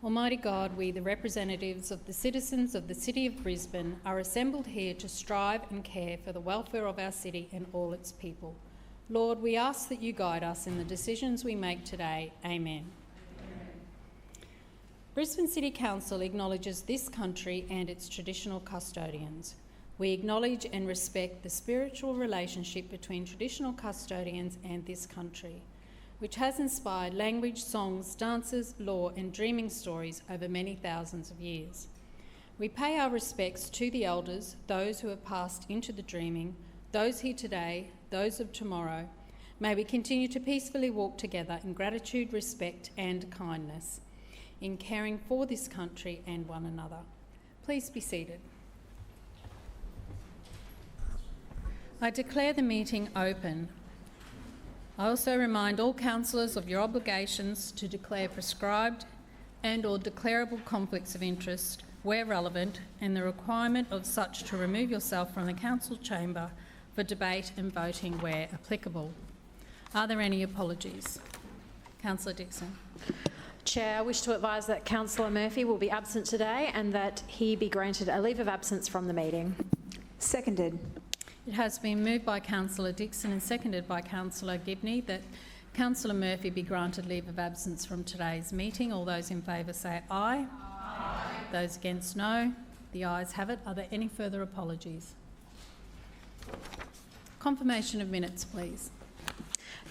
Almighty God, we, the representatives of the citizens of the City of Brisbane, are assembled here to strive and care for the welfare of our city and all its people. Lord, we ask that you guide us in the decisions we make today. Amen. Brisbane City Council acknowledges this country and its traditional custodians. We acknowledge and respect the spiritual relationship between traditional custodians and this country, which has inspired language, songs, dances, lore and dreaming stories over many thousands of years. We pay our respects to the elders, those who have passed into the dreaming, those here today, those of tomorrow. May we continue to peacefully walk together in gratitude, respect and kindness, in caring for this country and one another. Please be seated. I declare the meeting open. I also remind all councillors of your obligations to declare prescribed and or declarable conflicts of interest where relevant, and the requirement of such to remove yourself from the council chamber for debate and voting where applicable. Are there any apologies? Councillor Dixon. Chair, I wish to advise that Councillor Murphy will be absent today and that he be granted a leave of absence from the meeting. Seconded. It has been moved by Councillor Dixon and seconded by Councillor Gibney that Councillor Murphy be granted leave of absence from today's meeting. All those in favour say aye. Aye. Those against no. The ayes have it. Are there any further apologies? Confirmation of minutes, please.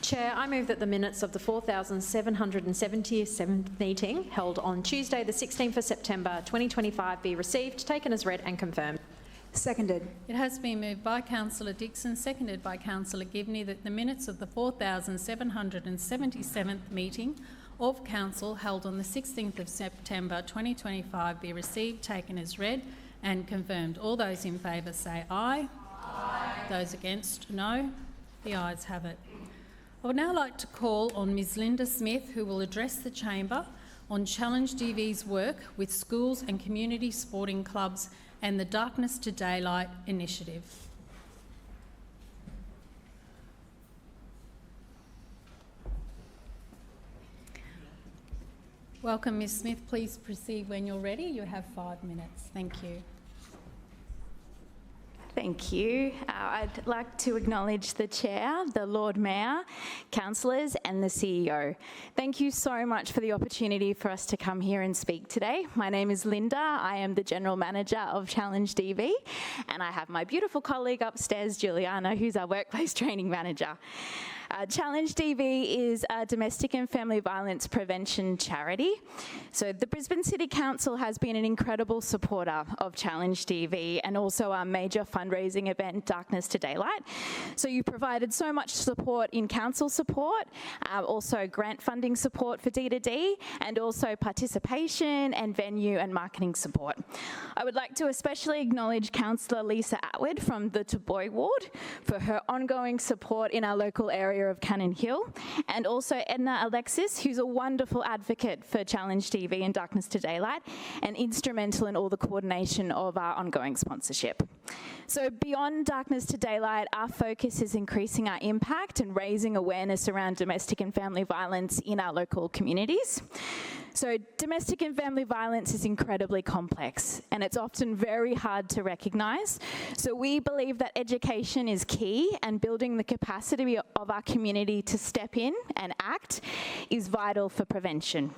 Chair, I move that the minutes of the 4,777th meeting held on Tuesday the 16th of September 2025 be received, taken as read and confirmed. Seconded. It has been moved by Councillor Dixon, seconded by Councillor Gibney, that the minutes of the 4,777th meeting of Council held on the 16th of September 2025 be received, taken as read and confirmed. All those in favour say aye. Aye. Those against, no. The ayes have it. I would now like to call on Ms Linda Smith, who will address the Chamber on Challenge DV's work with schools and community sporting clubs and the Darkness to Daylight initiative. Welcome, Ms Smith. Please proceed when you're ready. You have 5 minutes. Thank you. Thank you. I'd like to acknowledge the Chair, the Lord Mayor, councillors and the CEO. Thank you so much for the opportunity for us to come here and speak today. My name is Linda. I am the General Manager of Challenge DV, and I have my beautiful colleague upstairs, Juliana, who's our Workplace Training Manager. Challenge DV is a domestic and family violence prevention charity. So the Brisbane City Council has been an incredible supporter of Challenge DV and also our major fundraising event, Darkness to Daylight. So you provided so much support in council support, also grant funding support for D2D, and also participation and venue and marketing support. I would like to especially acknowledge Councillor Lisa Atwood from the Taboy Ward for her ongoing support in our local area of Cannon Hill, and also Edna Alexis, who's a wonderful advocate for Challenge DV and Darkness to Daylight and instrumental in all the coordination of our ongoing sponsorship. So beyond Darkness to Daylight, our focus is increasing our impact and raising awareness around domestic and family violence in our local communities. So domestic and family violence is incredibly complex and it's often very hard to recognise. So we believe that education is key, and building the capacity of our community to step in and act is vital for prevention.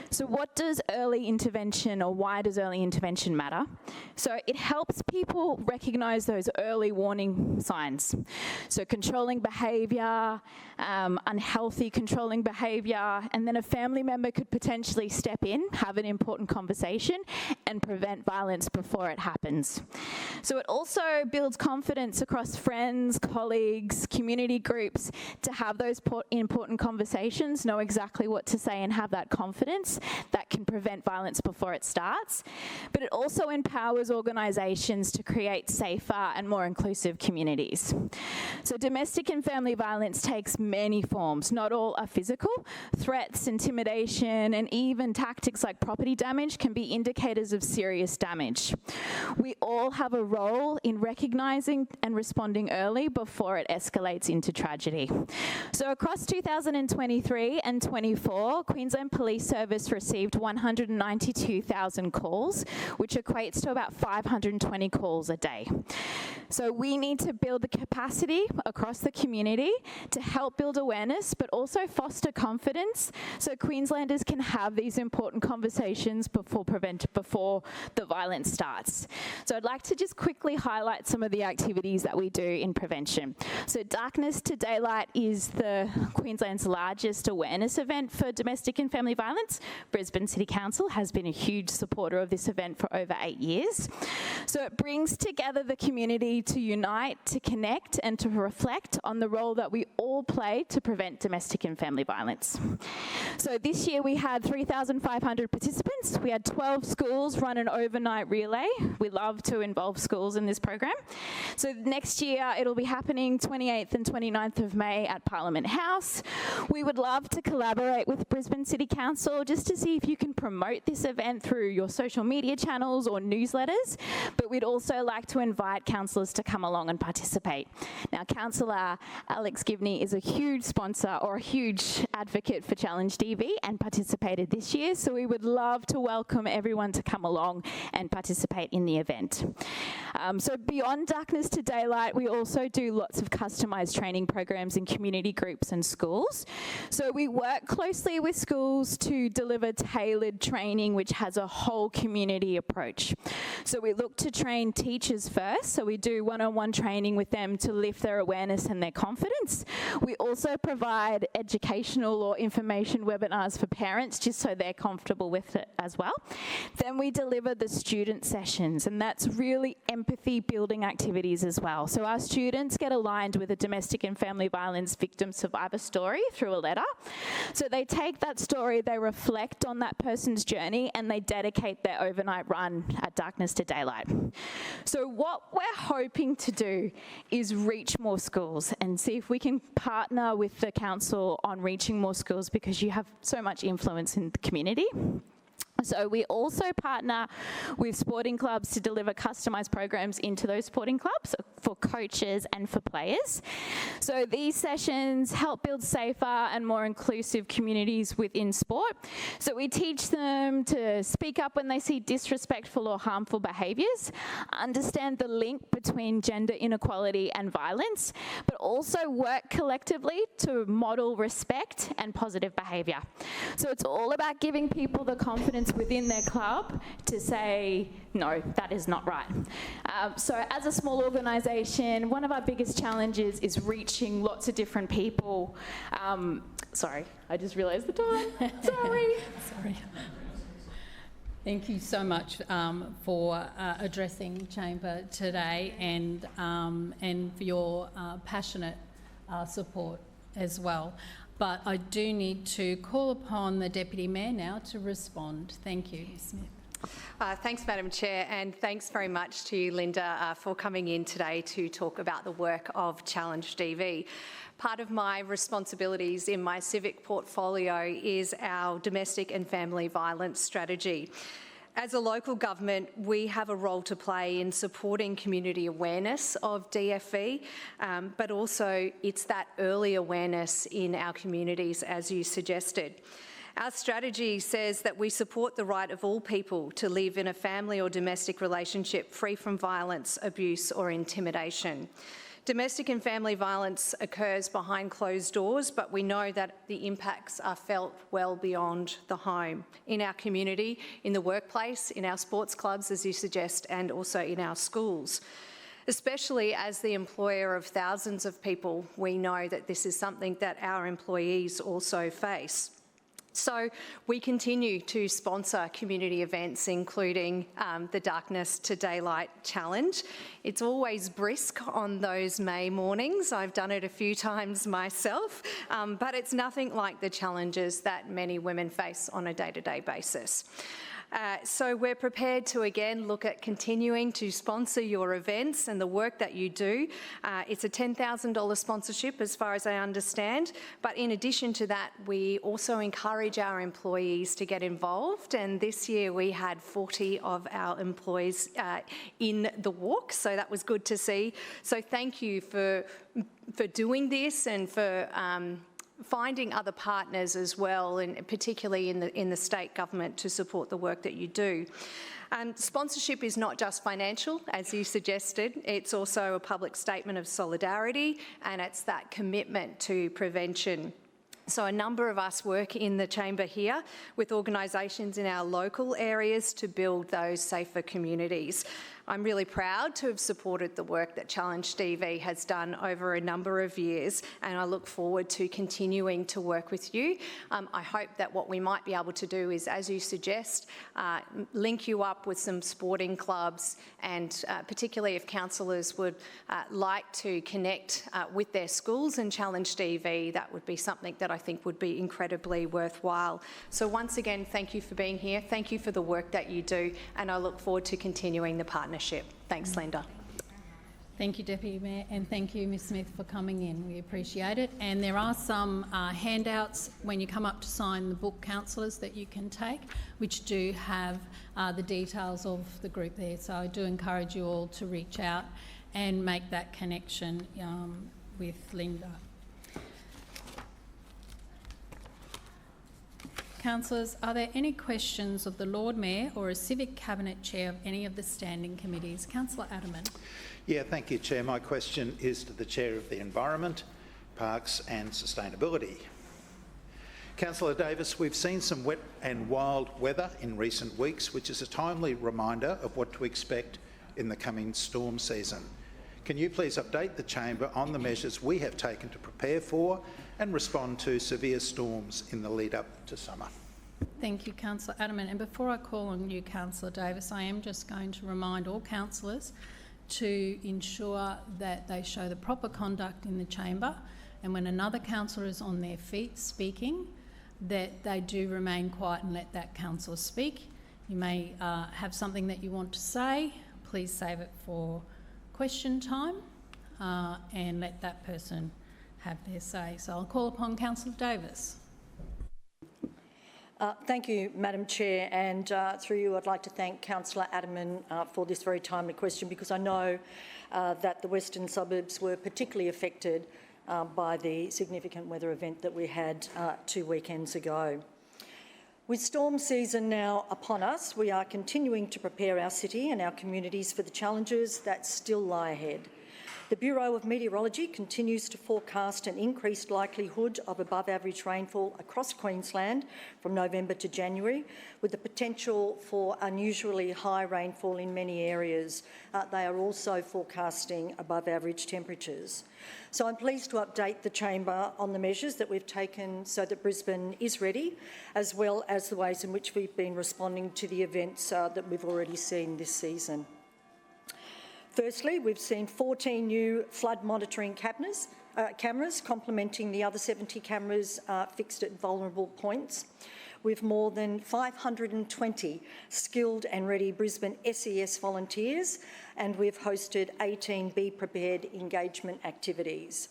So what does early intervention, or why does early intervention matter? So it helps people recognise those early warning signs. So controlling behaviour, unhealthy controlling behaviour, and then a family member could potentially step in, have an important conversation and prevent violence before it happens. So it also builds confidence across friends, colleagues, community groups to have those important conversations, know exactly what to say and have that confidence that can prevent violence before it starts. But it also empowers organisations to create safer and more inclusive communities. So domestic and family violence takes many forms. Not all are physical. Threats, intimidation, and even tactics like property damage can be indicators of serious damage. We all have a role in recognising and responding early before it escalates into tragedy. So across 2023 and 24, Queensland Police service received 192,000 calls, which equates to about 520 calls a day. So we need to build the capacity across the community to help build awareness, but also foster confidence so Queenslanders can have these important conversations before the violence starts. So I'd like to just quickly highlight some of the activities that we do in prevention. So Darkness to Daylight is Queensland's largest awareness event for domestic and family violence. Brisbane City Council has been a huge supporter of this event for over 8 years. So it brings together the community to unite, to connect, and to reflect on the role that we all play to prevent domestic and family violence. So this year we had 3,500 participants. We had 12 schools run an overnight relay. We love to involve schools in this program. So next year it'll be happening 28th and 29th of May at Parliament House. We would love to collaborate with Brisbane City Council just to see if you can promote this event through your social media channels or newsletters, but we'd also like to invite councillors to come along and participate. Now, Councillor Alex Givney is a huge sponsor or a huge advocate for Challenge DV and participated this year, so we would love to welcome everyone to come along and participate in the event. So beyond Darkness to Daylight, we also do lots of customised training programs in community groups and schools. So we work closely with schools to deliver tailored training which has a whole community approach. So we look to train teachers first, so we do one-on-one training with them to lift their awareness and their confidence. We also provide educational or information webinars for parents just so they're comfortable with it as well. Then we deliver the student sessions, and that's really empathy building activities as well. So our students get aligned with a domestic and family violence victim survivor story through a letter. So they take that story, they reflect on that person's journey, and they dedicate their overnight run at Darkness to Daylight. So what we're hoping to do is reach more schools and see if we can partner with the council on reaching more schools, because you have so much influence in the community. So we also partner with sporting clubs to deliver customised programs into those sporting clubs for coaches and for players. So these sessions help build safer and more inclusive communities within sport. So we teach them to speak up when they see disrespectful or harmful behaviours, understand the link between gender inequality and violence, but also work collectively to model respect and positive behaviour. So it's all about giving people the confidence within their club to say, no, that is not right. So as a small organisation, one of our biggest challenges is reaching lots of different people. Sorry, I just realised the time. Sorry. Thank you so much for addressing Chamber today and for your passionate support as well. But I do need to call upon the Deputy Mayor now to respond. Thank you, Ms. Smith. Thanks, Madam Chair, and thanks very much to you, Linda, for coming in today to talk about the work of Challenge DV. Part of my responsibilities in my civic portfolio is our domestic and family violence strategy. As a local government, we have a role to play in supporting community awareness of DFV, but also it's that early awareness in our communities, as you suggested. Our strategy says that we support the right of all people to live in a family or domestic relationship free from violence, abuse or intimidation. Domestic and family violence occurs behind closed doors, but we know that the impacts are felt well beyond the home, in our community, in the workplace, in our sports clubs, as you suggest, and also in our schools. Especially as the employer of thousands of people, we know that this is something that our employees also face. So we continue to sponsor community events, including the Darkness to Daylight Challenge. It's always brisk on those May mornings. I've done it a few times myself, but it's nothing like the challenges that many women face on a day-to-day basis. So we're prepared to again look at continuing to sponsor your events and the work that you do. It's a $10,000 sponsorship as far as I understand, but in addition to that, we also encourage our employees to get involved, and this year we had 40 of our employees in the walk, so that was good to see. So thank you for doing this and for finding other partners as well, and particularly in the state government, to support the work that you do. Sponsorship is not just financial, as you suggested. It's also a public statement of solidarity, and it's that commitment to prevention. So a number of us work in the chamber here with organisations in our local areas to build those safer communities. I'm really proud to have supported the work that Challenge DV has done over a number of years, and I look forward to continuing to work with you. I hope that what we might be able to do is, as you suggest, link you up with some sporting clubs, and particularly if councillors would like to connect with their schools and Challenge DV, that would be something that I think would be incredibly worthwhile. So once again, thank you for being here. Thank you for the work that you do, and I look forward to continuing the partnership. Thanks, Linda. Thank you, Deputy Mayor, and thank you, Ms Smith, for coming in. We appreciate it. And there are some handouts when you come up to sign the book, councillors, that you can take, which do have the details of the group there. So I do encourage you all to reach out and make that connection with Linda. Councillors, are there any questions of the Lord Mayor or a Civic Cabinet Chair of any of the standing committees? Councillor Adderman. Yeah, thank you, Chair. My question is to the Chair of the Environment, Parks and Sustainability. Councillor Davis, we've seen some wet and wild weather in recent weeks, which is a timely reminder of what to expect in the coming storm season. Can you please update the Chamber on the measures we have taken to prepare for and respond to severe storms in the lead up to summer? Thank you, Councillor Adderman. And before I call on you, Councillor Davis, I am just going to remind all councillors to ensure that they show the proper conduct in the chamber, and when another councillor is on their feet speaking, that they do remain quiet and let that councillor speak. You may have something that you want to say. Please save it for question time and let that person have their say. So I'll call upon Councillor Davis. Thank you, Madam Chair, and through you I'd like to thank Councillor Adderman for this very timely question, because I know that the western suburbs were particularly affected by the significant weather event that we had 2 weekends ago. With storm season now upon us, we are continuing to prepare our city and our communities for the challenges that still lie ahead. The Bureau of Meteorology continues to forecast an increased likelihood of above-average rainfall across Queensland from November to January, with the potential for unusually high rainfall in many areas. They are also forecasting above-average temperatures. So I'm pleased to update the Chamber on the measures that we've taken so that Brisbane is ready, as well as the ways in which we've been responding to the events that we've already seen this season. Firstly, we've seen 14 new flood monitoring cameras complementing the other 70 cameras fixed at vulnerable points, with more than 520 skilled and ready Brisbane SES volunteers, and we've hosted 18 Be Prepared engagement activities.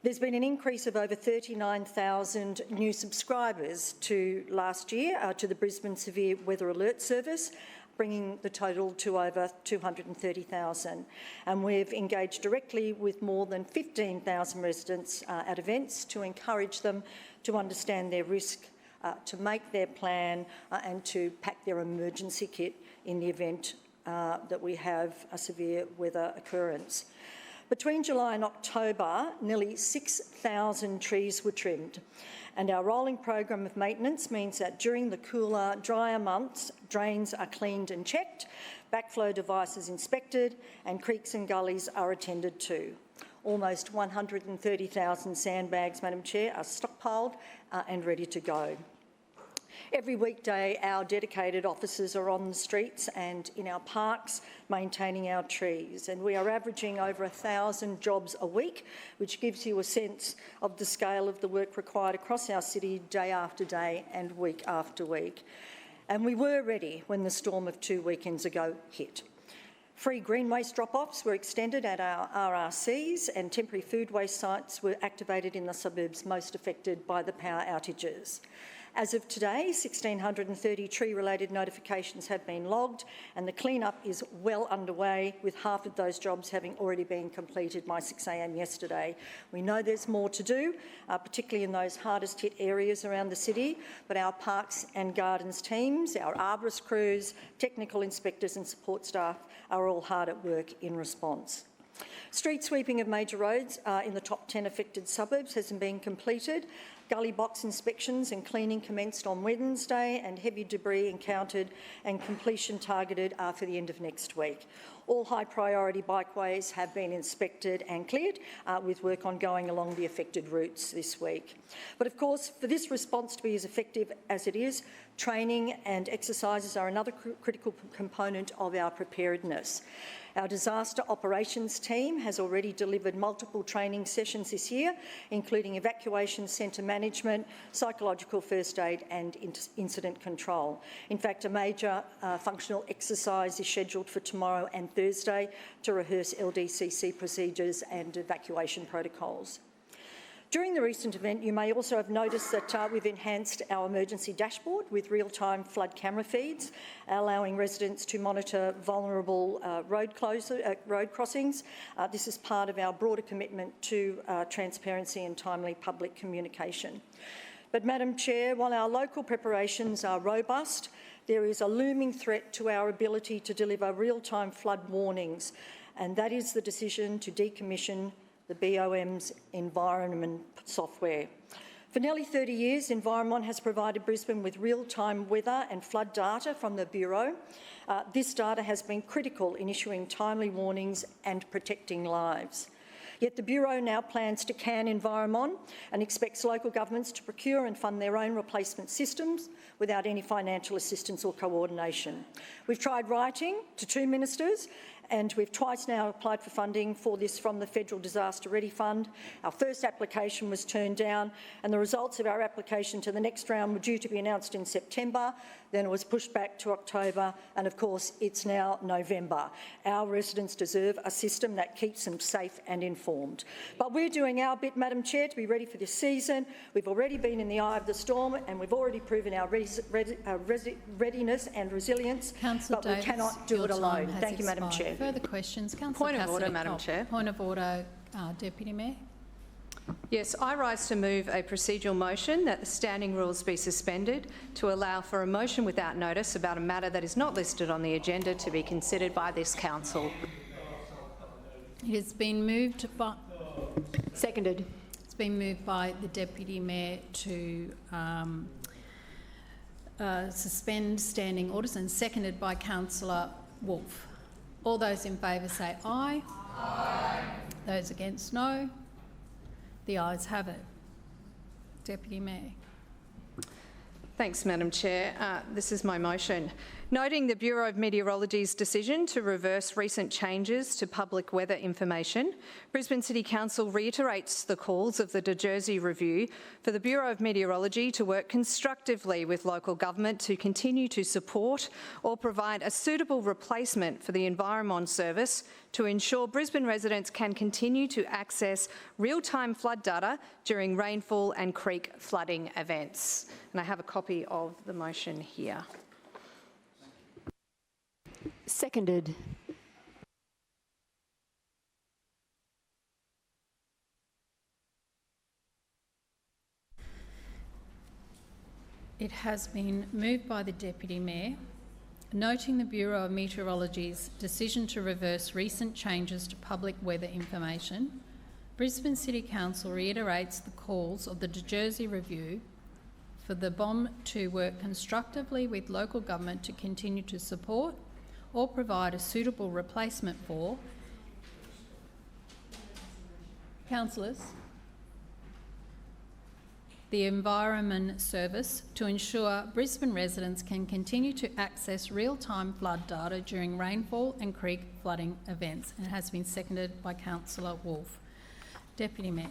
There's been an increase of over 39,000 new subscribers to last year to the Brisbane Severe Weather Alert Service, bringing the total to over 230,000. And we've engaged directly with more than 15,000 residents at events to encourage them to understand their risk, to make their plan and to pack their emergency kit in the event that we have a severe weather occurrence. Between July and October, nearly 6,000 trees were trimmed, and our rolling program of maintenance means that during the cooler, drier months, drains are cleaned and checked, backflow devices inspected, and creeks and gullies are attended to. Almost 130,000 sandbags, Madam Chair, are stockpiled and ready to go. Every weekday, our dedicated officers are on the streets and in our parks maintaining our trees, and we are averaging over 1,000 jobs a week, which gives you a sense of the scale of the work required across our city day after day and week after week. And we were ready when the storm of 2 weekends ago hit. Free green waste drop-offs were extended at our RRCs, and temporary food waste sites were activated in the suburbs most affected by the power outages. As of today, 1,630 tree-related notifications have been logged, and the clean-up is well underway, with half of those jobs having already been completed by 6 a.m. yesterday. We know there's more to do, particularly in those hardest-hit areas around the city, but our Parks and Gardens teams, our arborist crews, technical inspectors and support staff are all hard at work in response. Street sweeping of major roads in the top 10 affected suburbs has been completed. Gully box inspections and cleaning commenced on Wednesday, and heavy debris encountered and completion targeted for the end of next week. All high priority bikeways have been inspected and cleared, with work ongoing along the affected routes this week. But of course, for this response to be as effective as it is, training and exercises are another critical component of our preparedness. Our disaster operations team has already delivered multiple training sessions this year, including evacuation centre management, psychological first aid and incident control. In fact, a major functional exercise is scheduled for tomorrow and Thursday to rehearse LDCC procedures and evacuation protocols. During the recent event, you may also have noticed that we've enhanced our emergency dashboard with real-time flood camera feeds, allowing residents to monitor vulnerable road crossings. This is part of our broader commitment to transparency and timely public communication. But, Madam Chair, while our local preparations are robust, there is a looming threat to our ability to deliver real-time flood warnings, and that is the decision to decommission the BOM's environment software. For nearly 30 years, Environment has provided Brisbane with real-time weather and flood data from the Bureau. This data has been critical in issuing timely warnings and protecting lives. Yet the Bureau now plans to can Environment and expects local governments to procure and fund their own replacement systems without any financial assistance or coordination. We've tried writing to 2 ministers, and we've twice now applied for funding for this from the Federal Disaster Ready Fund. Our first application was turned down, and the results of our application to the next round were due to be announced in September. Then it was pushed back to October, and of course it's now November. Our residents deserve a system that keeps them safe and informed. But we're doing our bit, Madam Chair, to be ready for this season. We've already been in the eye of the storm, and we've already proven our readiness and resilience, but we cannot do it alone. Thank you, Madam Chair. Further questions? Councillor Point of order, Madam Chair. Point of order, Deputy Mayor. Yes, I rise to move a procedural motion that the standing rules be suspended to allow for a motion without notice about a matter that is not listed on the agenda to be considered by this council. It has been moved by... Seconded. It's been moved by the Deputy Mayor to suspend standing orders, and seconded by Councillor Wolfe. All those in favour say aye. Aye. Those against, no. The ayes have it. Deputy Mayor. Thanks, Madam Chair. This is my motion. Noting the Bureau of Meteorology's decision to reverse recent changes to public weather information, Brisbane City Council reiterates the calls of the De Jersey Review for the Bureau of Meteorology to work constructively with local government to continue to support or provide a suitable replacement for the Environment Service to ensure Brisbane residents can continue to access real-time flood data during rainfall and creek flooding events. And I have a copy of the motion here. Seconded. It has been moved by the Deputy Mayor, noting the Bureau of Meteorology's decision to reverse recent changes to public weather information. Brisbane City Council reiterates the calls of the De Jersey Review for the BOM to work constructively with local government to continue to support or provide a suitable replacement for councillors, the Environment Service, to ensure Brisbane residents can continue to access real-time flood data during rainfall and creek flooding events, and it has been seconded by Councillor Wolfe. Deputy Mayor.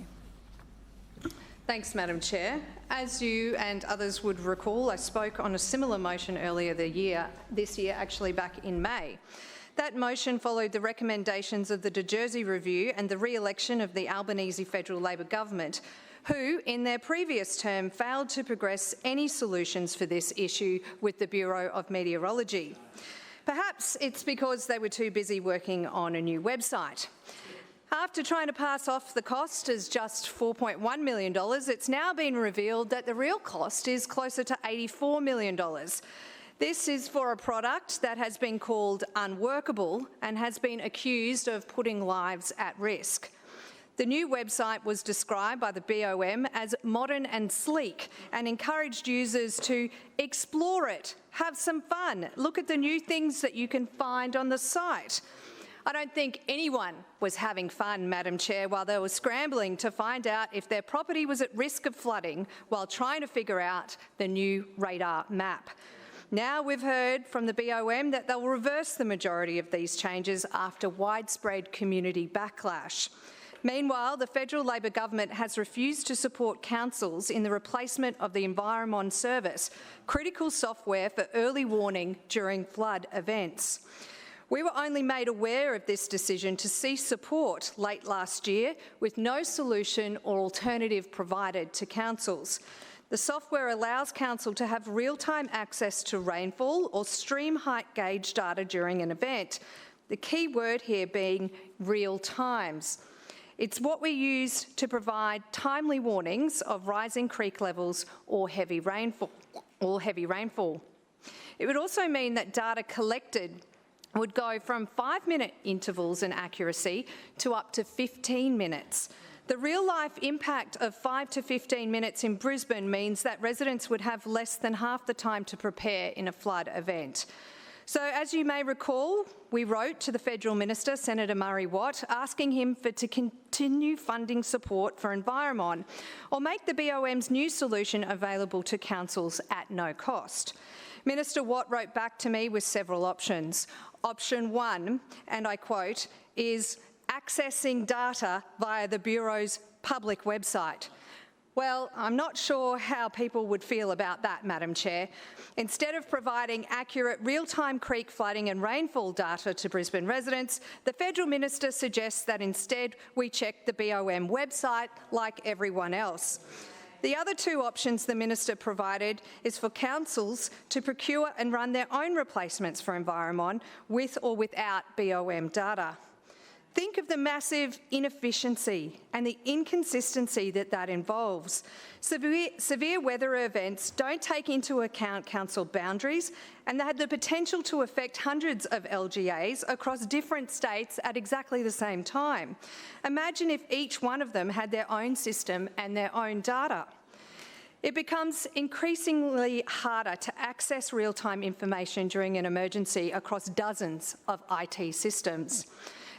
Thanks, Madam Chair. As you and others would recall, I spoke on a similar motion earlier this year, actually back in May. That motion followed the recommendations of the De Jersey Review and the re-election of the Albanese Federal Labor Government, who, in their previous term, failed to progress any solutions for this issue with the Bureau of Meteorology. Perhaps it's because they were too busy working on a new website. After trying to pass off the cost as just $4.1 million, it's now been revealed that the real cost is closer to $84 million. This is for a product that has been called unworkable and has been accused of putting lives at risk. The new website was described by the BOM as modern and sleek and encouraged users to explore it, have some fun, look at the new things that you can find on the site. I don't think anyone was having fun, Madam Chair, while they were scrambling to find out if their property was at risk of flooding while trying to figure out the new radar map. Now we've heard from the BOM that they'll reverse the majority of these changes after widespread community backlash. Meanwhile, the federal Labor government has refused to support councils in the replacement of the Environmon service, critical software for early warning during flood events. We were only made aware of this decision to cease support late last year, with no solution or alternative provided to councils. The software allows council to have real-time access to rainfall or stream height gauge data during an event. The key word here being real times. It's what we use to provide timely warnings of rising creek levels or heavy rainfall. It would also mean that data collected would go from 5-minute intervals in accuracy to up to 15 minutes. The real-life impact of 5 to 15 minutes in Brisbane means that residents would have less than half the time to prepare in a flood event. So, as you may recall, we wrote to the Federal Minister, Senator Murray Watt, asking him to continue funding support for Environmon or make the BOM's new solution available to councils at no cost. Minister Watt wrote back to me with several options. Option 1, and I quote, is accessing data via the Bureau's public website. Well, I'm not sure how people would feel about that, Madam Chair. Instead of providing accurate real-time creek flooding and rainfall data to Brisbane residents, the Federal Minister suggests that instead we check the BOM website like everyone else. The other two options the Minister provided is for councils to procure and run their own replacements for Environmon with or without BOM data. Think of the massive inefficiency and the inconsistency that involves. Severe weather events don't take into account council boundaries, and they had the potential to affect hundreds of LGAs across different states at exactly the same time. Imagine if each one of them had their own system and their own data. It becomes increasingly harder to access real-time information during an emergency across dozens of IT systems.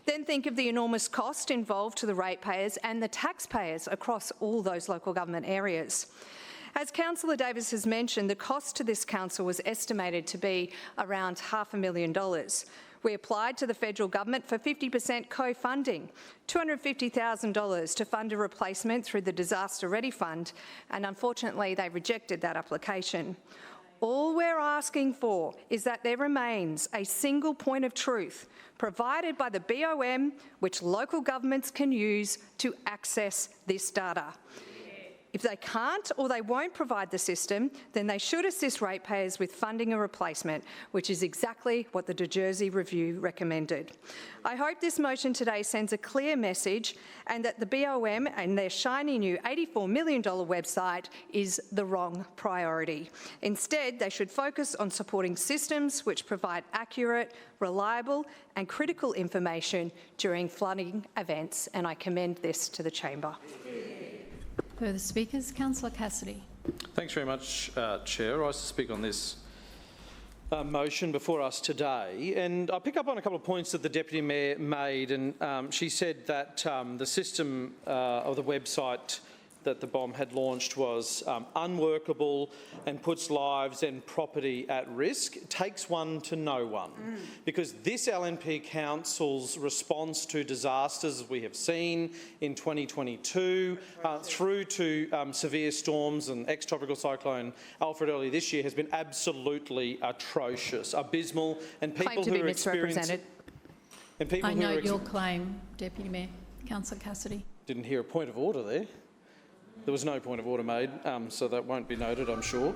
Then think of the enormous cost involved to the ratepayers and the taxpayers across all those local government areas. As Councillor Davis has mentioned, the cost to this council was estimated to be around $500,000. We applied to the federal government for 50% co-funding, $250,000 to fund a replacement through the Disaster Ready Fund, and unfortunately they rejected that application. All we're asking for is that there remains a single point of truth provided by the BOM which local governments can use to access this data. If they can't or they won't provide the system, then they should assist ratepayers with funding a replacement, which is exactly what the De Jersey Review recommended. I hope this motion today sends a clear message and that the BOM and their shiny new $84 million website is the wrong priority. Instead, they should focus on supporting systems which provide accurate, reliable and critical information during flooding events, and I commend this to the chamber. Further speakers? Councillor Cassidy. Thanks very much, Chair. I rise to speak on this motion before us today, and I'll pick up on a couple of points that the Deputy Mayor made, and she said that the system of the website that the BOM had launched was unworkable and puts lives and property at risk. It takes one to know one, because this LNP Council's response to disasters we have seen in 2022 through to severe storms and ex-tropical cyclone Alfred earlier this year has been absolutely atrocious, abysmal, and people who are experiencing... I note your claim, Deputy Mayor. Councillor Cassidy. Didn't hear a point of order there. There was no point of order made, so that won't be noted, I'm sure.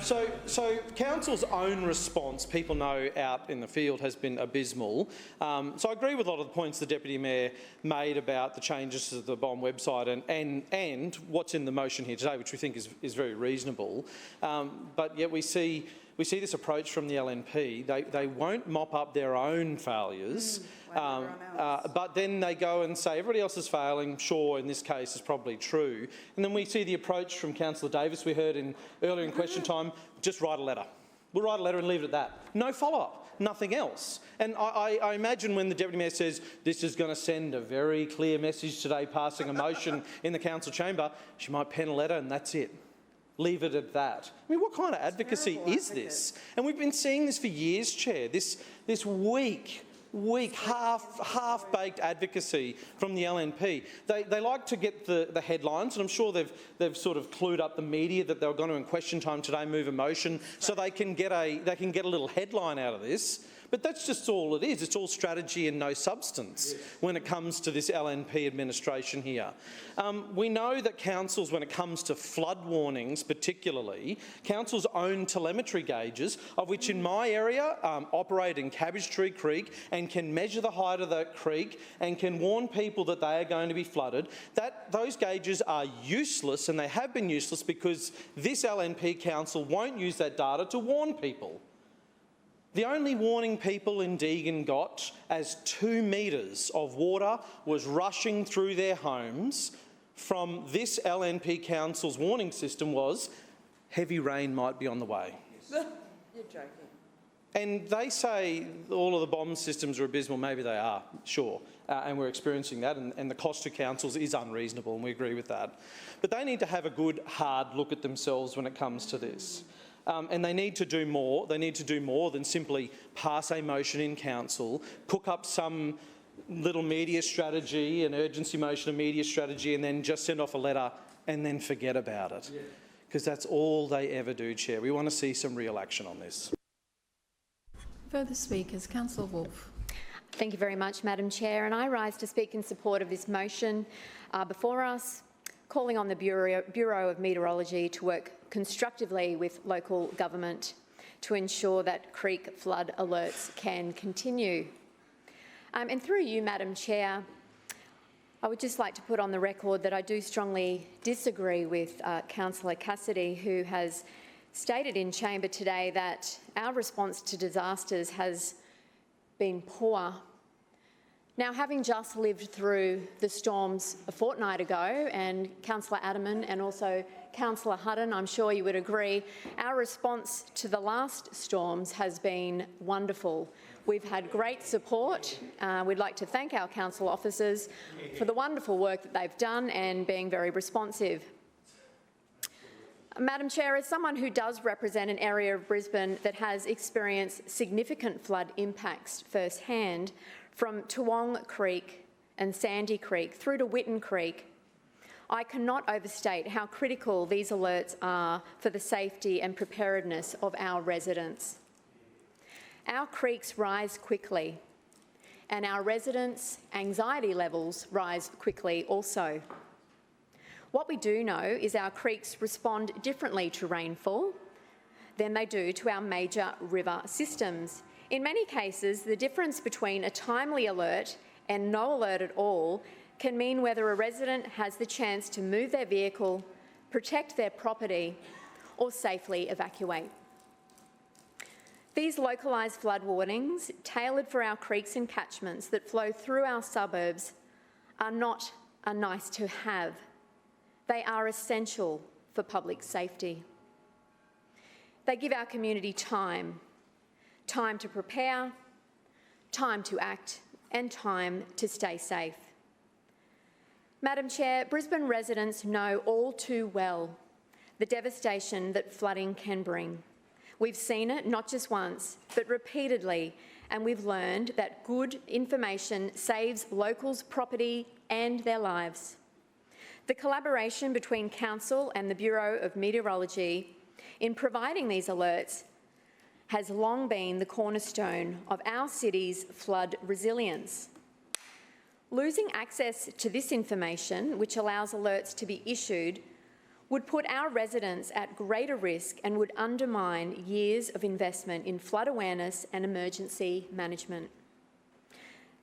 So Council's own response, people know out in the field, has been abysmal. So I agree with a lot of the points the Deputy Mayor made about the changes to the BOM website and what's in the motion here today, which we think is very reasonable. But yet we see this approach from the LNP. They won't mop up their own failures, but then they go and say everybody else is failing. Sure, in this case is probably true. And then we see the approach from Councillor Davis we heard earlier in question time, just write a letter. We'll write a letter and leave it at that. No follow-up, nothing else. And I imagine when the Deputy Mayor says this is going to send a very clear message today, passing a motion in the Council chamber, she might pen a letter and that's it. Leave it at that. I mean, what kind of advocacy is this? And we've been seeing this for years, Chair, this weak, half-baked advocacy from the LNP. They like to get the headlines, and I'm sure they've sort of clued up the media that they were going to, in question time today, move a motion so they can get a little headline out of this. But that's just all it is. It's all strategy and no substance when it comes to this LNP administration here. We know that councils, when it comes to flood warnings particularly, councils own telemetry gauges, of which in my area operate in Cabbage Tree Creek and can measure the height of that creek and can warn people that they are going to be flooded. Those gauges are useless, and they have been useless because this LNP council won't use that data to warn people. The only warning people in Deagon got as 2 metres of water was rushing through their homes from this LNP council's warning system was heavy rain might be on the way. You're joking. And they say all of the BOM systems are abysmal. Maybe they are, sure, and we're experiencing that, and the cost to councils is unreasonable, and we agree with that. But they need to have a good, hard look at themselves when it comes to this. And they need to do more. They need to do more than simply pass a motion in council, cook up some little media strategy, an urgency motion, a media strategy, and then just send off a letter and then forget about it. Because that's all they ever do, Chair. We want to see some real action on this. Further speakers, Councillor Wolfe. Thank you very much, Madam Chair. And I rise to speak in support of this motion before us, calling on the Bureau of Meteorology to work constructively with local government to ensure that creek flood alerts can continue. And through you, Madam Chair, I would just like to put on the record that I do strongly disagree with Councillor Cassidy, who has stated in chamber today that our response to disasters has been poor. Now, having just lived through the storms a fortnight ago, and Councillor Adamant and also Councillor Hutton, I'm sure you would agree, our response to the last storms has been wonderful. We've had great support. We'd like to thank our council officers for the wonderful work that they've done and being very responsive. Madam Chair, as someone who does represent an area of Brisbane that has experienced significant flood impacts firsthand, from Toowong Creek and Sandy Creek through to Witten Creek, I cannot overstate how critical these alerts are for the safety and preparedness of our residents. Our creeks rise quickly, and our residents' anxiety levels rise quickly also. What we do know is our creeks respond differently to rainfall than they do to our major river systems. In many cases, the difference between a timely alert and no alert at all can mean whether a resident has the chance to move their vehicle, protect their property, or safely evacuate. These localised flood warnings, tailored for our creeks and catchments that flow through our suburbs, are not a nice to have. They are essential for public safety. They give our community time to prepare, time to act, and time to stay safe. Madam Chair, Brisbane residents know all too well the devastation that flooding can bring. We've seen it not just once, but repeatedly, and we've learned that good information saves locals' property and their lives. The collaboration between Council and the Bureau of Meteorology in providing these alerts has long been the cornerstone of our city's flood resilience. Losing access to this information, which allows alerts to be issued, would put our residents at greater risk and would undermine years of investment in flood awareness and emergency management.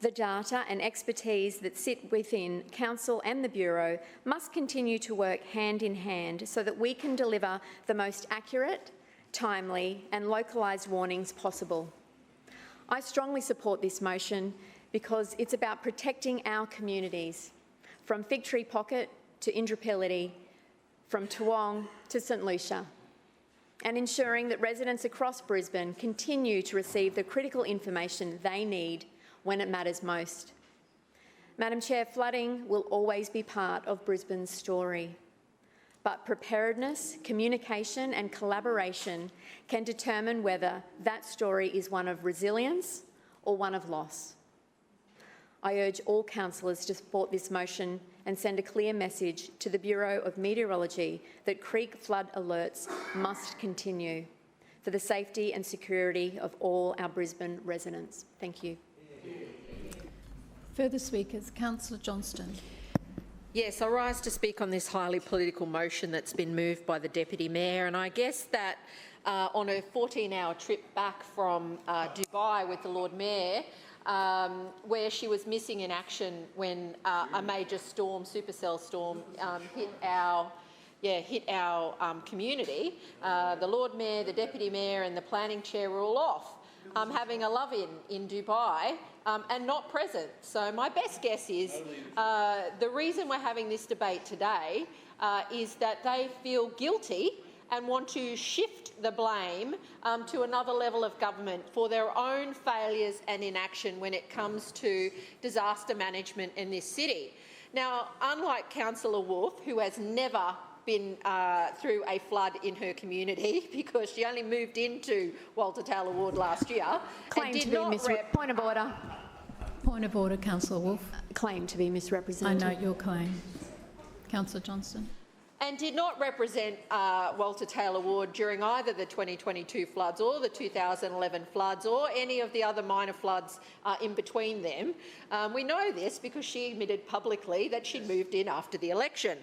The data and expertise that sit within Council and the Bureau must continue to work hand in hand so that we can deliver the most accurate, timely and localised warnings possible. I strongly support this motion because it's about protecting our communities, from Fig Tree Pocket to Indooroopilly, from Toowong to St Lucia, and ensuring that residents across Brisbane continue to receive the critical information they need when it matters most. Madam Chair, flooding will always be part of Brisbane's story, but preparedness, communication and collaboration can determine whether that story is one of resilience or one of loss. I urge all councillors to support this motion and send a clear message to the Bureau of Meteorology that creek flood alerts must continue for the safety and security of all our Brisbane residents. Thank you. Further speakers, Councillor Johnston. Yes, I rise to speak on this highly political motion that's been moved by the Deputy Mayor, and I guess that on her 14-hour trip back from Dubai with the Lord Mayor, where she was missing in action when a major storm, supercell storm, hit our community, the Lord Mayor, the Deputy Mayor and the Planning Chair were all off. Having a love-in Dubai and not present. So my best guess is the reason we're having this debate today is that they feel guilty and want to shift the blame to another level of government for their own failures and inaction when it comes to disaster management in this city. Now, unlike Councillor Wolf, who has never been through a flood in her community because she only moved into Walter Taylor Ward last year. Claim to be point of order. Point of order, Councillor Wolf. Claim to be misrepresented. I note your claim. Councillor Johnston. And did not represent Walter Taylor Ward during either the 2022 floods or the 2011 floods or any of the other minor floods in between them. We know this because she admitted publicly that she'd moved in after the election.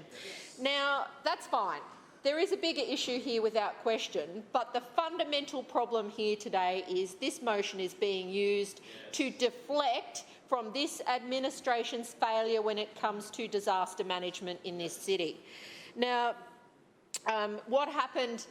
Now, that's fine. There is a bigger issue here without question, but the fundamental problem here today is this motion is being used to deflect from this administration's failure when it comes to disaster management in this city. Now, what happened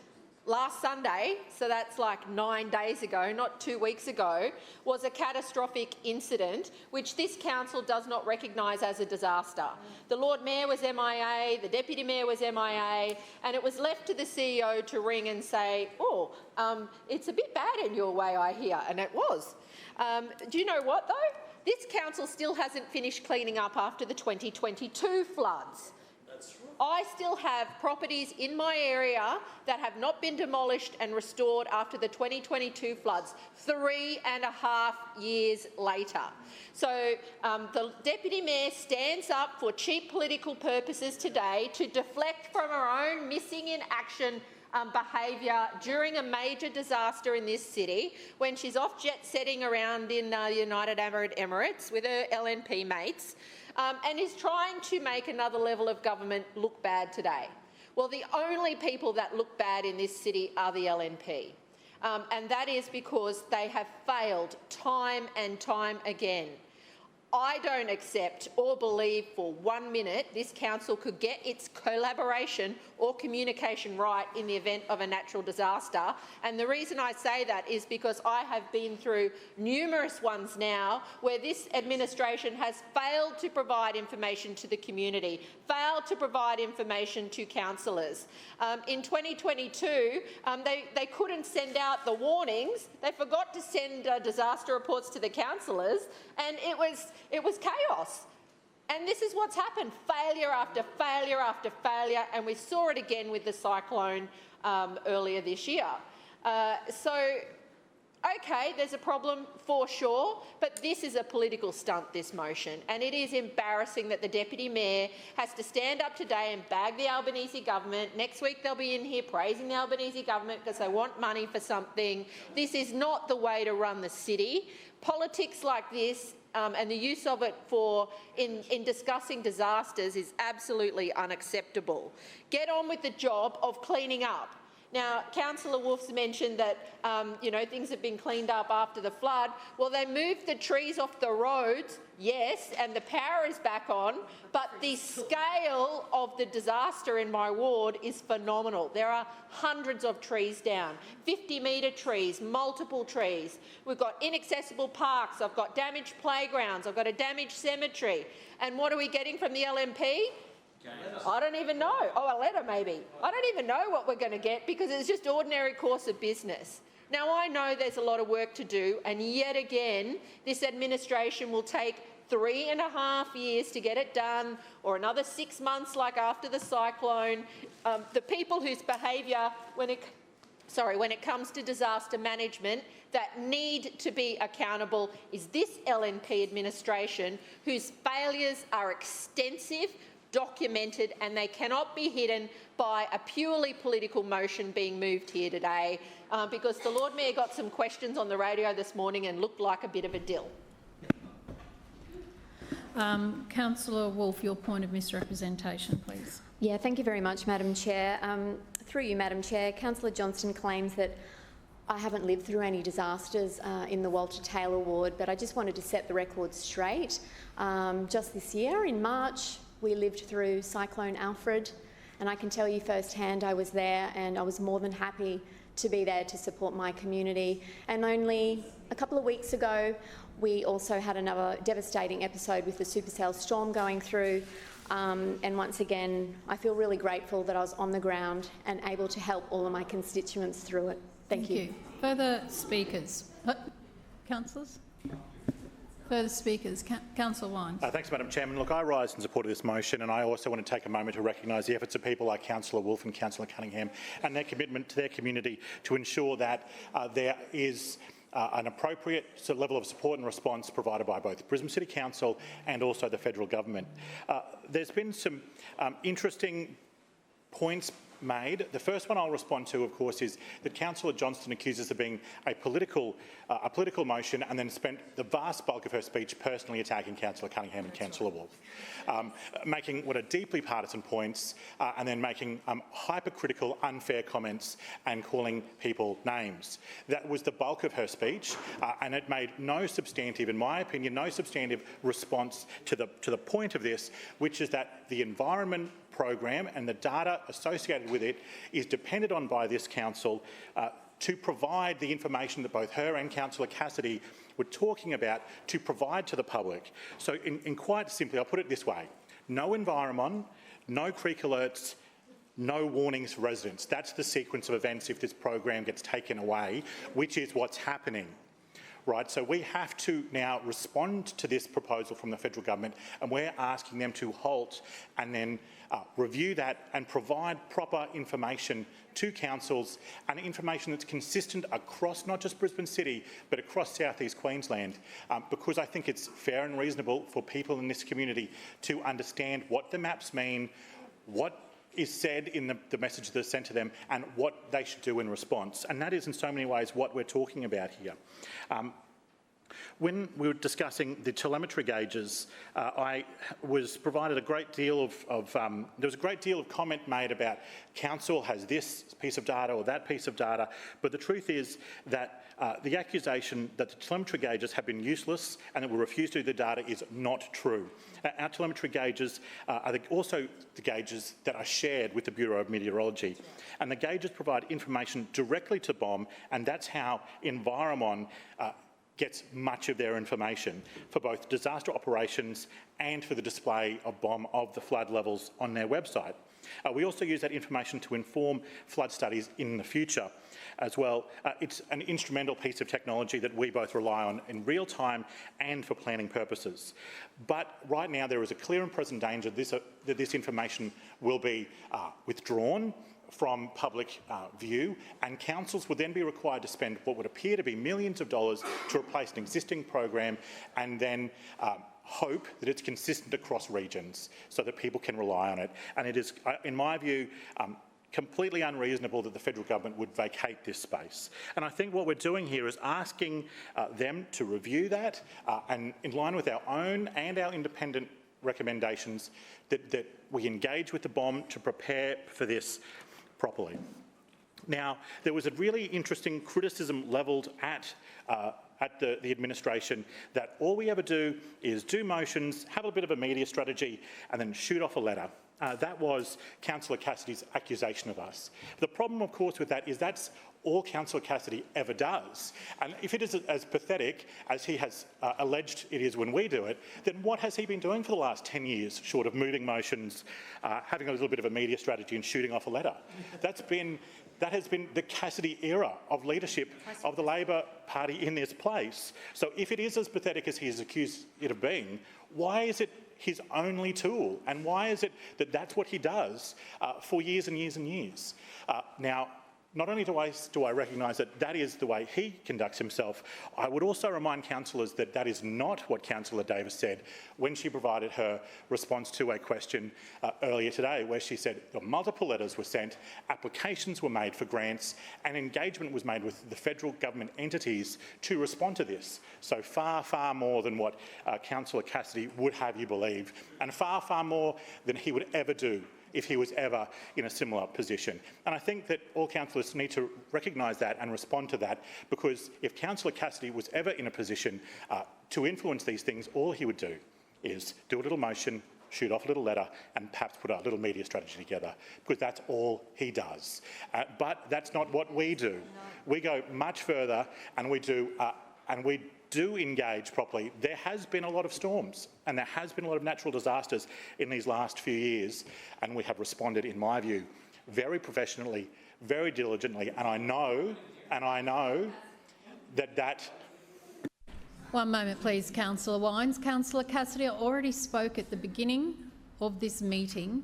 last Sunday, so that's like 9 days ago, not 2 weeks ago, was a catastrophic incident which this council does not recognise as a disaster. The Lord Mayor was MIA, the Deputy Mayor was MIA, and it was left to the CEO to ring and say, oh, it's a bit bad in your way, I hear, and it was. Do you know what, though? This council still hasn't finished cleaning up after the 2022 floods. I still have properties in my area that have not been demolished and restored after the 2022 floods, 3.5 years later. So the Deputy Mayor stands up for cheap political purposes today to deflect from her own missing in action behaviour during a major disaster in this city when she's off jet-setting around in the United Arab Emirates with her LNP mates. And is trying to make another level of government look bad today. Well, the only people that look bad in this city are the LNP. And that is because they have failed time and time again. I don't accept or believe for 1 minute this council could get its collaboration or communication right in the event of a natural disaster. And the reason I say that is because I have been through numerous ones now where this administration has failed to provide information to the community, failed to provide information to councillors. In 2022, they couldn't send out the warnings. They forgot to send disaster reports to the councillors, and it was chaos. And this is what's happened, failure after failure after failure, and we saw it again with the cyclone earlier this year. Okay, there's a problem for sure, but this is a political stunt, this motion, and it is embarrassing that the Deputy Mayor has to stand up today and bag the Albanese government. Next week they'll be in here praising the Albanese government because they want money for something. This is not the way to run the city. Politics like this and the use of it in discussing disasters is absolutely unacceptable. Get on with the job of cleaning up. Now, Councillor Wolf's mentioned that, things have been cleaned up after the flood. Well, they moved the trees off the roads, yes, and the power is back on, but the scale of the disaster in my ward is phenomenal. There are hundreds of trees down, 50-metre trees, multiple trees. We've got inaccessible parks, I've got damaged playgrounds, I've got a damaged cemetery. And what are we getting from the LNP? I don't even know. Oh, a letter maybe. I don't even know what we're going to get because it's just ordinary course of business. Now, I know there's a lot of work to do, and yet again, this administration will take 3.5 years to get it done, or another 6 months like after the cyclone. The people whose behaviour when it comes to disaster management that need to be accountable is this LNP administration, whose failures are extensive, documented, and they cannot be hidden by a purely political motion being moved here today, because the Lord Mayor got some questions on the radio this morning and looked like a bit of a dill. Councillor Wolf, your point of misrepresentation, please. Yeah, thank you very much, Madam Chair. Through you, Madam Chair, Councillor Johnston claims that I haven't lived through any disasters in the Walter Taylor ward, but I just wanted to set the record straight. Just this year, in March, we lived through Cyclone Alfred, and I can tell you firsthand I was there, and I was more than happy to be there to support my community. And only a couple of weeks ago, we also had another devastating episode with the supercell storm going through. And once again, I feel really grateful that I was on the ground and able to help all of my constituents through it. Thank you. Further speakers? Councillors? Further speakers? Councillor Wines. Thanks, Madam Chairman. Look, I rise in support of this motion, and I also want to take a moment to recognise the efforts of people like Councillor Wolf and Councillor Cunningham and their commitment to their community to ensure that there is an appropriate level of support and response provided by both Brisbane City Council and also the federal government. There's been some interesting points made. The first one I'll respond to, of course, is that Councillor Johnston accuses of being a political motion and then spent the vast bulk of her speech personally attacking Councillor Cunningham and Councillor Wolf, making what are deeply partisan points and then making hypercritical, unfair comments and calling people names. That was the bulk of her speech, and it made no substantive, in my opinion, no substantive response to the point of this, which is that the environment program and the data associated with it is depended on by this council to provide the information that both her and Councillor Cassidy were talking about to provide to the public. So in quite simply, I'll put it this way: no environment, no creek alerts, no warnings for residents. That's the sequence of events if this program gets taken away, which is what's happening. Right, so we have to now respond to this proposal from the federal government, and we're asking them to halt and then review that and provide proper information to councils, and information that's consistent across not just Brisbane City but across South East Queensland, because I think it's fair and reasonable for people in this community to understand what the maps mean, what is said in the message that's sent to them, and what they should do in response. And that is in so many ways what we're talking about here. When we were discussing the telemetry gauges, I was provided a great deal of there was a great deal of comment made about council has this piece of data or that piece of data, but the truth is that the accusation that the telemetry gauges have been useless and that we refuse to do the data is not true. Our telemetry gauges are also the gauges that are shared with the Bureau of Meteorology, and the gauges provide information directly to BOM, and that's how Environment gets much of their information for both disaster operations and for the display of BOM of the flood levels on their website. We also use that information to inform flood studies in the future as well. It's an instrumental piece of technology that we both rely on in real time and for planning purposes. But right now there is a clear and present danger that this information will be withdrawn from public view, and councils would then be required to spend what would appear to be millions of dollars to replace an existing program, and then hope that it's consistent across regions so that people can rely on it. And it is, in my view, completely unreasonable that the federal government would vacate this space. And I think what we're doing here is asking them to review that and in line with our own and our independent recommendations that we engage with the BOM to prepare for this properly. Now, there was a really interesting criticism levelled at the administration that all we ever do is do motions, have a bit of a media strategy and then shoot off a letter. That was Councillor Cassidy's accusation of us. The problem, of course, with that is that's all Councillor Cassidy ever does. And if it is as pathetic as he has alleged it is when we do it, then what has he been doing for the last 10 years, short of moving motions, having a little bit of a media strategy and shooting off a letter? That has been the Cassidy era of leadership of the Labor Party in this place. So if it is as pathetic as he has accused it of being, why is it his only tool? And why is it that that's what he does for years and years and years? Now, not only do I recognise that that is the way he conducts himself, I would also remind councillors that that is not what Councillor Davis said when she provided her response to a question earlier today, where she said multiple letters were sent, applications were made for grants, and engagement was made with the federal government entities to respond to this. So far, far more than what Councillor Cassidy would have you believe, and far, far more than he would ever do if he was ever in a similar position. And I think that all councillors need to recognise that and respond to that, because if Councillor Cassidy was ever in a position to influence these things, all he would do is do a little motion, shoot off a little letter and perhaps put a little media strategy together, because that's all he does. But that's not what we do. No. We go much further and we do engage properly. There has been a lot of storms and there has been a lot of natural disasters in these last few years, and we have responded, in my view, very professionally, very diligently, and I know that. One moment please, Councillor Wines. Councillor Cassidy, I already spoke at the beginning of this meeting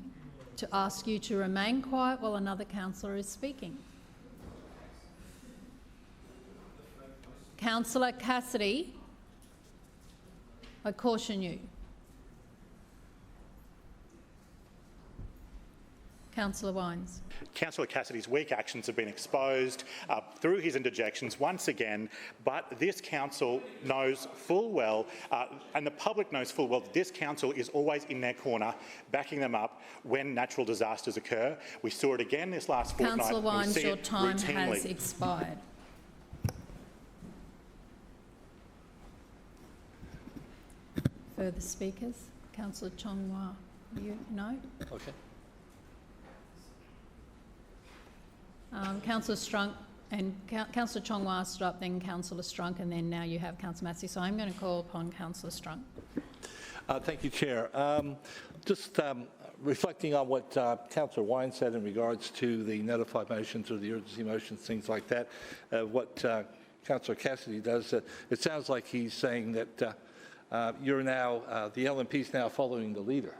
to ask you to remain quiet while another councillor is speaking. Councillor Cassidy, I caution you. Councillor Wines. Councillor Cassidy's weak actions have been exposed through his interjections once again, but this council knows full well, and the public knows full well, that this council is always in their corner, backing them up when natural disasters occur. We saw it again this last fortnight. Councillor Wines, your time has expired. Further speakers? Councillor Chongwa, no? Okay. Councillor Strunk and Councillor Chongwa stood up, then Councillor Strunk, and then now you have Councillor Massey. So I'm going to call upon Councillor Strunk. Thank you, Chair. Just reflecting on what Councillor Wine said in regards to the notified motions or the urgency motions, things like that, what Councillor Cassidy does, it sounds like he's saying that you're now, the LNP's now following the leader.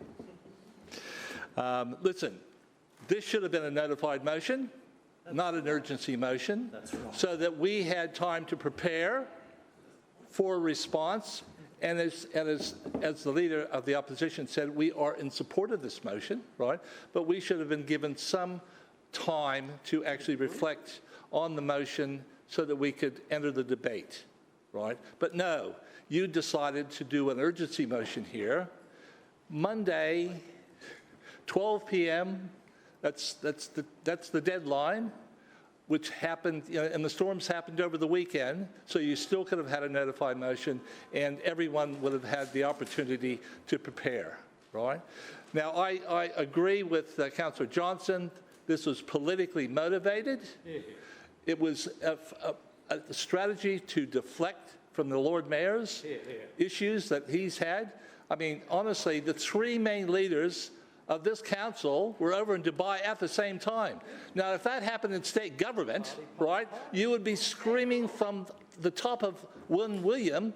Listen, this should have been a notified motion, not an urgency motion, so that we had time to prepare for a response. And as the leader of the opposition said, we are in support of this motion, right? But we should have been given some time to actually reflect on the motion so that we could enter the debate, right? But no, you decided to do an urgency motion here. Monday, 12 p.m., that's the deadline, which happened, and the storms happened over the weekend, so you still could have had a notified motion and everyone would have had the opportunity to prepare, right? Now, I agree with Councillor Johnson. This was politically motivated. It was a strategy to deflect from the Lord Mayor's issues that he's had. I mean, honestly, the three main leaders of this council were over in Dubai at the same time. Now, if that happened in state government, right, you would be screaming from the top of William,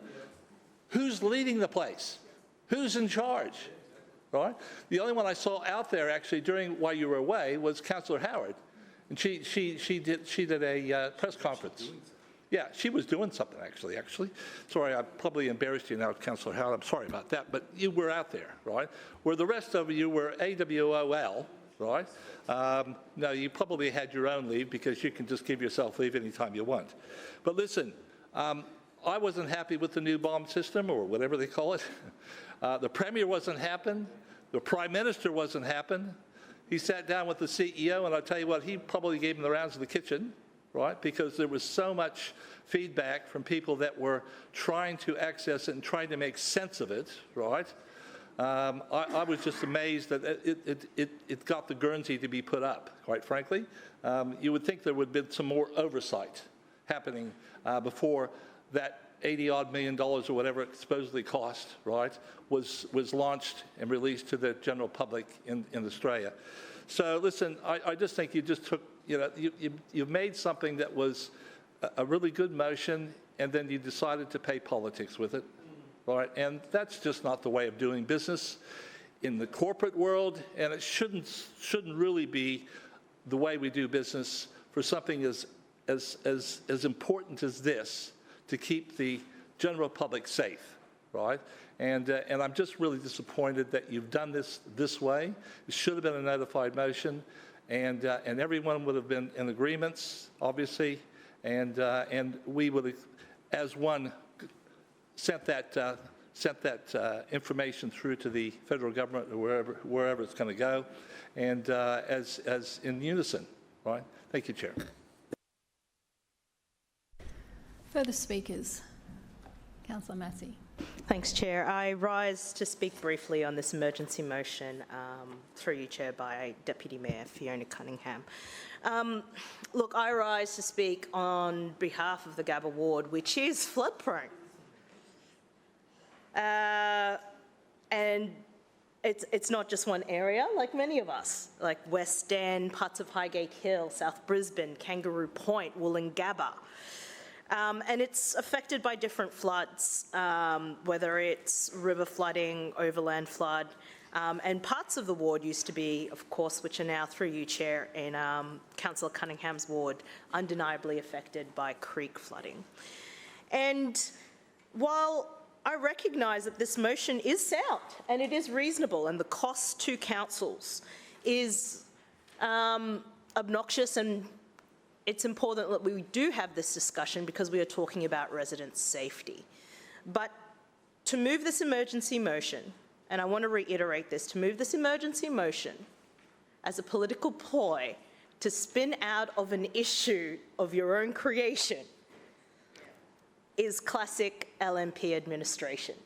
who's leading the place? Who's in charge, right? The only one I saw out there actually while you were away was Councillor Howard, and she did a press conference. Yeah, she was doing something actually. Sorry, I probably embarrassed you now, Councillor Howard. I'm sorry about that, but you were out there, right? Where the rest of you were AWOL, right? No, you probably had your own leave because you can just give yourself leave anytime you want. But listen, I wasn't happy with the new bomb system, or whatever they call it. The Premier wasn't happy. The Prime Minister wasn't happy. He sat down with the CEO, and I'll tell you what, he probably gave him the rounds of the kitchen, right? Because there was so much feedback from people that were trying to access it and trying to make sense of it, right? I was just amazed that it got the Guernsey to be put up, quite frankly. You would think there would have been some more oversight happening before that $80-odd million or whatever it supposedly cost, right, was launched and released to the general public in Australia. So listen, I just think you just took, you've made something that was a really good motion, and then you decided to play politics with it, right? And that's just not the way of doing business in the corporate world, and it shouldn't really be the way we do business for something as important as this, to keep the general public safe, right? And I'm just really disappointed that you've done this way. It should have been a notified motion, and everyone would have been in agreements, obviously, and we would have, as one, sent that information through to the federal government or wherever it's going to go, and as in unison, right? Thank you, Chair. Further speakers? Councillor Massey. Thanks, Chair. I rise to speak briefly on this emergency motion through you, Chair, by Deputy Mayor Fiona Cunningham. Look, I rise to speak on behalf of the Gabba ward, which is flood prone. And it's not just one area, like many of us, like West End, parts of Highgate Hill, South Brisbane, Kangaroo Point, Woolloongabba. And it's affected by different floods, whether it's river flooding, overland flood, and parts of the ward used to be, of course, which are now through you, Chair, in Councillor Cunningham's ward, undeniably affected by creek flooding. And while I recognise that this motion is sound and it is reasonable, and the cost to councils is obnoxious, and it's important that we do have this discussion because we are talking about residents' safety. But to move this emergency motion, and I want to reiterate this, to move this emergency motion as a political ploy to spin out of an issue of your own creation is classic LNP administration.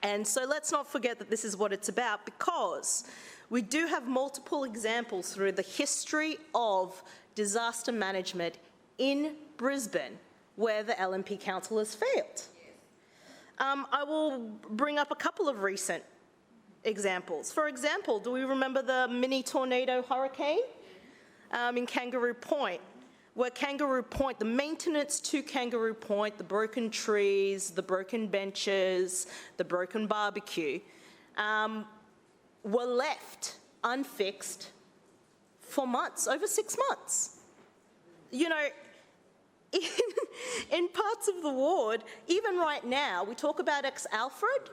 And so let's not forget that this is what it's about, because we do have multiple examples through the history of disaster management in Brisbane where the LNP Council has failed. I will bring up a couple of recent examples. For example, do we remember the mini tornado hurricane in Kangaroo Point, where Kangaroo Point, the maintenance to Kangaroo Point, the broken trees, the broken benches, the broken barbecue, were left unfixed for months, over 6 months. You know, in parts of the ward, even right now, we talk about ex-Alfred,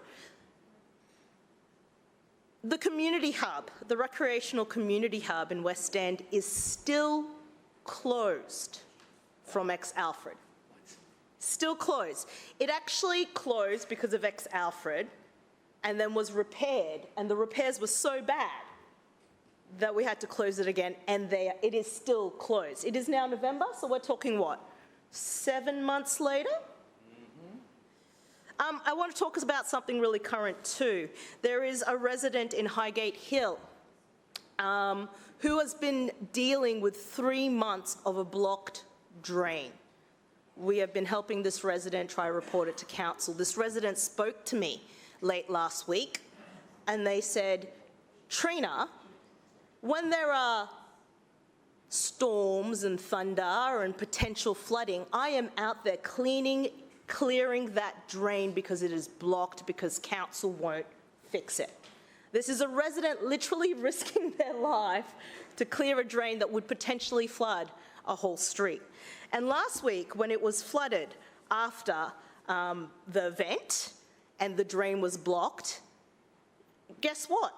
the community hub, the recreational community hub in West End is still closed from ex-Alfred. Still closed. It actually closed because of ex-Alfred and then was repaired, and the repairs were so bad that we had to close it again, and it is still closed. It is now November, so we're talking what, 7 months later? I want to talk about something really current too. There is a resident in Highgate Hill who has been dealing with 3 months of a blocked drain. We have been helping this resident try to report it to council. This resident spoke to me late last week, and they said, Trina, when there are storms and thunder and potential flooding, I am out there clearing that drain because it is blocked, because council won't fix it. This is a resident literally risking their life to clear a drain that would potentially flood a whole street. And last week, when it was flooded after the event and the drain was blocked, guess what?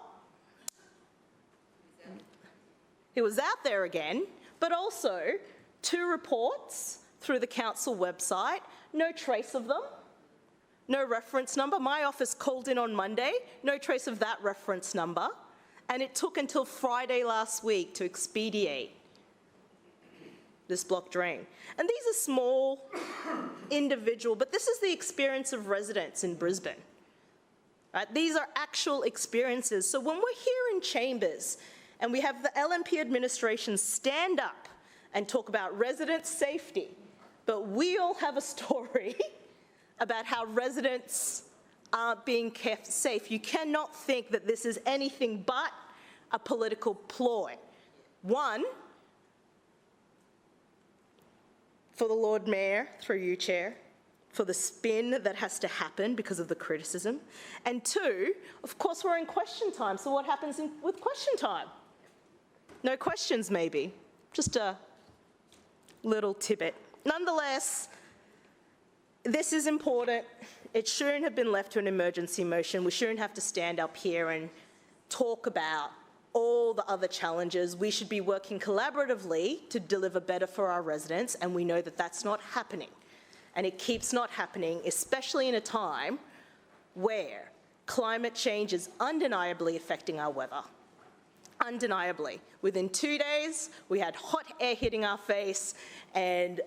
It was out there again, but also 2 reports through the council website, no trace of them, no reference number. My office called in on Monday, no trace of that reference number, and it took until Friday last week to expedite this block drain. And these are small, individual, but this is the experience of residents in Brisbane. Right? These are actual experiences. So when we're here in chambers and we have the LNP administration stand up and talk about resident safety, but we all have a story about how residents aren't being kept safe, you cannot think that this is anything but a political ploy. One, for the Lord Mayor, through you, Chair, for the spin that has to happen because of the criticism. And 2, of course, we're in question time, so what happens with question time? No questions, maybe. Just a little tidbit. Nonetheless, this is important. It shouldn't have been left to an emergency motion. We shouldn't have to stand up here and talk about all the other challenges. We should be working collaboratively to deliver better for our residents, and we know that that's not happening. And it keeps not happening, especially in a time where climate change is undeniably affecting our weather. Undeniably. Within 2 days, we had hot air hitting our face and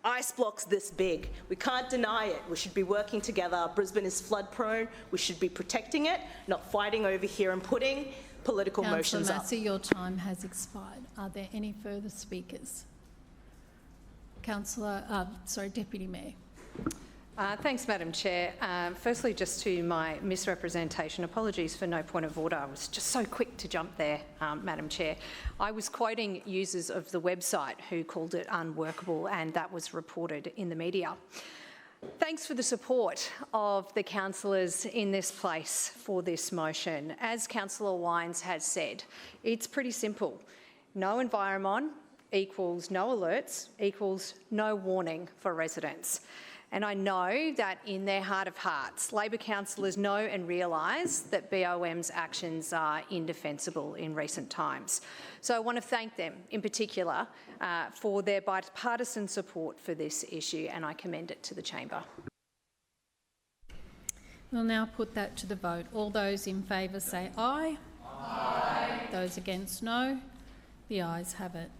ice blocks this big. We can't deny it. We should be working together. Brisbane is flood prone. We should be protecting it, not fighting over here and putting political motions up. Councillor Massey, your time has expired. Are there any further speakers? Deputy Mayor. Thanks, Madam Chair. Firstly, just to my misrepresentation, apologies for no point of order. I was just so quick to jump there, Madam Chair. I was quoting users of the website who called it unworkable, and that was reported in the media. Thanks for the support of the councillors in this place for this motion. As Councillor Wines has said, it's pretty simple. No environment equals no alerts equals no warning for residents. And I know that in their heart of hearts, Labor councillors know and realise that BOM's actions are indefensible in recent times. So I want to thank them in particular for their bipartisan support for this issue, and I commend it to the chamber. We'll now put that to the vote. All those in favour say aye. Aye. Those against no. The ayes have it.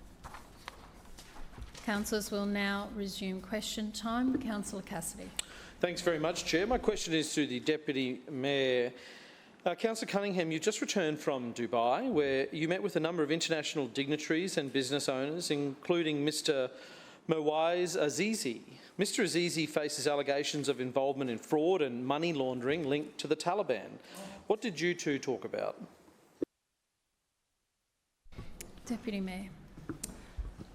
Councillors will now resume question time. Councillor Cassidy. Thanks very much, Chair. My question is to the Deputy Mayor. Councillor Cunningham, you've just returned from Dubai, where you met with a number of international dignitaries and business owners, including Mr. Mowais Azizi. Mr. Azizi faces allegations of involvement in fraud and money laundering linked to the Taliban. What did you two talk about? Deputy Mayor.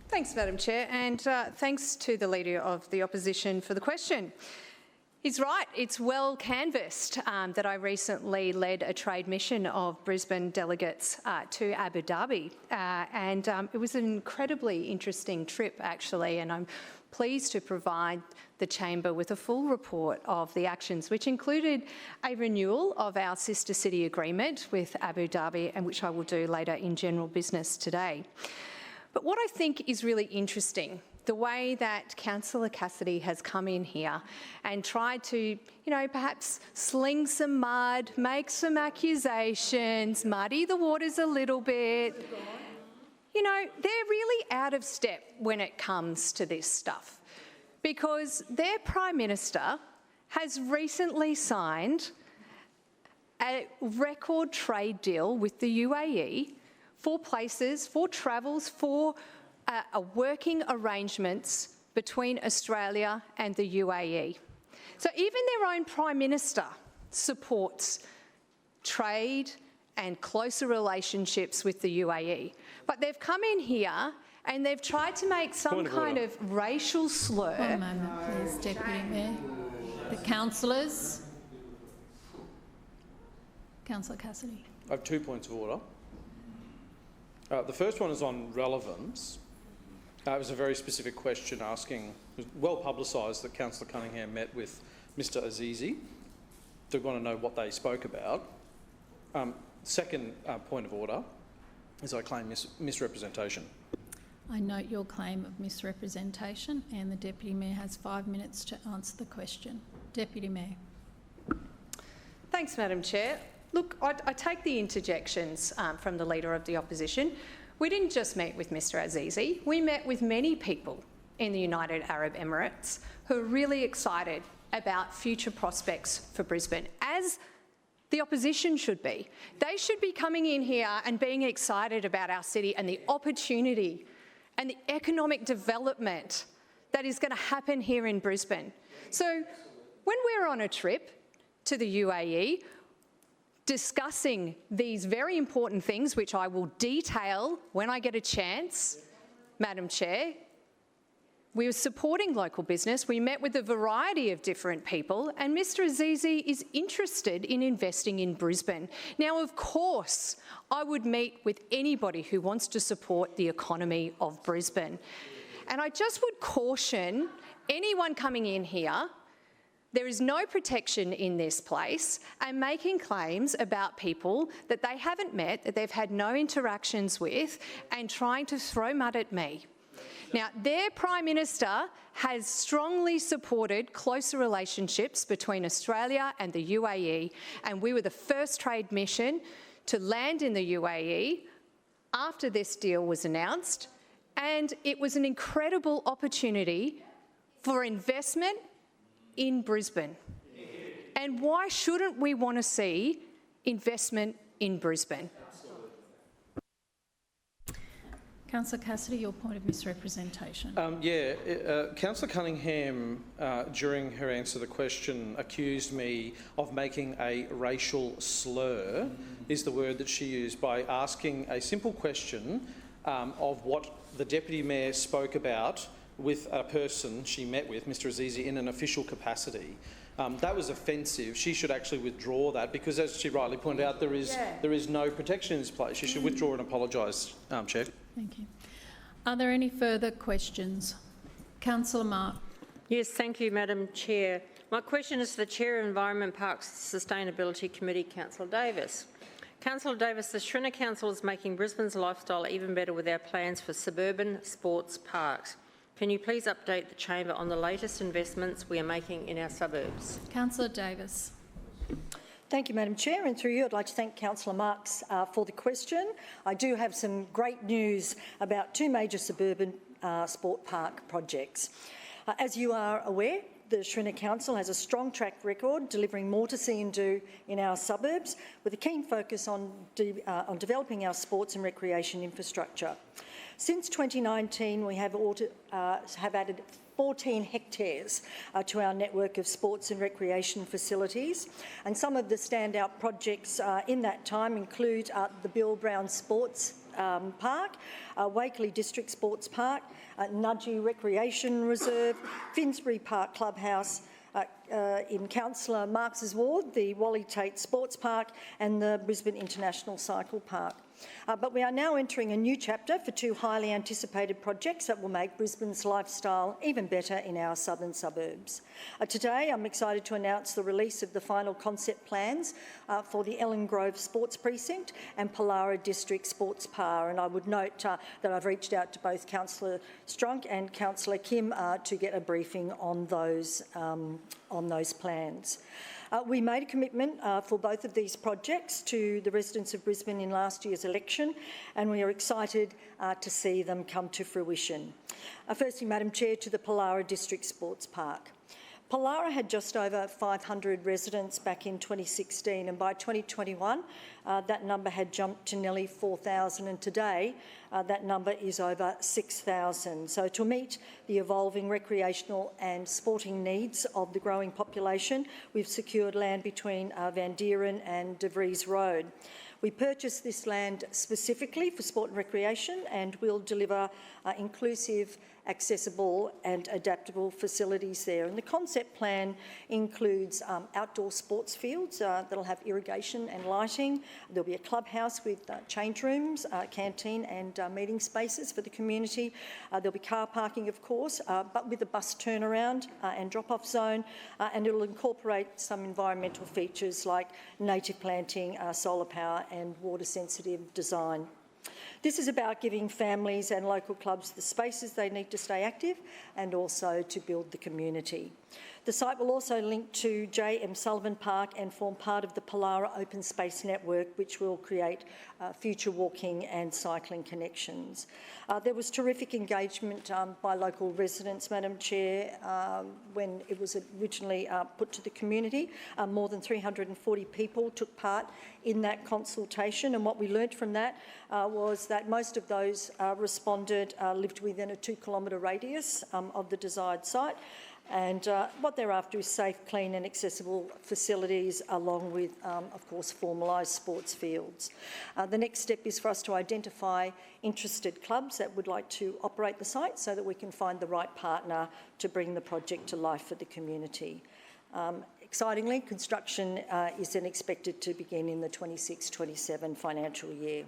Thanks, Madam Chair, and thanks to the Leader of the Opposition for the question. He's right, it's well canvassed that I recently led a trade mission of Brisbane delegates to Abu Dhabi, and it was an incredibly interesting trip actually, and I'm pleased to provide the Chamber with a full report of the actions, which included a renewal of our sister city agreement with Abu Dhabi, and which I will do later in general business today. But what I think is really interesting, the way that Councillor Cassidy has come in here and tried to, perhaps sling some mud, make some accusations, muddy the waters a little bit. They're really out of step when it comes to this stuff, because their Prime Minister has recently signed a record trade deal with the UAE for places, for travels, for working arrangements between Australia and the UAE. So even their own Prime Minister supports trade and closer relationships with the UAE. But they've come in here and they've tried to make some kind of racial slur. One moment, please, Deputy Mayor. The councillors. Councillor Cassidy. I have 2 points of order. The first one is on relevance. It was a very specific question asking, it was well publicised that Councillor Cunningham met with Mr Azizi. They want to know what they spoke about. Second point of order, as I claim misrepresentation. I note your claim of misrepresentation, and the Deputy Mayor has 5 minutes to answer the question. Deputy Mayor. Thanks, Madam Chair. Look, I take the interjections from the Leader of the Opposition. We didn't just meet with Mr Azizi, we met with many people in the United Arab Emirates who are really excited about future prospects for Brisbane, as the opposition should be. They should be coming in here and being excited about our city and the opportunity and the economic development that is going to happen here in Brisbane. So when we're on a trip to the UAE, discussing these very important things, which I will detail when I get a chance, Madam Chair, we were supporting local business. We met with a variety of different people, and Mr Azizi is interested in investing in Brisbane. Now, of course, I would meet with anybody who wants to support the economy of Brisbane. And I just would caution anyone coming in here, there is no protection in this place, and making claims about people that they haven't met, that they've had no interactions with, and trying to throw mud at me. Now, their Prime Minister has strongly supported closer relationships between Australia and the UAE, and we were the first trade mission to land in the UAE after this deal was announced, and it was an incredible opportunity for investment in Brisbane. And why shouldn't we want to see investment in Brisbane? Councillor Cassidy, your point of misrepresentation. Councillor Cunningham, during her answer to the question, accused me of making a racial slur, is the word that she used, by asking a simple question of what the Deputy Mayor spoke about with a person she met with, Mr Azizi, in an official capacity. That was offensive. She should actually withdraw that because, as she rightly pointed out, there is no protection in this place. She should withdraw and apologise, Chair. Thank you. Are there any further questions? Councillor Mark. Yes, thank you, Madam Chair. My question is to the Chair of Environment, Parks Sustainability Committee, Councillor Davis. Councillor Davis, the Schrinner Council is making Brisbane's lifestyle even better with our plans for suburban sports parks. Can you please update the Chamber on the latest investments we are making in our suburbs? Councillor Davis. Thank you, Madam Chair, and through you I'd like to thank Councillor Marx for the question. I do have some great news about two major suburban sport park projects. As you are aware, the Schrinner Council has a strong track record delivering more to see and do in our suburbs, with a keen focus on developing our sports and recreation infrastructure. Since 2019, we have added 14 hectares to our network of sports and recreation facilities. And some of the standout projects in that time include the Bill Brown Sports Park, Wakeley District Sports Park, Nudgee Recreation Reserve, Finsbury Park Clubhouse, in Councillor Marx's ward, the Wally Tate Sports Park and the Brisbane International Cycle Park. But we are now entering a new chapter for two highly anticipated projects that will make Brisbane's lifestyle even better in our southern suburbs. Today, I'm excited to announce the release of the final concept plans for the Ellen Grove Sports Precinct and Pollara District Sports Park. And I would note that I've reached out to both Councillor Strunk and Councillor Kim to get a briefing on those plans. We made a commitment for both of these projects to the residents of Brisbane in last year's election, and we are excited to see them come to fruition. Firstly, Madam Chair, to the Pollara District Sports Park. Pollara had just over 500 residents back in 2016, and by 2021 that number had jumped to nearly 4,000, and today that number is over 6,000. So to meet the evolving recreational and sporting needs of the growing population, we've secured land between Van Dieren and De Vries Road. We purchased this land specifically for sport and recreation, and will deliver inclusive, accessible and adaptable facilities there. And the concept plan includes outdoor sports fields that'll have irrigation and lighting. There'll be a clubhouse with change rooms, canteen and meeting spaces for the community. There'll be car parking, of course, but with a bus turnaround and drop-off zone, and it'll incorporate some environmental features like native planting, solar power and water-sensitive design. This is about giving families and local clubs the spaces they need to stay active and also to build the community. The site will also link to J.M. Sullivan Park and form part of the Pollara Open Space Network, which will create future walking and cycling connections. There was terrific engagement by local residents, Madam Chair, when it was originally put to the community. More than 340 people took part in that consultation, and what we learnt from that was that most of those responded lived within a 2-kilometre radius of the desired site. And what they're after is safe, clean and accessible facilities, along with, of course, formalised sports fields. The next step is for us to identify interested clubs that would like to operate the site so that we can find the right partner to bring the project to life for the community. Excitingly, construction is then expected to begin in the 26-27 financial year.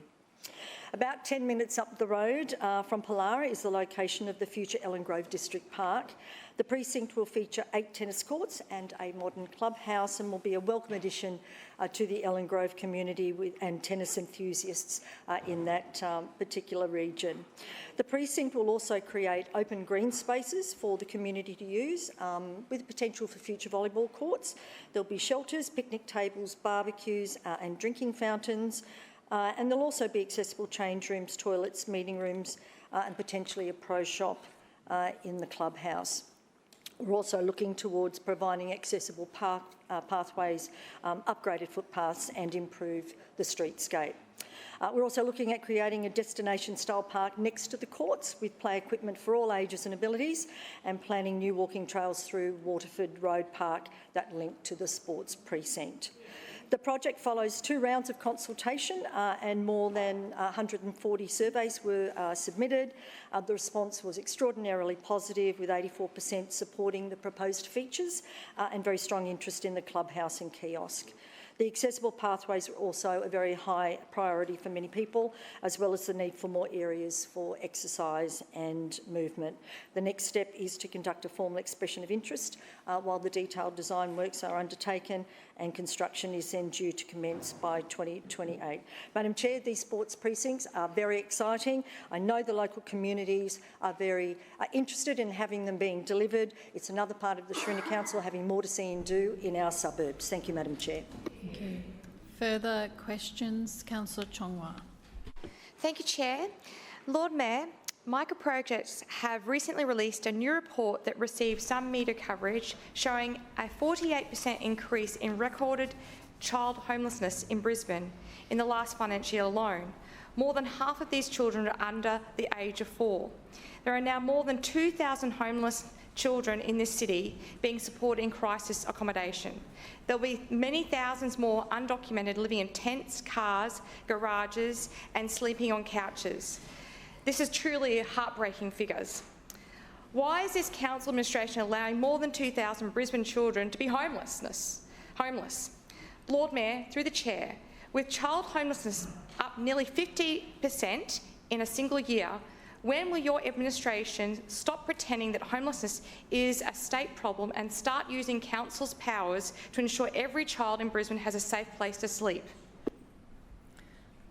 About 10 minutes up the road from Pollara is the location of the future Ellen Grove District Park. The precinct will feature 8 tennis courts and a modern clubhouse and will be a welcome addition to the Ellen Grove community and tennis enthusiasts in that particular region. The precinct will also create open green spaces for the community to use with potential for future volleyball courts. There'll be shelters, picnic tables, barbecues and drinking fountains. And there'll also be accessible change rooms, toilets, meeting rooms and potentially a pro shop in the clubhouse. We're also looking towards providing accessible pathways, upgraded footpaths and improve the streetscape. We're also looking at creating a destination-style park next to the courts with play equipment for all ages and abilities and planning new walking trails through Waterford Road Park that link to the sports precinct. The project follows 2 rounds of consultation and more than 140 surveys were submitted. The response was extraordinarily positive, with 84% supporting the proposed features and very strong interest in the clubhouse and kiosk. The accessible pathways are also a very high priority for many people, as well as the need for more areas for exercise and movement. The next step is to conduct a formal expression of interest while the detailed design works are undertaken, and construction is then due to commence by 2028. Madam Chair, these sports precincts are very exciting. I know the local communities are very interested in having them being delivered. It's another part of the Shrinner Council having more to see and do in our suburbs. Thank you, Madam Chair. Thank you. Further questions? Councillor Chongwa. Thank you, Chair. Lord Mayor, Micro Projects have recently released a new report that received some media coverage showing a 48% increase in recorded child homelessness in Brisbane in the last financial year alone. More than half of these children are under the age of 4. There are now more than 2,000 homeless children in this city being supported in crisis accommodation. There'll be many thousands more undocumented living in tents, cars, garages and sleeping on couches. This is truly heartbreaking figures. Why is this council administration allowing more than 2,000 Brisbane children to be homeless? Lord Mayor, through the chair, with child homelessness up nearly 50% in a single year, when will your administration stop pretending that homelessness is a state problem and start using council's powers to ensure every child in Brisbane has a safe place to sleep?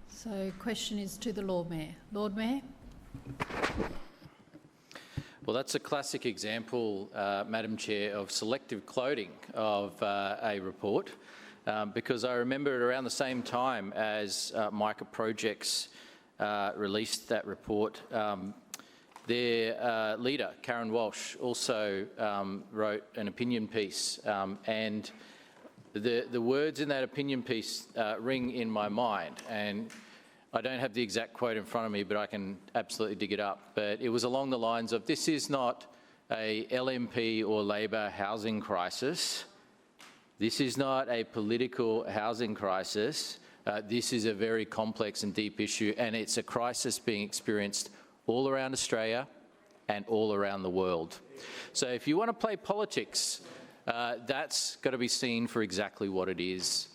So, question is to the Lord Mayor. Lord Mayor. Well, that's a classic example, Madam Chair, of selective clothing of a report, because I remember at around the same time as Micro Projects released that report, their leader, Karen Walsh, also wrote an opinion piece, and the words in that opinion piece ring in my mind. And I don't have the exact quote in front of me, but I can absolutely dig it up. But it was along the lines of, this is not a LNP or Labor housing crisis. This is not a political housing crisis. This is a very complex and deep issue, and it's a crisis being experienced all around Australia and all around the world. So if you want to play politics, that's got to be seen for exactly what it is.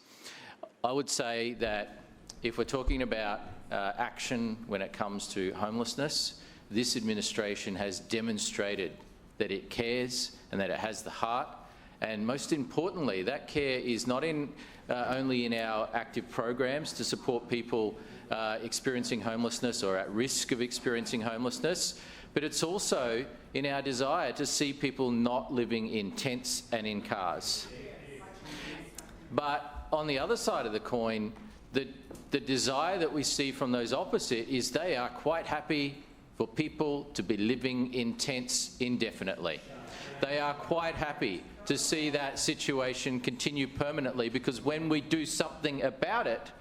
I would say that if we're talking about action when it comes to homelessness, this administration has demonstrated that it cares and that it has the heart. And most importantly, that care is not only in our active programs to support people experiencing homelessness or at risk of experiencing homelessness, but it's also in our desire to see people not living in tents and in cars. But on the other side of the coin, the desire that we see from those opposite is they are quite happy for people to be living in tents indefinitely. They are quite happy to see that situation continue permanently, because when we do something about it,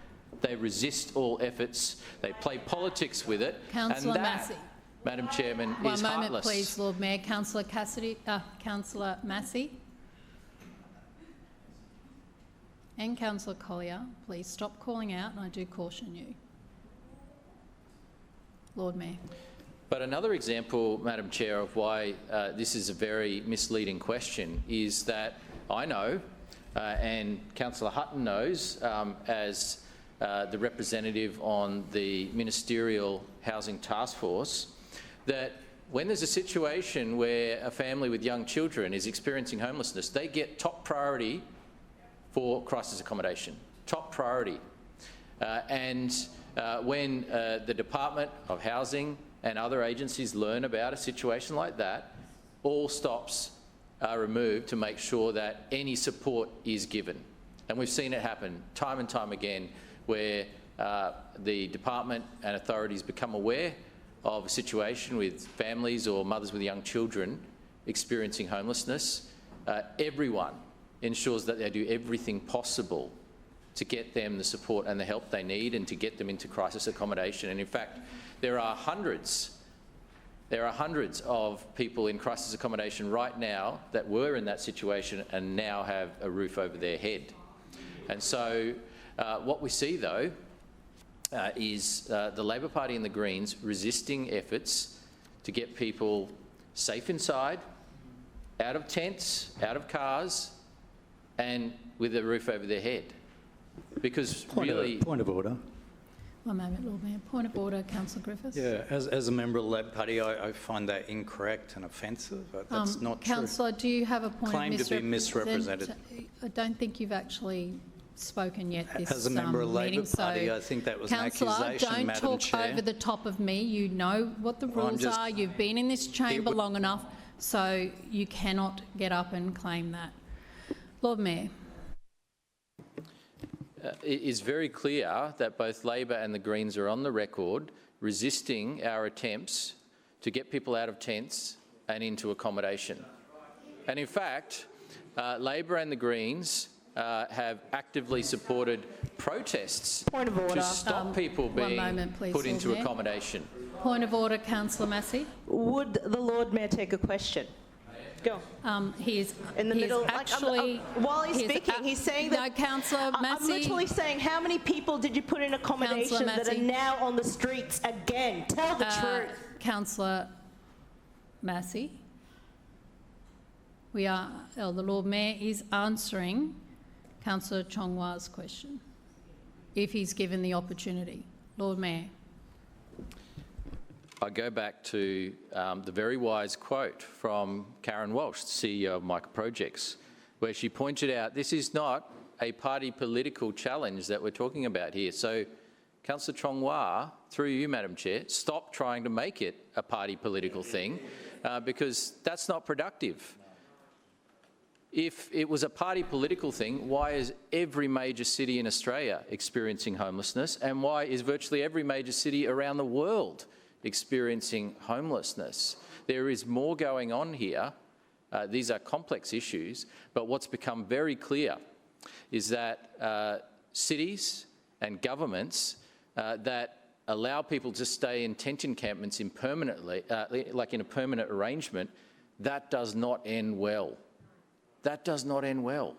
they resist all efforts, they play politics with it, Councillor and that, Massey. Madam Chairman, One is moment, heartless. please, Lord Mayor. Councillor Massey. And Councillor Collier, please stop calling out, and I do caution you. Lord Mayor. But another example, Madam Chair, of why this is a very misleading question is that I know, and Councillor Hutton knows, as the representative on the Ministerial Housing Task Force, that when there's a situation where a family with young children is experiencing homelessness, they get top priority for crisis accommodation, top priority. When the Department of Housing and other agencies learn about a situation like that, all stops are removed to make sure that any support is given. And we've seen it happen time and time again, where the department and authorities become aware of a situation with families or mothers with young children experiencing homelessness. Everyone ensures that they do everything possible to get them the support and the help they need and to get them into crisis accommodation. And in fact, there are hundreds of people in crisis accommodation right now that were in that situation and now have a roof over their head. And so what we see, though, is the Labor Party and the Greens resisting efforts to get people safe inside, out of tents, out of cars, and with a roof over their head. Because Point of order. One moment, Lord Mayor. Point of order, Councillor Griffiths. Yeah, as a member of the Labor Party, I find that incorrect and offensive. That's not true. Councillor, do you have a point Claim of to be misrepresented. I don't think you've actually spoken yet this As a member of the meeting, Labor Party, I think that was an accusation, Councillor, Madam don't Chair. talk over the top of me. You know what the rules are. You've been in this chamber long enough, so you cannot get up and claim that. Lord Mayor. It is very clear that both Labor and the Greens are on the record resisting our attempts to get people out of tents and into accommodation. And in fact, Labor and the Greens have actively supported protests to stop people being put into accommodation. Point of order, Councillor Massey. Would the Lord Mayor take a question? Go. He is in the middle. Actually, while he's speaking, he's saying that. No, Councillor Massey. I'm literally saying, how many people did you put in accommodation that are now on the streets again? Tell the truth. Councillor Massey. The Lord Mayor is answering Councillor Chongwa's question, if he's given the opportunity. Lord Mayor. I go back to the very wise quote from Karen Walsh, the CEO of Microprojects, where she pointed out this is not a party political challenge that we're talking about here. So, Councillor Chongwa, through you, Madam Chair, stop trying to make it a party political thing because that's not productive. If it was a party political thing, why is every major city in Australia experiencing homelessness, and why is virtually every major city around the world experiencing homelessness? There is more going on here. These are complex issues, but what's become very clear is that cities and governments that allow people to stay in tent encampments like in a permanent arrangement, that does not end well. That does not end well.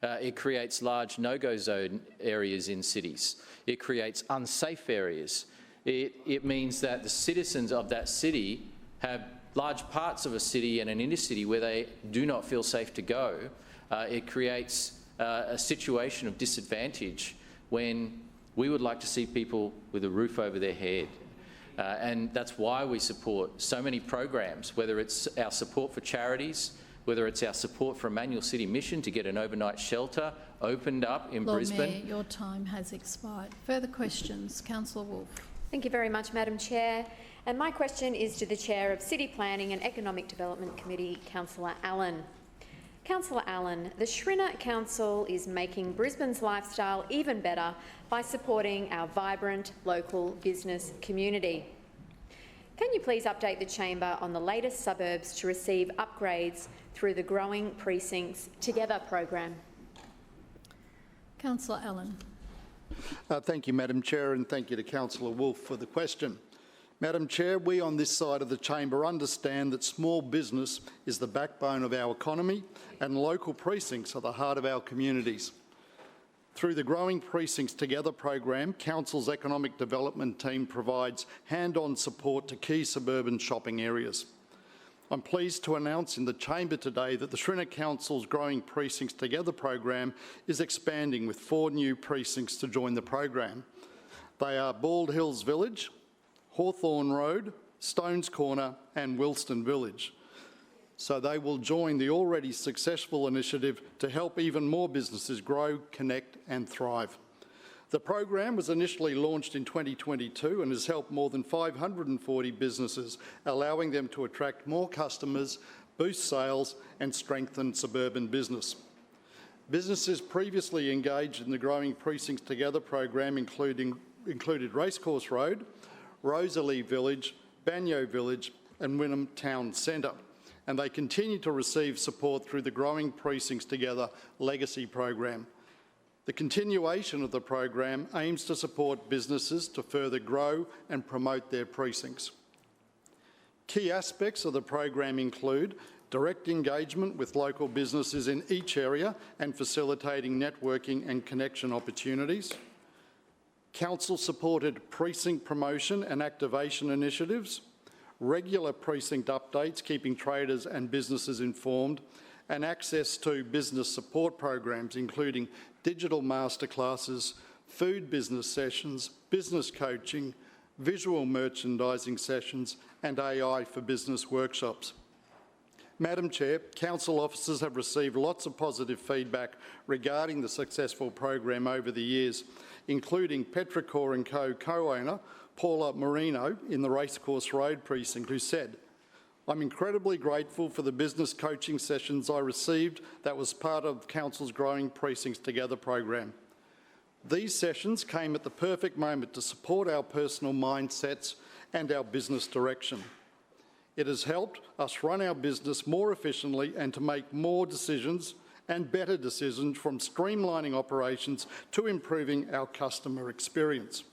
It creates large no-go zone areas in cities. It creates unsafe areas. It means that the citizens of that city have large parts of a city and an inner city where they do not feel safe to go. It creates a situation of disadvantage when we would like to see people with a roof over their head. And that's why we support so many programs, whether it's our support for charities, whether it's our support for Emmanuel City Mission to get an overnight shelter opened up in Lord Brisbane. Mayor, your time has expired. Further questions? Councillor Wolf. Thank you very much, Madam Chair. And my question is to the Chair of City Planning and Economic Development Committee, Councillor Allen. Councillor Allen, the Schrinner Council is making Brisbane's lifestyle even better by supporting our vibrant local business community. Can you please update the Chamber on the latest suburbs to receive upgrades through the Growing Precincts Together program? Councillor Allen. Thank you, Madam Chair, and thank you to Councillor Wolf for the question. Madam Chair, we on this side of the chamber understand that small business is the backbone of our economy and local precincts are the heart of our communities. Through the Growing Precincts Together program, Council's economic development team provides hand-on support to key suburban shopping areas. I'm pleased to announce in the chamber today that the Schrinner Council's Growing Precincts Together program is expanding with 4 new precincts to join the program. They are Bald Hills Village, Hawthorne Road, Stones Corner and Wilston Village. So they will join the already successful initiative to help even more businesses grow, connect and thrive. The program was initially launched in 2022 and has helped more than 540 businesses, allowing them to attract more customers, boost sales and strengthen suburban business. Businesses previously engaged in the Growing Precincts Together program included Racecourse Road, Rosalie Village, Banyo Village and Wynnum Town Centre, and they continue to receive support through the Growing Precincts Together Legacy program. The continuation of the program aims to support businesses to further grow and promote their precincts. Key aspects of the program include direct engagement with local businesses in each area and facilitating networking and connection opportunities, Council-supported precinct promotion and activation initiatives, regular precinct updates keeping traders and businesses informed, and access to business support programs including digital masterclasses, food business sessions, business coaching, visual merchandising sessions and AI for business workshops. Madam Chair, Council officers have received lots of positive feedback regarding the successful program over the years, including Petrichor & Co co-owner Paula Marino in the Racecourse Road precinct, who said, "I'm incredibly grateful for the business coaching sessions I received that was part of Council's Growing Precincts Together program. These sessions came at the perfect moment to support our personal mindsets and our business direction. It has helped us run our business more efficiently and to make more decisions and better decisions, from streamlining operations to improving our customer experience."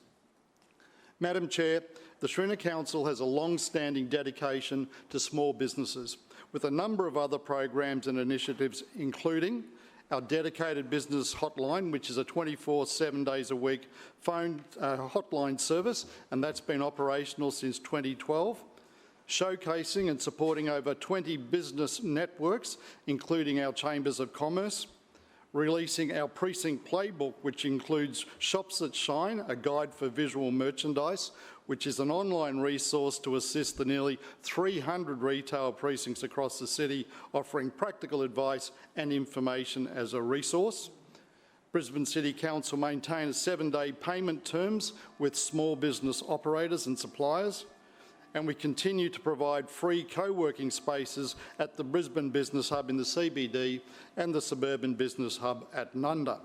Madam Chair, the Schrinner Council has a long-standing dedication to small businesses, with a number of other programs and initiatives, including our dedicated business hotline, which is a 24/7 7 days a week phone hotline service, and that's been operational since 2012. Showcasing and supporting over 20 business networks, including our Chambers of Commerce, releasing our precinct playbook, which includes Shops That Shine, a guide for visual merchandise, which is an online resource to assist the nearly 300 retail precincts across the city, offering practical advice and information as a resource. Brisbane City Council maintains 7-day payment terms with small business operators and suppliers, and we continue to provide free co-working spaces at the Brisbane Business Hub in the CBD and the Suburban Business Hub at Nunda.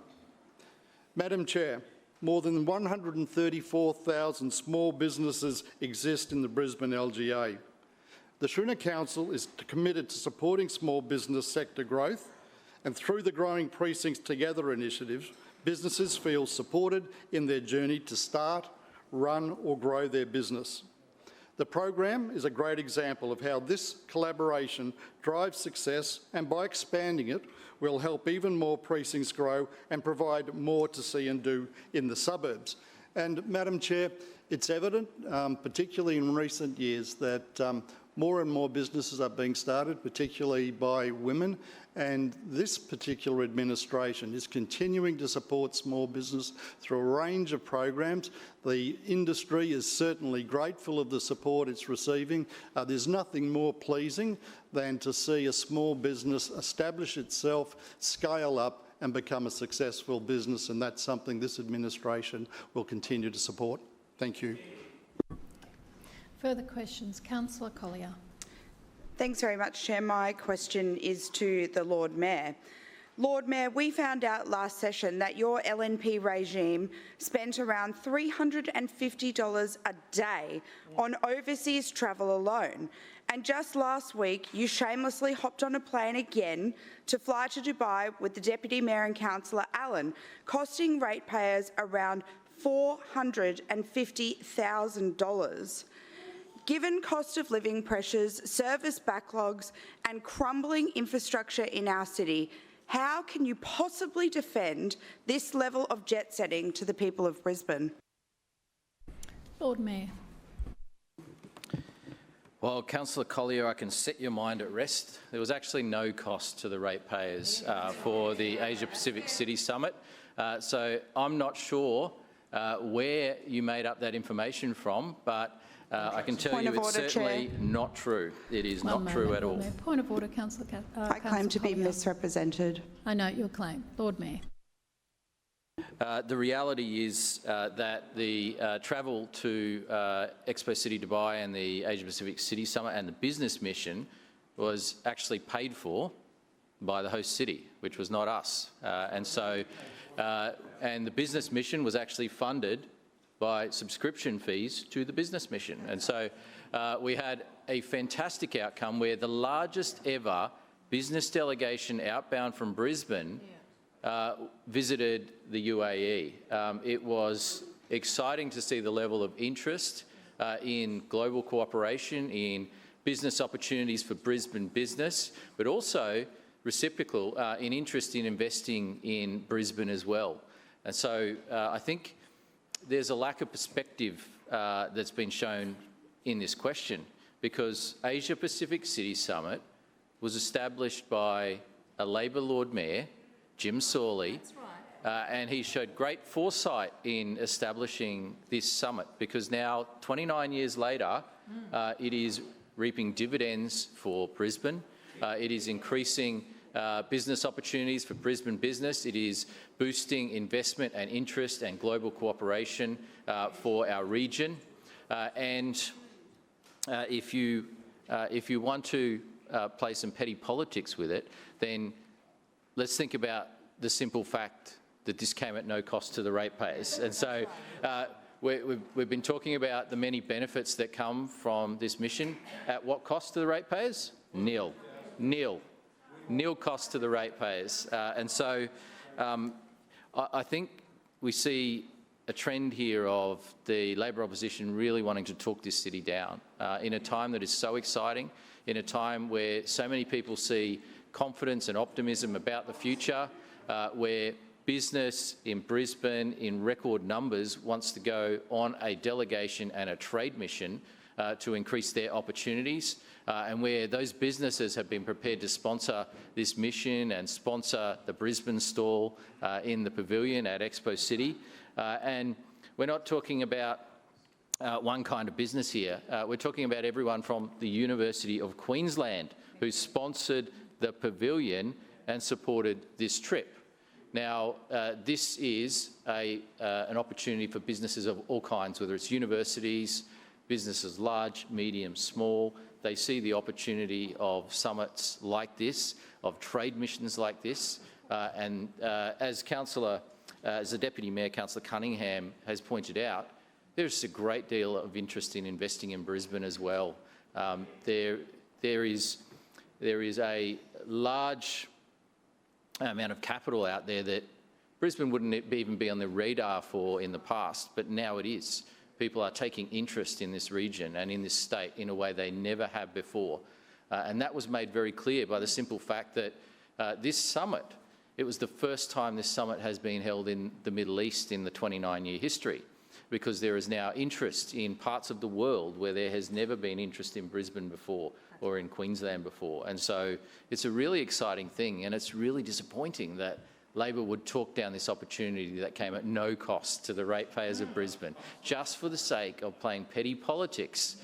Madam Chair, more than 134,000 small businesses exist in the Brisbane LGA. The Schrinner Council is committed to supporting small business sector growth, and through the Growing Precincts Together initiative, businesses feel supported in their journey to start, run or grow their business. The program is a great example of how this collaboration drives success, and by expanding it, will help even more precincts grow and provide more to see and do in the suburbs. And Madam Chair, it's evident, particularly in recent years, that More and more businesses are being started, particularly by women, and this particular administration is continuing to support small business through a range of programs. The industry is certainly grateful of the support it's receiving. There's nothing more pleasing than to see a small business establish itself, scale up and become a successful business, and that's something this administration will continue to support. Thank you. Further questions? Councillor Collier. Thanks very much, Chair. My question is to the Lord Mayor. Lord Mayor, we found out last session that your LNP regime spent around $350 a day on overseas travel alone. And just last week, you shamelessly hopped on a plane again to fly to Dubai with the Deputy Mayor and Councillor Allen, costing ratepayers around $450,000. Given cost of living pressures, service backlogs and crumbling infrastructure in our city, how can you possibly defend this level of jet setting to the people of Brisbane? Lord Mayor. Well, Councillor Collier, I can set your mind at rest. There was actually no cost to the ratepayers for the Asia Pacific City Summit. So I'm not sure where you made up that information from, but I can tell you it's certainly not true. It is not true at all. Point of order, Councillor I claim to be misrepresented. I note your claim. Lord Mayor. The reality is that the travel to Expo City Dubai and the Asia Pacific City Summit and the business mission was actually paid for by the host city, which was not us. And the business mission was actually funded by subscription fees to the business mission. And so we had a fantastic outcome where the largest ever business delegation outbound from Brisbane visited the UAE. It was exciting to see the level of interest in global cooperation, in business opportunities for Brisbane business, but also reciprocal in interest in investing in Brisbane as well. And so I think there's a lack of perspective that's been shown in this question, because Asia Pacific City Summit was established by a Labor Lord Mayor, Jim Sawley, and he showed great foresight in establishing this summit, because now, 29 years later, it is reaping dividends for Brisbane. It is increasing business opportunities for Brisbane business. It is boosting investment and interest and global cooperation for our region. If you want to play some petty politics with it, then let's think about the simple fact that this came at no cost to the ratepayers. And so we've been talking about the many benefits that come from this mission. At what cost to the ratepayers? Nil. Nil. Nil cost to the ratepayers. And so I think we see a trend here of the Labor opposition really wanting to talk this city down in a time that is so exciting, in a time where so many people see confidence and optimism about the future, where business in Brisbane in record numbers wants to go on a delegation and a trade mission to increase their opportunities, and where those businesses have been prepared to sponsor this mission and sponsor the Brisbane stall in the pavilion at Expo City. And we're not talking about one kind of business here. We're talking about everyone from the University of Queensland who sponsored the pavilion and supported this trip. Now, this is an opportunity for businesses of all kinds, whether it's universities, businesses large, medium, small. They see the opportunity of summits like this, of trade missions like this, and as the Deputy Mayor, Councillor Cunningham, has pointed out, there's a great deal of interest in investing in Brisbane as well. There is a large amount of capital out there that Brisbane wouldn't even be on the radar for in the past, but now it is. People are taking interest in this region and in this state in a way they never have before. And that was made very clear by the simple fact that this summit, it was the first time this summit has been held in the Middle East in the 29-year history. because there is now interest in parts of the world where there has never been interest in Brisbane before or in Queensland before. And so it's a really exciting thing, and it's really disappointing that Labor would talk down this opportunity that came at no cost to the ratepayers of Brisbane just for the sake of playing petty politics.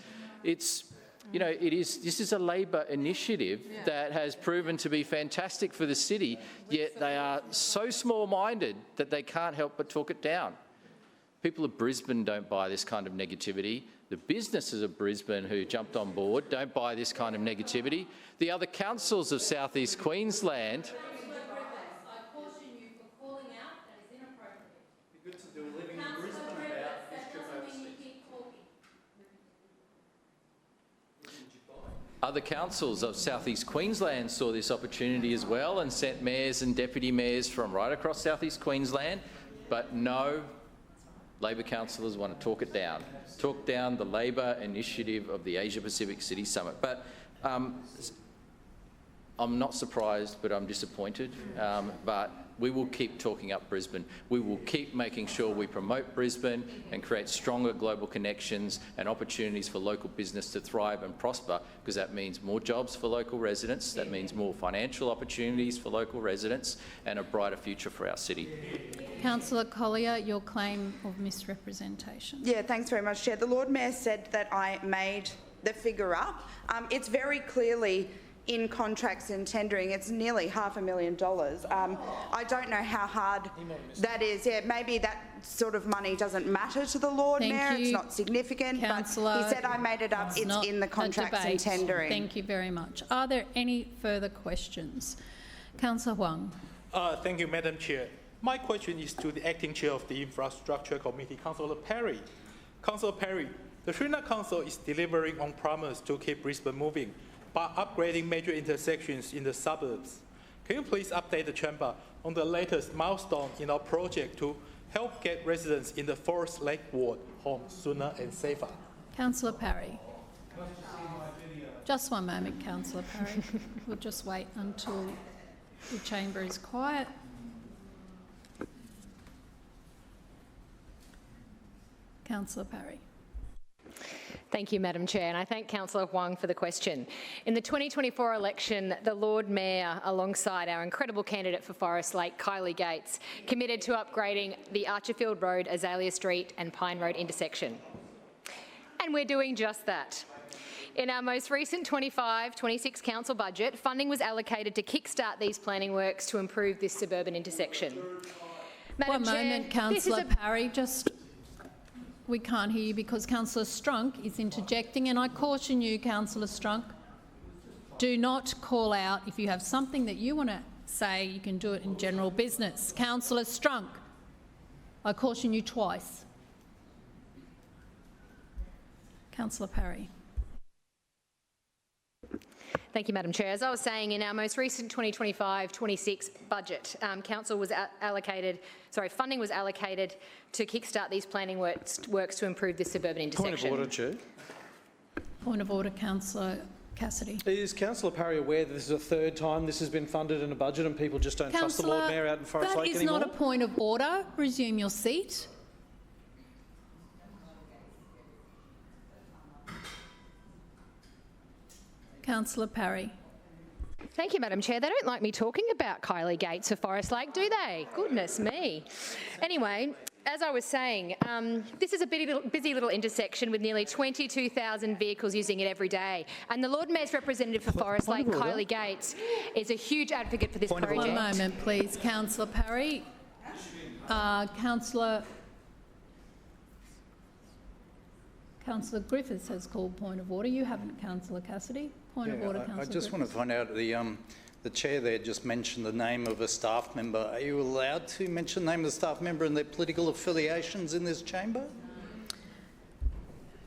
It's, you know, this is a Labor initiative that has proven to be fantastic for the city, yet they are so small-minded that they can't help but talk it down. People of Brisbane don't buy this kind of negativity. The businesses of Brisbane who jumped on board don't buy this kind of negativity. The other councils of South East Queensland... Other councils of South East Queensland saw this opportunity as well and sent mayors and deputy mayors from right across South East Queensland, but no, Labor councillors want to talk it down, talk down the Labor initiative of the Asia Pacific City Summit. But I'm not surprised, but I'm disappointed. But we will keep talking up Brisbane. We will keep making sure we promote Brisbane and create stronger global connections and opportunities for local business to thrive and prosper, because that means more jobs for local residents, that means more financial opportunities for local residents and a brighter future for our city. Councillor Collier, your claim of misrepresentation. Yeah, thanks very much, Chair. The Lord Mayor said that I made the figure up. It's very clearly in contracts and tendering. It's nearly $500,000. I don't know how hard that is. Yeah, maybe that sort of money doesn't matter to the Lord Mayor. It's not significant, Councillor, but he said I made it up. It's in the contracts and tendering. Thank you very much. Are there any further questions? Councillor Huang. Thank you, Madam Chair. My question is to the Acting Chair of the Infrastructure Committee, Councillor Perry. Councillor Perry, the Shriena Council is delivering on promise to keep Brisbane moving by upgrading major intersections in the suburbs. Can you please update the Chamber on the latest milestone in our project to help get residents in the Forest Lake Ward home sooner and safer? Councillor Parry. Just one moment, Councillor Parry. We'll just wait until the chamber is quiet. Councillor Parry. Thank you, Madam Chair, and I thank Councillor Huang for the question. In the 2024 election, the Lord Mayor, alongside our incredible candidate for Forest Lake, Kylie Gates, committed to upgrading the Archerfield Road, Azalea Street and Pine Road intersection. And we're doing just that. In our most recent 25-26 council budget, funding was allocated to kickstart these planning works to improve this suburban intersection. One moment, Councillor Parry, we can't hear you because Councillor Strunk is interjecting, and I caution you, Councillor Strunk, do not call out. If you have something that you want to say, you can do it in general business. Councillor Strunk, I caution you twice. Councillor Parry. Thank you, Madam Chair. As I was saying, in our most recent 2025-26 budget, funding was allocated to kickstart these planning works to improve this suburban intersection. Point of order, Chair. Point of order, Councillor Cassidy. Is Councillor Parry aware that this is the third time this has been funded in a budget and people just don't trust the Lord Mayor out in Forest Lake anymore? That is not a point of order. Resume your seat. Councillor Parry. Thank you, Madam Chair. They don't like me talking about Kylie Gates for Forest Lake, do they? Goodness me. Anyway, as I was saying, this is a busy little intersection with nearly 22,000 vehicles using it every day. And the Lord Mayor's representative for Forest Lake, Kylie Gates, is a huge advocate for this project. One moment, please. Councillor Parry. Councillor Griffiths has called point of order. You haven't, Councillor Cassidy. Point of order, Councillor I just want to find out, the chair there just mentioned the name of a staff member. Are you allowed to mention the name of the staff member and their political affiliations in this chamber?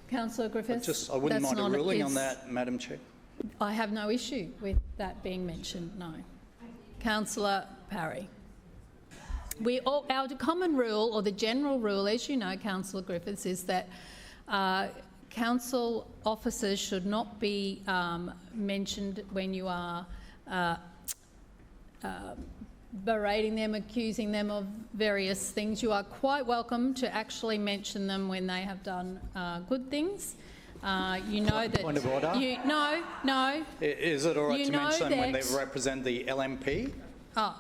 Councillor Griffiths. I wouldn't mind a ruling on that, Madam Chair. I have no issue with that being mentioned, no. Councillor Parry. Our common rule, or the general rule, as you know, Councillor Griffiths, is that council officers should not be mentioned when you are berating them, accusing them of various things. You are quite welcome to actually mention them when they have done good things. You know that... Point of order. No. Is it all right to mention them when they represent the LNP? Oh.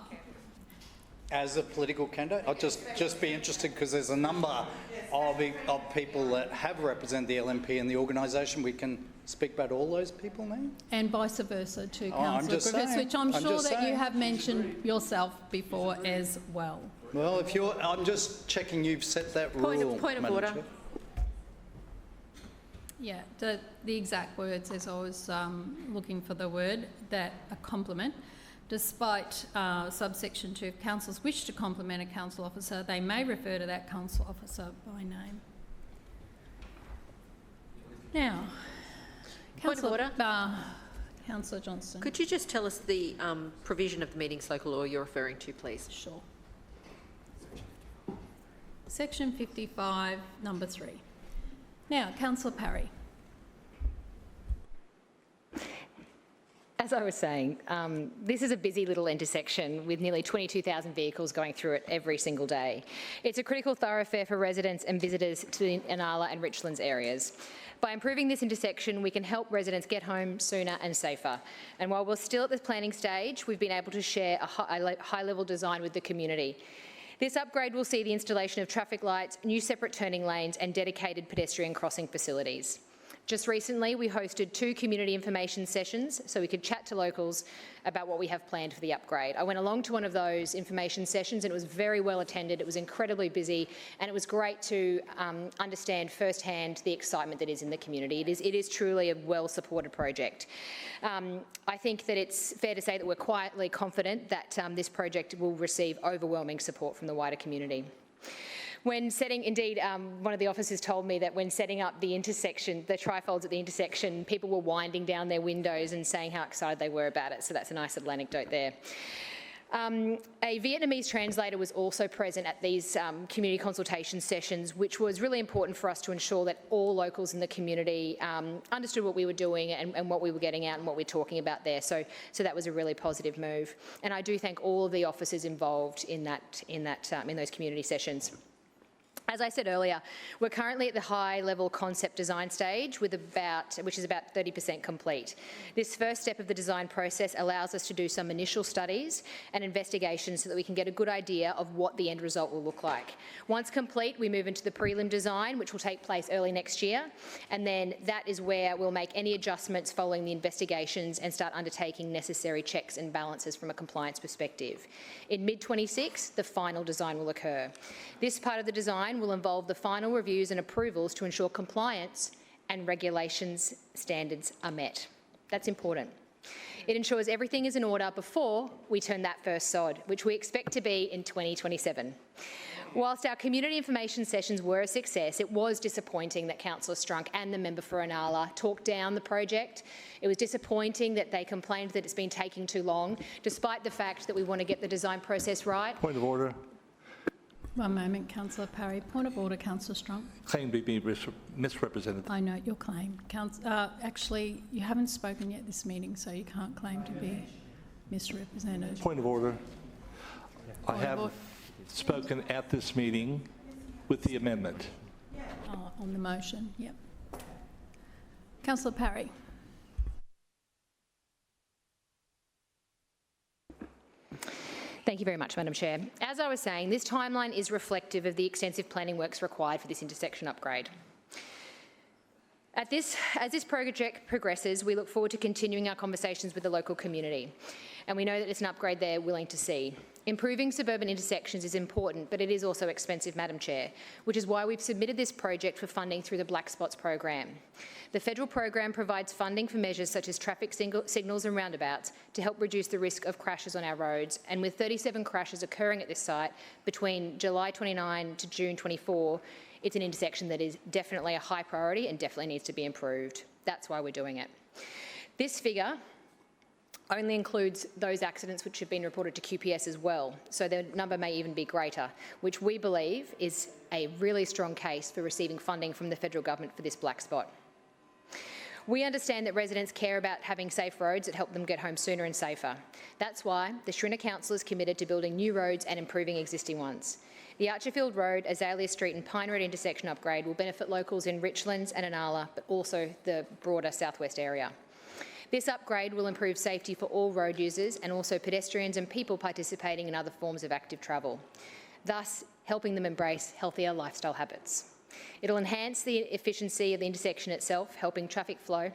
As a political candidate? I'll just be interested because there's a number of people that have represented the LNP in the organisation. We can speak about all those people now? And vice versa to I'm Councillor just Griffiths, saying. which I'm sure just that you saying. have mentioned yourself before as well. Well, if you're, I'm just checking you've set that rule. Point of Madam order. Chair. Yeah, the exact words, as I was looking for the word, that a compliment. Despite subsection 2, if councillors wish to compliment a council officer, they may refer to that council officer by name. Now, Point of order. Councillor Johnston. Could you just tell us the provision of the meetings local law you're referring to, please? Sure. Section 55, number 3. Now, Councillor Parry. As I was saying, this is a busy little intersection with nearly 22,000 vehicles going through it every single day. It's a critical thoroughfare for residents and visitors to the Inala and Richlands areas. By improving this intersection, we can help residents get home sooner and safer. And while we're still at the planning stage, we've been able to share a high-level design with the community. This upgrade will see the installation of traffic lights, new separate turning lanes and dedicated pedestrian crossing facilities. Just recently, we hosted 2 community information sessions so we could chat to locals about what we have planned for the upgrade. I went along to one of those information sessions and it was very well attended, it was incredibly busy, and it was great to understand firsthand the excitement that is in the community. It is truly a well-supported project. I think that it's fair to say that we're quietly confident that this project will receive overwhelming support from the wider community. When setting, indeed, one of the officers told me that when setting up the intersection, the trifolds at the intersection, people were winding down their windows and saying how excited they were about it. So that's a nice little anecdote there. A Vietnamese translator was also present at these community consultation sessions, which was really important for us to ensure that all locals in the community understood what we were doing and what we were getting out and what we're talking about there. So that was a really positive move. And I do thank all of the officers involved in those community sessions. As I said earlier, we're currently at the high-level concept design stage, which is about 30% complete. This first step of the design process allows us to do some initial studies and investigations so that we can get a good idea of what the end result will look like. Once complete, we move into the prelim design, which will take place early next year, and then that is where we'll make any adjustments following the investigations and start undertaking necessary checks and balances from a compliance perspective. In mid-26, the final design will occur. This part of the design will involve the final reviews and approvals to ensure compliance and regulations standards are met. That's important. It ensures everything is in order before we turn that first sod, which we expect to be in 2027. Whilst our community information sessions were a success, it was disappointing that Councillor Strunk and the member for Inala talked down the project. It was disappointing that they complained that it's been taking too long, despite the fact that we want to get the design process right. Point of order. One moment, Councillor Parry. Point of order, Councillor Strunk. Claim to be misrepresented. I note your claim. Actually, you haven't spoken yet this meeting, so you can't claim to be misrepresented. Point of order. I have spoken at this meeting with the amendment. On the motion, yep. Councillor Parry. Thank you very much, Madam Chair. As I was saying, this timeline is reflective of the extensive planning works required for this intersection upgrade. As this project progresses, we look forward to continuing our conversations with the local community, and we know that it's an upgrade they're willing to see. Improving suburban intersections is important, but it is also expensive, Madam Chair, which is why we've submitted this project for funding through the Black Spots program. The federal program provides funding for measures such as traffic signals and roundabouts to help reduce the risk of crashes on our roads, and with 37 crashes occurring at this site between July 29 to June 24, it's an intersection that is definitely a high priority and definitely needs to be improved. That's why we're doing it. This figure only includes those accidents which have been reported to QPS as well, so the number may even be greater, which we believe is a really strong case for receiving funding from the federal government for this black spot. We understand that residents care about having safe roads that help them get home sooner and safer. That's why the Shrinner Council is committed to building new roads and improving existing ones. The Archerfield Road, Azalea Street and Pine Road intersection upgrade will benefit locals in Richlands and Inala, but also the broader southwest area. This upgrade will improve safety for all road users and also pedestrians and people participating in other forms of active travel, thus helping them embrace healthier lifestyle habits. It'll enhance the efficiency of the intersection itself, helping traffic flow.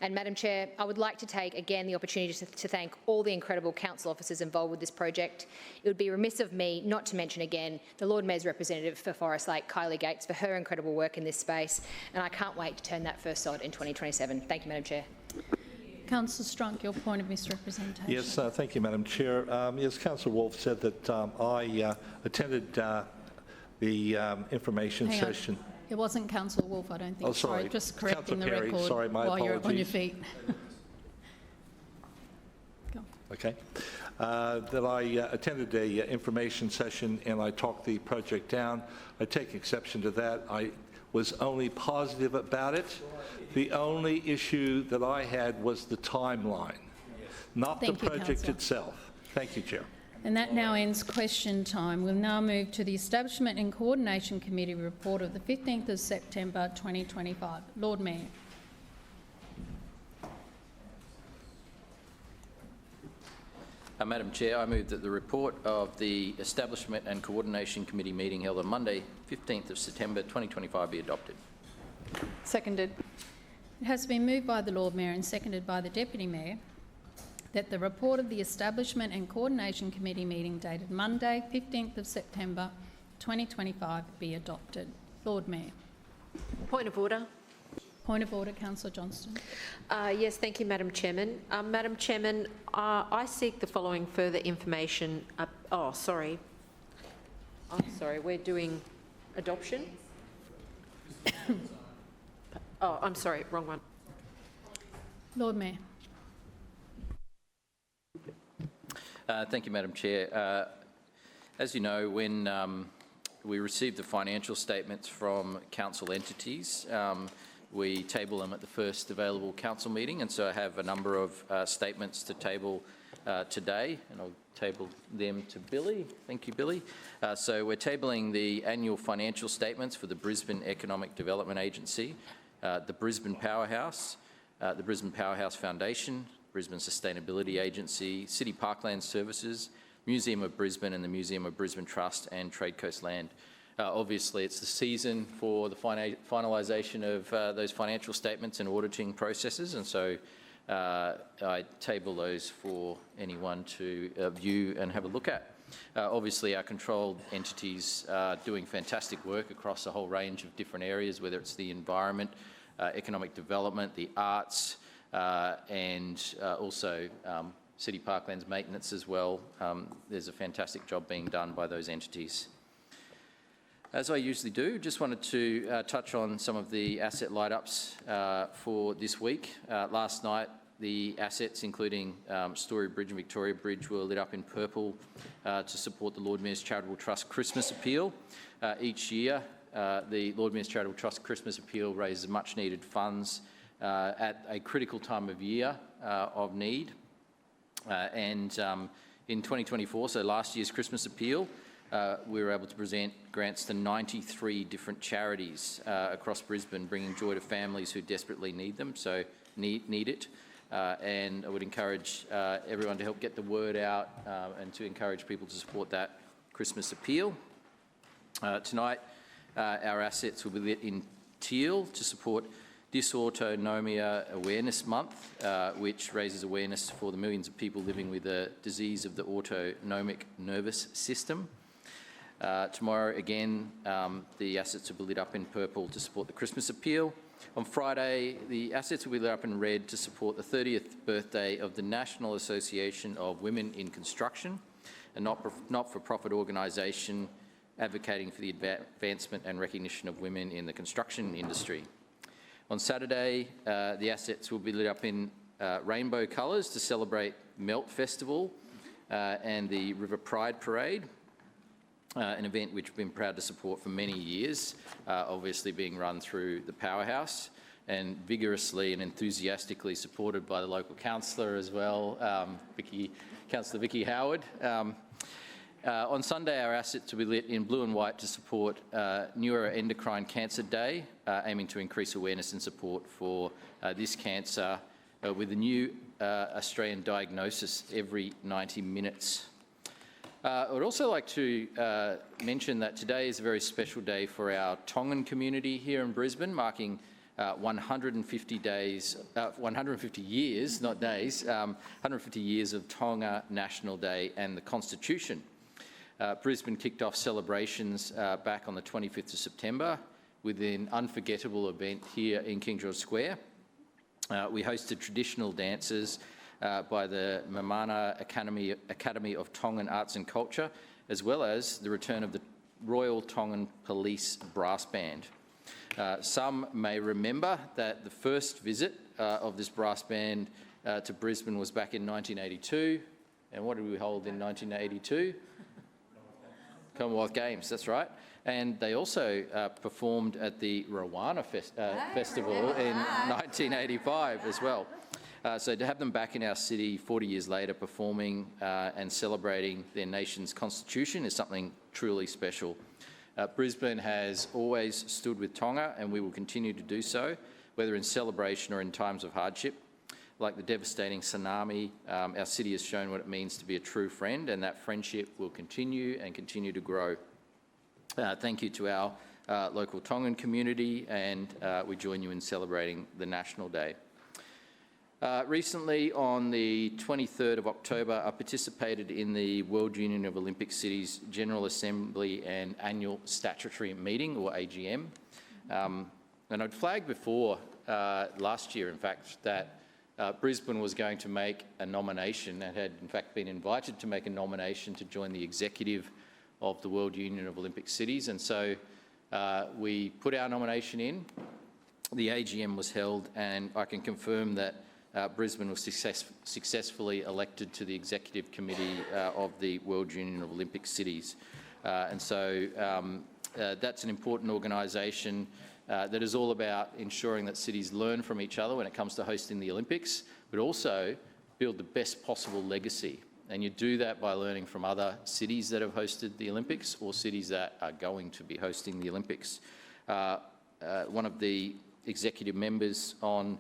And Madam Chair, I would like to take again the opportunity to thank all the incredible council officers involved with this project. It would be remiss of me not to mention again the Lord Mayor's representative for Forest Lake, Kylie Gates, for her incredible work in this space. And I can't wait to turn that first sod in 2027. Thank you, Madam Chair. Councillor Strunk, your point of misrepresentation. Yes, thank you, Madam Chair. Yes, Councillor Wolf said that I attended the information Hang on. session. It wasn't Councillor Wolf, I don't think. Oh, sorry. Just correcting Councillor the Perry, record sorry, my while you're on your apologies. feet. Okay. That I attended the information session and I talked the project down. I take exception to that. I was only positive about it. The only issue that I had was the timeline, not Thank the you, project Councillor. itself. Thank you, Chair. And that now ends question time. We'll now move to the Establishment and Coordination Committee report of the 15th of September 2025. Lord Mayor. Madam Chair, I move that the report of the Establishment and Coordination Committee meeting held on Monday, 15th of September 2025 be adopted. Seconded. It has been moved by the Lord Mayor and seconded by the Deputy Mayor that the report of the Establishment and Coordination Committee meeting dated Monday, 15th of September 2025 be adopted. Lord Mayor. Point of order. Point of order, Councillor Johnston. Yes, thank you, Madam Chairman. Madam Chairman, I seek the following further information. Sorry, we're doing adoption? I'm sorry, wrong one. Lord Mayor. Thank you, Madam Chair. As you know, when we receive the financial statements from council entities, we table them at the first available council meeting, and so I have a number of statements to table today, and I'll table them to Billy. Thank you, Billy. So we're tabling the annual financial statements for the Brisbane Economic Development Agency, the Brisbane Powerhouse, the Brisbane Powerhouse Foundation, Brisbane Sustainability Agency, City Parkland Services, Museum of Brisbane and the Museum of Brisbane Trust and Trade Coast Land. Obviously, it's the season for the finalisation of those financial statements and auditing processes, and so I table those for anyone to view and have a look at. Obviously, our controlled entities are doing fantastic work across a whole range of different areas, whether it's the environment, economic development, the arts, and also City Parklands maintenance as well. There's a fantastic job being done by those entities. As I usually do, just wanted to touch on some of the asset light-ups for this week. Last night, the assets, including Story Bridge and Victoria Bridge, were lit up in purple to support the Lord Mayor's Charitable Trust Christmas Appeal. Each year, the Lord Mayor's Charitable Trust Christmas Appeal raises much-needed funds at a critical time of year of need. In 2024, so last year's Christmas Appeal, we were able to present grants to 93 different charities across Brisbane, bringing joy to families who desperately need them, so need it. And I would encourage everyone to help get the word out and to encourage people to support that Christmas appeal. Tonight, our assets will be lit in teal to support Dysautonomia Awareness Month, which raises awareness for the millions of people living with a disease of the autonomic nervous system. Tomorrow, again, the assets will be lit up in purple to support the Christmas appeal. On Friday, the assets will be lit up in red to support the 30th birthday of the National Association of Women in Construction, a not-for-profit organisation advocating for the advancement and recognition of women in the construction industry. On Saturday, the assets will be lit up in rainbow colours to celebrate Melt Festival and the River Pride Parade, an event which we've been proud to support for many years, obviously being run through the Powerhouse. and vigorously and enthusiastically supported by the local councillor as well, Councillor Vicky Howard. On Sunday, our assets will be lit in blue and white to support Neuroendocrine Cancer Day, aiming to increase awareness and support for this cancer with a new Australian diagnosis every 90 minutes. I would also like to mention that today is a very special day for our Tongan community here in Brisbane, marking 150 years, not days, 150 years of Tonga National Day and the Constitution. Brisbane kicked off celebrations back on the 25th of September with an unforgettable event here in King George Square. We hosted traditional dances by the Mamana Academy of Tongan Arts and Culture, as well as the return of the Royal Tongan Police Brass Band. Some may remember that the first visit of this brass band to Brisbane was back in 1982. And what did we hold in 1982? Commonwealth Games, that's right. And they also performed at the Rawana Festival in 1985 as well. So to have them back in our city 40 years later performing and celebrating their nation's constitution is something truly special. Brisbane has always stood with Tonga, and we will continue to do so, whether in celebration or in times of hardship. Like the devastating tsunami, our city has shown what it means to be a true friend, and that friendship will continue and continue to grow. Thank you to our local Tongan community, and we join you in celebrating the National Day. Recently, on the 23rd of October, I participated in the World Union of Olympic Cities General Assembly and Annual Statutory Meeting, or AGM. And I'd flagged before, last year in fact, that Brisbane was going to make a nomination and had in fact been invited to make a nomination to join the executive of the World Union of Olympic Cities. And so we put our nomination in, the AGM was held, and I can confirm that Brisbane was successfully elected to the Executive Committee of the World Union of Olympic Cities. And so that's an important organisation that is all about ensuring that cities learn from each other when it comes to hosting the Olympics, but also build the best possible legacy. And you do that by learning from other cities that have hosted the Olympics or cities that are going to be hosting the Olympics. One of the executive members on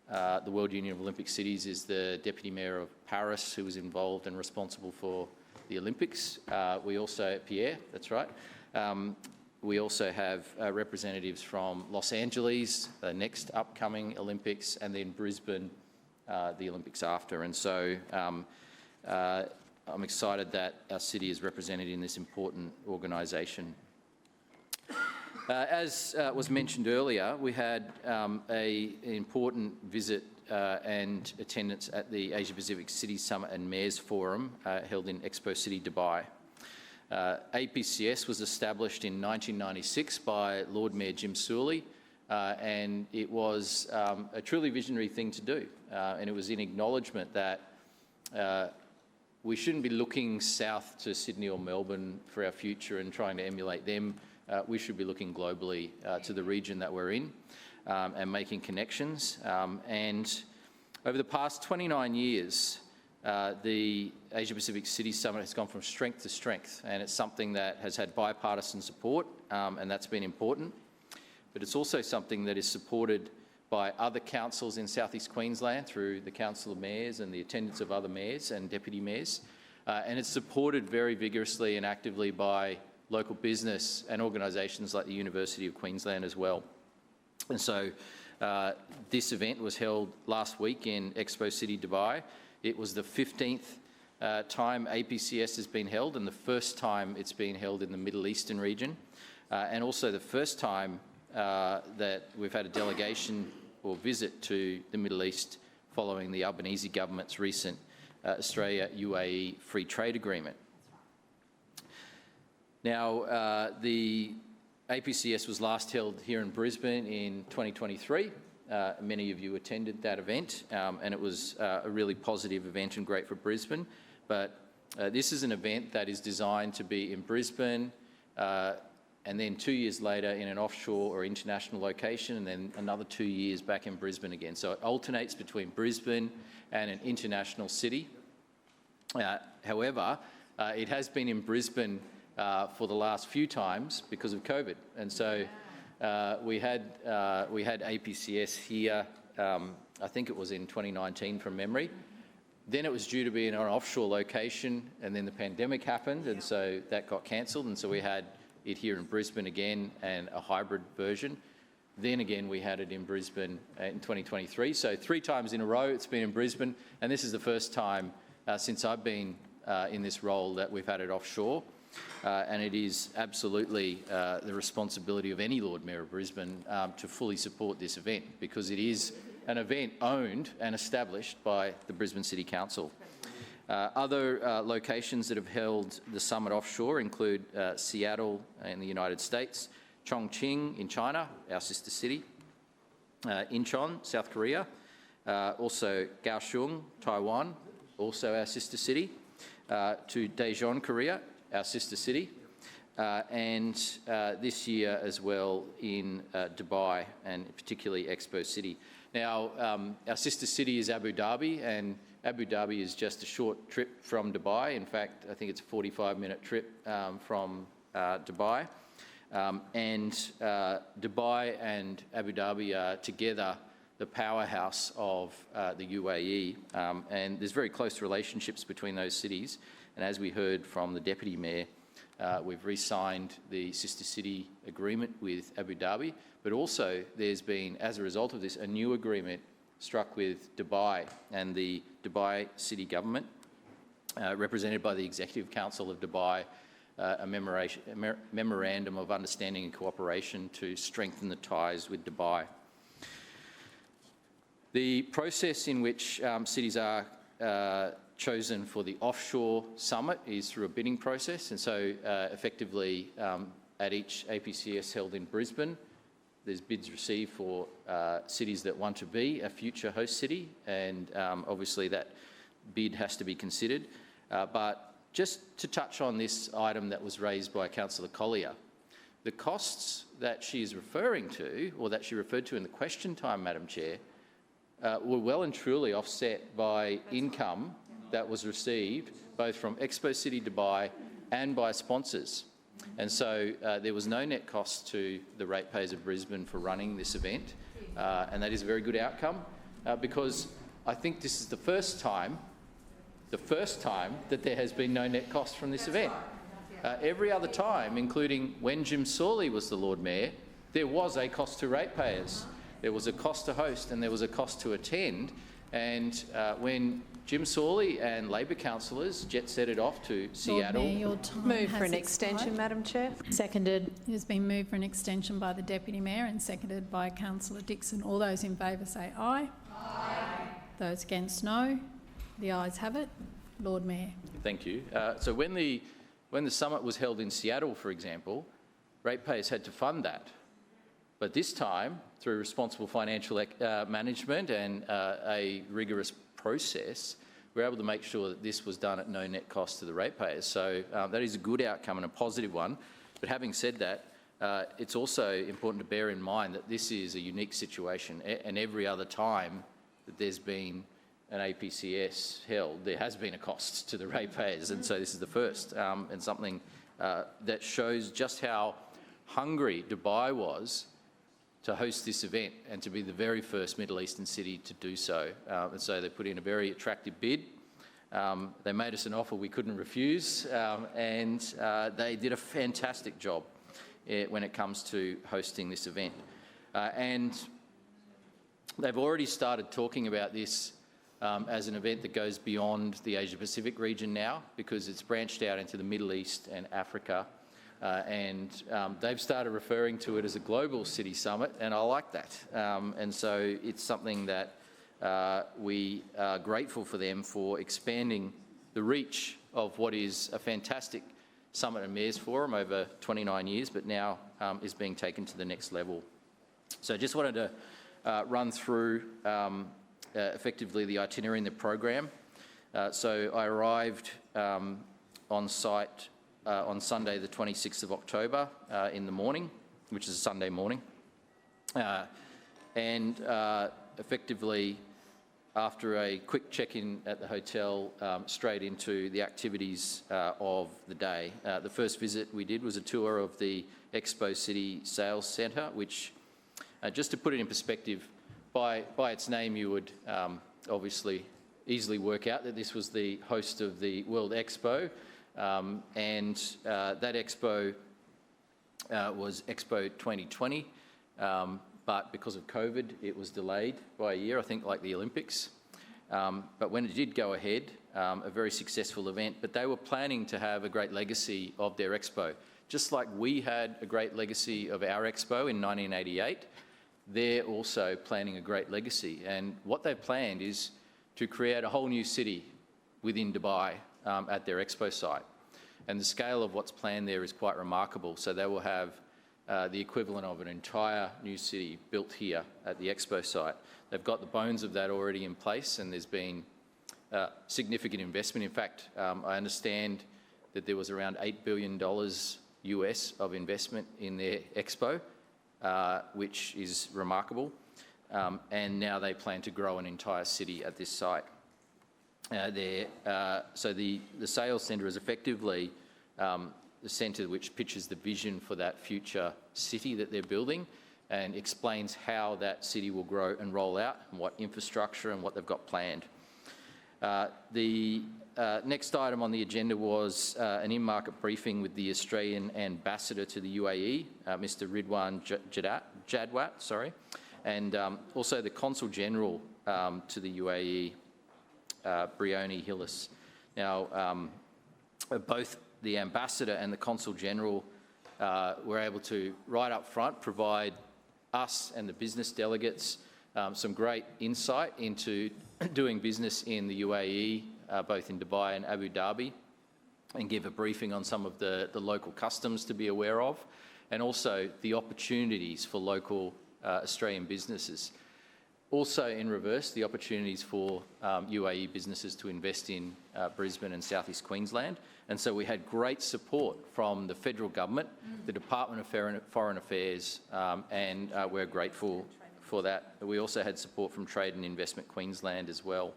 the World Union of Olympic Cities is the Deputy Mayor of Paris, who was involved and responsible for the Olympics. We also, Pierre, that's right. We also have representatives from Los Angeles, the next upcoming Olympics, and then Brisbane, the Olympics after. And so I'm excited that our city is represented in this important organisation. As was mentioned earlier, we had an important visit and attendance at the Asia Pacific City Summit and Mayors Forum held in Expo City, Dubai. APCS was established in 1996 by Lord Mayor Jim Sooley, and it was a truly visionary thing to do. And it was in acknowledgement that we shouldn't be looking south to Sydney or Melbourne for our future and trying to emulate them. We should be looking globally to the region that we're in and making connections. And over the past 29 years, the Asia Pacific City Summit has gone from strength to strength, and it's something that has had bipartisan support, and that's been important. But it's also something that is supported by other councils in South East Queensland through the Council of Mayors and the attendance of other mayors and deputy mayors. And it's supported very vigorously and actively by local business and organisations like the University of Queensland as well. And so this event was held last week in Expo City, Dubai. It was the 15th time APCS has been held, and the first time it's been held in the Middle Eastern region, and also the first time that we've had a delegation or visit to the Middle East following the Albanese government's recent Australia-UAE free trade agreement. Now, the APCS was last held here in Brisbane in 2023. Many of you attended that event, and it was a really positive event and great for Brisbane. But this is an event that is designed to be in Brisbane, and then 2 years later in an offshore or international location, and then another 2 years back in Brisbane again. So it alternates between Brisbane and an international city. However, it has been in Brisbane for the last few times because of COVID, and so we had APCS here. I think it was in 2019 from memory. Then it was due to be in an offshore location, and then the pandemic happened, and so that got cancelled, and so we had it here in Brisbane again, and a hybrid version. Then again, we had it in Brisbane in 2023. So 3 times in a row it's been in Brisbane, and this is the first time since I've been in this role that we've had it offshore. And it is absolutely the responsibility of any Lord Mayor of Brisbane to fully support this event, because it is an event owned and established by the Brisbane City Council. Other locations that have held the summit offshore include Seattle in the United States, Chongqing in China, our sister city, Incheon, South Korea, also Kaohsiung, Taiwan, also our sister city, to Daejeon, Korea, our sister city, and this year as well in Dubai, and particularly Expo City. Now, our sister city is Abu Dhabi, and Abu Dhabi is just a short trip from Dubai. In fact, I think it's a 45-minute trip from Dubai. And Dubai and Abu Dhabi are together the powerhouse of the UAE, and there's very close relationships between those cities. And as we heard from the Deputy Mayor, we've re-signed the sister city agreement with Abu Dhabi, but also there's been, as a result of this, a new agreement struck with Dubai and the Dubai city government, represented by the Executive Council of Dubai, a memorandum of understanding and cooperation to strengthen the ties with Dubai. The process in which cities are chosen for the offshore summit is through a bidding process, and so effectively at each APCS held in Brisbane, there's bids received for cities that want to be a future host city, and obviously that bid has to be considered. But just to touch on this item that was raised by Councillor Collier, the costs that she is referring to, or that she referred to in the question time, Madam Chair, were well and truly offset by income that was received both from Expo City Dubai and by sponsors. And so there was no net cost to the ratepayers of Brisbane for running this event, and that is a very good outcome, because I think this is the first time that there has been no net cost from this event. Every other time, including when Jim Sawley was the Lord Mayor, there was a cost to ratepayers. There was a cost to host and there was a cost to attend. And when Jim Sawley and Labor councillors jet-setted off to Seattle... Lord Mayor, your time Move has for an expired. extension, Madam Chair. Seconded. It has been moved for an extension by the Deputy Mayor and seconded by Councillor Dixon. All those in favour say aye. Aye. Those against, no. The ayes have it. Lord Mayor. Thank you. So when the summit was held in Seattle, for example, ratepayers had to fund that. But this time, through responsible financial management and a rigorous process, we're able to make sure that this was done at no net cost to the ratepayers. So that is a good outcome and a positive one. But having said that, it's also important to bear in mind that this is a unique situation, and every other time that there's been an APCS held, there has been a cost to the ratepayers, and so this is the first, and something that shows just how hungry Dubai was to host this event and to be the very first Middle Eastern city to do so. And so they put in a very attractive bid. They made us an offer we couldn't refuse, and they did a fantastic job when it comes to hosting this event. And they've already started talking about this as an event that goes beyond the Asia-Pacific region now, because it's branched out into the Middle East and Africa. And they've started referring to it as a global city summit, and I like that. And so it's something that we are grateful for them for expanding the reach of what is a fantastic Summit and Mayors Forum over 29 years, but now is being taken to the next level. So I just wanted to run through effectively the itinerary and the program. So I arrived on site on Sunday the 26th of October in the morning, which is a Sunday morning. Effectively, after a quick check-in at the hotel, straight into the activities of the day. The first visit we did was a tour of the Expo City Sales Centre, which, just to put it in perspective, by its name you would obviously easily work out that this was the host of the World Expo, and that Expo was Expo 2020, but because of COVID it was delayed by a year, I think, like the Olympics. But when it did go ahead, a very successful event, but they were planning to have a great legacy of their Expo. Just like we had a great legacy of our Expo in 1988, they're also planning a great legacy. And what they've planned is to create a whole new city within Dubai at their Expo site. And the scale of what's planned there is quite remarkable. So they will have the equivalent of an entire new city built here at the Expo site. They've got the bones of that already in place, and there's been significant investment. In fact, I understand that there was around $8 billion US of investment in their Expo, which is remarkable. And now they plan to grow an entire city at this site. So the sales centre is effectively the centre which pitches the vision for that future city that they're building and explains how that city will grow and roll out and what infrastructure and what they've got planned. The next item on the agenda was an in-market briefing with the Australian ambassador to the UAE, Mr. Ridwan Jadwat, and also the Consul General to the UAE, Brioni Hillis. Now, both the ambassador and the Consul General were able to, right up front, provide us and the business delegates some great insight into doing business in the UAE, both in Dubai and Abu Dhabi, and give a briefing on some of the local customs to be aware of, and also the opportunities for local Australian businesses. Also, in reverse, the opportunities for UAE businesses to invest in Brisbane and South East Queensland. And so we had great support from the federal government, the Department of Foreign Affairs, and we're grateful for that. We also had support from Trade and Investment Queensland as well.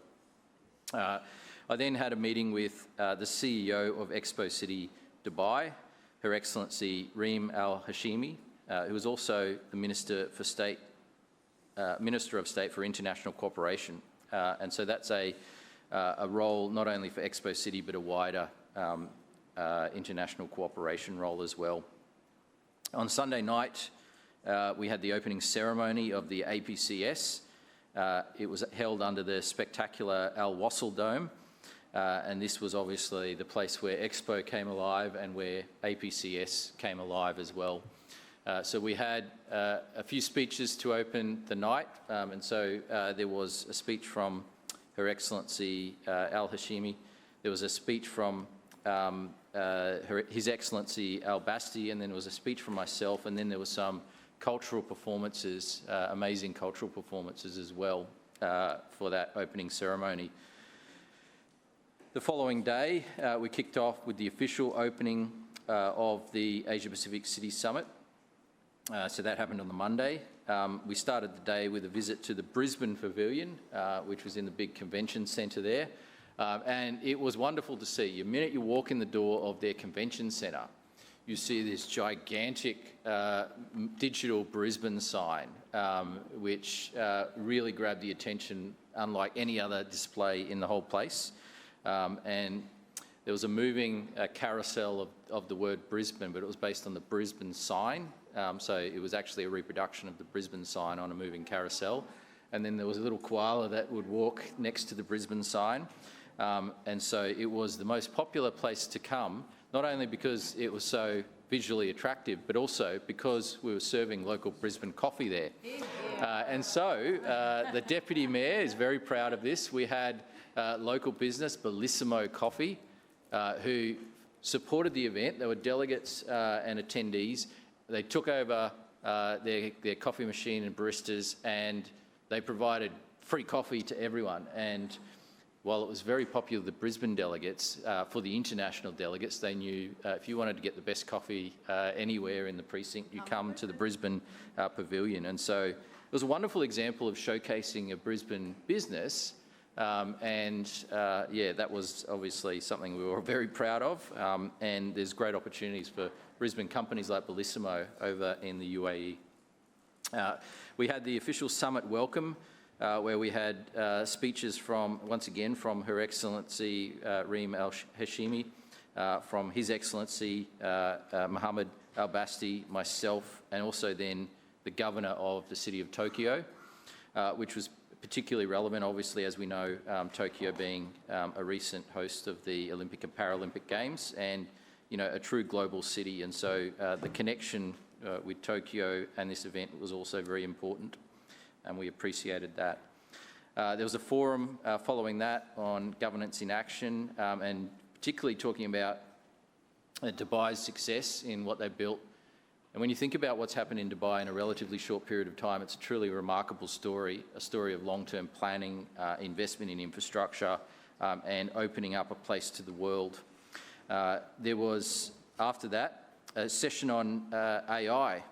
I then had a meeting with the CEO of Expo City Dubai, Her Excellency Reem Al Hashimi, who is also the Minister of State for International Cooperation. And so that's a role not only for Expo City, but a wider international cooperation role as well. On Sunday night, we had the opening ceremony of the APCS. It was held under the spectacular Al Wasl Dome. And this was obviously the place where Expo came alive and where APCS came alive as well. So we had a few speeches to open the night, and so there was a speech from Her Excellency Al Hashimi. There was a speech from His Excellency Al Basti, and then there was a speech from myself, and then there were some cultural performances, amazing cultural performances as well for that opening ceremony. The following day, we kicked off with the official opening of the Asia Pacific City Summit. So that happened on the Monday. We started the day with a visit to the Brisbane Pavilion, which was in the big convention centre there. And it was wonderful to see. The minute you walk in the door of their convention centre, you see this gigantic digital Brisbane sign, which really grabbed the attention, unlike any other display in the whole place. And there was a moving carousel of the word Brisbane, but it was based on the Brisbane sign. So it was actually a reproduction of the Brisbane sign on a moving carousel. And then there was a little koala that would walk next to the Brisbane sign. And so it was the most popular place to come, not only because it was so visually attractive, but also because we were serving local Brisbane coffee there. And so the Deputy Mayor is very proud of this. We had local business, Bellissimo Coffee, who supported the event. There were delegates and attendees. They took over their coffee machine and baristas, and they provided free coffee to everyone. And while it was very popular with the Brisbane delegates, for the international delegates, they knew if you wanted to get the best coffee anywhere in the precinct, you come to the Brisbane Pavilion. And so it was a wonderful example of showcasing a Brisbane business. Yeah, that was obviously something we were very proud of. And there's great opportunities for Brisbane companies like Bellissimo over in the UAE. We had the official summit welcome, where we had speeches from, once again, from Her Excellency Reem Al Hashimi, from His Excellency Mohammed Al Basti, myself, and also then the Governor of the City of Tokyo, which was particularly relevant, obviously, as we know, Tokyo being a recent host of the Olympic and Paralympic Games, and a true global city. And so the connection with Tokyo and this event was also very important, and we appreciated that. There was a forum following that on governance in action, and particularly talking about Dubai's success in what they built. And when you think about what's happened in Dubai in a relatively short period of time, it's a truly remarkable story, a story of long-term planning, investment in infrastructure, and opening up a place to the world. There was, after that, a session on AI.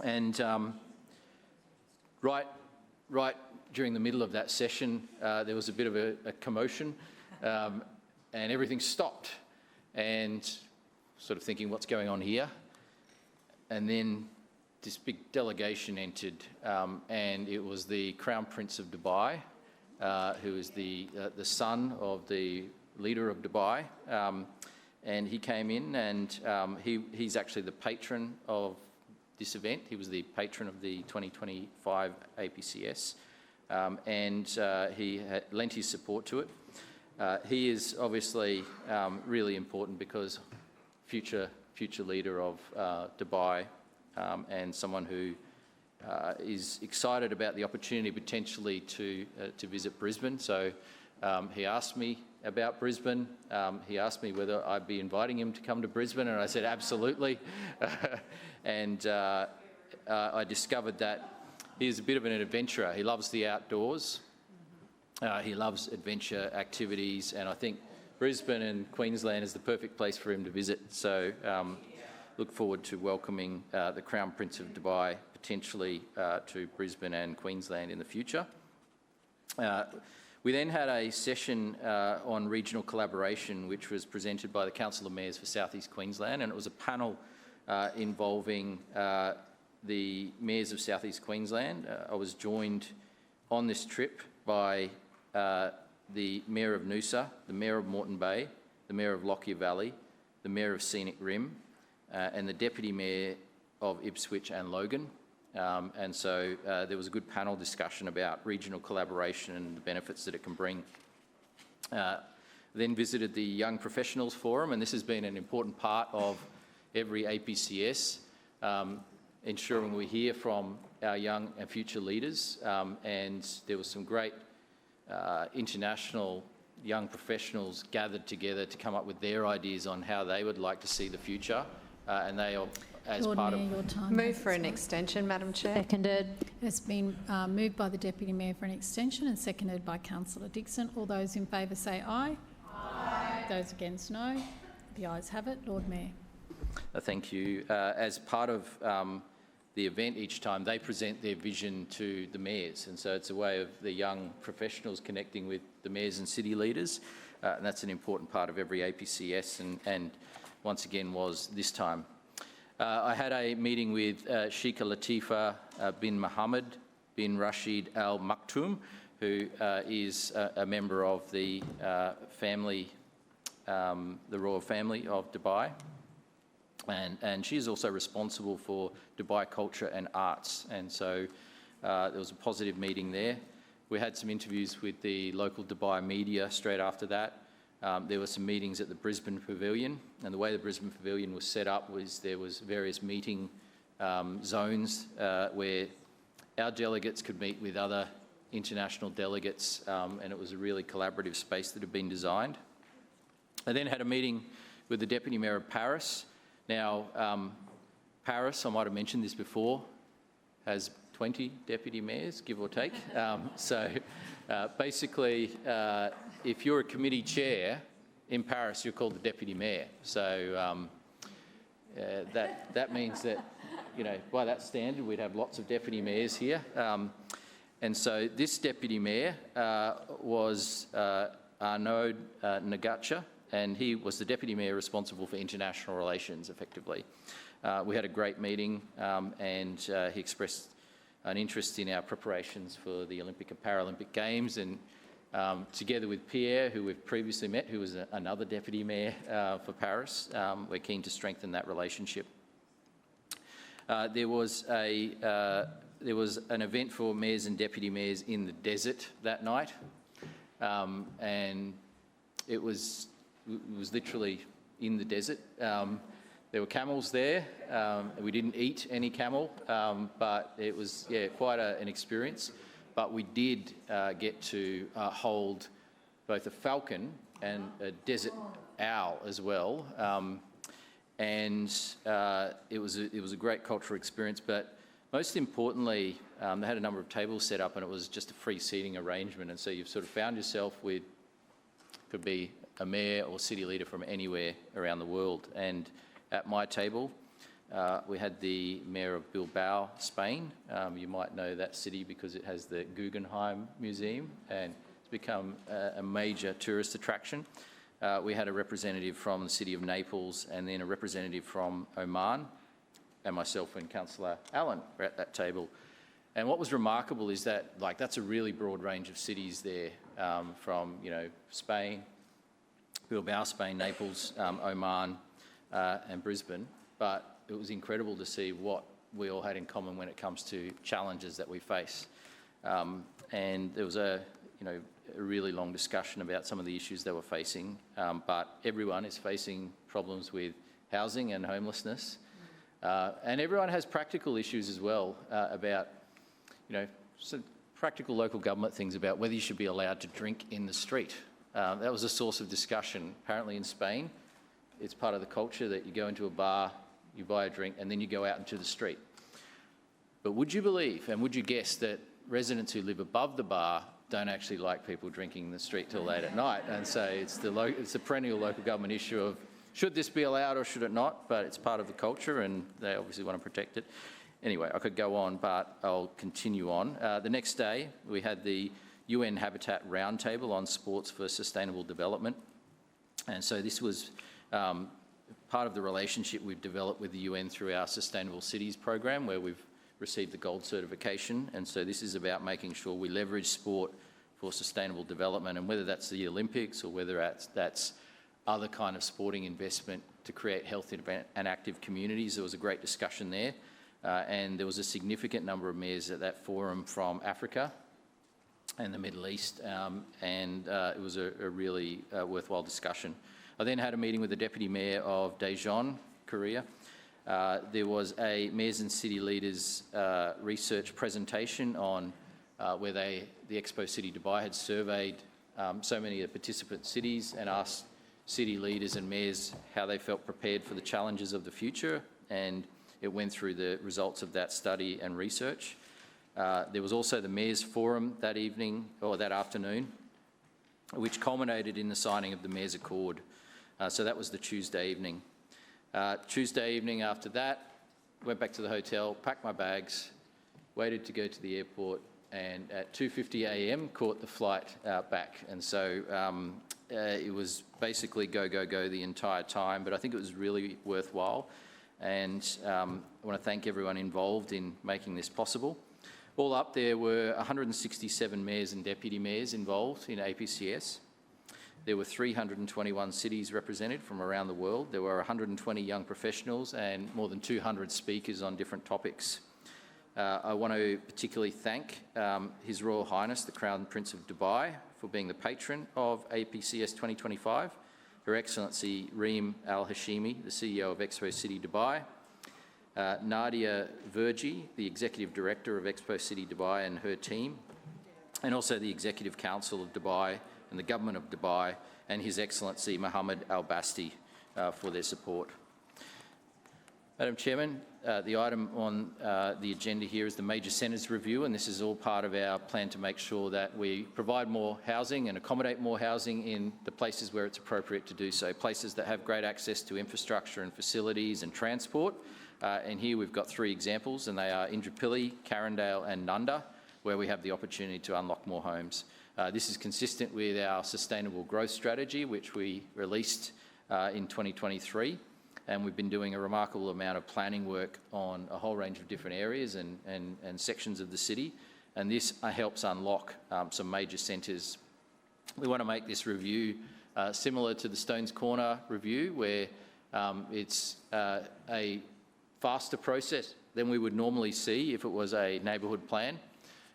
And right during the middle of that session, there was a bit of a commotion, and everything stopped. And sort of thinking, what's going on here? And then this big delegation entered, and it was the Crown Prince of Dubai, who is the son of the leader of Dubai. And he came in, and he's actually the patron of this event. He was the patron of the 2025 APCS, and he lent his support to it. He is obviously really important because future leader of Dubai, and someone who is excited about the opportunity potentially to visit Brisbane. So he asked me about Brisbane. He asked me whether I'd be inviting him to come to Brisbane, and I said absolutely. And I discovered that he's a bit of an adventurer. He loves the outdoors. He loves adventure activities, and I think Brisbane and Queensland is the perfect place for him to visit. So look forward to welcoming the Crown Prince of Dubai potentially to Brisbane and Queensland in the future. We then had a session on regional collaboration, which was presented by the Council of Mayors for South East Queensland, and it was a panel involving the mayors of South East Queensland. I was joined on this trip by the Mayor of Noosa, the Mayor of Moreton Bay, the Mayor of Lockyer Valley, the Mayor of Scenic Rim, and the Deputy Mayor of Ipswich and Logan. And so there was a good panel discussion about regional collaboration and the benefits that it can bring. Then visited the Young Professionals Forum, and this has been an important part of every APCS, ensuring we hear from our young and future leaders. And there was some great international young professionals gathered together to come up with their ideas on how they would like to see the future, and they are, as Lord part Mayor, of... your time Move has for an expired. extension, Madam Chair. Seconded. It's been moved by the Deputy Mayor for an extension and seconded by Councillor Dixon. All those in favour say aye. Aye. Those against, no. The ayes have it. Lord Mayor. Thank you. As part of the event each time, they present their vision to the mayors, and so it's a way of the young professionals connecting with the mayors and city leaders, and that's an important part of every APCS, and once again was this time. I had a meeting with Sheikha Latifa bin Mohammed bin Rashid Al Maktoum, who is a member of the family, the royal family of Dubai. And she is also responsible for Dubai culture and arts. And so there was a positive meeting there. We had some interviews with the local Dubai media straight after that. There were some meetings at the Brisbane Pavilion. And the way the Brisbane Pavilion was set up was there was various meeting zones where our delegates could meet with other international delegates. And it was a really collaborative space that had been designed. I then had a meeting with the Deputy Mayor of Paris. Now, Paris, I might have mentioned this before, has 20 deputy mayors, give or take. So Basically, if you're a committee chair in Paris, you're called the deputy mayor. So that means that, you know, by that standard, we'd have lots of deputy mayors here. And so this deputy mayor was Arnaud Nagacha, and he was the deputy mayor responsible for international relations, effectively. We had a great meeting, and he expressed an interest in our preparations for the Olympic and Paralympic Games, and together with Pierre, who we've previously met, who was another deputy mayor for Paris, we're keen to strengthen that relationship. There was an event for mayors and deputy mayors in the desert that night, and it was literally in the desert. There were camels there. We didn't eat any camel, but it was quite an experience. But we did get to hold both a falcon and a desert owl as well, and it was a great cultural experience. But most importantly, they had a number of tables set up, and it was just a free seating arrangement. And so you've sort of found yourself with, could be a mayor or city leader from anywhere around the world. And at my table, we had the mayor of Bilbao, Spain. You might know that city because it has the Guggenheim Museum, and it's become a major tourist attraction. We had a representative from the city of Naples, and then a representative from Oman, and myself and Councillor Allen were at that table. And what was remarkable is that, like, that's a really broad range of cities there, from, you know, Spain, Bilbao, Spain, Naples, Oman, and Brisbane. But it was incredible to see what we all had in common when it comes to challenges that we face. And there was a really long discussion about some of the issues they were facing. But everyone is facing problems with housing and homelessness. And everyone has practical issues as well about, you know, some practical local government things about whether you should be allowed to drink in the street. That was a source of discussion. Apparently in Spain, it's part of the culture that you go into a bar, you buy a drink, and then you go out into the street. But would you believe and would you guess that residents who live above the bar don't actually like people drinking in the street till late at night? And so it's a perennial local government issue of should this be allowed or should it not? But it's part of the culture and they obviously want to protect it. Anyway, I could go on, but I'll continue on. The next day, we had the UN Habitat Roundtable on Sports for Sustainable Development. And so this was part of the relationship we've developed with the UN through our Sustainable Cities program, where we've received the gold certification. And so this is about making sure we leverage sport for sustainable development, and whether that's the Olympics or whether that's other kind of sporting investment to create healthy and active communities. There was a great discussion there. And there was a significant number of mayors at that forum from Africa and the Middle East, and it was a really worthwhile discussion. I then had a meeting with the Deputy Mayor of Daejeon, Korea. There was a Mayors and City Leaders research presentation on where the Expo City Dubai had surveyed so many of the participant cities and asked city leaders and mayors how they felt prepared for the challenges of the future, and it went through the results of that study and research. There was also the Mayor's Forum that evening, or that afternoon, which culminated in the signing of the Mayor's Accord. So that was the Tuesday evening. Tuesday evening after that, went back to the hotel, packed my bags, waited to go to the airport, and at 2:50 a.m. caught the flight back. And so it was basically go, go, go the entire time, but I think it was really worthwhile. And I want to thank everyone involved in making this possible. All up, there were 167 mayors and deputy mayors involved in APCS. There were 321 cities represented from around the world. There were 120 young professionals and more than 200 speakers on different topics. I want to particularly thank His Royal Highness, the Crown Prince of Dubai, for being the patron of APCS 2025. Her Excellency Reem Al Hashimi, the CEO of Expo City Dubai, Nadia Verji, the Executive Director of Expo City Dubai and her team, and also the Executive Council of Dubai and the Government of Dubai, and His Excellency Mohammed Al Basti for their support. Madam Chairman, the item on the agenda here is the Major Centres Review, and this is all part of our plan to make sure that we provide more housing and accommodate more housing in the places where it's appropriate to do so, places that have great access to infrastructure and facilities and transport. And here we've got 3 examples, and they are Indooroopilly, Carindale and Nunda, where we have the opportunity to unlock more homes. This is consistent with our sustainable growth strategy, which we released in 2023. And we've been doing a remarkable amount of planning work on a whole range of different areas and sections of the city. And this helps unlock some major centres. We want to make this review similar to the Stones Corner review, where it's a faster process than we would normally see if it was a neighbourhood plan.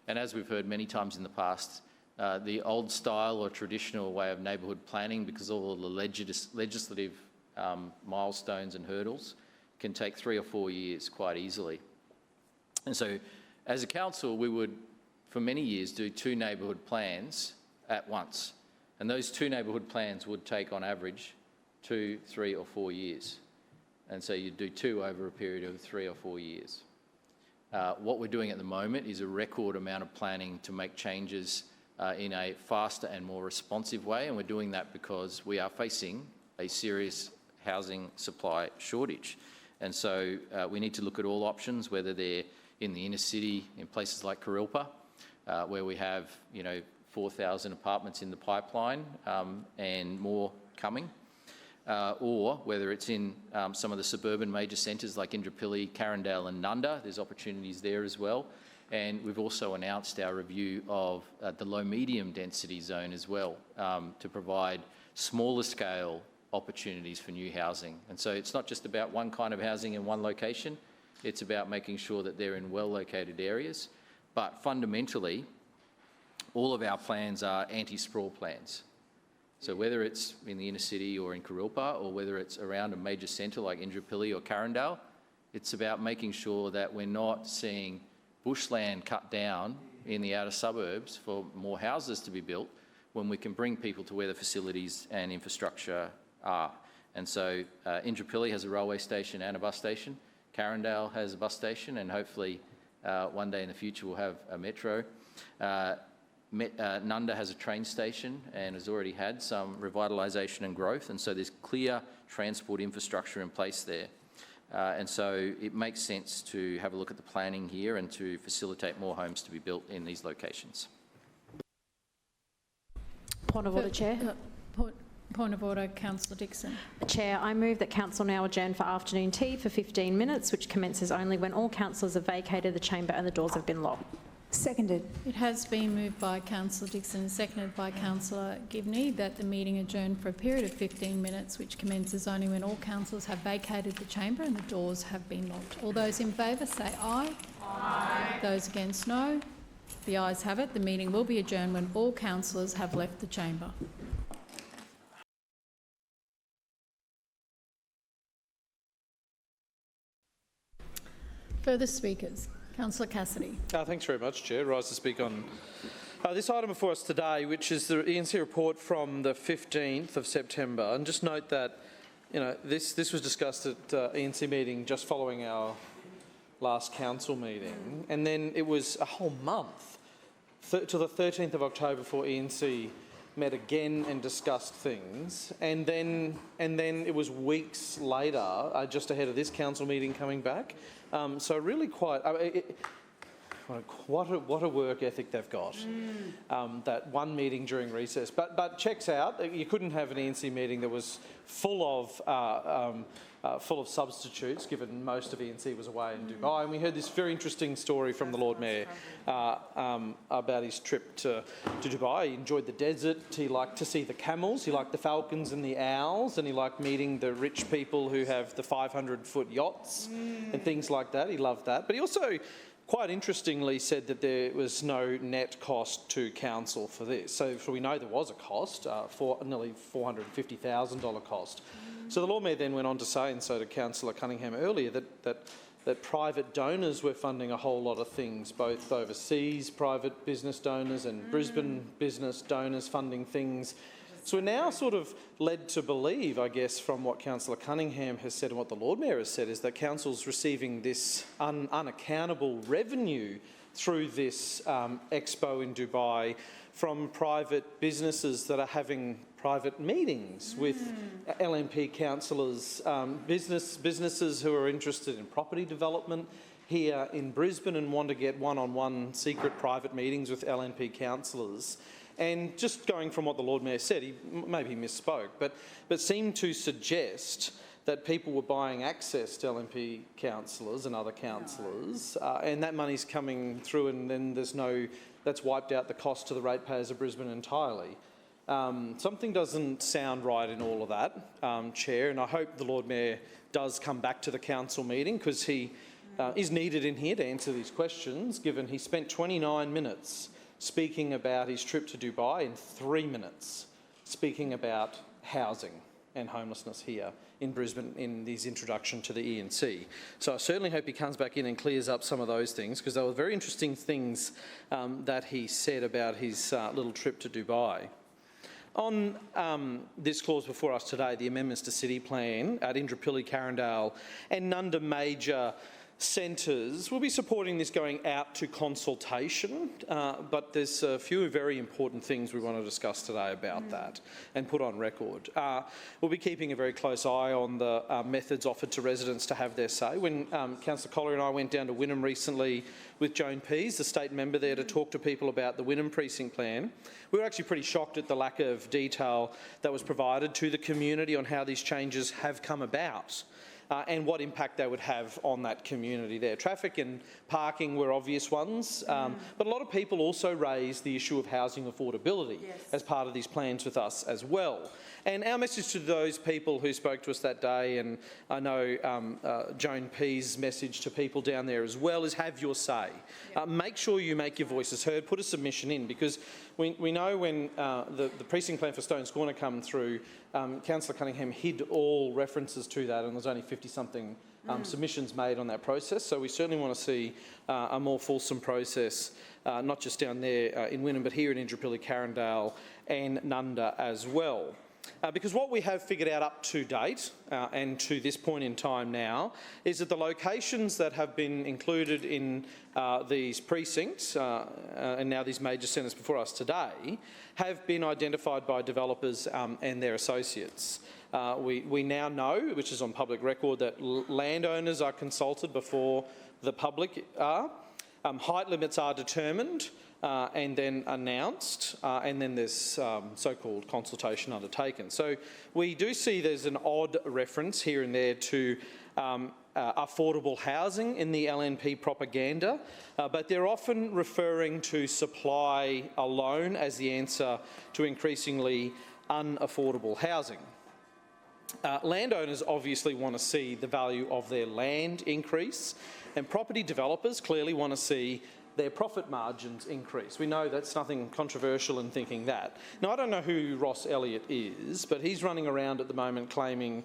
And as we've heard many times in the past, the old style or traditional way of neighbourhood planning, because all of the legislative milestones and hurdles, can take 3 or 4 years quite easily. And so as a council, we would, for many years, do 2 neighbourhood plans at once. And those 2 neighbourhood plans would take, on average, 2, 3 or 4 years. And so you'd do 2 over a period of 3 or 4 years. What we're doing at the moment is a record amount of planning to make changes in a faster and more responsive way. And we're doing that because we are facing a serious housing supply shortage. And so we need to look at all options, whether they're in the inner city, in places like Kurilpa, where we have 4,000 apartments in the pipeline and more coming, or whether it's in some of the suburban major centres like Indooroopilly, Carindale and Nunda. There's opportunities there as well. And we've also announced our review of the low-medium density zone as well, to provide smaller scale opportunities for new housing. And so it's not just about one kind of housing in one location, it's about making sure that they're in well-located areas. But fundamentally, all of our plans are anti-sprawl plans. So whether it's in the inner city or in Kurilpa, or whether it's around a major centre like Indooroopilly or Carindale, it's about making sure that we're not seeing bushland cut down in the outer suburbs for more houses to be built, when we can bring people to where the facilities and infrastructure are. And so Indooroopilly has a railway station and a bus station. Carindale has a bus station, and hopefully one day in the future we'll have a metro. Nunda has a train station and has already had some revitalisation and growth, and so there's clear transport infrastructure in place there. And so it makes sense to have a look at the planning here and to facilitate more homes to be built in these locations. Point of order, Chair. Point of order, Councillor Dixon. Chair, I move that Council now adjourn for afternoon tea for 15 minutes, which commences only when all councillors have vacated the chamber and the doors have been locked. Seconded. It has been moved by Councillor Dixon and seconded by Councillor Givney that the meeting adjourn for a period of 15 minutes, which commences only when all councillors have vacated the chamber and the doors have been locked. All those in favour say aye. Aye. Those against, no. The ayes have it. The meeting will be adjourned when all councillors have left the chamber. Further speakers. Councillor Cassidy. Thanks very much, Chair. Rise to speak on this item before us today, which is the ENC report from the 15th of September. And just note that, this was discussed at ENC meeting just following our last council meeting, and then it was a whole month till the 13th of October before ENC met again and discussed things, and then it was weeks later, just ahead of this council meeting coming back. So really quite, what a work ethic they've got. That one meeting during recess, but checks out. You couldn't have an ENC meeting that was full of substitutes, given most of ENC was away in Dubai. And we heard this very interesting story from the Lord Mayor about his trip to Dubai. He enjoyed the desert, he liked to see the camels, he liked the falcons and the owls, and he liked meeting the rich people who have the 500-foot yachts and things like that. He loved that. But he also, quite interestingly, said that there was no net cost to council for this. So we know there was a cost, for nearly $450,000 cost. So the Lord Mayor then went on to say, and so did Councillor Cunningham earlier, that private donors were funding a whole lot of things, both overseas private business donors and Brisbane business donors funding things So we're now sort of led to believe, I guess, from what Councillor Cunningham has said and what the Lord Mayor has said, is that Council's receiving this unaccountable revenue through this expo in Dubai from private businesses that are having private meetings with LNP councillors, businesses who are interested in property development here in Brisbane and want to get one-on-one secret private meetings with LNP councillors. And just going from what the Lord Mayor said, maybe he misspoke, but seemed to suggest that people were buying access to LNP councillors and other councillors, and that money's coming through, and then that's wiped out the cost to the ratepayers of Brisbane entirely. Something doesn't sound right in all of that, Chair, and I hope the Lord Mayor does come back to the council meeting, because he is needed in here to answer these questions, given he spent 29 minutes speaking about his trip to Dubai and 3 minutes speaking about housing and homelessness here in Brisbane in his introduction to the ENC. So I certainly hope he comes back in and clears up some of those things, because they were very interesting things that he said about his little trip to Dubai. On this clause before us today, the amendments to City Plan at Indooroopilly, Carindale and Nunda major centres, we'll be supporting this going out to consultation, but there's a few very important things we want to discuss today about that and put on record. We'll be keeping a very close eye on the methods offered to residents to have their say. When Councillor Collier and I went down to Wynnum recently with Joan Pease, the state member there, to talk to people about the Wynnum precinct plan, we were actually pretty shocked at the lack of detail that was provided to the community on how these changes have come about. And what impact they would have on that community there. Traffic and parking were obvious ones, but a lot of people also raised the issue of housing affordability as part of these plans with us as well. And our message to those people who spoke to us that day, and I know Joan Pease's message to people down there as well, is have your say. Make sure you make your voices heard, put a submission in, because we know when the precinct plan for Stones Corner come through, Councillor Cunningham hid all references to that, and there's only 50-something submissions made on that process. So we certainly want to see a more fulsome process, not just down there in Wynnum, but here in Indooroopilly, Carindale and Nunda as well. Because what we have figured out up to date, and to this point in time now, is that the locations that have been included in these precincts, and now these major centres before us today, have been identified by developers and their associates. We now know, which is on public record, that landowners are consulted before the public are. Height limits are determined and then announced, and then there's so-called consultation undertaken. So we do see there's an odd reference here and there to affordable housing in the LNP propaganda, but they're often referring to supply alone as the answer to increasingly unaffordable housing. Landowners obviously want to see the value of their land increase, and property developers clearly want to see their profit margins increase. We know that's nothing controversial in thinking that. Now, I don't know who Ross Elliott is, but he's running around at the moment claiming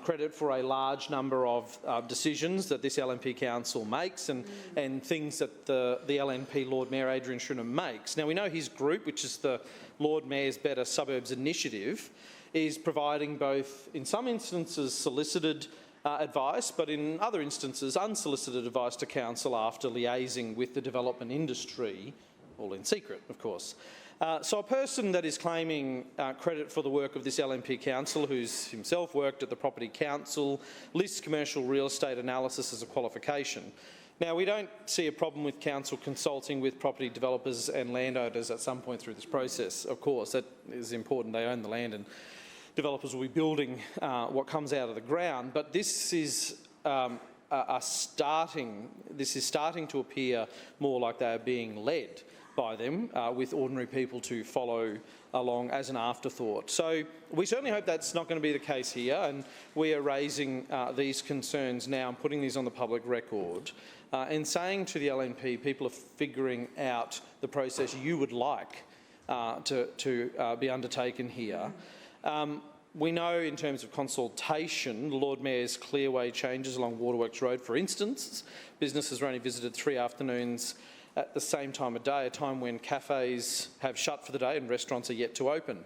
credit for a large number of decisions that this LNP council makes and things that the LNP Lord Mayor Adrian Schrinner makes. Now, we know his group, which is the Lord Mayor's Better Suburbs Initiative, is providing both, in some instances, solicited advice, but in other instances unsolicited advice to council after liaising with the development industry, all in secret, of course. So a person that is claiming credit for the work of this LNP council, who's himself worked at the Property Council, lists commercial real estate analysis as a qualification. Now, we don't see a problem with council consulting with property developers and landowners at some point through this process. Of course, that is important. They own the land and developers will be building what comes out of the ground, but this is starting to appear more like they are being led by them, with ordinary people to follow along as an afterthought. So we certainly hope that's not going to be the case here, and we are raising these concerns now and putting these on the public record and saying to the LNP, people are figuring out the process you would like to be undertaken here. We know in terms of consultation, the Lord Mayor's clearway changes along Waterworks Road, for instance, businesses are only visited 3 afternoons at the same time of day, a time when cafes have shut for the day and restaurants are yet to open.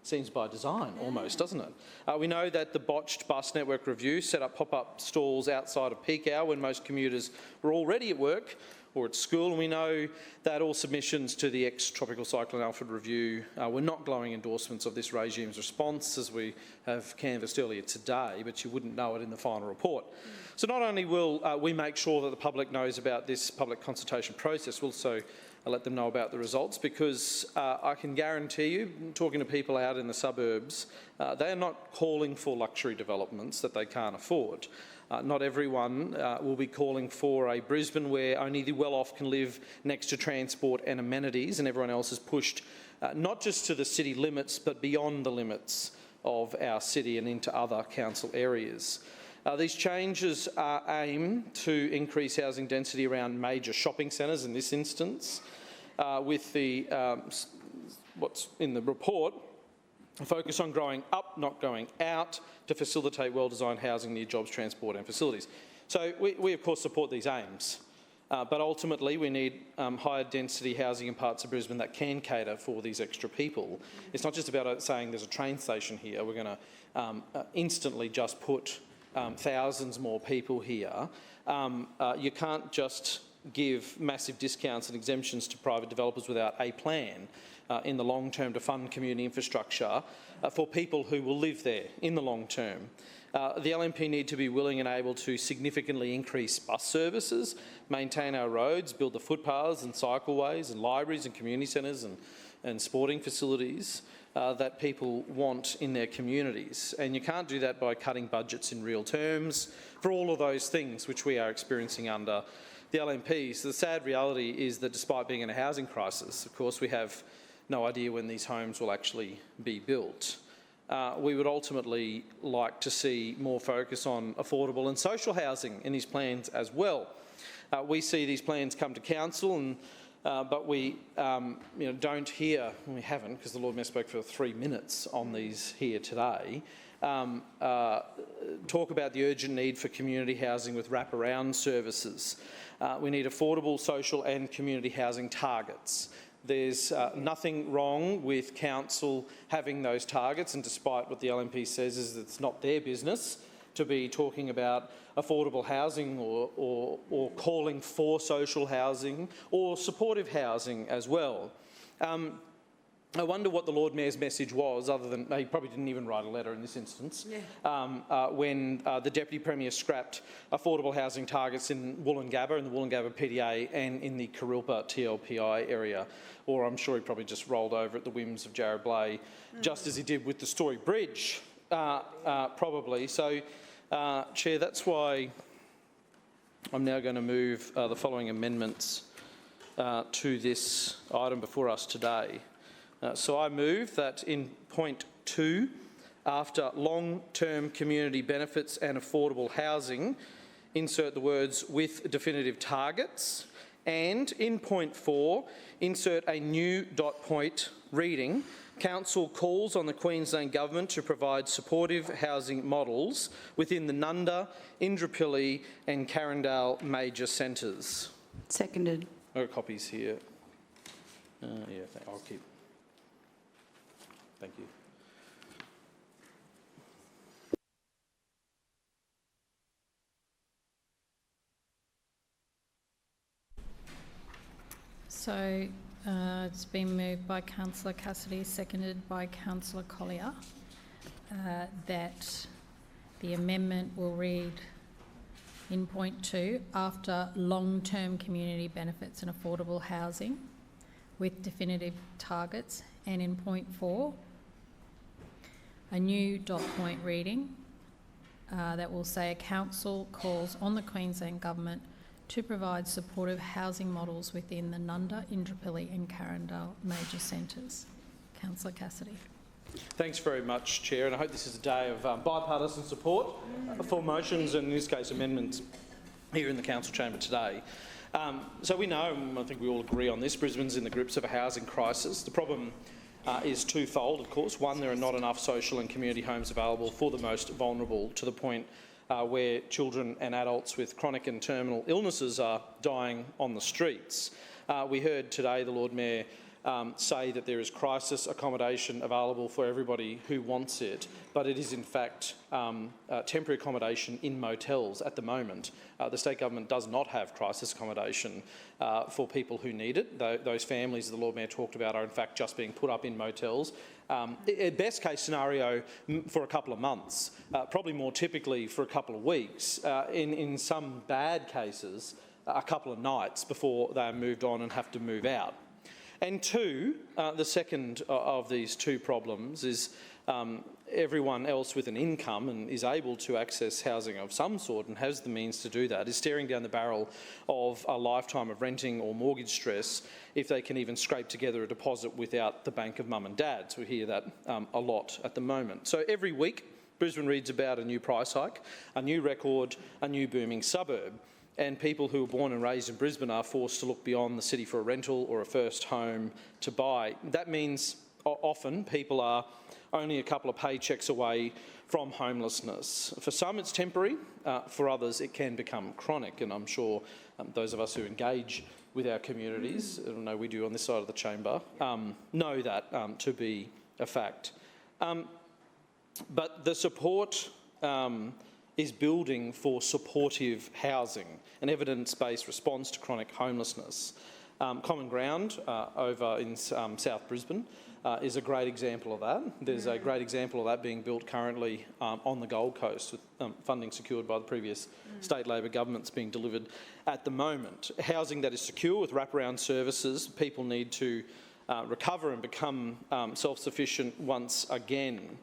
Seems by design almost, doesn't it? We know that the botched bus network review set up pop-up stalls outside of peak hour when most commuters were already at work or at school, and we know that all submissions to the ex-Tropical Cyclone Alfred review were not glowing endorsements of this regime's response, as we have canvassed earlier today, but you wouldn't know it in the final report. So not only will we make sure that the public knows about this public consultation process, we'll also let them know about the results, because I can guarantee you, talking to people out in the suburbs, they are not calling for luxury developments that they can't afford. Not everyone will be calling for a Brisbane where only the well-off can live next to transport and amenities, and everyone else is pushed not just to the city limits but beyond the limits of our city and into other council areas. These changes aim to increase housing density around major shopping centres in this instance, with the what's in the report, a focus on growing up, not going out, to facilitate well-designed housing near jobs, transport and facilities. So we of course support these aims, but ultimately we need higher density housing in parts of Brisbane that can cater for these extra people. It's not just about saying there's a train station here, we're going to instantly just put thousands more people here. You can't just give massive discounts and exemptions to private developers without a plan in the long term to fund community infrastructure for people who will live there in the long term. The LNP need to be willing and able to significantly increase bus services, maintain our roads, build the footpaths and cycleways and libraries and community centres and sporting facilities that people want in their communities. And you can't do that by cutting budgets in real terms for all of those things which we are experiencing under the LNP. So the sad reality is that despite being in a housing crisis, of course, we have no idea when these homes will actually be built. We would ultimately like to see more focus on affordable and social housing in these plans as well. We see these plans come to council and but we don't hear, we haven't, because the Lord Mayor spoke for 3 minutes on these here today, talk about the urgent need for community housing with wraparound services. We need affordable social and community housing targets. There's nothing wrong with council having those targets, and despite what the LNP says is it's not their business to be talking about affordable housing or calling for social housing or supportive housing as well. I wonder what the Lord Mayor's message was, other than he probably didn't even write a letter in this instance, when the Deputy Premier scrapped affordable housing targets in Woolloongabba, in the Woolloongabba PDA and in the Kurilpa TLPI area. Or I'm sure he probably just rolled over at the whims of Jared Blay, just as he did with the Story Bridge, probably. So, Chair, that's why I'm now going to move the following amendments to this item before us today. So I move that in point 2, after long-term community benefits and affordable housing, insert the words with definitive targets, and in point 4, insert a new dot point reading, Council calls on the Queensland Government to provide supportive housing models within the Nunda, Indooroopilly and Carindale major centres. Seconded. I've got copies here. I'll keep. Thank you. So it's been moved by Councillor Cassidy, seconded by Councillor Collier, that the amendment will read in point 2, after long-term community benefits and affordable housing with definitive targets, and in point 4, a new dot point reading that will say a council calls on the Queensland Government to provide supportive housing models within the Nunda, Indooroopilly and Carindale major centres. Councillor Cassidy. Thanks very much, Chair, and I hope this is a day of bipartisan support for motions and, in this case, amendments here in the council chamber today. So we know, and I think we all agree on this, Brisbane's in the grips of a housing crisis. The problem is twofold, of course. One, there are not enough social and community homes available for the most vulnerable, to the point where children and adults with chronic and terminal illnesses are dying on the streets. We heard today the Lord Mayor say that there is crisis accommodation available for everybody who wants it, but it is in fact temporary accommodation in motels at the moment. The state government does not have crisis accommodation for people who need it. Those families the Lord Mayor talked about are in fact just being put up in motels. Best case scenario for a couple of months, probably more typically for a couple of weeks, in some bad cases a couple of nights before they are moved on and have to move out. And two, the second of these two problems is everyone else with an income and is able to access housing of some sort and has the means to do that is staring down the barrel of a lifetime of renting or mortgage stress if they can even scrape together a deposit without the bank of mum and dad. So we hear that a lot at the moment. So every week Brisbane reads about a new price hike, a new record, a new booming suburb. And people who are born and raised in Brisbane are forced to look beyond the city for a rental or a first home to buy. That means often people are only a couple of paychecks away from homelessness. For some it's temporary, for others it can become chronic, and I'm sure those of us who engage with our communities, I know we do on this side of the chamber, know that to be a fact. But the support is building for supportive housing, an evidence-based response to chronic homelessness. Common Ground over in South Brisbane is a great example of that. There's a great example of that being built currently on the Gold Coast with funding secured by the previous state Labor governments being delivered at the moment. Housing that is secure with wraparound services. People need to recover and become self-sufficient once again.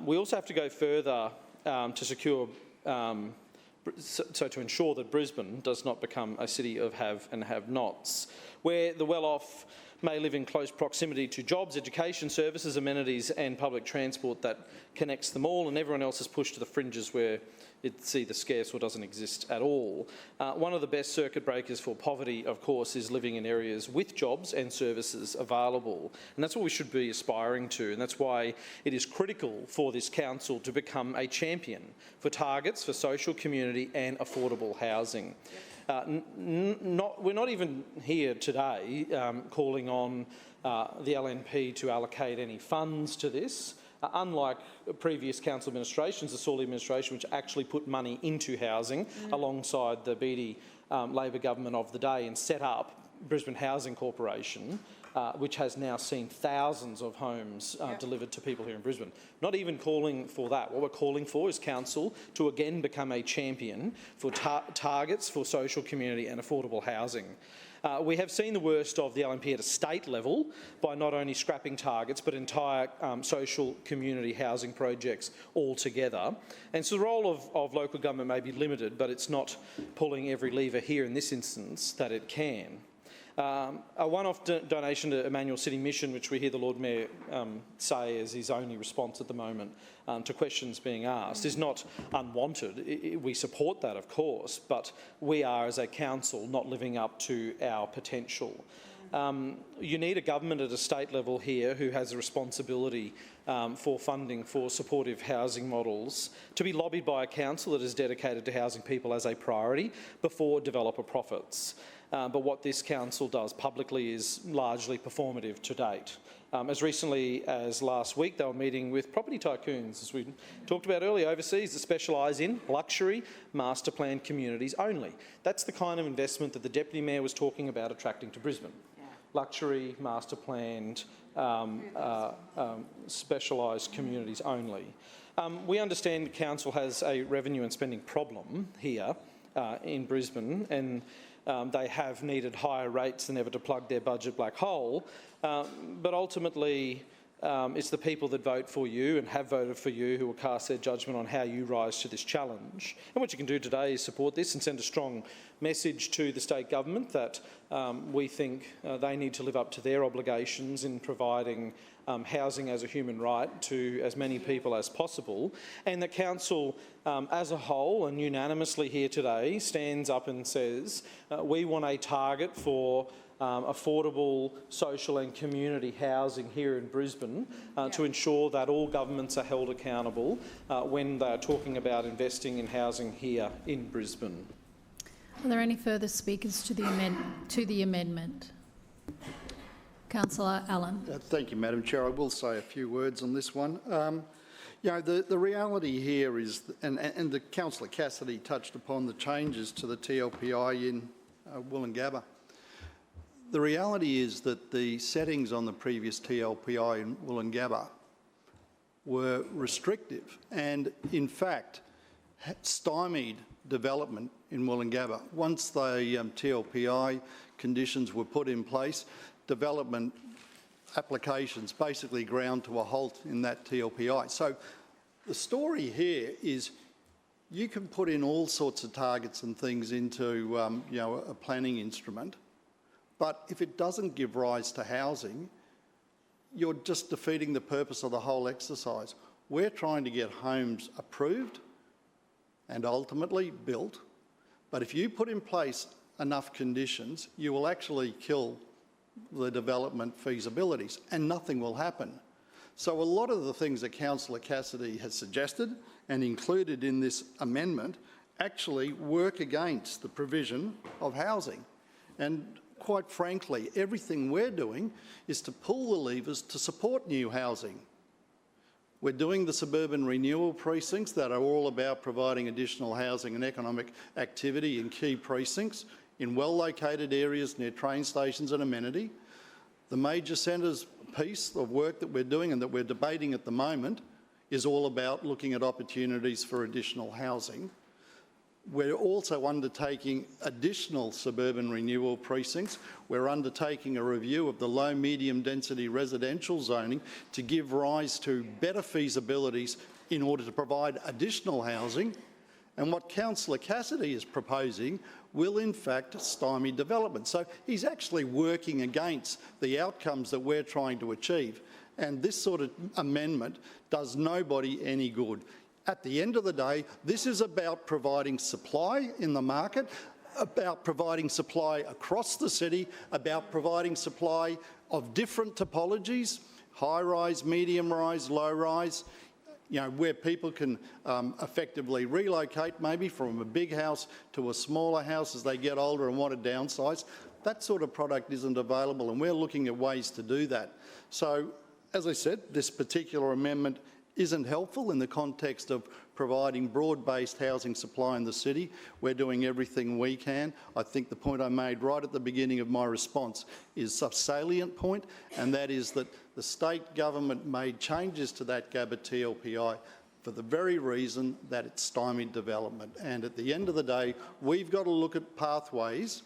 We also have to go further to secure, so to ensure that Brisbane does not become a city of have and have-nots, where the well-off may live in close proximity to jobs, education, services, amenities and public transport that connects them all, and everyone else is pushed to the fringes where it's either scarce or doesn't exist at all. One of the best circuit breakers for poverty, of course, is living in areas with jobs and services available. And that's what we should be aspiring to, and that's why it is critical for this council to become a champion for targets for social, community and affordable housing. We're not even here today calling on the LNP to allocate any funds to this. Unlike previous council administrations, the Sawley administration, which actually put money into housing alongside the Beattie Labor government of the day and set up Brisbane Housing Corporation, which has now seen thousands of homes delivered to people here in Brisbane. Not even calling for that. What we're calling for is council to again become a champion for targets for social, community and affordable housing. We have seen the worst of the LNP at a state level by not only scrapping targets but entire social community housing projects altogether. And so the role of local government may be limited, but it's not pulling every lever here in this instance that it can. A one-off donation to Emmanuel City Mission, which we hear the Lord Mayor say is his only response at the moment to questions being asked, is not unwanted. We support that, of course, but we are, as a council, not living up to our potential. You need a government at a state level here who has a responsibility for funding for supportive housing models to be lobbied by a council that is dedicated to housing people as a priority before developer profits. But what this council does publicly is largely performative to date. As recently as last week, they were meeting with property tycoons, as we talked about earlier, overseas, that specialise in luxury master planned communities only. That's the kind of investment that the Deputy Mayor was talking about attracting to Brisbane. Luxury master planned specialised communities only. We understand the council has a revenue and spending problem here in Brisbane, and they have needed higher rates than ever to plug their budget black hole, but ultimately it's the people that vote for you and have voted for you who will cast their judgment on how you rise to this challenge. And what you can do today is support this and send a strong message to the state government that we think they need to live up to their obligations in providing housing as a human right to as many people as possible, and the council as a whole and unanimously here today stands up and says we want a target for affordable social and community housing here in Brisbane to ensure that all governments are held accountable when they are talking about investing in housing here in Brisbane. Are there any further speakers to the amendment? Councillor Allen. Thank you, Madam Chair. I will say a few words on this one. You know, the reality here is, and the Councillor Cassidy touched upon the changes to the TLPI in Woolloongabba. The reality is that the settings on the previous TLPI in Woolloongabba were restrictive and, in fact, stymied development in Woolloongabba. Once the TLPI conditions were put in place, development applications basically ground to a halt in that TLPI. So the story here is you can put in all sorts of targets and things into you know, a planning instrument, but if it doesn't give rise to housing, you're just defeating the purpose of the whole exercise. We're trying to get homes approved and ultimately built, but if you put in place enough conditions, you will actually kill the development feasibilities and nothing will happen. So a lot of the things that Councillor Cassidy has suggested and included in this amendment actually work against the provision of housing. And quite frankly, everything we're doing is to pull the levers to support new housing. We're doing the suburban renewal precincts that are all about providing additional housing and economic activity in key precincts in well-located areas near train stations and amenity. The major centres piece of work that we're doing and that we're debating at the moment is all about looking at opportunities for additional housing. We're also undertaking additional suburban renewal precincts. We're undertaking a review of the low medium density residential zoning to give rise to better feasibilities in order to provide additional housing. And what Councillor Cassidy is proposing will in fact stymie development. So he's actually working against the outcomes that we're trying to achieve. And this sort of amendment does nobody any good. At the end of the day, this is about providing supply in the market, about providing supply across the city, about providing supply of different topologies, high-rise, medium-rise, low-rise, you know, where people can effectively relocate maybe from a big house to a smaller house as they get older and want to downsize. That sort of product isn't available, and we're looking at ways to do that. So, as I said, this particular amendment isn't helpful in the context of providing broad-based housing supply in the city. We're doing everything we can. I think the point I made right at the beginning of my response is a salient point, and that is that the state government made changes to that Gabba TLPI for the very reason that it stymied development. And at the end of the day, we've got to look at pathways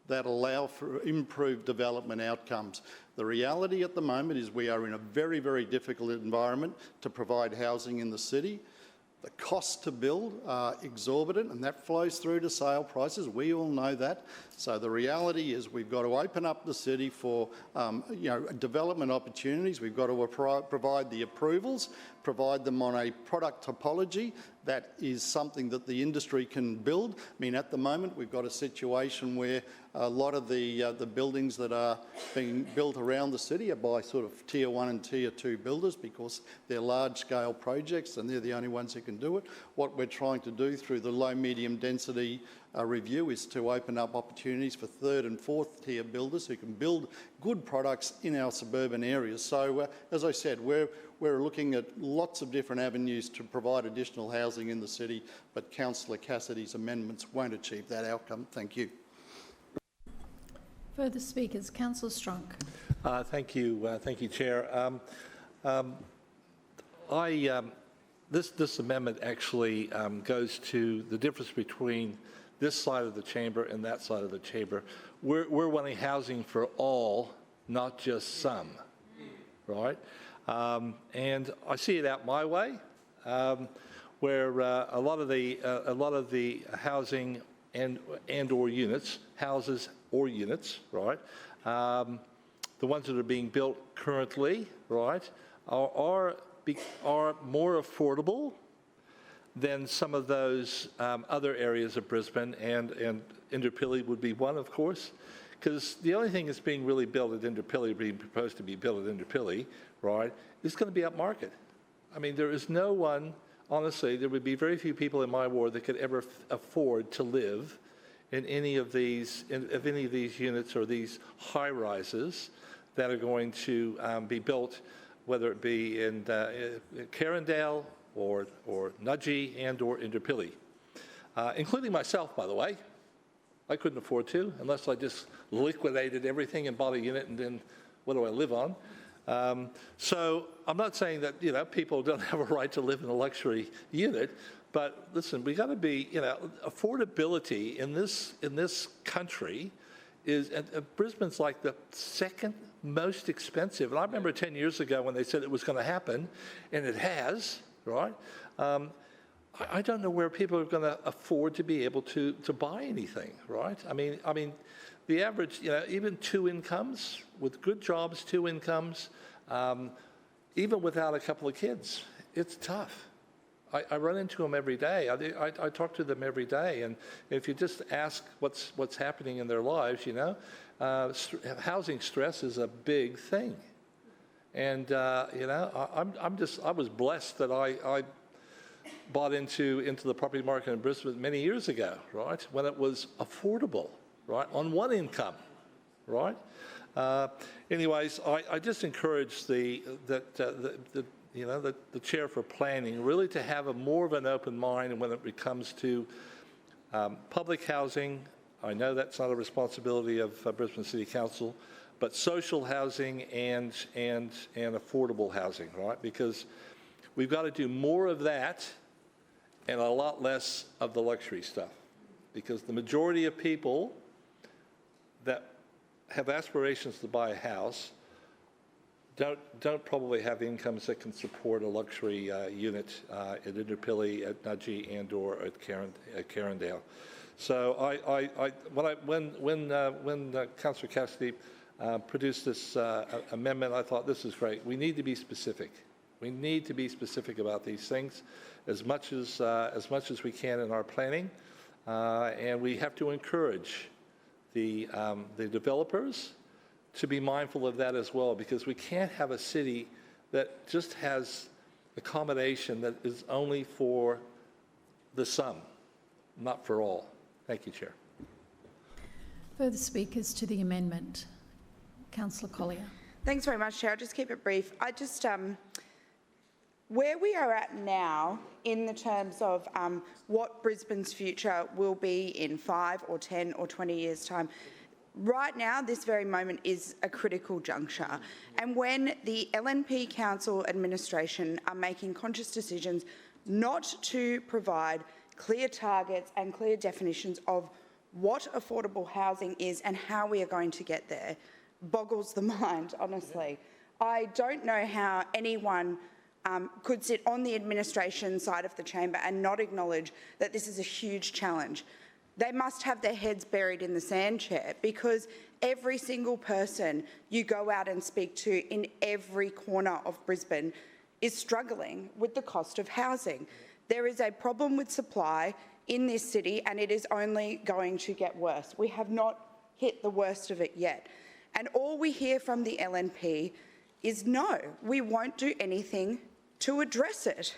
that allow for improved development outcomes. The reality at the moment is we are in a very, very difficult environment to provide housing in the city. The costs to build are exorbitant, and that flows through to sale prices. We all know that. So the reality is we've got to open up the city for you know, development opportunities. We've got to provide the approvals, provide them on a product topology that is something that the industry can build. I mean, at the moment, we've got a situation where a lot of the buildings that are being built around the city are by sort of Tier 1 and Tier 2 builders because they're large-scale projects and they're the only ones who can do it. What we're trying to do through the low-medium density review is to open up opportunities for third and fourth tier builders who can build good products in our suburban areas. So, as I said, we're looking at lots of different avenues to provide additional housing in the city, but Councillor Cassidy's amendments won't achieve that outcome. Thank you. Further speakers, Councillor Strunk. Thank you, Chair. This amendment actually goes to the difference between this side of the chamber and that side of the chamber. We're wanting housing for all, not just some, right? And I see it out my way, where a lot of the housing and/or units, houses or units, right? The ones that are being built currently, right, are more affordable than some of those other areas of Brisbane, and Indooroopilly would be one, of course, because the only thing that's being really built at Indooroopilly, being proposed to be built at Indooroopilly, right, is going to be upmarket. I mean, there is no one, honestly, there would be very few people in my ward that could ever afford to live in any of these units or these high rises that are going to be built, whether it be in Carindale or Nudgee and or Indooroopilly, including myself, by the way. I couldn't afford to unless I just liquidated everything and bought a unit, and then what do I live on? So I'm not saying that, you know, people don't have a right to live in a luxury unit, but listen, we got to be, you know, affordability in this country is, and Brisbane's like the second most expensive. And I remember 10 years ago when they said it was going to happen, and it has, right? I don't know where people are going to afford to be able to buy anything, right? I mean, the average, you know, even 2 incomes, with good jobs, 2 incomes, even without a couple of kids, it's tough. I run into them every day. I talk to them every day, and if you just ask what's happening in their lives, you know, housing stress is a big thing. And you know, I was blessed that I bought into the property market in Brisbane many years ago, right, when it was affordable, right, on 1 income, right. Anyways, I just encourage the chair for planning really to have more of an open mind when it comes to public housing. I know that's not a responsibility of Brisbane City Council, but social housing and affordable housing, right? Because we've got to do more of that and a lot less of the luxury stuff. Because the majority of people that have aspirations to buy a house don't probably have incomes that can support a luxury unit at Indooroopilly, at Nudgee, and or at Carindale. So when Councillor Cassidy produced this amendment, I thought this is great. We need to be specific. We need to be specific about these things as much as we can in our planning, and we have to encourage the developers to be mindful of that as well, because we can't have a city that just has accommodation that is only for the some, not for all. Thank you, Chair. Further speakers to the amendment. Councillor Collier. Thanks very much, Chair. I'll just keep it brief. I just, where we are at now in the terms of what Brisbane's future will be in 5 or 10 or 20 years' time, right now, this very moment is a critical juncture. And when the LNP Council administration are making conscious decisions not to provide clear targets and clear definitions of what affordable housing is and how we are going to get there, boggles the mind, honestly. I don't know how anyone could sit on the administration side of the chamber and not acknowledge that this is a huge challenge. They must have their heads buried in the sand, Chair, because every single person you go out and speak to in every corner of Brisbane is struggling with the cost of housing. There is a problem with supply in this city, and it is only going to get worse. We have not hit the worst of it yet. And all we hear from the LNP is no, we won't do anything to address it.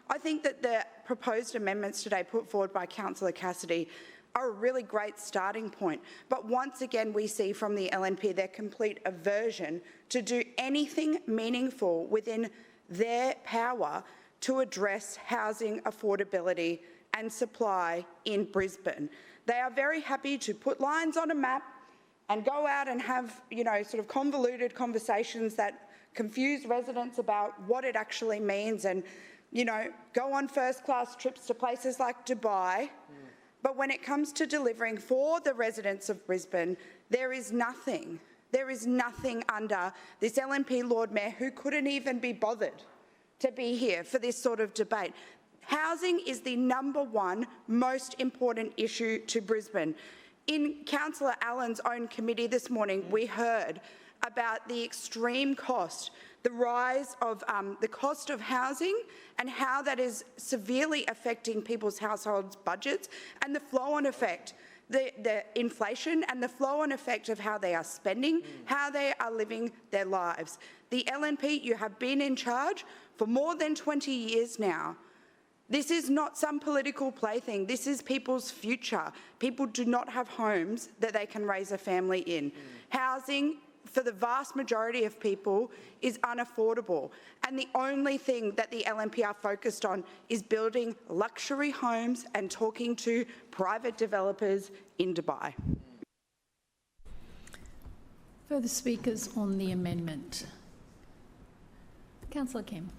I think that the proposed amendments today put forward by Councillor Cassidy are a really great starting point. But once again, we see from the LNP their complete aversion to do anything meaningful within their power to address housing affordability and supply in Brisbane. They are very happy to put lines on a map and go out and have, you know, sort of convoluted conversations that confuse residents about what it actually means and, you know, go on first-class trips to places like Dubai. But when it comes to delivering for the residents of Brisbane, there is nothing. There is nothing under this LNP Lord Mayor who couldn't even be bothered to be here for this sort of debate. Housing is the #1 most important issue to Brisbane. In Councillor Allen's own committee this morning, we heard about the extreme cost, the rise of the cost of housing and how that is severely affecting people's households' budgets and the flow-on effect, the inflation and the flow-on effect of how they are spending, how they are living their lives. The LNP, you have been in charge for more than 20 years now. This is not some political plaything. This is people's future. People do not have homes that they can raise a family in. Housing for the vast majority of people is unaffordable. And the only thing that the LNP are focused on is building luxury homes and talking to private developers in Dubai. Further speakers on the amendment. Councillor Kim.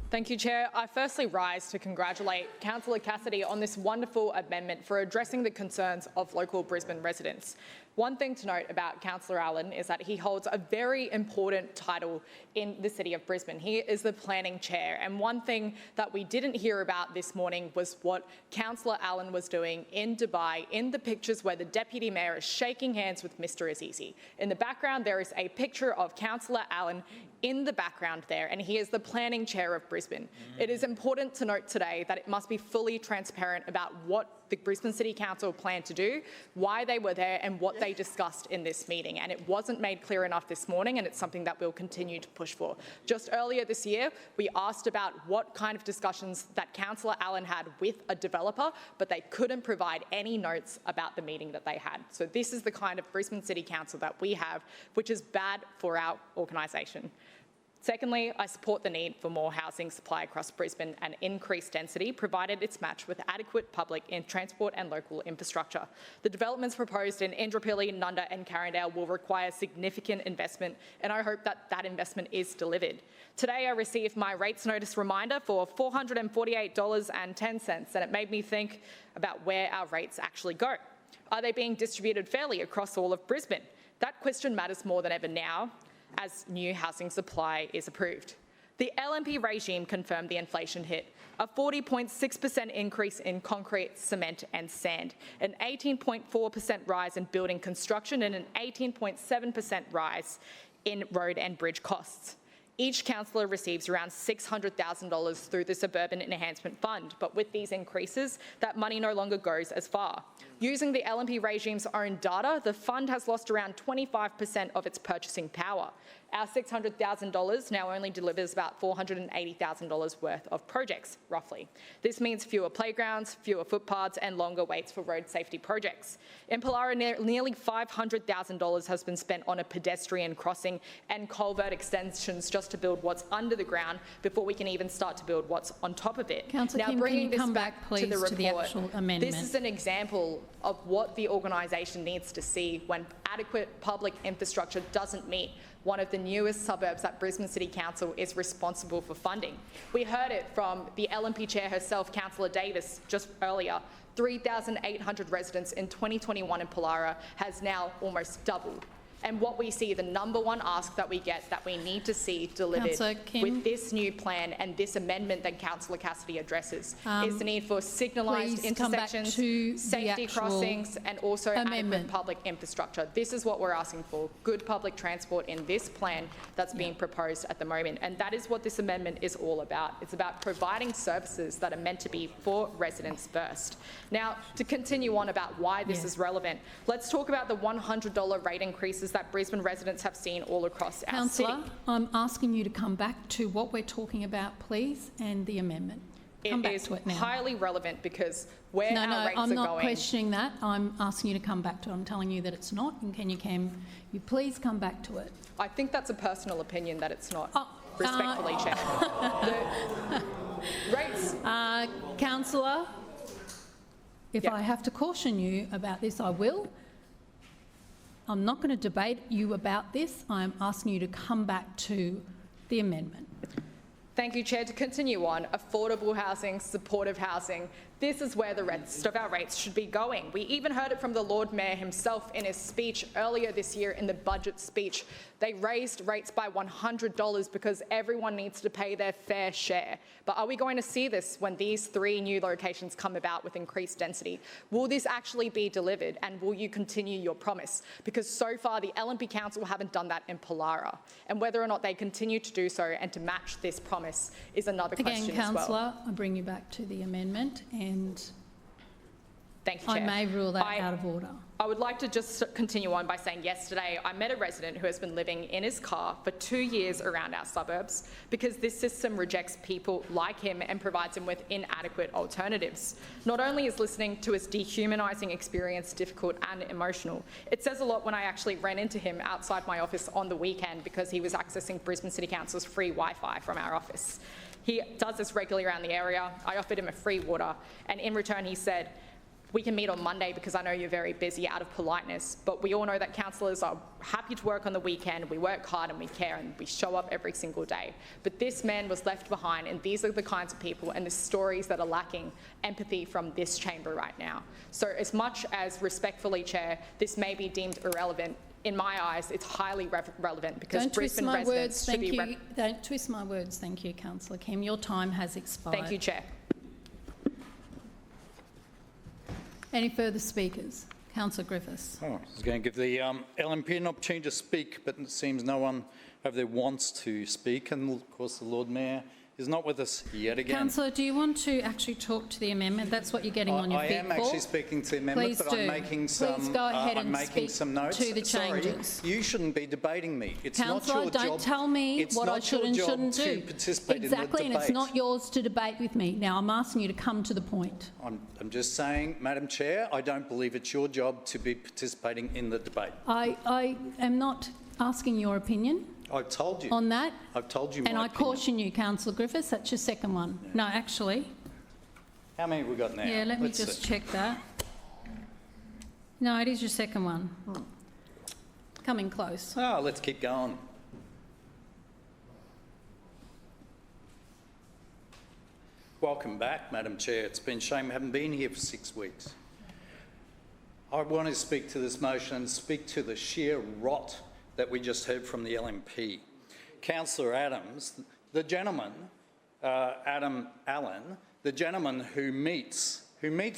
Thank you, Chair. I firstly rise to congratulate Councillor Cassidy on this wonderful amendment for addressing the concerns of local Brisbane residents. One thing to note about Councillor Allen is that he holds a very important title in the City of Brisbane. He is the planning chair, and one thing that we didn't hear about this morning was what Councillor Allen was doing in Dubai in the pictures where the Deputy Mayor is shaking hands with Mr Azizi. In the background there is a picture of Councillor Allen in the background there, and he is the planning chair of Brisbane. It is important to note today that it must be fully transparent about what the Brisbane City Council planned to do, why they were there, and what they discussed in this meeting. And it wasn't made clear enough this morning, and it's something that we'll continue to push for. Just earlier this year, we asked about what kind of discussions that Councillor Allen had with a developer, but they couldn't provide any notes about the meeting that they had. So this is the kind of Brisbane City Council that we have, which is bad for our organisation. Secondly, I support the need for more housing supply across Brisbane and increased density, provided it's matched with adequate public and transport and local infrastructure. The developments proposed in Indooroopilly, Nunda and Carindale will require significant investment, and I hope that that investment is delivered. Today I received my rates notice reminder for $448.10, and it made me think about where our rates actually go. Are they being distributed fairly across all of Brisbane? That question matters more than ever now, as new housing supply is approved. The LNP regime confirmed the inflation hit, a 40.6% increase in concrete, cement and sand, an 18.4% rise in building construction and an 18.7% rise in road and bridge costs. Each councillor receives around $600,000 through the Suburban Enhancement Fund, but with these increases, that money no longer goes as far. Using the LNP regime's own data, the fund has lost around 25% of its purchasing power. Our $600,000 now only delivers about $480,000 worth of projects, roughly. This means fewer playgrounds, fewer footpaths and longer waits for road safety projects. In Pollara, nearly $500,000 has been spent on a pedestrian crossing and culvert extensions just to build what's under the ground before we can even start to build what's on top of it. Councillor Kim, bringing can you come this back, please, to the actual amendment? This is an example of what the organisation needs to see when adequate public infrastructure doesn't meet one of the newest suburbs that Brisbane City Council is responsible for funding. We heard it from the LNP chair herself, Councillor Davis, just earlier. 3,800 residents in 2021 in Pollara has now almost doubled. And what we see, the number one ask that we get that we need to see delivered with this new plan and this amendment that Councillor Cassidy addresses is the need for signalised intersections, safety crossings and also adequate public infrastructure. This is what we're asking for, good public transport in this plan that's being proposed at the moment. And that is what this amendment is all about. It's about providing services that are meant to be for residents first. Now, to continue on about why this is relevant, let's talk about the $100 rate increases that Brisbane residents have seen all across our city. Councillor, I'm asking you to come back to what we're talking about, please, and the amendment. Come back to it now. It is highly relevant because where our rates are going... No, I'm not questioning that. I'm asking you to come back to it. I'm telling you that it's not, and can you please come back to it? I think that's a personal opinion that it's not, respectfully, Chair. The rates... Councillor, if I have to caution you about this, I will. I'm not going to debate you about this. I'm asking you to come back to the amendment. Thank you, Chair. To continue on, affordable housing, supportive housing, this is where the rest of our rates should be going. We even heard it from the Lord Mayor himself in his speech earlier this year in the budget speech. They raised rates by $100 because everyone needs to pay their fair share. But are we going to see this when these 3 new locations come about with increased density? Will this actually be delivered, and will you continue your promise? Because so far the LNP Council haven't done that in Pollara, and whether or not they continue to do so and to match this promise is another question as well. Again, Councillor, I bring you back to the amendment, and Thank you, I Chair. may rule that out of order. I would like to just continue on by saying yesterday I met a resident who has been living in his car for 2 years around our suburbs because this system rejects people like him and provides him with inadequate alternatives. Not only is listening to his dehumanising experience difficult and emotional, it says a lot when I actually ran into him outside my office on the weekend because he was accessing Brisbane City Council's free Wi-Fi from our office. He does this regularly around the area. I offered him a free water, and in return he said, "We can meet on Monday because I know you're very busy," out of politeness. But we all know that councillors are happy to work on the weekend. We work hard and we care and we show up every single day. But this man was left behind, and these are the kinds of people and the stories that are lacking empathy from this chamber right now. So as much as respectfully, Chair, this may be deemed irrelevant, in my eyes, it's highly relevant because Don't twist Brisbane my residents words, should thank be... you. Don't twist my words, thank you, Councillor Kim. Your time has expired. Thank you, Chair. Any further speakers? Councillor Griffiths. I was going to give the LNP an opportunity to speak, but it seems no one over there wants to speak. And of course, the Lord Mayor is not with us yet again. Councillor, do you want to actually talk to the amendment? That's what you're getting on your feet for. I am actually speaking to the amendment, Please but do. I'm making some. Please go ahead and speak some notes. to the changes. Sorry, you shouldn't be debating me. It's Councillor, not your job. don't tell me what I should and shouldn't do. To participate exactly, in the and it's debate. not yours to debate with me. Now, I'm asking you to come to the point. I'm just saying, Madam Chair, I don't believe it's your job to be participating in the debate. I am not asking your opinion. I've told you. On that. I've told you my And I opinion. caution you, Councillor Griffiths, that's your second one. No, actually. How many have we got now? Yeah, let me Let's just see. check that. No, it is your second one. Coming close. Oh, let's keep going. Welcome back, Madam Chair. It's been a shame I haven't been here for 6 weeks. I want to speak to this motion and speak to the sheer rot that we just heard from the LNP. Councillor Adams, the gentleman, Adam Allen, the gentleman who meets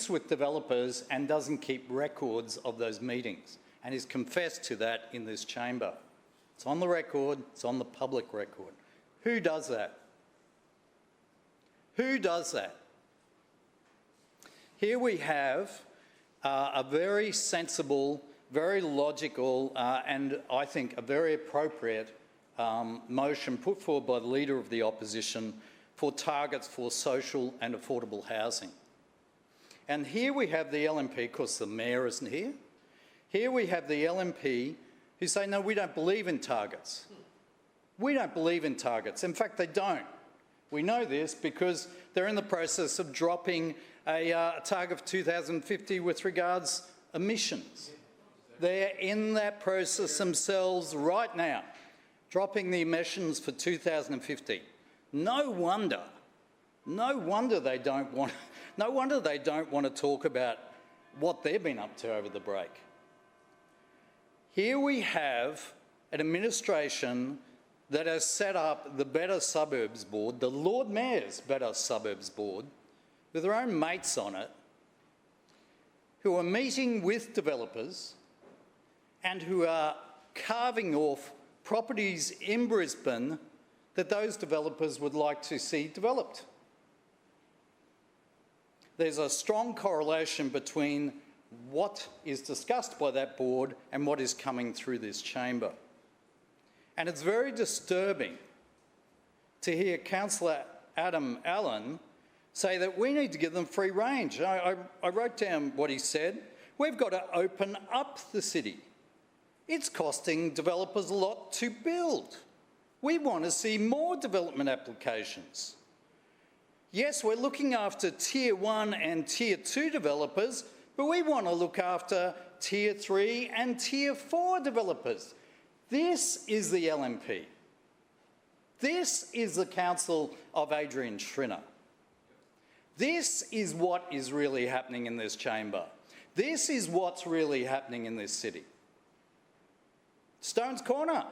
with developers and doesn't keep records of those meetings, and he's confessed to that in this chamber. It's on the record, it's on the public record. Who does that? Who does that? Here we have a very sensible, very logical, and I think a very appropriate motion put forward by the Leader of the Opposition for targets for social and affordable housing. And here we have the LNP, of course the Mayor isn't here. Here we have the LNP who say, no, we don't believe in targets. We don't believe in targets. In fact, they don't. We know this because they're in the process of dropping a target of 2050 with regards emissions. They're in that process themselves right now, dropping the emissions for 2050. No wonder they don't want to talk about what they've been up to over the break. Here we have an administration that has set up the Better Suburbs Board, the Lord Mayor's Better Suburbs Board, with their own mates on it, who are meeting with developers and who are carving off properties in Brisbane that those developers would like to see developed. There's a strong correlation between what is discussed by that board and what is coming through this chamber. And it's very disturbing to hear Councillor Adam Allen say that we need to give them free range. I wrote down what he said. We've got to open up the city. It's costing developers a lot to build. We want to see more development applications. Yes, we're looking after Tier 1 and Tier 2 developers, but we want to look after Tier 3 and Tier 4 developers. This is the LNP. This is the Council of Adrian Schrinner. This is what is really happening in this chamber. This is what's really happening in this city. Stones Corner.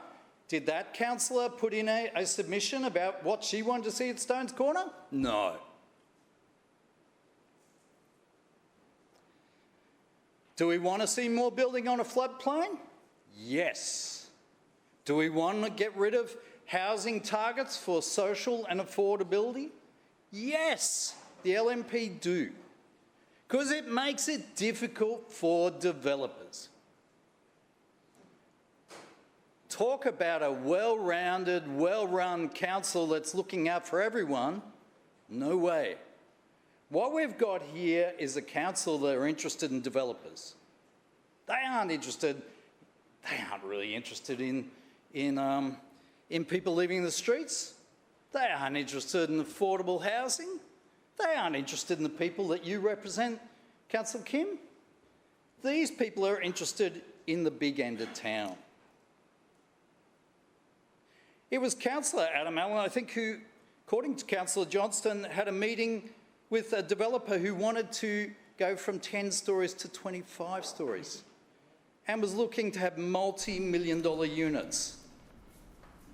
Did that councillor put in a submission about what she wanted to see at Stones Corner? No. Do we want to see more building on a floodplain? Yes. Do we want to get rid of housing targets for social and affordability? Yes, the LNP do. because it makes it difficult for developers. Talk about a well-rounded, well-run council that's looking out for everyone. No way. What we've got here is a council that are interested in developers. They aren't really interested in people living in the streets. They aren't interested in affordable housing. They aren't interested in the people that you represent, Councillor Kim. These people are interested in the big end of town. It was Councillor Adam Allen, I think, who, according to Councillor Johnston, had a meeting with a developer who wanted to go from 10 stories to 25 stories and was looking to have multi-million-dollar units.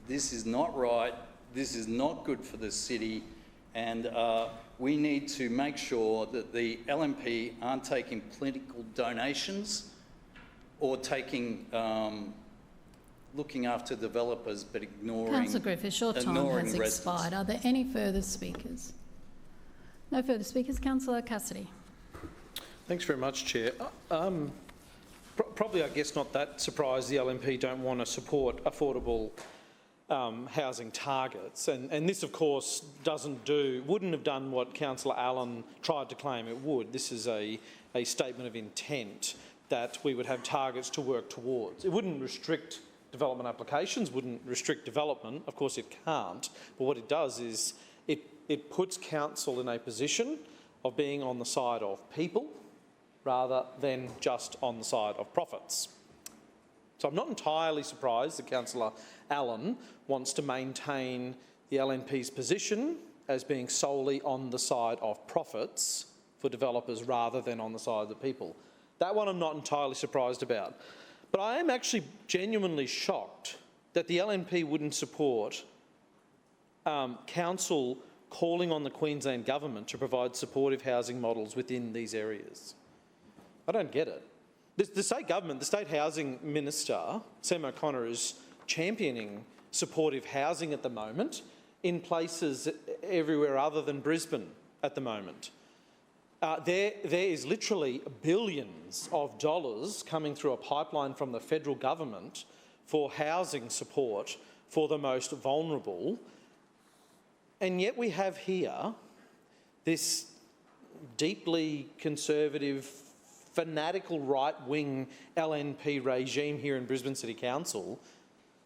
This is not right. This is not good for the city, and we need to make sure that the LNP aren't taking political donations or taking looking after developers but ignoring Councillor Griffiths, your time has expired. Are there any further speakers? No further speakers. Councillor Cassidy. Thanks very much, Chair. Probably, I guess, not that surprised the LNP don't want to support affordable housing targets, and this, of course, wouldn't have done what Councillor Allen tried to claim it would. This is a statement of intent that we would have targets to work towards. It wouldn't restrict development applications, wouldn't restrict development. Of course, it can't. But what it does is it puts council in a position of being on the side of people rather than just on the side of profits. So I'm not entirely surprised that Councillor Allen wants to maintain the LNP's position as being solely on the side of profits for developers rather than on the side of the people. That one I'm not entirely surprised about. But I am actually genuinely shocked that the LNP wouldn't support council calling on the Queensland Government to provide supportive housing models within these areas. I don't get it. The state government, the State Housing Minister, Sam O'Connor, is championing supportive housing at the moment in places everywhere other than Brisbane at the moment. There is literally billions of dollars coming through a pipeline from the federal government for housing support for the most vulnerable. And yet we have here this deeply conservative, fanatical right-wing LNP regime here in Brisbane City Council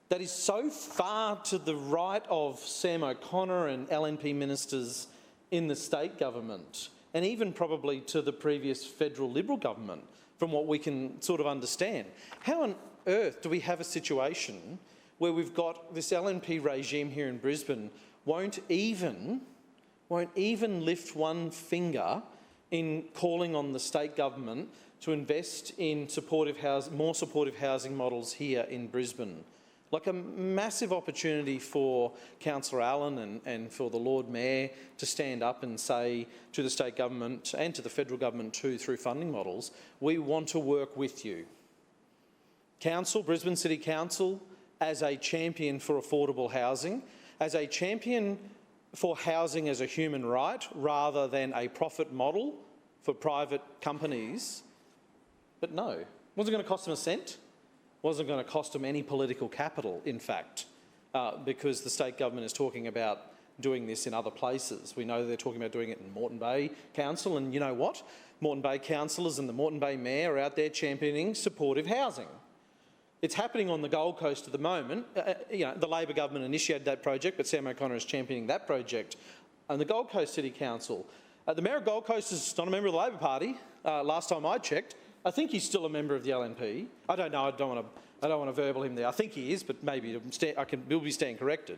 that is so far to the right of Sam O'Connor and LNP ministers in the state government, and even probably to the previous federal Liberal government, from what we can sort of understand. How on earth do we have a situation where we've got this LNP regime here in Brisbane won't even lift one finger in calling on the state government to invest in more supportive housing models here in Brisbane? Like a massive opportunity for Councillor Allen and for the Lord Mayor to stand up and say to the state government and to the federal government too, through funding models, we want to work with you. Council, Brisbane City Council, as a champion for affordable housing, as a champion for housing as a human right rather than a profit model for private companies. But no, it wasn't going to cost them a cent. Wasn't going to cost them any political capital, in fact, because the state government is talking about doing this in other places. We know they're talking about doing it in Moreton Bay Council, and you know what? Moreton Bay councillors and the Moreton Bay Mayor are out there championing supportive housing. It's happening on the Gold Coast at the moment. The Labor government initiated that project, but Sam O'Connor is championing that project. And the Gold Coast City Council, the Mayor of Gold Coast is not a member of the Labor Party. Last time I checked, I think he's still a member of the LNP. I don't know. I don't want to verbal him there. I think he is, but maybe he'll be stand corrected.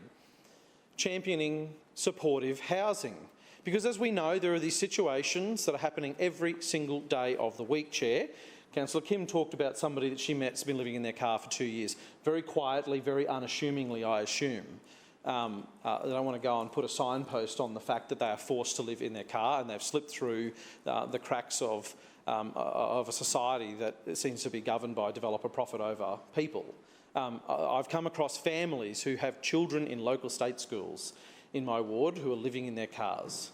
Championing supportive housing, because as we know, there are these situations that are happening every single day of the week. Chair, Councillor Kim talked about somebody that she met's been living in their car for 2 years, very quietly, very unassumingly, I assume. They don't want to go and put a signpost on the fact that they are forced to live in their car and they've slipped through the cracks of a society that seems to be governed by developer profit over people. I've come across families who have children in local state schools in my ward who are living in their cars.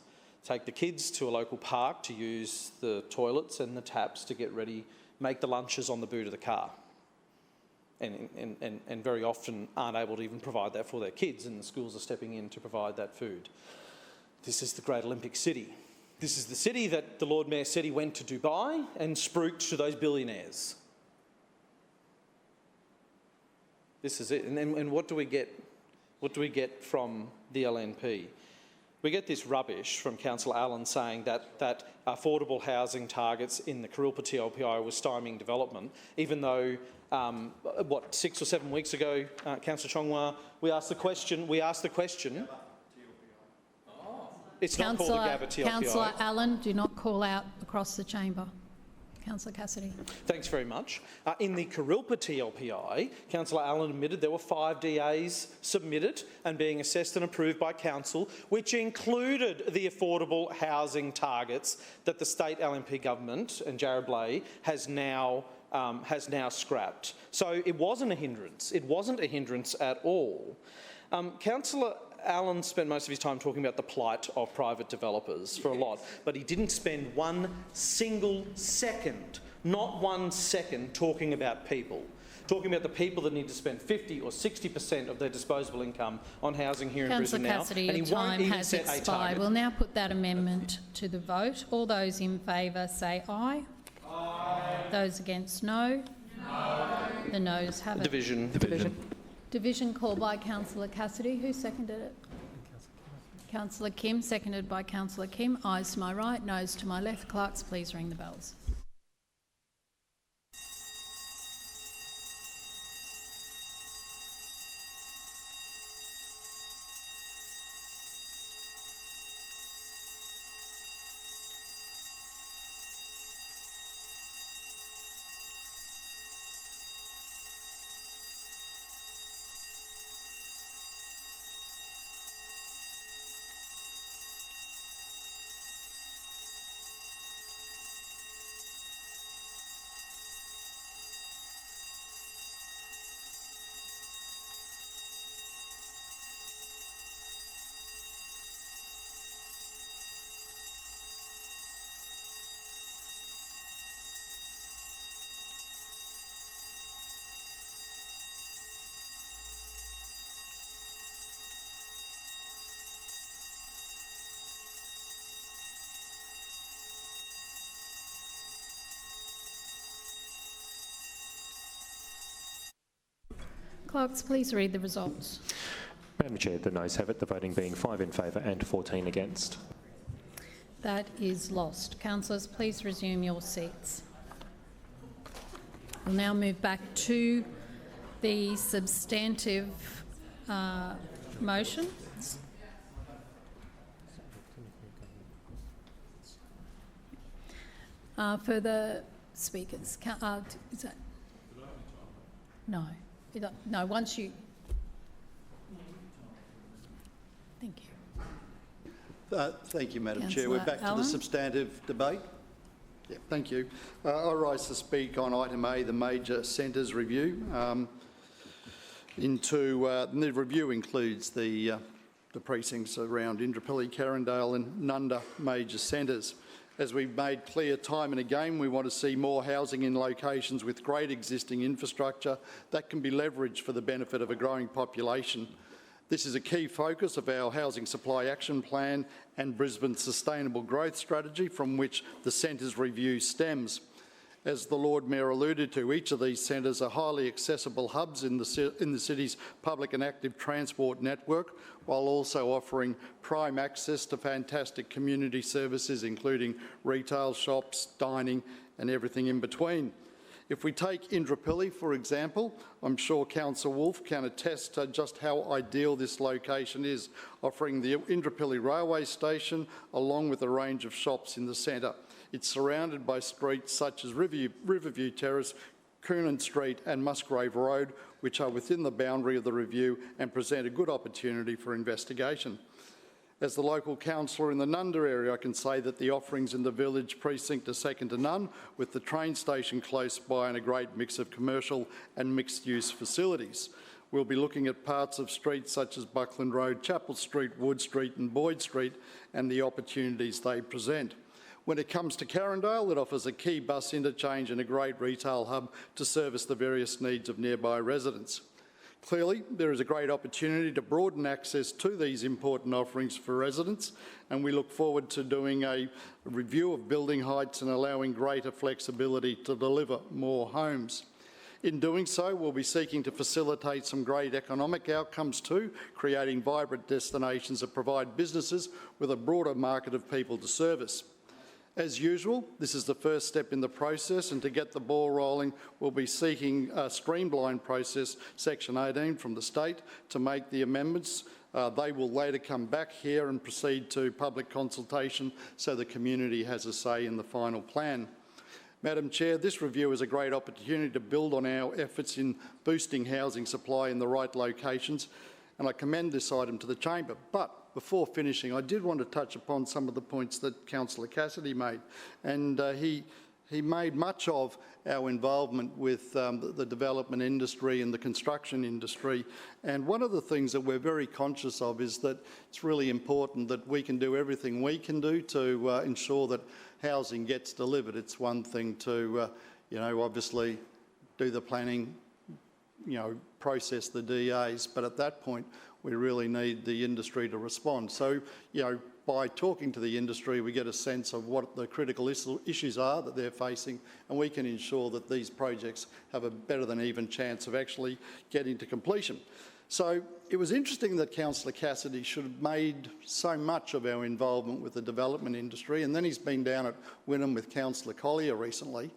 take the kids to a local park to use the toilets and the taps to get ready, make the lunches on the boot of the car. And very often aren't able to even provide that for their kids, and the schools are stepping in to provide that food. This is the Great Olympic City. This is the city that the Lord Mayor said he went to Dubai and spruiked to those billionaires. This is it. And what do we get? What do we get from the LNP? We get this rubbish from Councillor Allen saying that affordable housing targets in the Kurilpa TLPI were stymieing development, even though, 6 or 7 weeks ago, Councillor Chongwa, we asked the question. It's not called the Gabba TLPI. Councillor Allen, do not call out across the chamber. Councillor Cassidy. Thanks very much. In the Kurilpa TLPI, Councillor Allen admitted there were 5 DAs submitted and being assessed and approved by Council, which included the affordable housing targets that the state LNP government and Jared Blay has now scrapped. So it wasn't a hindrance. It wasn't a hindrance at all. Councillor Allen spent most of his time talking about the plight of private developers for a lot, but he didn't spend one single second, not 1 second, talking about people. Talking about the people that need to spend 50 or 60% of their disposable income on housing here in Brisbane now. Councillor Cassidy, your time has expired. We'll now put that amendment to the vote. All those in favour say aye. Aye. Those against no. No. The noes have it. Division. Division called by Councillor Cassidy. Who seconded it? Councillor Kim, seconded by Councillor Kim. Ayes to my right, noes to my left. Clerks, please ring the bells. Clerks, please read the results. Madam Chair, the noes have it, the voting being 5 in favour and 14 against. That is lost. Councillors, please resume your seats. We'll now move back to the substantive motions. Further speakers. Is that? No. No, once you... Thank you. Thank you, Madam Chair. Councillor We're back Allen. to the substantive debate. Yeah, thank you. I rise to speak on item A, the major centres review. The review includes the precincts around Indooroopilly, Carindale and Nunda major centres. As we've made clear time and again, we want to see more housing in locations with great existing infrastructure that can be leveraged for the benefit of a growing population. This is a key focus of our Housing Supply Action Plan and Brisbane's Sustainable Growth Strategy, from which the centres review stems. As the Lord Mayor alluded to, each of these centres are highly accessible hubs in the city's public and active transport network, while also offering prime access to fantastic community services, including retail shops, dining and everything in between. If we take Indooroopilly, for example, I'm sure Councillor Wolfe can attest to just how ideal this location is, offering the Indooroopilly railway station along with a range of shops in the centre. It's surrounded by streets such as Riverview Terrace, Coonan Street and Musgrave Road, which are within the boundary of the review and present a good opportunity for investigation. As the local councillor in the Nunda area, I can say that the offerings in the village precinct are second to none, with the train station close by and a great mix of commercial and mixed-use facilities. We'll be looking at parts of streets such as Buckland Road, Chapel Street, Wood Street and Boyd Street and the opportunities they present. When it comes to Carindale, it offers a key bus interchange and a great retail hub to service the various needs of nearby residents. Clearly, there is a great opportunity to broaden access to these important offerings for residents, and we look forward to doing a review of building heights and allowing greater flexibility to deliver more homes. In doing so, we'll be seeking to facilitate some great economic outcomes too, creating vibrant destinations that provide businesses with a broader market of people to service. As usual, this is the first step in the process, and to get the ball rolling, we'll be seeking a streamlined process, Section 18 from the state, to make the amendments. They will later come back here and proceed to public consultation so the community has a say in the final plan. Madam Chair, this review is a great opportunity to build on our efforts in boosting housing supply in the right locations, and I commend this item to the Chamber. But before finishing, I did want to touch upon some of the points that Councillor Cassidy made, and he made much of our involvement with the development industry and the construction industry. And one of the things that we're very conscious of is that it's really important that we can do everything we can do to ensure that housing gets delivered. It's one thing to, obviously do the planning, process the DAs, but at that point, we really need the industry to respond. So, by talking to the industry, we get a sense of what the critical issues are that they're facing, and we can ensure that these projects have a better than even chance of actually getting to completion. So it was interesting that Councillor Cassidy should have made so much of our involvement with the development industry, and then he's been down at Wynnum with Councillor Collier recently.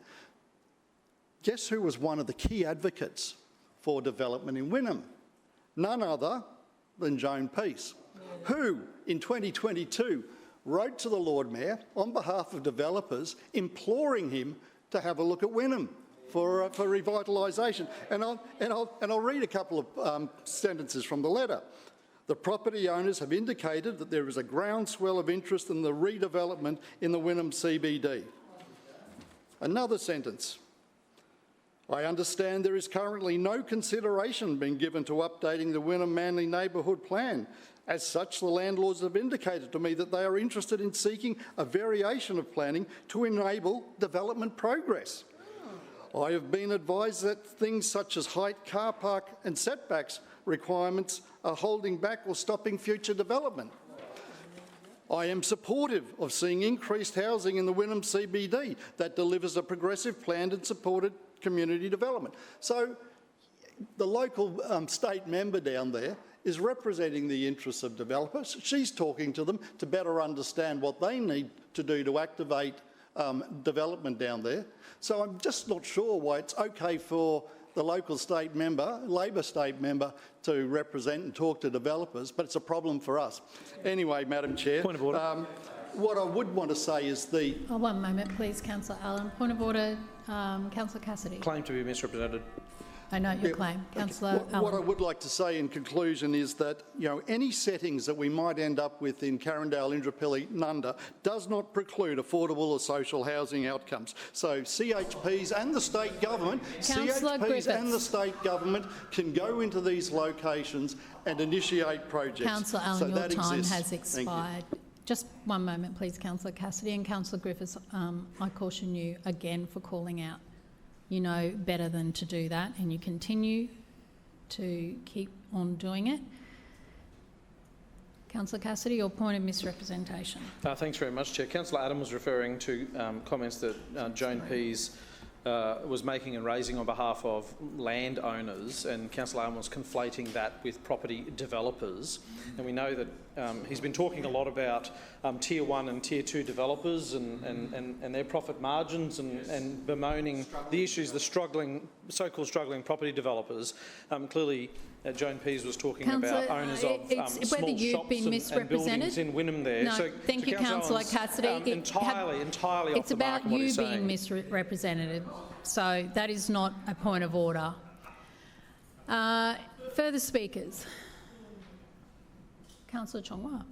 Guess who was one of the key advocates for development in Wynnum? None other than Joan Peace, who in 2022 wrote to the Lord Mayor on behalf of developers imploring him to have a look at Wynnum for revitalisation. And I'll read a couple of sentences from the letter. The property owners have indicated that there is a groundswell of interest in the redevelopment in the Wynnum CBD. Another sentence. I understand there is currently no consideration being given to updating the Wynnum Manly Neighbourhood Plan. As such, the landlords have indicated to me that they are interested in seeking a variation of planning to enable development progress. I have been advised that things such as height, car park and setbacks requirements are holding back or stopping future development. I am supportive of seeing increased housing in the Wynnum CBD that delivers a progressive, planned and supported community development. So the local state member down there is representing the interests of developers. She's talking to them to better understand what they need to do to activate development down there. So I'm just not sure why it's okay for the local state member, Labor state member, to represent and talk to developers, but it's a problem for us. Anyway, Madam Chair, point of order. What I would want to say is the... Oh, one moment, please, Councillor Allen. Point of order, Councillor Cassidy. Claim to be misrepresented. I note your claim. Councillor Allen. What I would like to say in conclusion is that, any settings that we might end up with in Carindale, Indooroopilly, Nunda does not preclude affordable or social housing outcomes. So CHPs and the state government, can go into these locations and initiate projects. Councillor Allen, your time has expired. Just one moment, please, Councillor Cassidy. And Councillor Griffiths, I caution you again for calling out. You know better than to do that, and you continue to keep on doing it. Councillor Cassidy, your point of misrepresentation. Thanks very much, Chair. Councillor Adam was referring to comments that Joan Pease was making and raising on behalf of landowners, and Councillor Allen was conflating that with property developers. And we know that he's been talking a lot about Tier 1 and Tier 2 developers and their profit margins and bemoaning the issues the so-called struggling property developers. Clearly, Joan Pease was talking about owners of small shops and buildings in Wynnum there. No, so, thank you, Councillor Cassidy. Entirely it's off the mark about you being misrepresented, so that is not a point of order. Further speakers? Councillor Chongwa.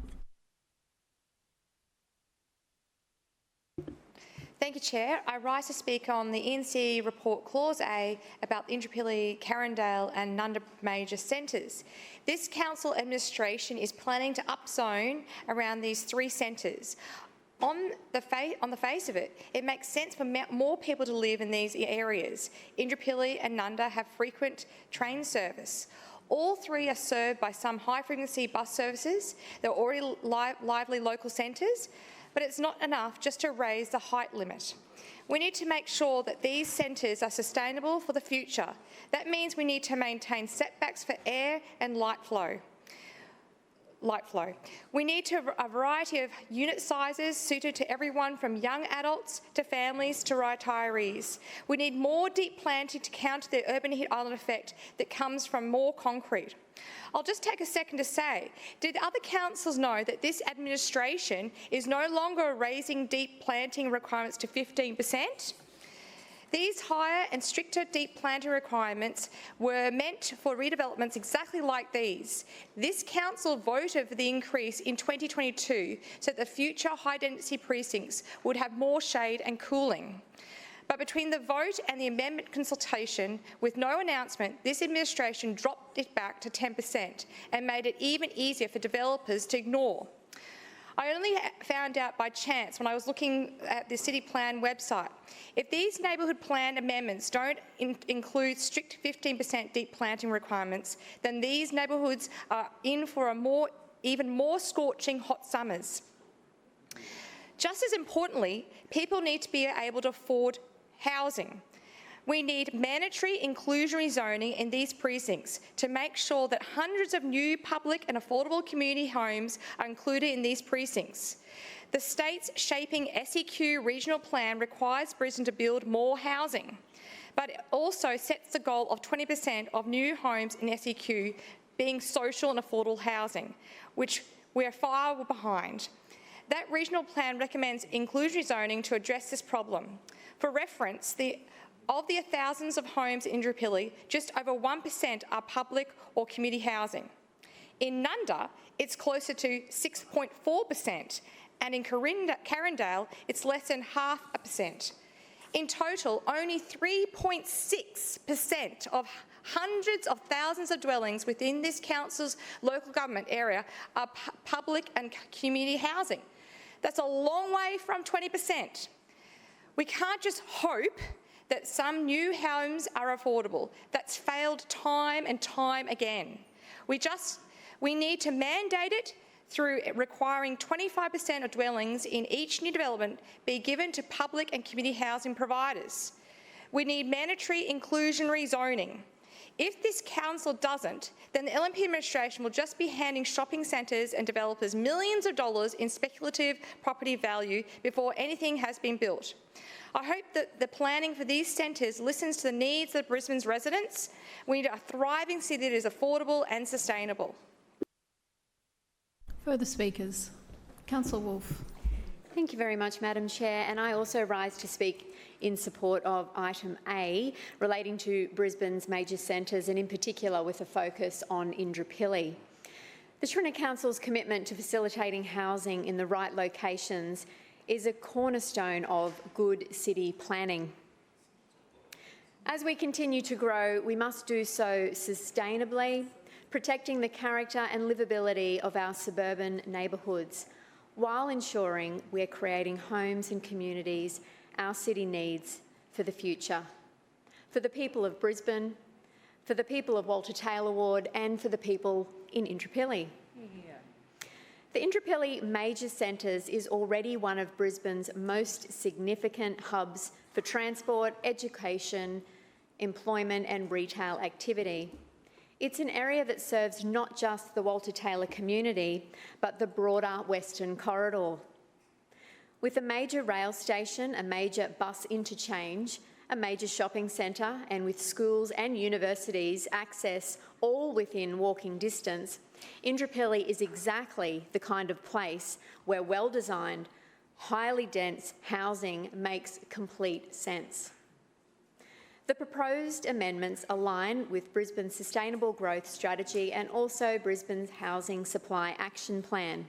Thank you, Chair. I rise to speak on the ENC report Clause A about the Indooroopilly, Carindale and Nunda major centres. This council administration is planning to upzone around these 3 centres. On the face of it, it makes sense for more people to live in these areas. Indooroopilly and Nunda have frequent train service. All 3 are served by some high-frequency bus services. They're already lively local centres, but it's not enough just to raise the height limit. We need to make sure that these centres are sustainable for the future. That means we need to maintain setbacks for air and light flow. We need a variety of unit sizes suited to everyone from young adults to families to retirees. We need more deep planting to counter the urban heat island effect that comes from more concrete. I'll just take a second to say, did other councils know that this administration is no longer raising deep planting requirements to 15%? These higher and stricter deep planting requirements were meant for redevelopments exactly like these. This council voted for the increase in 2022 so that the future high-density precincts would have more shade and cooling. But between the vote and the amendment consultation, with no announcement, this administration dropped it back to 10% and made it even easier for developers to ignore. I only found out by chance when I was looking at the City Plan website. If these neighbourhood plan amendments don't include strict 15% deep planting requirements, then these neighbourhoods are in for even more scorching hot summers. Just as importantly, people need to be able to afford housing. We need mandatory inclusionary zoning in these precincts to make sure that hundreds of new public and affordable community homes are included in these precincts. The state's shaping SEQ regional plan requires Brisbane to build more housing, but it also sets the goal of 20% of new homes in SEQ being social and affordable housing, which we are far behind. That regional plan recommends inclusionary zoning to address this problem. For reference, of the thousands of homes in Indooroopilly, just over 1% are public or community housing. In Nunda, it's closer to 6.4%, and in Carindale, it's less than 0.5%. In total, only 3.6% of hundreds of thousands of dwellings within this council's local government area are public and community housing. That's a long way from 20%. We can't just hope that some new homes are affordable. That's failed time and time again. We need to mandate it through requiring 25% of dwellings in each new development be given to public and community housing providers. We need mandatory inclusionary zoning. If this council doesn't, then the LNP administration will just be handing shopping centres and developers millions of dollars in speculative property value before anything has been built. I hope that the planning for these centres listens to the needs of Brisbane's residents. We need a thriving city that is affordable and sustainable. Further speakers? Councillor Wolfe. Thank you very much, Madam Chair, and I also rise to speak in support of item A relating to Brisbane's major centres and in particular with a focus on Indooroopilly. The Shrinner Council's commitment to facilitating housing in the right locations is a cornerstone of good city planning. As we continue to grow, we must do so sustainably, protecting the character and livability of our suburban neighbourhoods, while ensuring we're creating homes and communities our city needs for the future, for the people of Brisbane, for the people of Walter Taylor Ward and for the people in Indooroopilly. The Indooroopilly Major Centres is already one of Brisbane's most significant hubs for transport, education, employment and retail activity. It's an area that serves not just the Walter Taylor community, but the broader Western Corridor. With a major rail station, a major bus interchange, a major shopping centre, and with schools and universities access all within walking distance, Indooroopilly is exactly the kind of place where well-designed, highly dense housing makes complete sense. The proposed amendments align with Brisbane's Sustainable Growth Strategy and also Brisbane's Housing Supply Action Plan.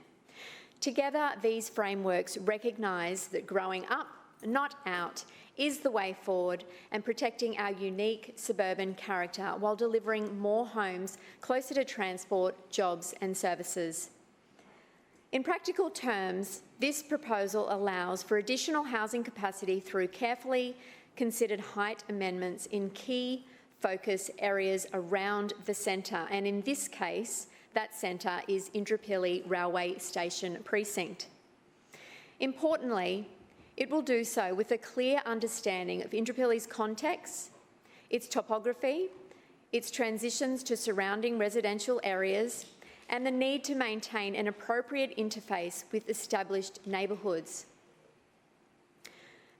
Together, these frameworks recognise that growing up not out, is the way forward and protecting our unique suburban character while delivering more homes closer to transport, jobs and services. In practical terms, this proposal allows for additional housing capacity through carefully considered height amendments in key focus areas around the centre, and in this case, that centre is Indooroopilly Railway Station Precinct. Importantly, it will do so with a clear understanding of Indooroopilly's context, its topography, its transitions to surrounding residential areas, and the need to maintain an appropriate interface with established neighbourhoods.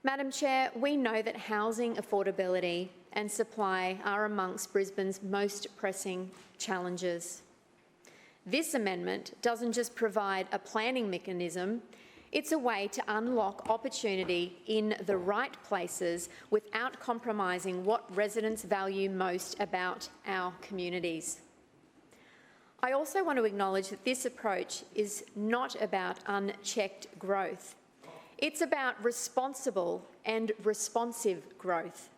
Madam Chair, we know that housing affordability and supply are amongst Brisbane's most pressing challenges. This amendment doesn't just provide a planning mechanism, it's a way to unlock opportunity in the right places without compromising what residents value most about our communities. I also want to acknowledge that this approach is not about unchecked growth. It's about responsible and responsive growth.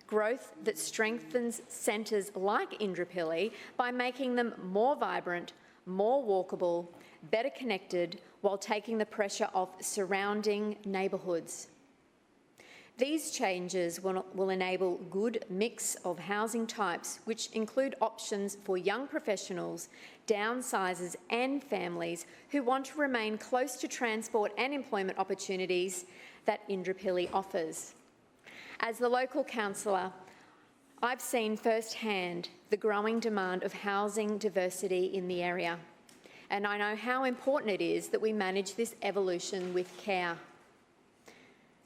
Growth that strengthens centres like Indooroopilly by making them more vibrant, more walkable, better connected, while taking the pressure off surrounding neighbourhoods. These changes will enable a good mix of housing types, which include options for young professionals, downsizers and families who want to remain close to transport and employment opportunities that Indooroopilly offers. As the local councillor, I've seen firsthand the growing demand of housing diversity in the area, and I know how important it is that we manage this evolution with care.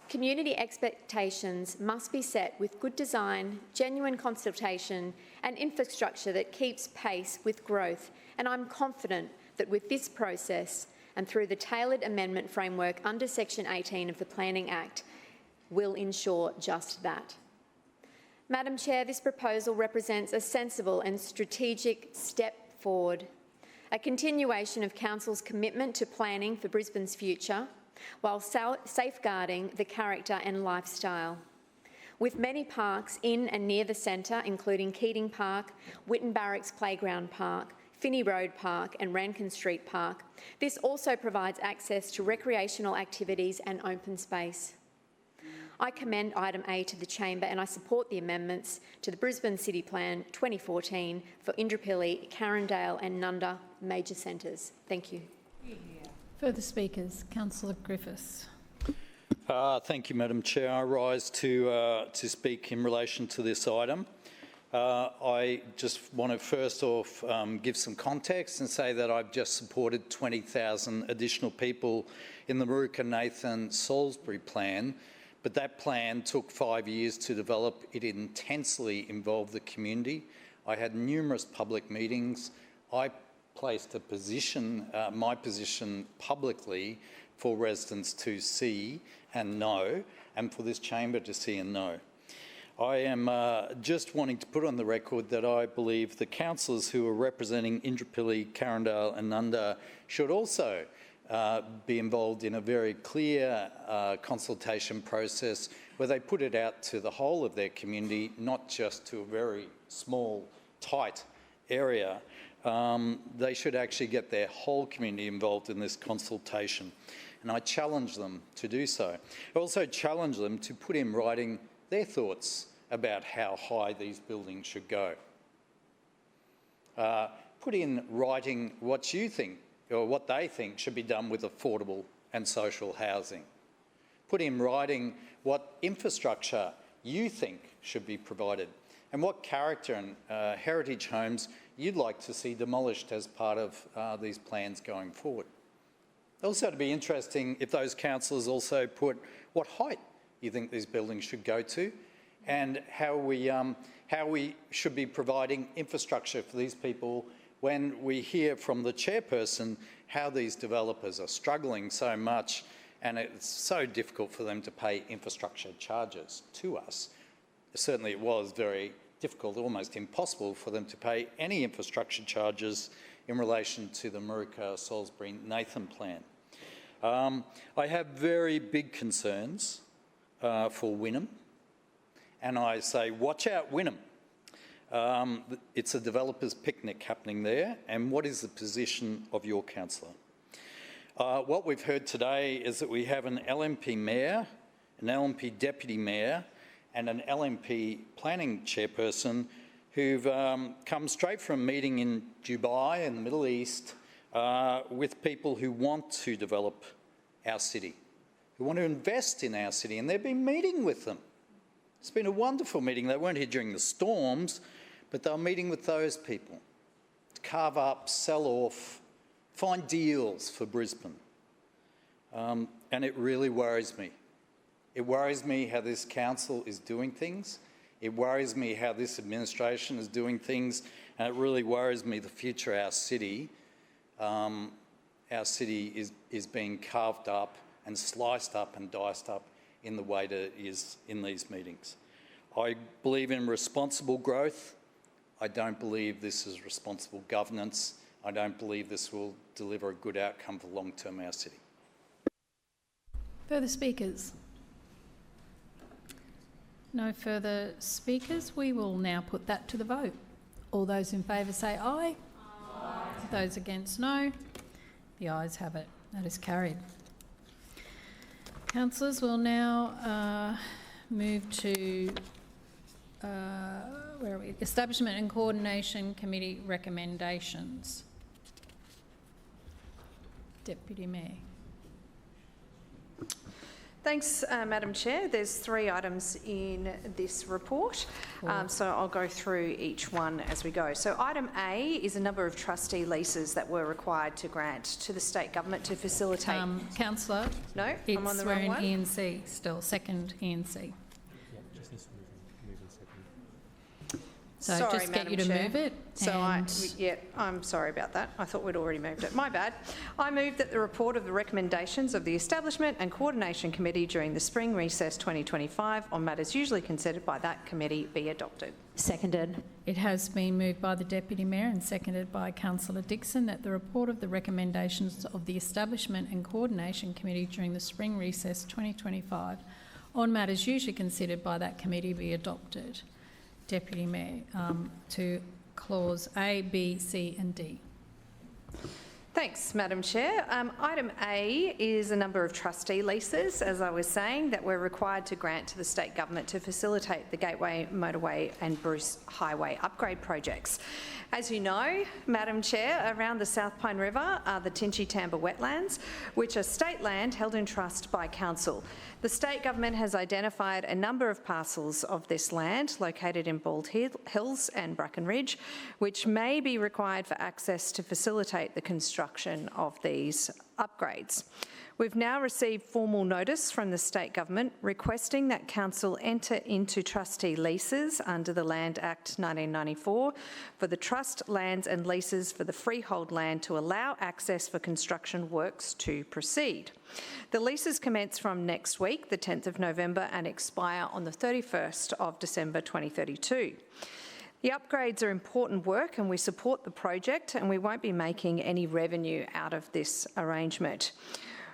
Community expectations must be set with good design, genuine consultation and infrastructure that keeps pace with growth, and I'm confident that with this process and through the tailored amendment framework under Section 18 of the Planning Act, will ensure just that. Madam Chair, this proposal represents a sensible and strategic step forward, a continuation of Council's commitment to planning for Brisbane's future, while safeguarding the character and lifestyle. With many parks in and near the centre, including Keating Park, Whitten Barracks Playground Park, Finney Road Park and Rankin Street Park, this also provides access to recreational activities and open space. I commend item A to the Chamber and I support the amendments to the Brisbane City Plan 2014 for Indooroopilly, Carindale and Nunda major centres. Thank you. Further speakers, Councillor Griffiths. Thank you, Madam Chair. I rise to speak in relation to this item. I just want to first off give some context and say that I've just supported 20,000 additional people in the Moorooka-Nathan-Salisbury plan, but that plan took 5 years to develop. It intensely involved the community. I had numerous public meetings. I placed a position, my position publicly for residents to see and know, and for this chamber to see and know. I am just wanting to put on the record that I believe the councillors who are representing Indooroopilly, Carindale and Nunda should also be involved in a very clear consultation process where they put it out to the whole of their community, not just to a very small, tight area. They should actually get their whole community involved in this consultation. And I challenge them to do so. I also challenge them to put in writing their thoughts about how high these buildings should go. Put in writing what you think or what they think should be done with affordable and social housing. Put in writing what infrastructure you think should be provided and what character and heritage homes you'd like to see demolished as part of these plans going forward. Also, it'd be interesting if those councillors also put what height you think these buildings should go to and how we should be providing infrastructure for these people when we hear from the chairperson how these developers are struggling so much and it's so difficult for them to pay infrastructure charges to us. Certainly it was very difficult, almost impossible for them to pay any infrastructure charges in relation to the Moorooka-Salisbury-Nathan plan. I have very big concerns for Wynnum, and I say, watch out, Wynnum. It's a developer's picnic happening there, and what is the position of your councillor? What we've heard today is that we have an LNP mayor, an LNP deputy mayor, and an LNP planning chairperson who've come straight from a meeting in Dubai in the Middle East with people who want to develop our city, who want to invest in our city, and they've been meeting with them. It's been a wonderful meeting. They weren't here during the storms, but they were meeting with those people to carve up, sell off, find deals for Brisbane. And it really worries me. It worries me how this council is doing things. It worries me how this administration is doing things, and it really worries me the future of our city. Our city is being carved up and sliced up and diced up in the way that it is in these meetings. I believe in responsible growth. I don't believe this is responsible governance. I don't believe this will deliver a good outcome for long-term our city. Further speakers? No further speakers. We will now put that to the vote. All those in favour say aye. Aye. Those against, no. The ayes have it. That is carried. Councillors, we'll now move to where are we? Establishment and Coordination Committee recommendations. Deputy Mayor. Thanks, Madam Chair. There's 3 items in this report, so I'll go through each one as we go. So item A is a number of trustee leases that were required to grant to the state government to facilitate... Councillor? No, I'm on the wrong one. We're in ENC still, second ENC. So sorry, just get Madam you to Chair. move it. So I'm sorry about that. I thought we'd already moved it. My bad. I move that the report of the recommendations of the Establishment and Coordination Committee during the spring recess 2025 on matters usually considered by that committee be adopted. Seconded. It has been moved by the Deputy Mayor and seconded by Councillor Dixon that the report of the recommendations of the Establishment and Coordination Committee during the spring recess 2025 on matters usually considered by that committee be adopted. Deputy Mayor, to clause A, B, C and D. Thanks, Madam Chair. Item A is a number of trustee leases, as I was saying, that we're required to grant to the state government to facilitate the Gateway, Motorway and Bruce Highway upgrade projects. As you know, Madam Chair, around the South Pine River are the Tinchy-Tamba wetlands, which are state land held in trust by council. The state government has identified a number of parcels of this land located in Bald Hills and Bracken Ridge, which may be required for access to facilitate the construction of these upgrades. We've now received formal notice from the state government requesting that council enter into trustee leases under the Land Act 1994 for the trust lands and leases for the freehold land to allow access for construction works to proceed. The leases commence from next week, the 10th of November, and expire on the 31st of December 2032. The upgrades are important work and we support the project, and we won't be making any revenue out of this arrangement.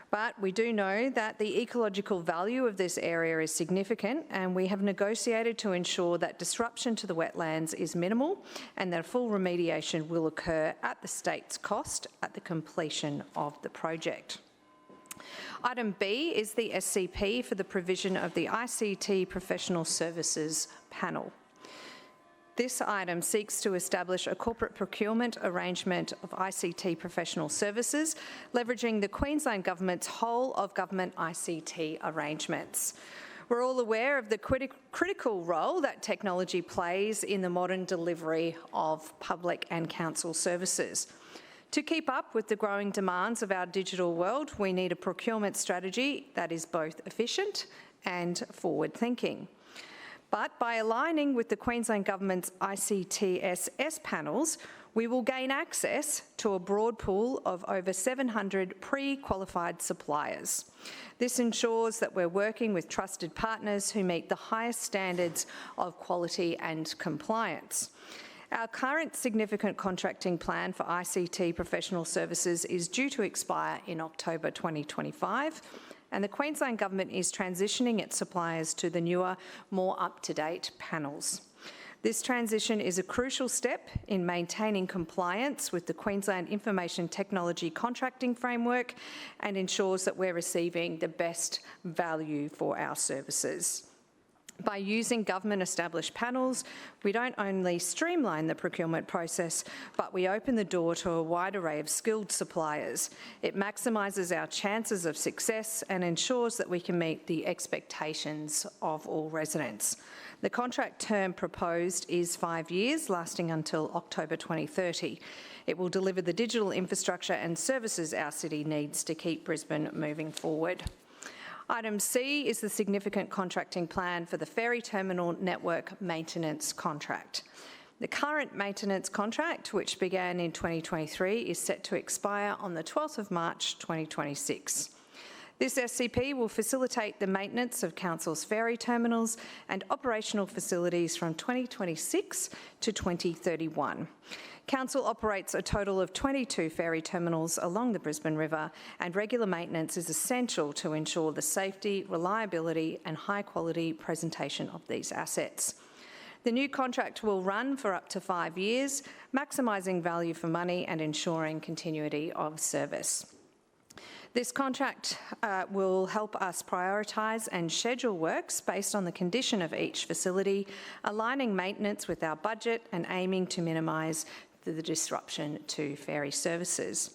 But we do know that the ecological value of this area is significant, and we have negotiated to ensure that disruption to the wetlands is minimal and that full remediation will occur at the state's cost at the completion of the project. Item B is the SCP for the provision of the ICT Professional Services Panel. This item seeks to establish a corporate procurement arrangement of ICT professional services, leveraging the Queensland Government's whole of government ICT arrangements. We're all aware of the critical role that technology plays in the modern delivery of public and council services. To keep up with the growing demands of our digital world, we need a procurement strategy that is both efficient and forward-thinking. But by aligning with the Queensland Government's ICTSS panels, we will gain access to a broad pool of over 700 pre-qualified suppliers. This ensures that we're working with trusted partners who meet the highest standards of quality and compliance. Our current significant contracting plan for ICT professional services is due to expire in October 2025. and the Queensland Government is transitioning its suppliers to the newer, more up-to-date panels. This transition is a crucial step in maintaining compliance with the Queensland Information Technology Contracting Framework and ensures that we're receiving the best value for our services. By using government-established panels, we don't only streamline the procurement process, but we open the door to a wide array of skilled suppliers. It maximises our chances of success and ensures that we can meet the expectations of all residents. The contract term proposed is 5 years, lasting until October 2030. It will deliver the digital infrastructure and services our city needs to keep Brisbane moving forward. Item C is the significant contracting plan for the ferry terminal network maintenance contract. The current maintenance contract, which began in 2023, is set to expire on the 12th of March 2026. This SCP will facilitate the maintenance of Council's ferry terminals and operational facilities from 2026 to 2031. Council operates a total of 22 ferry terminals along the Brisbane River, and regular maintenance is essential to ensure the safety, reliability and high-quality presentation of these assets. The new contract will run for up to 5 years, maximising value for money and ensuring continuity of service. This contract will help us prioritise and schedule works based on the condition of each facility, aligning maintenance with our budget and aiming to minimise the disruption to ferry services.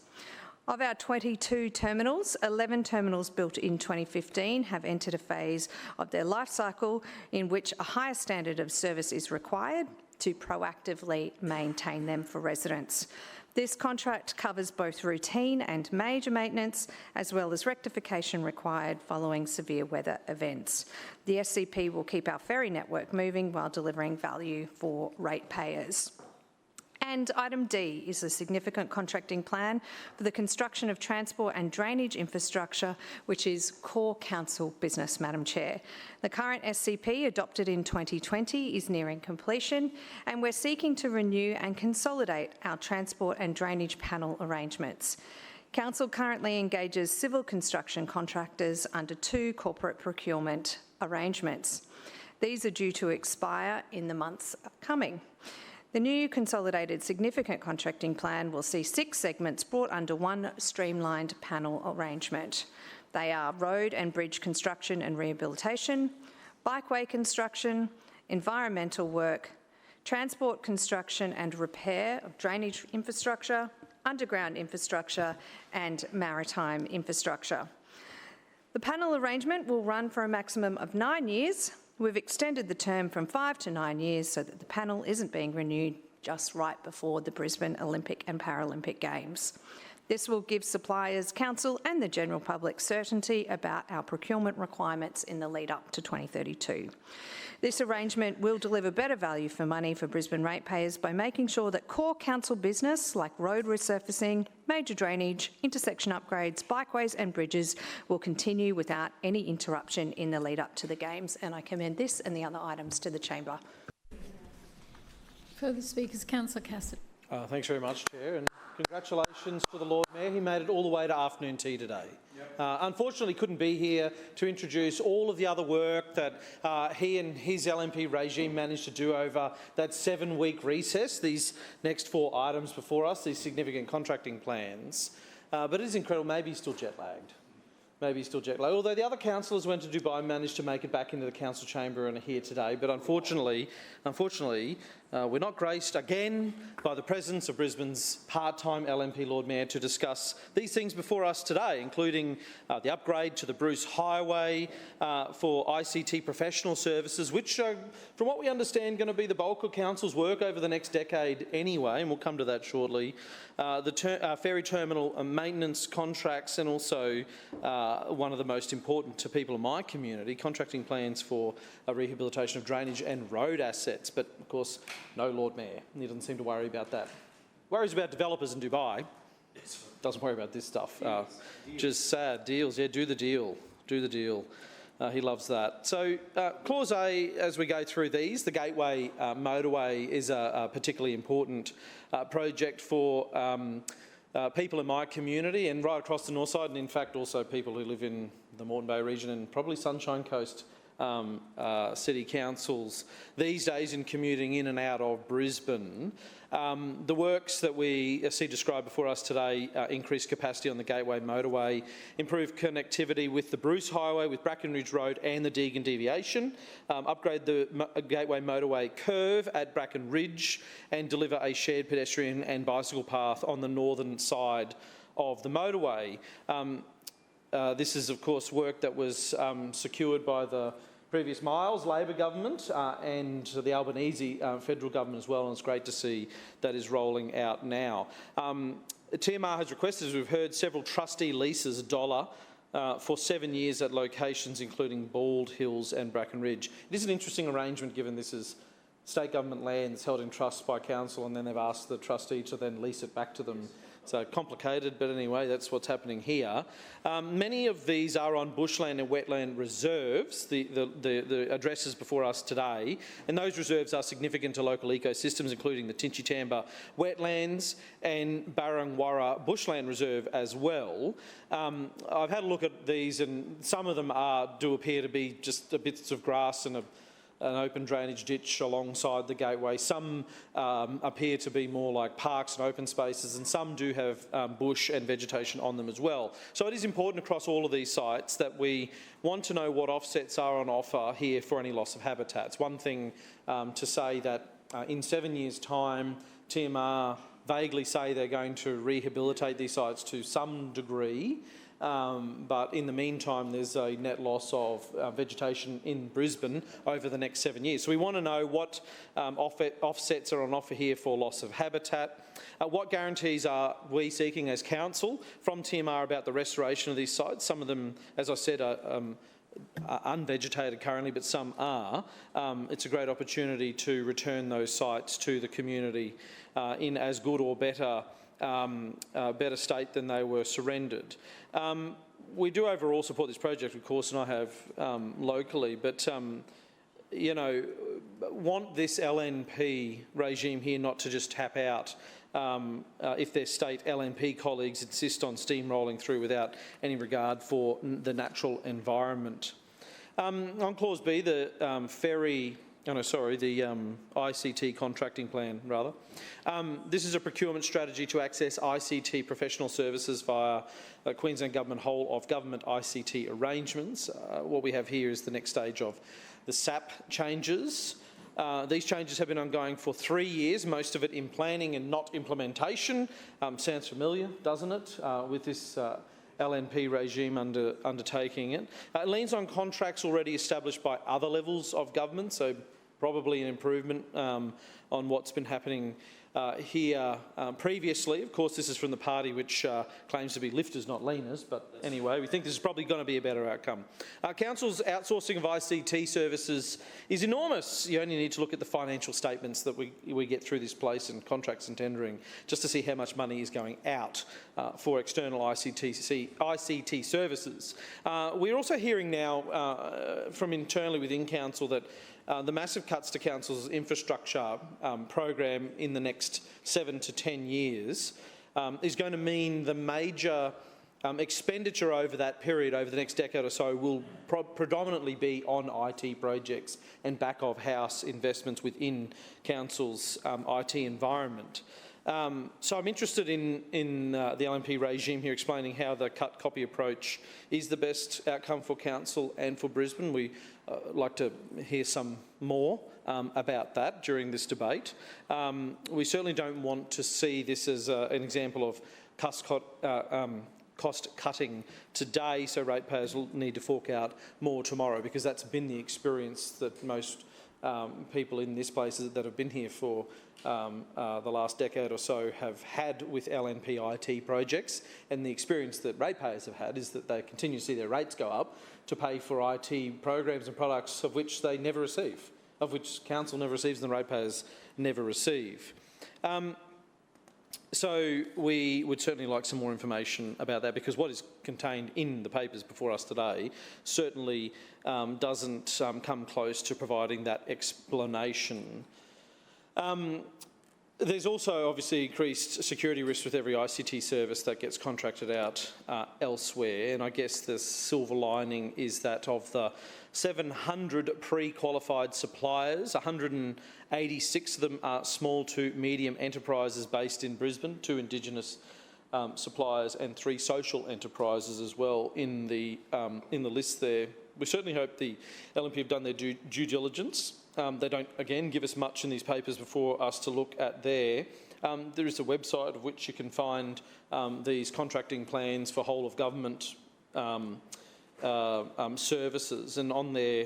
Of our 22 terminals, 11 terminals built in 2015 have entered a phase of their life cycle in which a higher standard of service is required to proactively maintain them for residents. This contract covers both routine and major maintenance, as well as rectification required following severe weather events. The SCP will keep our ferry network moving while delivering value for ratepayers. And item D is a significant contracting plan for the construction of transport and drainage infrastructure, which is core council business, Madam Chair. The current SCP, adopted in 2020, is nearing completion, and we're seeking to renew and consolidate our transport and drainage panel arrangements. Council currently engages civil construction contractors under 2 corporate procurement arrangements. These are due to expire in the months coming. The new consolidated significant contracting plan will see 6 segments brought under one streamlined panel arrangement. They are road and bridge construction and rehabilitation, bikeway construction, environmental work, transport construction and repair of drainage infrastructure, underground infrastructure and maritime infrastructure. The panel arrangement will run for a maximum of 9 years. We've extended the term from 5 to 9 years so that the panel isn't being renewed just right before the Brisbane Olympic and Paralympic Games. This will give suppliers, council and the general public certainty about our procurement requirements in the lead up to 2032. This arrangement will deliver better value for money for Brisbane ratepayers by making sure that core council business like road resurfacing, major drainage, intersection upgrades, bikeways and bridges will continue without any interruption in the lead up to the Games, and I commend this and the other items to the Chamber. Further speakers, Councillor Cassidy. Thanks very much, Chair, and congratulations to the Lord Mayor. He made it all the way to afternoon tea today. Unfortunately, couldn't be here to introduce all of the other work that he and his LNP regime managed to do over that 7-week recess, these next 4 items before us, these significant contracting plans. But it is incredible. Maybe he's still jet-lagged. Although the other councillors went to Dubai and managed to make it back into the council chamber and are here today. But unfortunately, we're not graced again by the presence of Brisbane's part-time LNP Lord Mayor to discuss these things before us today, including the upgrade to the Bruce Highway for ICT professional services, which from what we understand, going to be the bulk of council's work over the next decade anyway, and we'll come to that shortly. The ferry terminal maintenance contracts, and also one of the most important to people in my community, contracting plans for rehabilitation of drainage and road assets. But of course, no Lord Mayor. He doesn't seem to worry about that. Worries about developers in Dubai. Doesn't worry about this stuff. Just sad deals. Yeah, do the deal. He loves that. So Clause A, as we go through these, the Gateway motorway is a particularly important project for people in my community and right across the north side, and in fact also people who live in the Moreton Bay region and probably Sunshine Coast city councils these days in commuting in and out of Brisbane. The works that we see described before us today increase capacity on the Gateway motorway, improve connectivity with the Bruce Highway, with Bracken Ridge Road and the Deagon Deviation, upgrade the Gateway motorway curve at Bracken Ridge and deliver a shared pedestrian and bicycle path on the northern side of the motorway. This is, of course, work that was secured by the previous Miles Labor government and the Albanese federal government as well, and it's great to see that is rolling out now. TMR has requested, as we've heard, several trustee leases for 7 years at locations including Bald Hills and Bracken Ridge. It is an interesting arrangement given this is state government land that's held in trust by council and then they've asked the trustee to then lease it back to them. So complicated, but anyway, that's what's happening here. Many of these are on bushland and wetland reserves, the addresses before us today, and those reserves are significant to local ecosystems, including the Tinchitamba wetlands and Barangwarra bushland reserve as well. I've had a look at these, and some of them do appear to be just bits of grass and an open drainage ditch alongside the gateway. Some appear to be more like parks and open spaces, and some do have bush and vegetation on them as well. So it is important across all of these sites that we want to know what offsets are on offer here for any loss of habitat. It's one thing to say that in 7 years' time, TMR vaguely say they're going to rehabilitate these sites to some degree, but in the meantime there's a net loss of vegetation in Brisbane over the next 7 years. So we want to know what offsets are on offer here for loss of habitat. What guarantees are we seeking as council from TMR about the restoration of these sites? Some of them, as I said, are unvegetated currently, but some are. It's a great opportunity to return those sites to the community in as good or better state than they were surrendered. We do overall support this project, of course, and I have locally, but you know, want this LNP regime here not to just tap out if their state LNP colleagues insist on steamrolling through without any regard for the natural environment. On clause B, the ICT contracting plan, rather. This is a procurement strategy to access ICT professional services via Queensland Government whole of government ICT arrangements. What we have here is the next stage of the SAP changes. These changes have been ongoing for 3 years, most of it in planning and not implementation. Sounds familiar, doesn't it, with this LNP regime undertaking it. It leans on contracts already established by other levels of government, so probably an improvement on what's been happening here previously. Of course, this is from the party which claims to be lifters, not leaners, but anyway, we think this is probably going to be a better outcome. Council's outsourcing of ICT services is enormous. You only need to look at the financial statements that we get through this place and contracts and tendering just to see how much money is going out for external ICT services. We're also hearing now from internally within Council that the massive cuts to Council's infrastructure program in the next 7 to 10 years is going to mean the major expenditure over that period, over the next decade or so, will predominantly be on IT projects and back-of-house investments within Council's IT environment. So I'm interested in the LNP regime here explaining how the cut-copy approach is the best outcome for Council and for Brisbane. We like to hear some more about that during this debate. We certainly don't want to see this as an example of cost cutting today, so ratepayers will need to fork out more tomorrow, because that's been the experience that most people in this place that have been here for the last decade or so have had with LNP IT projects, and the experience that ratepayers have had is that they continue to see their rates go up to pay for IT programs and products of which they never receive, of which Council never receives and the ratepayers never receive. So we would certainly like some more information about that, because what is contained in the papers before us today certainly doesn't come close to providing that explanation. There's also obviously increased security risks with every ICT service that gets contracted out elsewhere, and I guess the silver lining is that of the 700 pre-qualified suppliers, 186 of them are small to medium enterprises based in Brisbane, 2 Indigenous suppliers and 3 social enterprises as well in the list there. We certainly hope the LNP have done their due diligence. They don't, again, give us much in these papers before us to look at there. There is a website of which you can find these contracting plans for whole of government services, and on their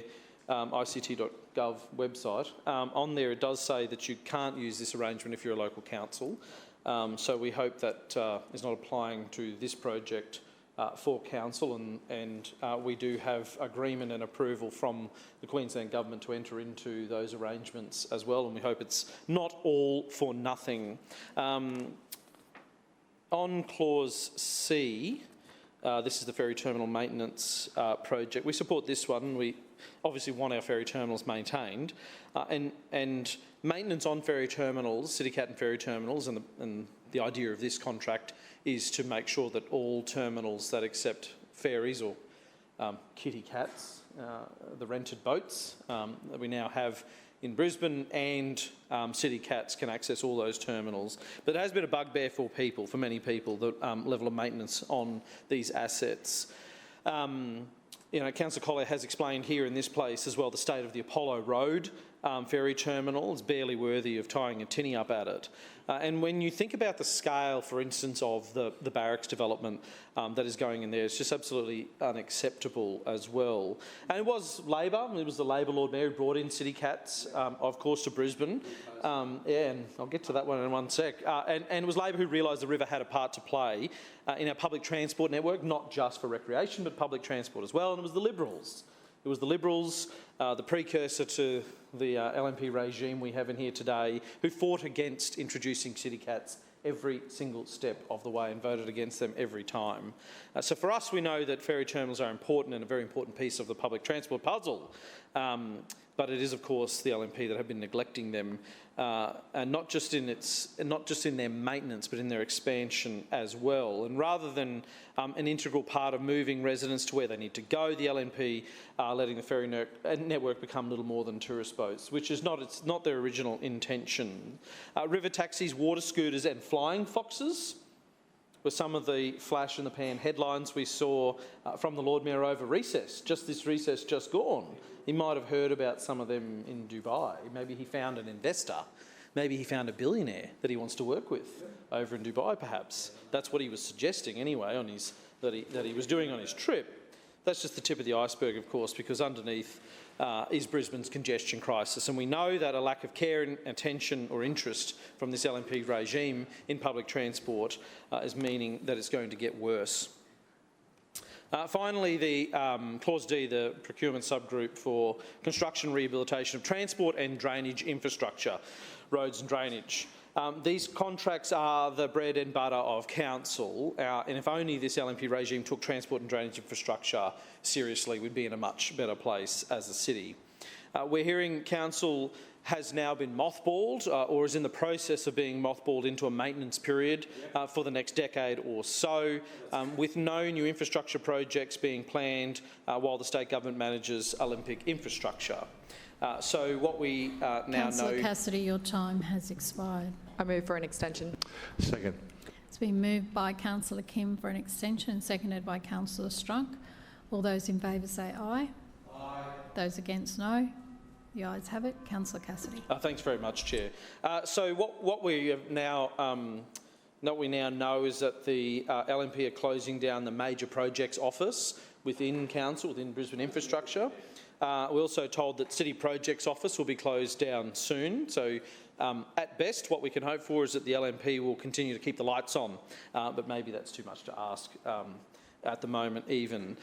ict.gov website, on there it does say that you can't use this arrangement if you're a local council. So we hope that is not applying to this project for council, and we do have agreement and approval from the Queensland Government to enter into those arrangements as well, and we hope it's not all for nothing. On clause C, this is the ferry terminal maintenance project. We support this one. We obviously want our ferry terminals maintained, and maintenance on ferry terminals, CityCat and ferry terminals, and the idea of this contract is to make sure that all terminals that accept ferries or kitty cats, the rented boats that we now have in Brisbane, and CityCats can access all those terminals. But it has been a bugbear for people, for many people, the level of maintenance on these assets. Councillor Collier has explained here in this place as well the state of the Apollo Road ferry terminal is barely worthy of tying a tinny up at it. And when you think about the scale, for instance, of the barracks development that is going in there, it's just absolutely unacceptable as well. And it was Labor, it was the Labor Lord Mayor who brought in CityCats, of course, to Brisbane. And I'll get to that one in one sec. And it was Labor who realised the river had a part to play in our public transport network, not just for recreation, but public transport as well. And it was the Liberals. It was the Liberals, the precursor to the LNP regime we have in here today, who fought against introducing CityCats every single step of the way and voted against them every time. So for us, we know that ferry terminals are important and a very important piece of the public transport puzzle. But it is, of course, the LNP that have been neglecting them, and not just in their maintenance, but in their expansion as well. And rather than an integral part of moving residents to where they need to go, the LNP are letting the ferry network become little more than tourist boats, which is not their original intention. River taxis, water scooters, and flying foxes were some of the flash in the pan headlines we saw from the Lord Mayor over recess, this recess just gone. He might have heard about some of them in Dubai. Maybe he found an investor. Maybe he found a billionaire that he wants to work with over in Dubai, perhaps. That's what he was suggesting anyway that he was doing on his trip. That's just the tip of the iceberg, of course, because underneath is Brisbane's congestion crisis. And we know that a lack of care and attention or interest from this LNP regime in public transport is meaning that it's going to get worse. Finally, the Clause D, the procurement subgroup for construction rehabilitation of transport and drainage infrastructure, roads and drainage. These contracts are the bread and butter of council, and if only this LNP regime took transport and drainage infrastructure seriously, we'd be in a much better place as a city. We're hearing council has now been mothballed or is in the process of being mothballed into a maintenance period for the next decade or so, with no new infrastructure projects being planned while the state government manages Olympic infrastructure. So what we now know... Councillor Cassidy, your time has expired. I move for an extension. Second. It's been moved by Councillor Kim for an extension, seconded by Councillor Strunk. All those in favour say aye. Aye. Those against, no. The ayes have it. Councillor Cassidy. Thanks very much, Chair. So what we have now know is that the LNP are closing down the major projects office within council, within Brisbane Infrastructure. We're also told that City Projects Office will be closed down soon. So at best, what we can hope for is that the LNP will continue to keep the lights on, but maybe that's too much to ask at the moment even.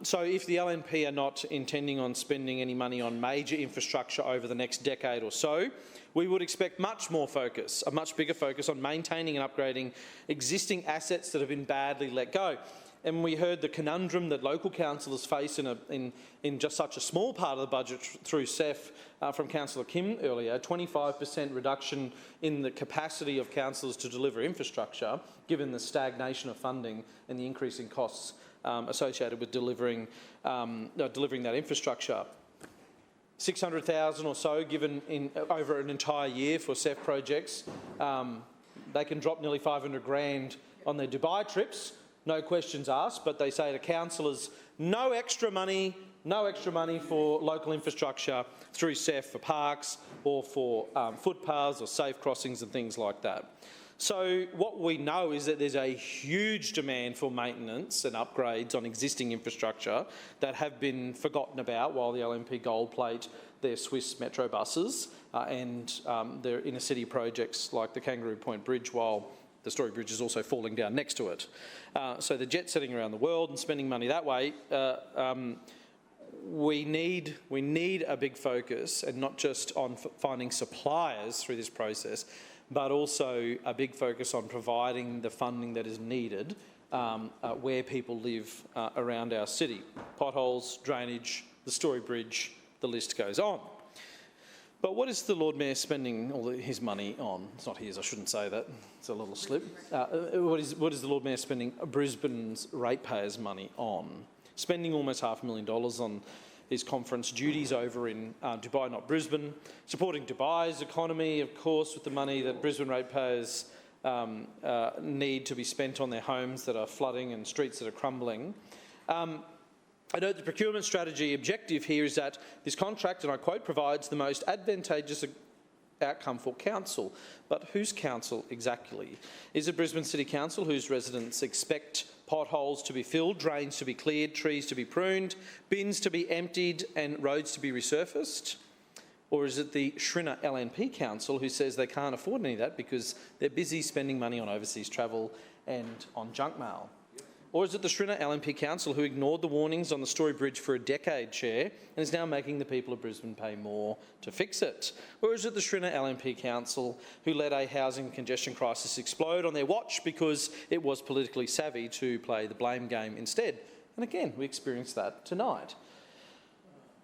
So if the LNP are not intending on spending any money on major infrastructure over the next decade or so, we would expect much more focus, a much bigger focus on maintaining and upgrading existing assets that have been badly let go. and we heard the conundrum that local councillors face in just such a small part of the budget through CEF from Councillor Kim earlier, 25% reduction in the capacity of councillors to deliver infrastructure, given the stagnation of funding and the increasing costs associated with delivering that infrastructure. 600,000 or so given over an entire year for CEF projects. They can drop nearly 500 grand on their Dubai trips, no questions asked, but they say to councillors, no extra money for local infrastructure through CEF for parks or for footpaths or safe crossings and things like that. So what we know is that there's a huge demand for maintenance and upgrades on existing infrastructure that have been forgotten about while the LNP gold plate their Swiss metro buses and their inner city projects like the Kangaroo Point Bridge, while the Story Bridge is also falling down next to it. So the jet setting around the world and spending money that way, we need a big focus, and not just on finding suppliers through this process, but also a big focus on providing the funding that is needed where people live around our city. Potholes, drainage, the Story Bridge, the list goes on. But what is the Lord Mayor spending all his money on? It's not his, I shouldn't say that. It's a little slip. What is the Lord Mayor spending Brisbane's ratepayers' money on? Spending almost $500,000 on his conference duties over in Dubai, not Brisbane. Supporting Dubai's economy, of course, with the money that Brisbane ratepayers need to be spent on their homes that are flooding and streets that are crumbling. I note the procurement strategy objective here is that this contract, and I quote, provides the most advantageous outcome for council. But whose council exactly? Is it Brisbane City Council, whose residents expect potholes to be filled, drains to be cleared, trees to be pruned, bins to be emptied and roads to be resurfaced? Or is it the Shrinner LNP Council, who says they can't afford any of that because they're busy spending money on overseas travel and on junk mail? Or is it the Shrinner LNP Council, who ignored the warnings on the Story Bridge for a decade, Chair, and is now making the people of Brisbane pay more to fix it? Or is it the Shrinner LNP Council, who let a housing congestion crisis explode on their watch because it was politically savvy to play the blame game instead? And again, we experienced that tonight.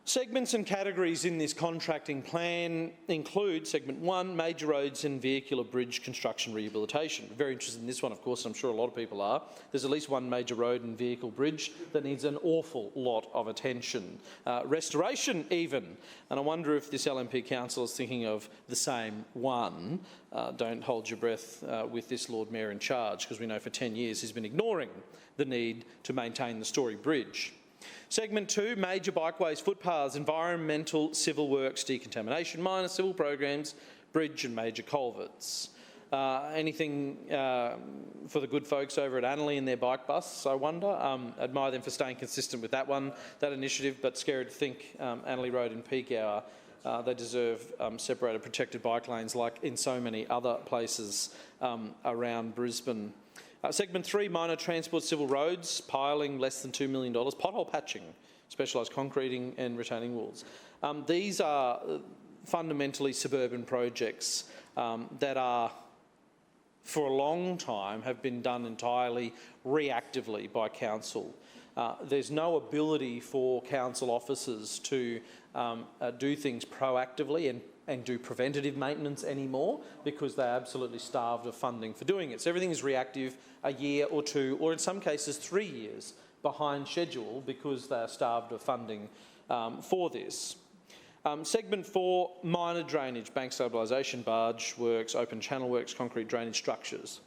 Segments and categories in this contracting plan include Segment 1, major roads and vehicular bridge construction rehabilitation. Very interested in this one, of course, and I'm sure a lot of people are. There's at least one major road and vehicle bridge that needs an awful lot of attention. Restoration even, and I wonder if this LNP Council is thinking of the same one. Don't hold your breath with this Lord Mayor in charge, because we know for 10 years he's been ignoring the need to maintain the Story Bridge. Segment 2, major bikeways, footpaths, environmental, civil works, decontamination, minor civil programs, bridge and major culverts. Anything for the good folks over at Annerley and their bike bus, I wonder. Admire them for staying consistent with that initiative, but scary to think Annerley Road in peak hour, they deserve separated protected bike lanes like in so many other places around Brisbane. Segment 3, minor transport civil roads, piling less than $2 million, pothole patching, specialised concreting and retaining walls. These are fundamentally suburban projects that are, for a long time, have been done entirely reactively by council. There's no ability for council officers to do things proactively and do preventative maintenance anymore, because they're absolutely starved of funding for doing it. So everything is reactive, a year or two, or in some cases 3 years behind schedule, because they're starved of funding for this. Segment 4, minor drainage, bank stabilisation, barge works, open channel works, concrete drainage structures.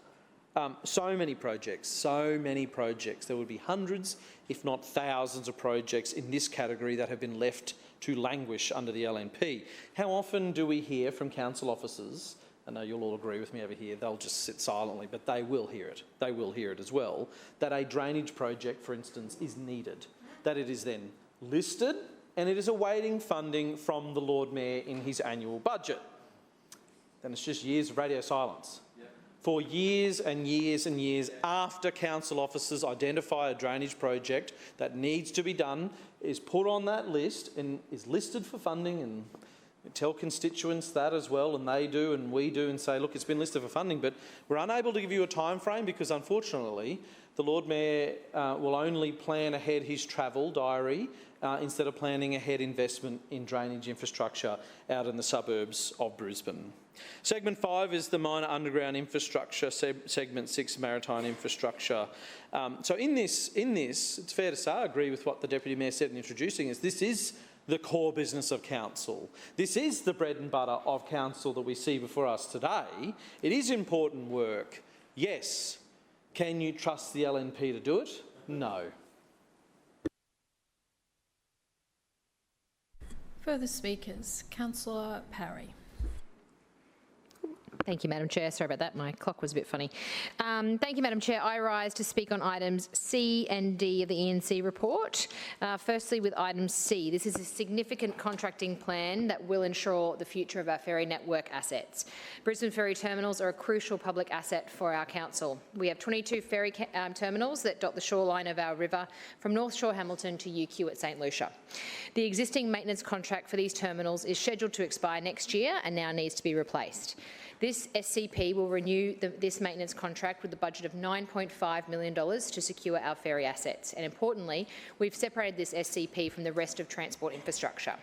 So many projects. There would be hundreds, if not thousands of projects in this category that have been left to languish under the LNP. How often do we hear from council officers, I know you'll all agree with me over here, they'll just sit silently, but they will hear it. They will hear it as well, that a drainage project, for instance, is needed, that it is then listed and it is awaiting funding from the Lord Mayor in his annual budget. Then it's just years of radio silence. For years and years and years after council officers identify a drainage project that needs to be done, is put on that list and is listed for funding, and tell constituents that as well, and they do and we do, and say, look, it's been listed for funding, but we're unable to give you a time frame because, unfortunately, the Lord Mayor will only plan ahead his travel diary instead of planning ahead investment in drainage infrastructure out in the suburbs of Brisbane. Segment 5 is the minor underground infrastructure, segment 6 maritime infrastructure. So in this, it's fair to say, I agree with what the Deputy Mayor said in introducing us, this is the core business of council. This is the bread and butter of council that we see before us today. It is important work. Yes. Can you trust the LNP to do it? No. Further speakers. Councillor Parry. Thank you, Madam Chair. Sorry about that. My clock was a bit funny. Thank you, Madam Chair. I rise to speak on items C and D of the ENC report. Firstly, with item C, this is a significant contracting plan that will ensure the future of our ferry network assets. Brisbane ferry terminals are a crucial public asset for our council. We have 22 ferry terminals that dot the shoreline of our river from North Shore Hamilton to UQ at St Lucia. The existing maintenance contract for these terminals is scheduled to expire next year and now needs to be replaced. This SCP will renew this maintenance contract with a budget of $9.5 million to secure our ferry assets. And importantly, we've separated this SCP from the rest of transport infrastructure.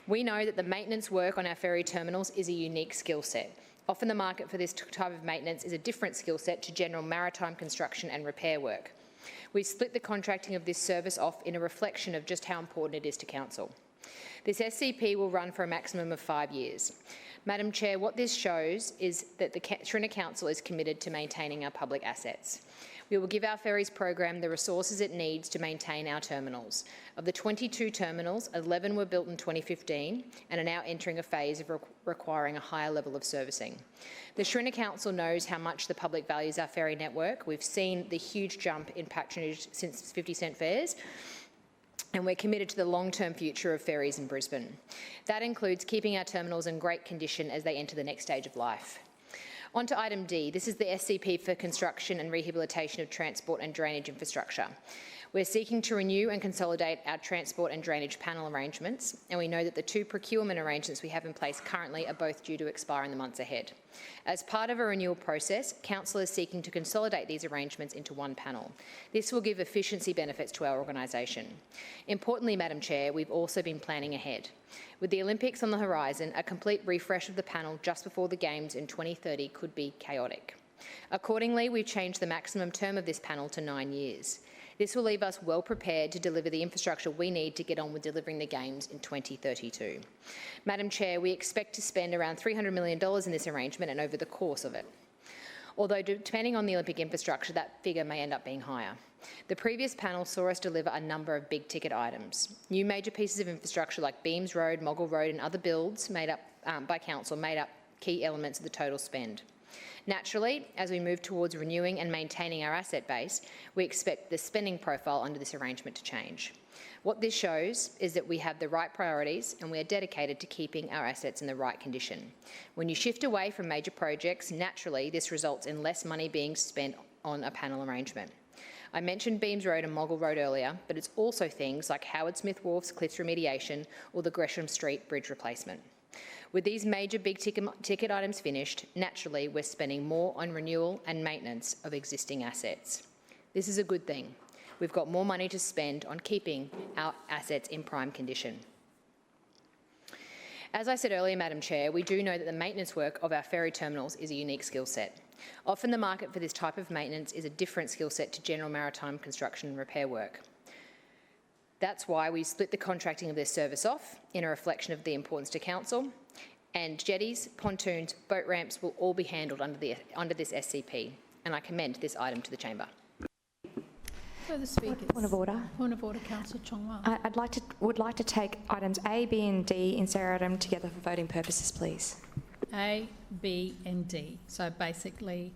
We know that the maintenance work on our ferry terminals is a unique skill set. Often the market for this type of maintenance is a different skill set to general maritime construction and repair work. We've split the contracting of this service off in a reflection of just how important it is to council. This SCP will run for a maximum of 5 years. Madam Chair, what this shows is that the Trinity Council is committed to maintaining our public assets. We will give our ferries program the resources it needs to maintain our terminals. Of the 22 terminals, 11 were built in 2015 and are now entering a phase of requiring a higher level of servicing. The Trinity Council knows how much the public values our ferry network. We've seen the huge jump in patronage since 50-cent fares, and we're committed to the long-term future of ferries in Brisbane. That includes keeping our terminals in great condition as they enter the next stage of life. On to item D. This is the SCP for construction and rehabilitation of transport and drainage infrastructure. We're seeking to renew and consolidate our transport and drainage panel arrangements, and we know that the 2 procurement arrangements we have in place currently are both due to expire in the months ahead. As part of a renewal process, Council is seeking to consolidate these arrangements into one panel. This will give efficiency benefits to our organisation. Importantly, Madam Chair, we've also been planning ahead. With the Olympics on the horizon, a complete refresh of the panel just before the Games in 2030 could be chaotic. Accordingly, we've changed the maximum term of this panel to 9 years. This will leave us well prepared to deliver the infrastructure we need to get on with delivering the Games in 2032. Madam Chair, we expect to spend around $300 million in this arrangement and over the course of it. Although depending on the Olympic infrastructure, that figure may end up being higher. The previous panel saw us deliver a number of big ticket items. New major pieces of infrastructure like Beams Road, Moggle Road and other builds made up by Council made up key elements of the total spend. Naturally, as we move towards renewing and maintaining our asset base, we expect the spending profile under this arrangement to change. What this shows is that we have the right priorities and we are dedicated to keeping our assets in the right condition. When you shift away from major projects, naturally this results in less money being spent on a panel arrangement. I mentioned Beams Road and Moggle Road earlier, but it's also things like Howard Smith Wharf's cliffs remediation or the Gresham Street bridge replacement. With these major big ticket items finished, naturally we're spending more on renewal and maintenance of existing assets. This is a good thing. We've got more money to spend on keeping our assets in prime condition. As I said earlier, Madam Chair, we do know that the maintenance work of our ferry terminals is a unique skill set. Often the market for this type of maintenance is a different skill set to general maritime construction and repair work. That's why we split the contracting of this service off in a reflection of the importance to Council, and jetties, pontoons, boat ramps will all be handled under this SCP, and I commend this item to the Chamber. Further speakers. Point of order. Point of order, Councillor Chongwang. Would like to take items A, B and D in seriatim together for voting purposes, please. A, B and D. So basically,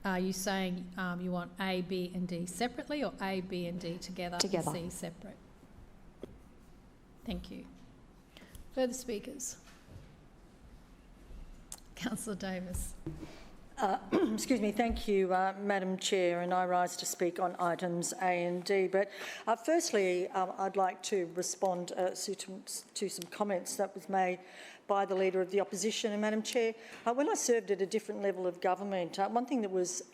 are you saying you want A, B and D separately or A, B and D together? Together. And C separate? Thank you. Further speakers. Councillor Davis. Excuse me, thank you, Madam Chair, and I rise to speak on items A and D. But firstly, I'd like to respond to some comments that was made by the Leader of the Opposition. And Madam Chair, when I served at a different level of government, one thing that was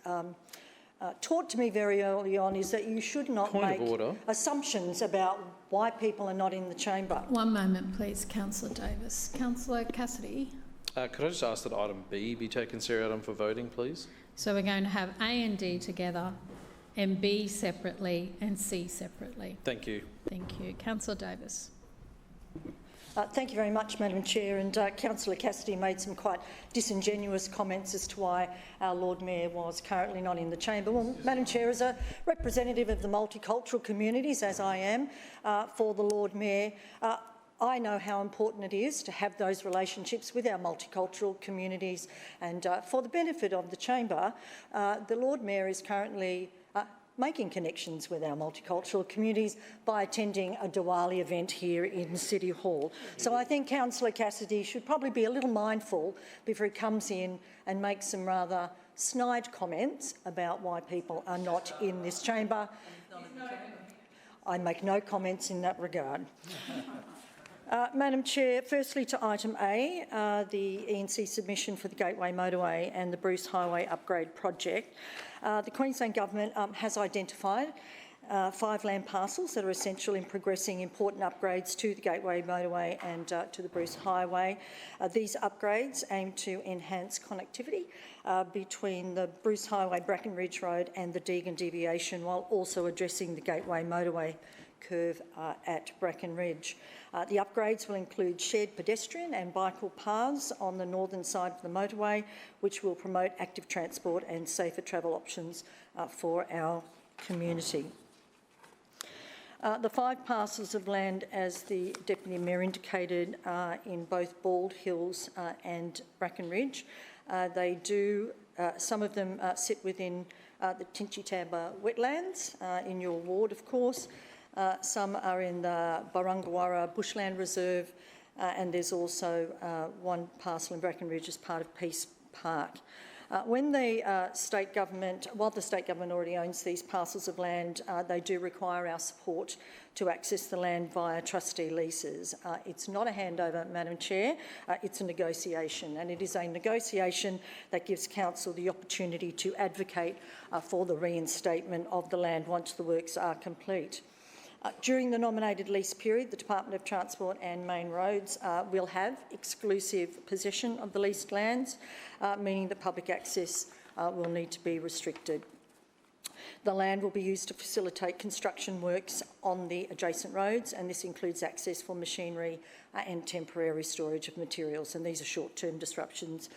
taught to me very early on is that you should not make assumptions about why people are not in the chamber. One moment, please, Councillor Davis. Councillor Cassidy. Could I just ask that item B be taken seriatim for voting, please? So we're going to have A and D together, and B separately, and C separately. Thank you. Thank you. Councillor Davis. Thank you very much, Madam Chair. And Councillor Cassidy made some quite disingenuous comments as to why our Lord Mayor was currently not in the chamber. Well, Madam Chair, as a representative of the multicultural communities, as I am, for the Lord Mayor, I know how important it is to have those relationships with our multicultural communities. And for the benefit of the chamber, the Lord Mayor is currently making connections with our multicultural communities by attending a Diwali event here in City Hall. So I think Councillor Cassidy should probably be a little mindful before he comes in and makes some rather snide comments about why people are not in this chamber. I make no comments in that regard. Madam Chair, firstly to item A, the ENC submission for the Gateway Motorway and the Bruce Highway Upgrade Project. The Queensland Government has identified 5 land parcels that are essential in progressing important upgrades to the Gateway Motorway and to the Bruce Highway. These upgrades aim to enhance connectivity between the Bruce Highway, Bracken Ridge Road and the Deagon Deviation, while also addressing the Gateway Motorway curve at Bracken Ridge. The upgrades will include shared pedestrian and bicycle paths on the northern side of the motorway, which will promote active transport and safer travel options for our community. The 5 parcels of land, as the Deputy Mayor indicated, in both Bald Hills and Bracken Ridge. They do, some of them sit within the Tinchitamba wetlands in your ward, of course. Some are in the Barangawara Bushland Reserve, and there's also one parcel in Bracken Ridge as part of Peace Park. When the state government, while the state government already owns these parcels of land, they do require our support to access the land via trustee leases. It's not a handover, Madam Chair, it's a negotiation, and it is a negotiation that gives Council the opportunity to advocate for the reinstatement of the land once the works are complete. During the nominated lease period, the Department of Transport and Main Roads will have exclusive possession of the leased lands, meaning that public access will need to be restricted. The land will be used to facilitate construction works on the adjacent roads, and this includes access for machinery and temporary storage of materials, and these are short-term disruptions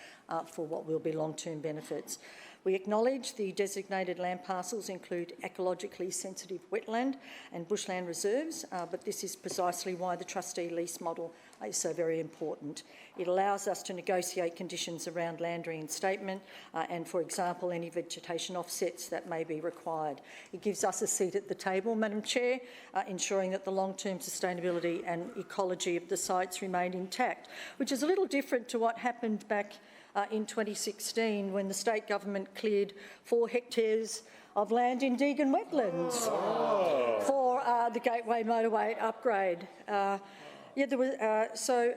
for what will be long-term benefits. We acknowledge the designated land parcels include ecologically sensitive wetland and bushland reserves, but this is precisely why the trustee lease model is so very important. It allows us to negotiate conditions around land reinstatement and, for example, any vegetation offsets that may be required. It gives us a seat at the table, Madam Chair, ensuring that the long-term sustainability and ecology of the sites remain intact, which is a little different to what happened back in 2016 when the state government cleared 4 hectares of land in Deagon wetlands for the Gateway Motorway upgrade. So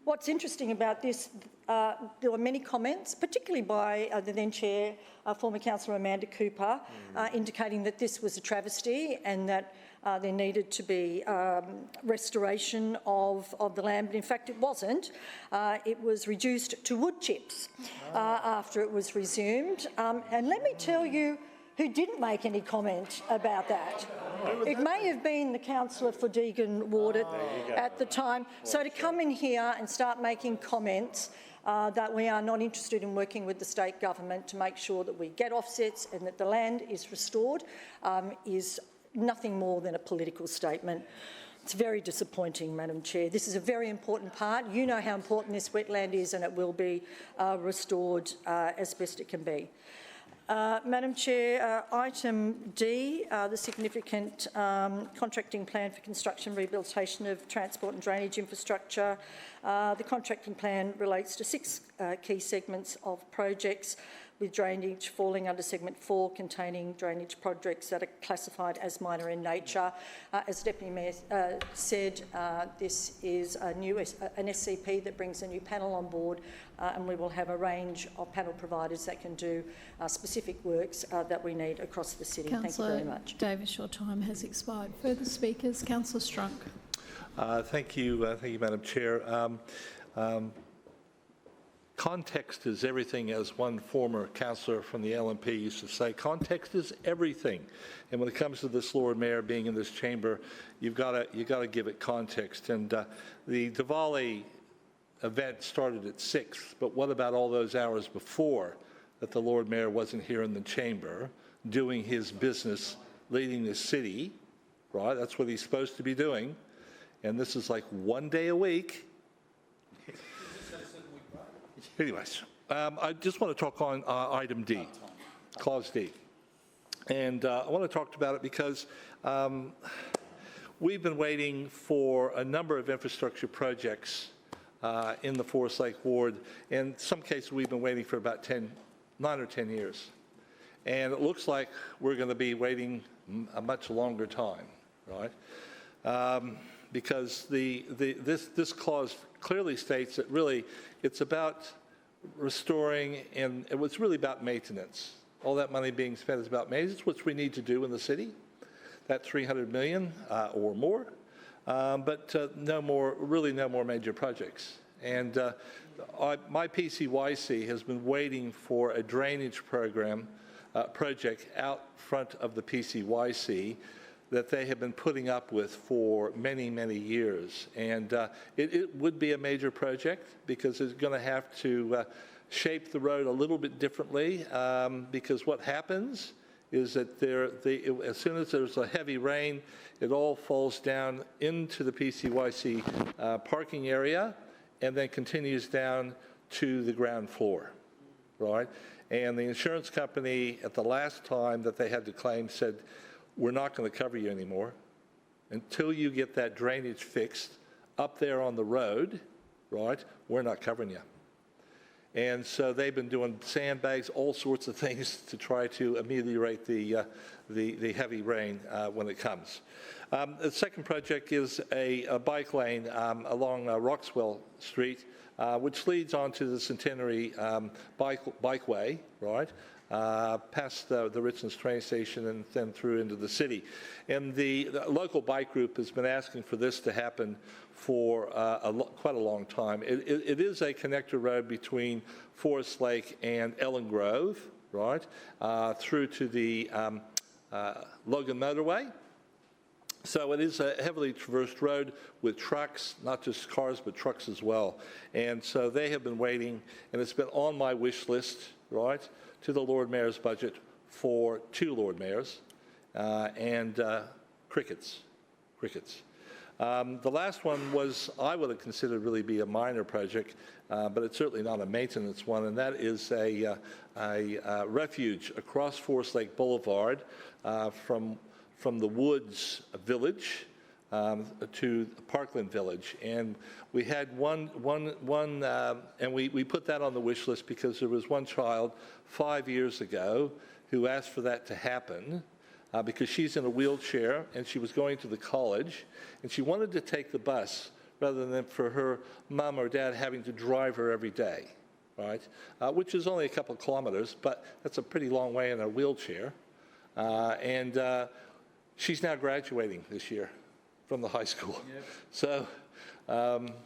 what's interesting about this, there were many comments, particularly by the then Chair, former Councillor Amanda Cooper, indicating that this was a travesty and that there needed to be restoration of the land, but in fact it wasn't. It was reduced to wood chips after it was resumed. And let me tell you who didn't make any comment about that. It may have been the councillor for Deagon Ward at the time. So to come in here and start making comments that we are not interested in working with the state government to make sure that we get offsets and that the land is restored is nothing more than a political statement. It's very disappointing, Madam Chair. This is a very important part. You know how important this wetland is, and it will be restored as best it can be. Madam Chair, item D, the significant contracting plan for construction rehabilitation of transport and drainage infrastructure. The contracting plan relates to 6 key segments of projects with drainage falling under segment 4 containing drainage projects that are classified as minor in nature. As Deputy Mayor said, this is an SCP that brings a new panel on board, and we will have a range of panel providers that can do specific works that we need across the city. Thank you very much. Davis, your time has expired. Further speakers? Councillor Strunk. Thank you, Madam Chair. Context is everything, as one former councillor from the LNP used to say. Context is everything, and when it comes to this Lord Mayor being in this chamber, you've got to give it context. And the Diwali event started at 6, but what about all those hours before that the Lord Mayor wasn't here in the chamber doing his business, leading the city, right? That's what he's supposed to be doing, and this is like one day a week. Anyways, I just want to talk on item D, clause D. And I want to talk about it because we've been waiting for a number of infrastructure projects in the Forest Lake ward. In some cases, we've been waiting for about 9 or 10 years. And it looks like we're going to be waiting a much longer time, right? Because this clause clearly states that really it's about restoring, and it was really about maintenance. All that money being spent is about maintenance, which we need to do in the city, that $300 million or more, but no more major projects. And my PCYC has been waiting for a drainage program project out front of the PCYC that they have been putting up with for many, many years. And it would be a major project because it's going to have to shape the road a little bit differently because what happens is that as soon as there's a heavy rain, it all falls down into the PCYC parking area and then continues down to the ground floor, right? And the insurance company at the last time that they had to claim said, we're not going to cover you anymore until you get that drainage fixed up there on the road, right? We're not covering you. And so they've been doing sandbags, all sorts of things to try to ameliorate the heavy rain when it comes. The second project is a bike lane along Roxwell Street, which leads onto the Centenary bikeway, right? Past the Richlands train station and then through into the city. And the local bike group has been asking for this to happen for quite a long time. It is a connector road between Forest Lake and Ellen Grove, right, through to the Logan Motorway. So it is a heavily traversed road with trucks, not just cars, but trucks as well. And so they have been waiting, and it's been on my wish list, right, to the Lord Mayor's budget for 2 Lord Mayors and crickets. The last one was, I would have considered really be a minor project, but it's certainly not a maintenance one, and that is a refuge across Forest Lake Boulevard from the Woods Village to Parkland Village. And we had and we put that on the wish list because there was one child 5 years ago who asked for that to happen because she's in a wheelchair and she was going to the college and she wanted to take the bus rather than for her mom or dad having to drive her every day, right? Which is only a couple of kilometers, but that's a pretty long way in a wheelchair. She's now graduating this year from the high school. Yep. So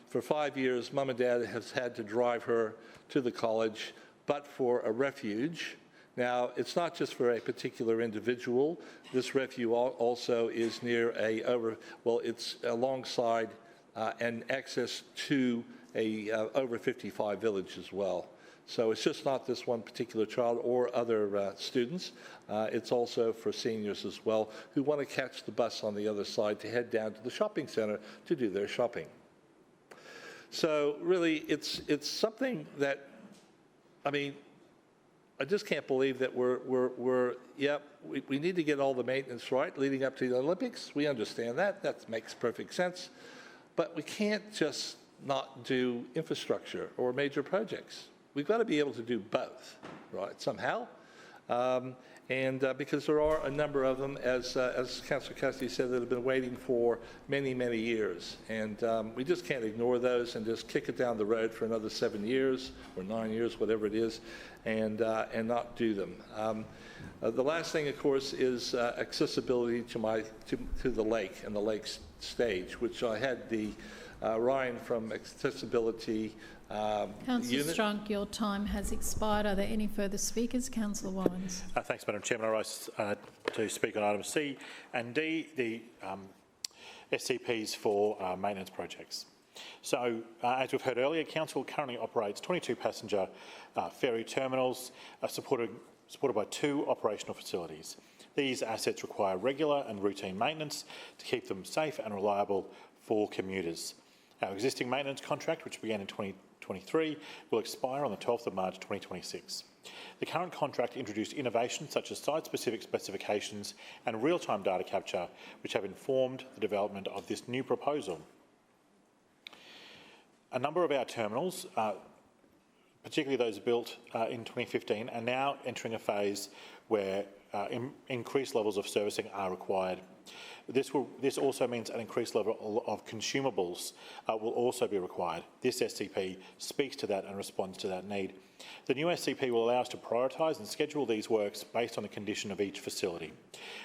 for 5 years, Mom and Dad has had to drive her to the college, but for a refuge. Now, it's not just for a particular individual. This refuge also is near it's alongside and access to a over 55 village as well. So it's just not this one particular child or other students. It's also for seniors as well who want to catch the bus on the other side to head down to the shopping center to do their shopping. So really, it's something that, I mean, I just can't believe that we need to get all the maintenance right leading up to the Olympics. We understand that. That makes perfect sense. But we can't just not do infrastructure or major projects. we've got to be able to do both, right, somehow. Because there are a number of them, as Councillor Cassidy said, that have been waiting for many, many years. And we just can't ignore those and just kick it down the road for another 7 years or 9 years, whatever it is, and not do them. The last thing, of course, is accessibility to the lake and the lake stage, which I had the Ryan from Accessibility Councillor Strunk, your time has expired. Are there any further speakers? Councillor Wallens. Thanks, Madam Chairman. I rise to speak on items C and D, the SCPs for maintenance projects. So, as we've heard earlier, Council currently operates 22 passenger ferry terminals supported by 2 operational facilities. These assets require regular and routine maintenance to keep them safe and reliable for commuters. Our existing maintenance contract, which began in 2023, will expire on the 12th of March 2026. The current contract introduced innovations such as site-specific specifications and real-time data capture, which have informed the development of this new proposal. A number of our terminals, particularly those built in 2015, are now entering a phase where increased levels of servicing are required. This also means an increased level of consumables will also be required. This SCP speaks to that and responds to that need. The new SCP will allow us to prioritise and schedule these works based on the condition of each facility.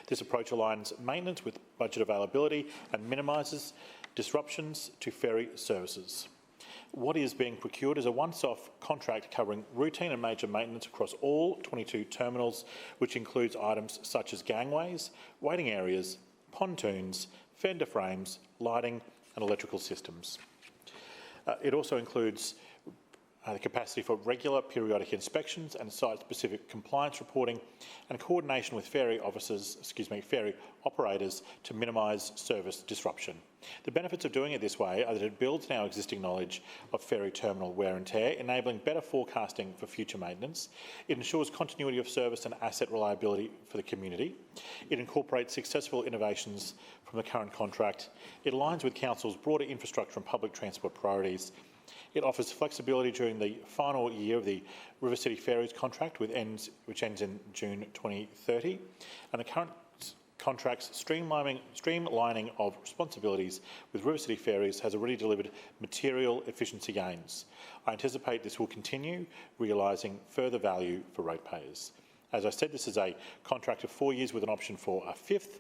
This approach aligns maintenance with budget availability and minimises disruptions to ferry services. What is being procured is a once-off contract covering routine and major maintenance across all 22 terminals, which includes items such as gangways, waiting areas, pontoons, fender frames, lighting and electrical systems. It also includes the capacity for regular periodic inspections and site-specific compliance reporting and coordination with ferry operators to minimise service disruption. The benefits of doing it this way are that it builds on our existing knowledge of ferry terminal wear and tear, enabling better forecasting for future maintenance. It ensures continuity of service and asset reliability for the community. It incorporates successful innovations from the current contract. It aligns with Council's broader infrastructure and public transport priorities. It offers flexibility during the final year of the River City Ferries contract, which ends in June 2030, and the current contract's streamlining of responsibilities with River City Ferries has already delivered material efficiency gains. I anticipate this will continue, realising further value for ratepayers. As I said, this is a contract of 4 years with an option for a 5th.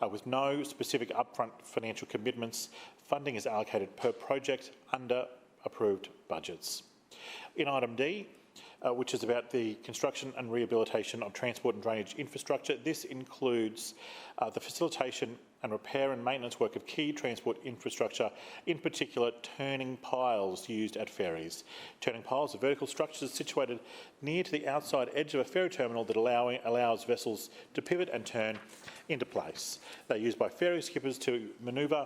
With no specific upfront financial commitments, funding is allocated per project under approved budgets. In item D, which is about the construction and rehabilitation of transport and drainage infrastructure, this includes the facilitation and repair and maintenance work of key transport infrastructure, in particular turning piles used at ferries. Turning piles are vertical structures situated near to the outside edge of a ferry terminal that allows vessels to pivot and turn into place. They're used by ferry skippers to manoeuvre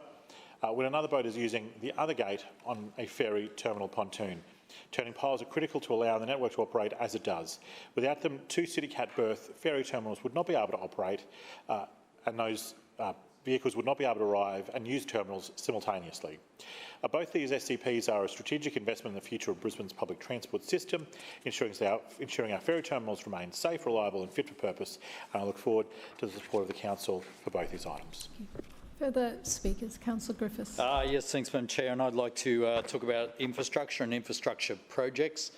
when another boat is using the other gate on a ferry terminal pontoon. Turning piles are critical to allow the network to operate as it does. Without them, 2 CityCat berth ferry terminals would not be able to operate, and those vehicles would not be able to arrive and use terminals simultaneously. Both these SCPs are a strategic investment in the future of Brisbane's public transport system, ensuring our ferry terminals remain safe, reliable and fit for purpose, and I look forward to the support of the Council for both these items. Further speakers? Councillor Griffiths. Yes, thanks, Madam Chair, and I'd like to talk about infrastructure and infrastructure projects.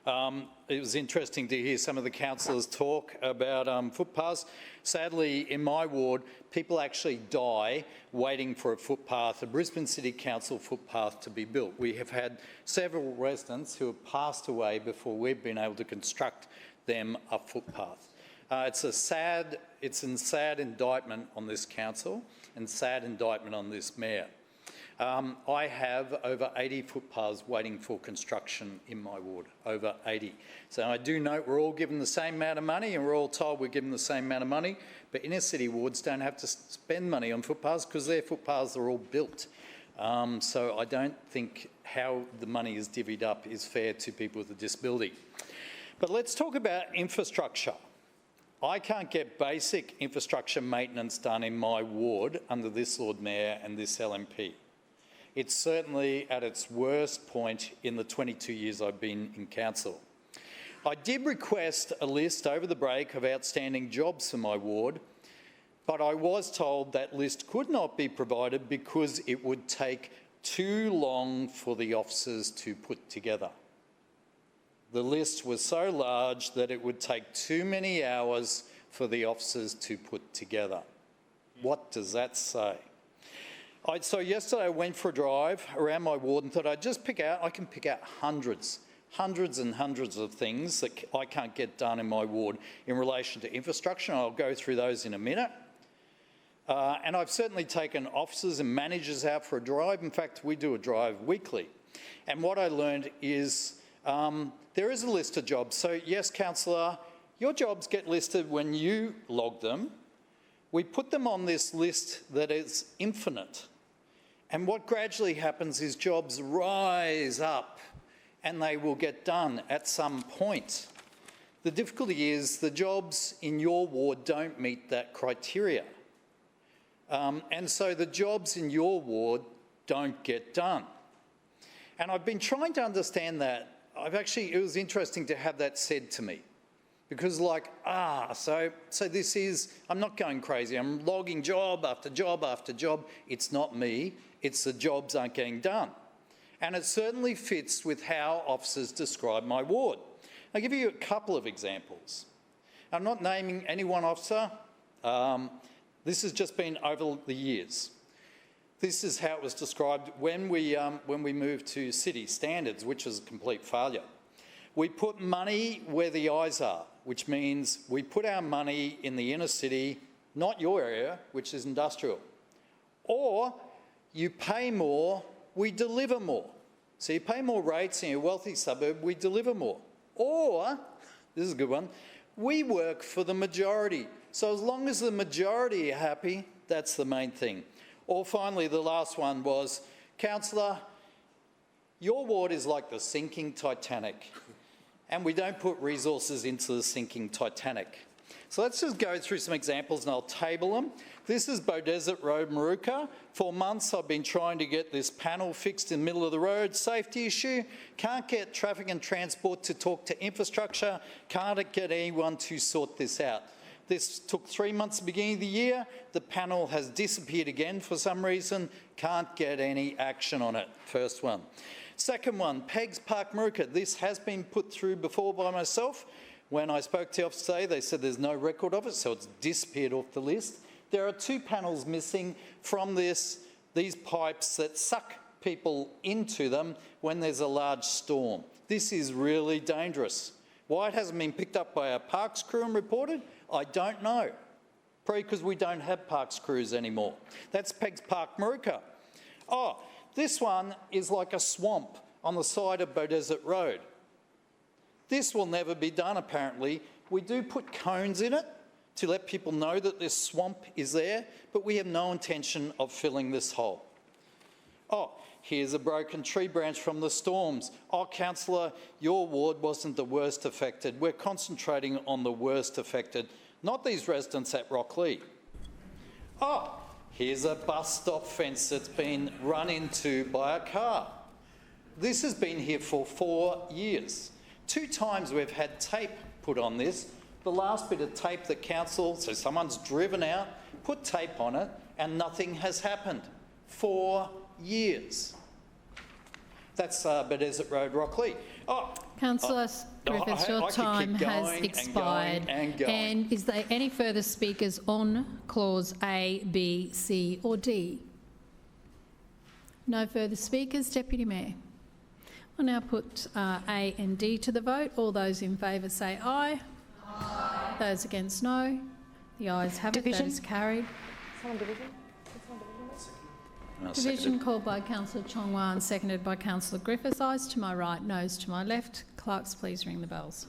It was interesting to hear some of the councillors talk about footpaths. Sadly, in my ward, people actually die waiting for a footpath, a Brisbane City Council footpath to be built. We have had several residents who have passed away before we've been able to construct them a footpath. It's a sad indictment on this council and sad indictment on this mayor. I have over 80 footpaths waiting for construction in my ward, over 80. So I do note we're all given the same amount of money and we're all told we're given the same amount of money, but inner city wards don't have to spend money on footpaths because their footpaths are all built. So I don't think how the money is divvied up is fair to people with a disability. But let's talk about infrastructure. I can't get basic infrastructure maintenance done in my ward under this Lord Mayor and this LNP. It's certainly at its worst point in the 22 years I've been in council. I did request a list over the break of outstanding jobs for my ward, but I was told that list could not be provided because it would take too long for the officers to put together. The list was so large that it would take too many hours for the officers to put together. What does that say? So yesterday I went for a drive around my ward and thought I can pick out hundreds and hundreds of things that I can't get done in my ward in relation to infrastructure. I'll go through those in a minute. And I've certainly taken officers and managers out for a drive. In fact, we do a drive weekly. And what I learned is there is a list of jobs. So yes, councillor, your jobs get listed when you log them. We put them on this list that is infinite. And what gradually happens is jobs rise up and they will get done at some point. The difficulty is the jobs in your ward don't meet that criteria. And so the jobs in your ward don't get done. And I've been trying to understand that. It was interesting to have that said to me. Because so this is, I'm not going crazy. I'm logging job after job after job. It's not me. It's the jobs aren't getting done. And it certainly fits with how officers describe my ward. I'll give you a couple of examples. I'm not naming any one officer. This has just been over the years. This is how it was described when we moved to city standards, which is a complete failure. We put money where the eyes are, which means we put our money in the inner city, not your area, which is industrial. Or you pay more, we deliver more. So you pay more rates in your wealthy suburb, we deliver more. Or, this is a good one, we work for the majority. So as long as the majority are happy, that's the main thing. Or finally, the last one was, councillor, your ward is like the sinking Titanic, and we don't put resources into the sinking Titanic. So let's just go through some examples and I'll table them. This is Beaudesert Road, Maruka. For months I've been trying to get this panel fixed in the middle of the road. Safety issue. Can't get traffic and transport to talk to infrastructure. Can't get anyone to sort this out. This took 3 months at the beginning of the year. The panel has disappeared again for some reason. Can't get any action on it. First one. Second one, Pegs Park, Maruka. This has been put through before by myself. When I spoke to the officer today, they said there's no record of it, so it's disappeared off the list. There are 2 panels missing from these pipes that suck people into them when there's a large storm. This is really dangerous. Why it hasn't been picked up by our parks crew and reported, I don't know. Probably because we don't have parks crews anymore. That's Pegs Park, Maruka. Oh, this one is like a swamp on the side of Beaudesert Road. This will never be done, apparently. We do put cones in it to let people know that this swamp is there, but we have no intention of filling this hole. Oh, here's a broken tree branch from the storms. Oh, councillor, your ward wasn't the worst affected. We're concentrating on the worst affected, not these residents at Rocklea. Oh, here's a bus stop fence that's been run into by a car. This has been here for 4 years. 2 times we've had tape put on this. The last bit of tape that council, so someone's driven out, put tape on it, and nothing has happened. 4 years. That's Beaudesert Road, Rocklea. Oh, Councillor Griffiths, your time has expired. And is there any further speakers on clause A, B, C or D? No further speakers. Deputy Mayor. I'll now put A and D to the vote. All those in favour say aye. Aye. Those against no. The ayes have it. That is carried. Division called by Councillor Chongwa and seconded by Councillor Griffiths. Ayes to my right, noes to my left. Clerks, please ring the bells.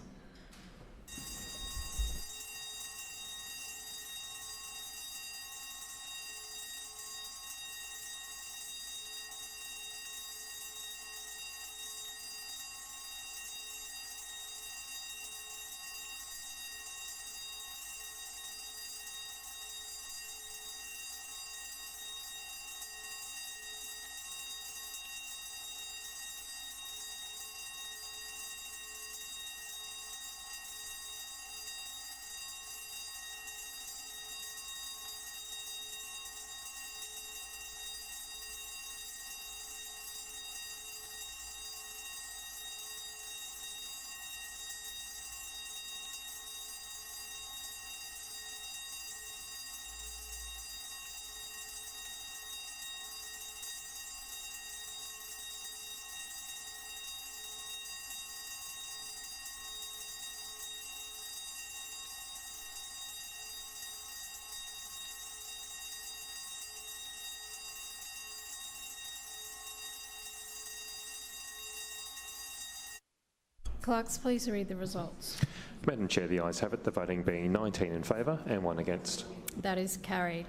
Clerks, please read the results. Madam Chair, the ayes have it, the voting being 19 in favour and 1 against. That is carried.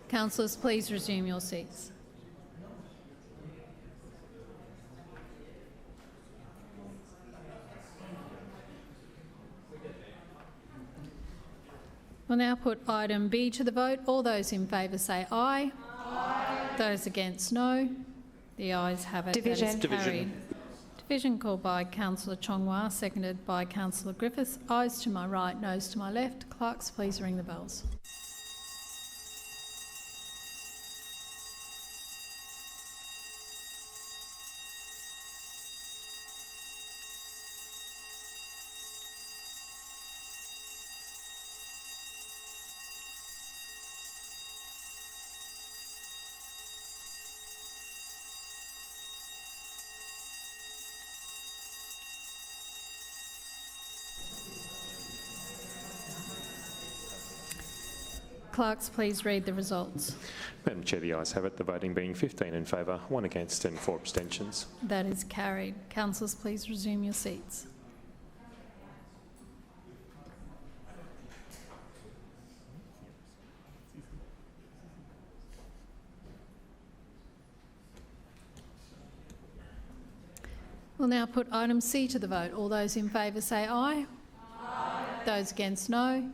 Councillors, please resume your seats. We'll now put item B to the vote. All those in favour say aye. Aye. Those against, no. The ayes have it. Division. That is carried. Division called by Councillor Chongwa, seconded by Councillor Griffiths. Ayes to my right, noes to my left. Clerks, please ring the bells. Clerks, please read the results. Madam Chair, the ayes have it, the voting being 15 in favour, 1 against and 4 abstentions. That is carried. Councillors, please resume your seats. We'll now put item C to the vote. All those in favour say aye. Aye. Those against, no.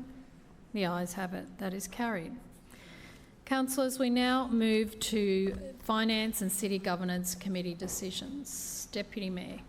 The ayes have it. That is carried. Councillors, we now move to Finance and City Governance Committee decisions. Deputy Mayor.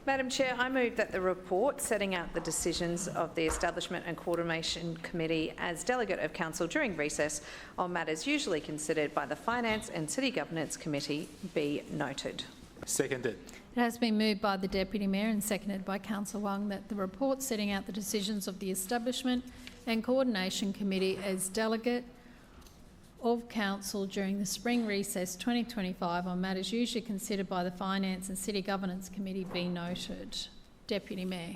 Madam Chair, I move that the report setting out the decisions of the Establishment and Coordination Committee as delegate of Council during recess on matters usually considered by the Finance and City Governance Committee be noted. Seconded. It has been moved by the Deputy Mayor and seconded by Councillor Wang that the report setting out the decisions of the Establishment and Coordination Committee as delegate of Council during the spring recess 2025 on matters usually considered by the Finance and City Governance Committee be noted. Deputy Mayor.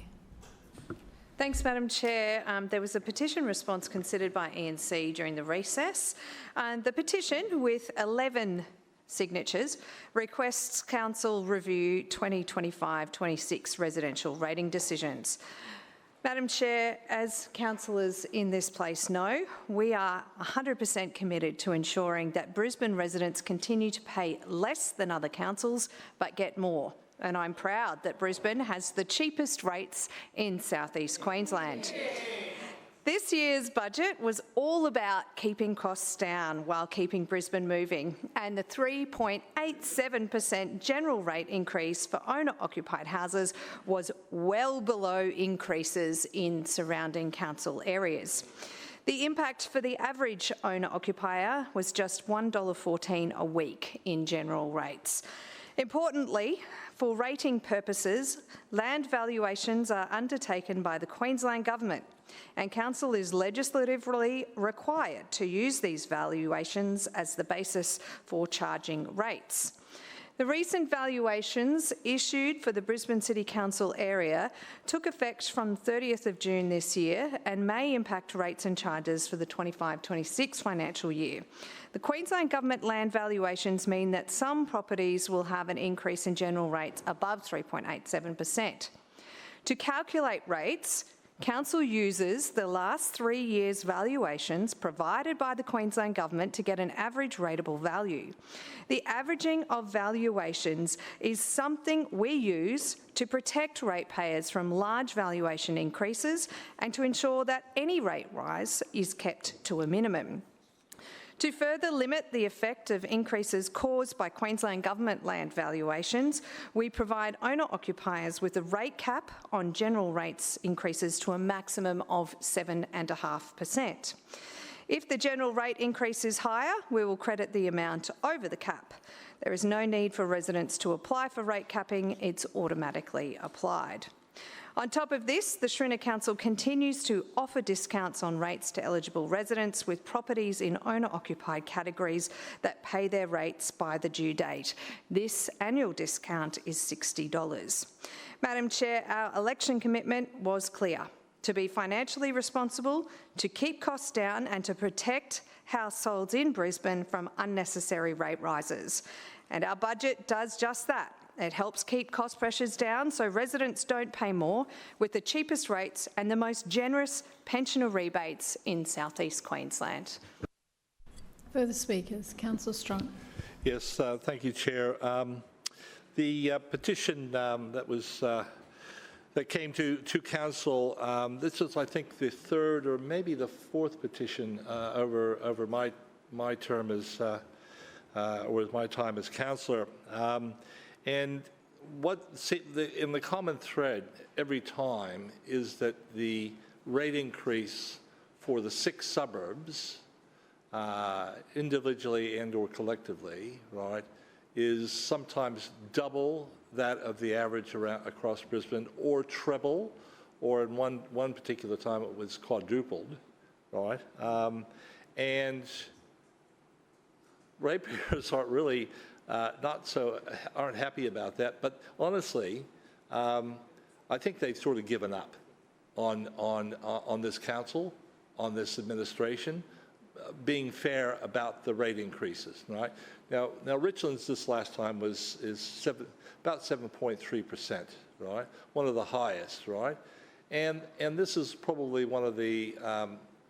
Thanks, Madam Chair. There was a petition response considered by E&C during the recess. The petition, with 11 signatures, requests Council review 2025-26 residential rating decisions. Madam Chair, as councillors in this place know, we are 100% committed to ensuring that Brisbane residents continue to pay less than other councils but get more. And I'm proud that Brisbane has the cheapest rates in South East Queensland. This year's budget was all about keeping costs down while keeping Brisbane moving, and the 3.87% general rate increase for owner-occupied houses was well below increases in surrounding council areas. The impact for the average owner-occupier was just $1.14 a week in general rates. Importantly, for rating purposes, land valuations are undertaken by the Queensland Government, and Council is legislatively required to use these valuations as the basis for charging rates. The recent valuations issued for the Brisbane City Council area took effect from 30th of June this year and may impact rates and charges for the 25-26 financial year. The Queensland Government land valuations mean that some properties will have an increase in general rates above 3.87%. To calculate rates, Council uses the last 3 years' valuations provided by the Queensland Government to get an average rateable value. The averaging of valuations is something we use to protect ratepayers from large valuation increases and to ensure that any rate rise is kept to a minimum. To further limit the effect of increases caused by Queensland Government land valuations, we provide owner-occupiers with a rate cap on general rates increases to a maximum of 7.5%. If the general rate increase is higher, we will credit the amount over the cap. There is no need for residents to apply for rate capping, it's automatically applied. On top of this, the Schrinner Council continues to offer discounts on rates to eligible residents with properties in owner-occupied categories that pay their rates by the due date. This annual discount is $60. Madam Chair, our election commitment was clear: to be financially responsible, to keep costs down and to protect households in Brisbane from unnecessary rate rises. And our budget does just that. It helps keep cost pressures down so residents don't pay more, with the cheapest rates and the most generous pensioner rebates in South East Queensland. Further speakers. Councillor Strunk. Yes, thank you, Chair. The petition that came to Council, this is, I think, the third or maybe the fourth petition over my term as, or my time as councillor. And in the common thread every time is that the rate increase for the 6 suburbs, individually and or collectively, right, is sometimes double that of the average across Brisbane, or treble, or in one particular time it was quadrupled, right? And ratepayers aren't really aren't happy about that. But honestly, I think they've sort of given up on this council, on this administration, being fair about the rate increases, right? Now Richlands this last time is about 7.3%, right? One of the highest, right? And this is probably one of the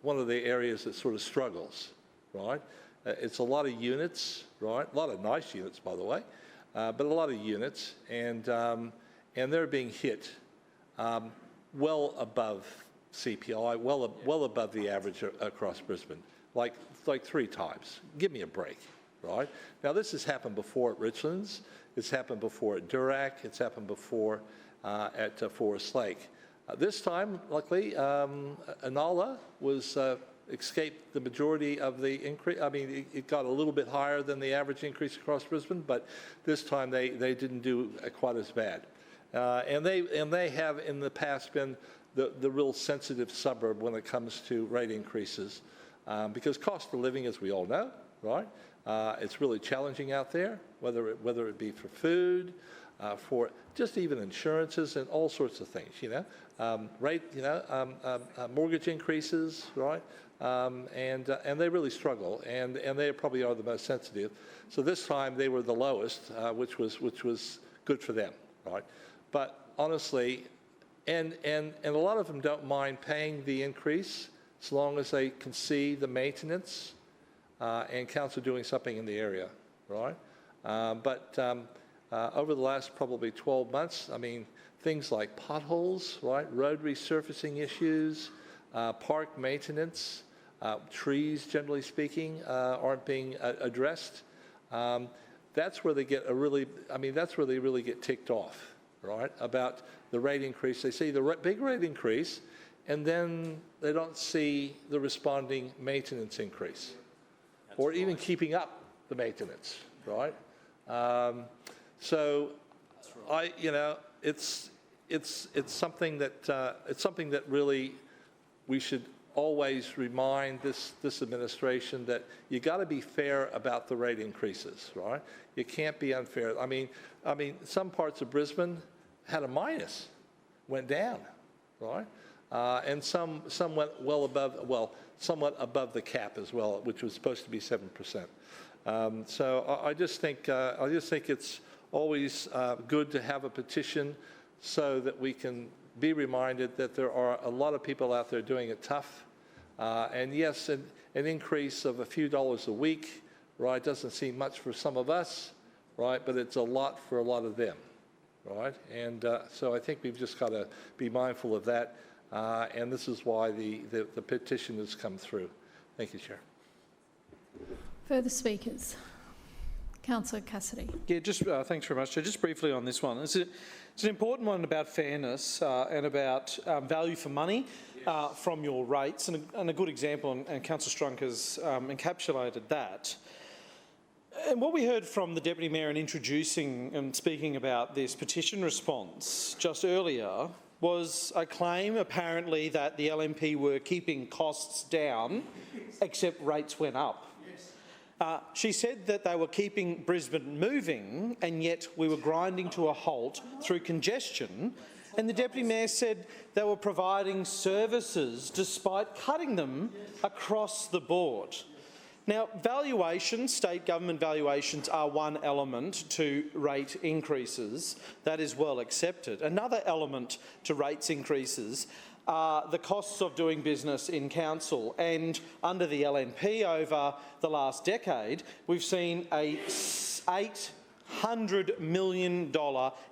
areas that sort of struggles, right? It's a lot of units, right? A lot of nice units, by the way, but a lot of units, and they're being hit well above CPI, well above the average across Brisbane, like 3 times. Give me a break, right? Now this has happened before at Richlands, it's happened before at Durack, it's happened before at Forest Lake. This time, luckily, Inala escaped the majority of the increase. I mean, it got a little bit higher than the average increase across Brisbane, but this time they didn't do quite as bad. And they have in the past been the real sensitive suburb when it comes to rate increases, because cost of living, as we all know, right? It's really challenging out there, whether it be for food, for just even insurances and all sorts of things, you know, mortgage increases, right? And they really struggle, and they probably are the most sensitive. So this time they were the lowest, which was good for them, right? But honestly, and a lot of them don't mind paying the increase as long as they can see the maintenance and council doing something in the area, right? But over the last probably 12 months, I mean, things like potholes, right? Road resurfacing issues, park maintenance, trees, generally speaking, aren't being addressed. That's where they get that's where they really get ticked off, right? About the rate increase. They see the big rate increase, and then they don't see the responding maintenance increase, or even keeping up the maintenance, right? So, it's something that really we should always remind this administration that you got to be fair about the rate increases, right? You can't be unfair. I mean, some parts of Brisbane had a minus, went down, right? And some went somewhat above the cap as well, which was supposed to be 7%. So I just think it's always good to have a petition so that we can be reminded that there are a lot of people out there doing it tough. And yes, an increase of a few dollars a week, right, doesn't seem much for some of us, right, but it's a lot for a lot of them, right? And so I think we've just got to be mindful of that, and this is why the petition has come through. Thank you, Chair. Further speakers. Councillor Cassidy. Yeah, just thanks very much, Chair. Just briefly on this one. It's an important one about fairness and about value for money from your rates, and a good example, and Councillor Strunk has encapsulated that. And what we heard from the Deputy Mayor in introducing and speaking about this petition response just earlier was a claim apparently that the LNP were keeping costs down, except rates went up. She said that they were keeping Brisbane moving, and yet we were grinding to a halt through congestion. And the Deputy Mayor said they were providing services despite cutting them across the board. Now, valuations, state government valuations, are one element to rate increases. That is well accepted. Another element to rates increases are the costs of doing business in council. And under the LNP over the last decade, we've seen a $800 million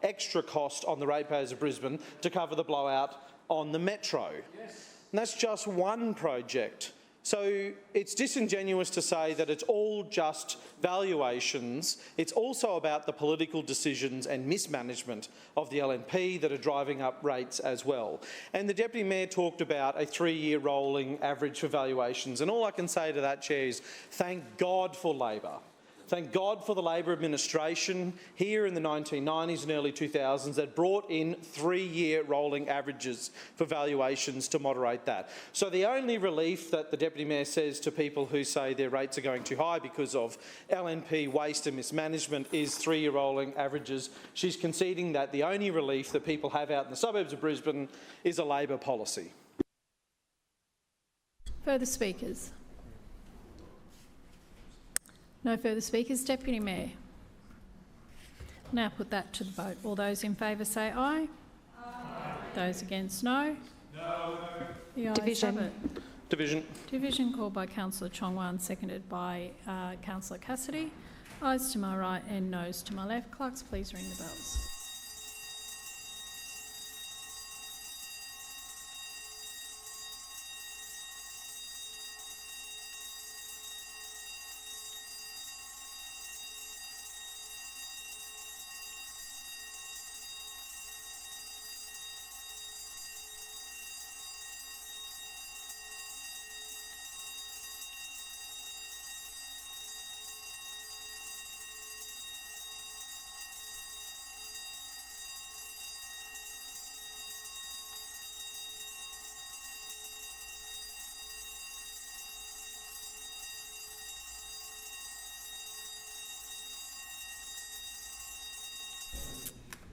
extra cost on the ratepayers of Brisbane to cover the blowout on the metro. Yes. And that's just one project. So it's disingenuous to say that it's all just valuations. It's also about the political decisions and mismanagement of the LNP that are driving up rates as well. And the Deputy Mayor talked about a 3-year rolling average for valuations. And all I can say to that, Chair, is thank God for Labor. Thank God for the Labor administration here in the 1990s and early 2000s that brought in 3-year rolling averages for valuations to moderate that. So the only relief that the Deputy Mayor says to people who say their rates are going too high because of LNP waste and mismanagement is 3-year rolling averages. She's conceding that the only relief that people have out in the suburbs of Brisbane is a Labor policy. Further speakers? No further speakers. Deputy Mayor. Now put that to the vote. All those in favour say aye. Aye. Those against no. No. The ayes Division. have it. Division. Division called by Councillor Chongwan, seconded by Councillor Cassidy. Ayes to my right and noes to my left. Clerks, please ring the bells.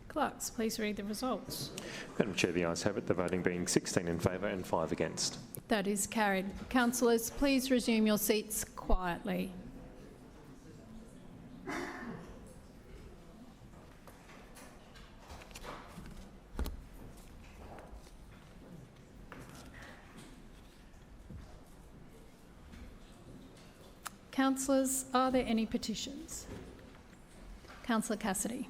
Clerks, please read the results. Madam Chair, the ayes have it, the voting being 16 in favour and 5 against. That is carried. Councillors, please resume your seats quietly. Councillors, are there any petitions? Councillor Cassidy.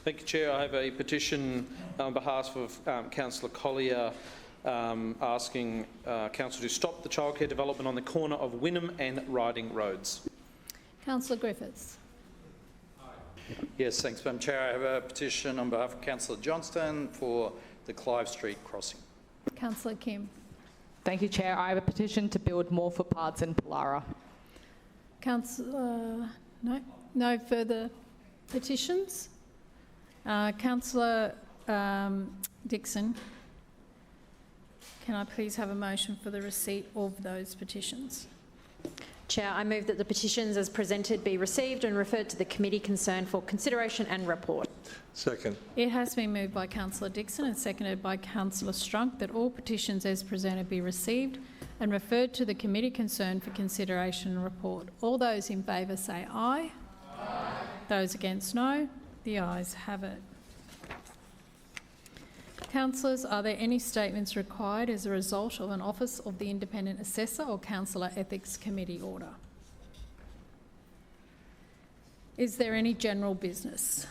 Thank you, Chair. I have a petition on behalf of Councillor Collier asking Council to stop the childcare development on the corner of Wynnum and Riding Roads. Councillor Griffiths. Yes, thanks, Madam Chair. I have a petition on behalf of Councillor Johnston for the Clive Street crossing. Councillor Kim. Thank you, Chair. I have a petition to build more footpaths in Pollara. Councillor, no further petitions. Councillor Dixon, can I please have a motion for the receipt of those petitions? Chair, I move that the petitions as presented be received and referred to the committee concerned for consideration and report. Second. It has been moved by Councillor Dixon and seconded by Councillor Strunk that all petitions as presented be received and referred to the committee concerned for consideration and report. All those in favour say aye. Aye. Those against no. The ayes have it. Councillors, are there any statements required as a result of an Office of the Independent Assessor or Councillor Ethics Committee order? Is there any general business?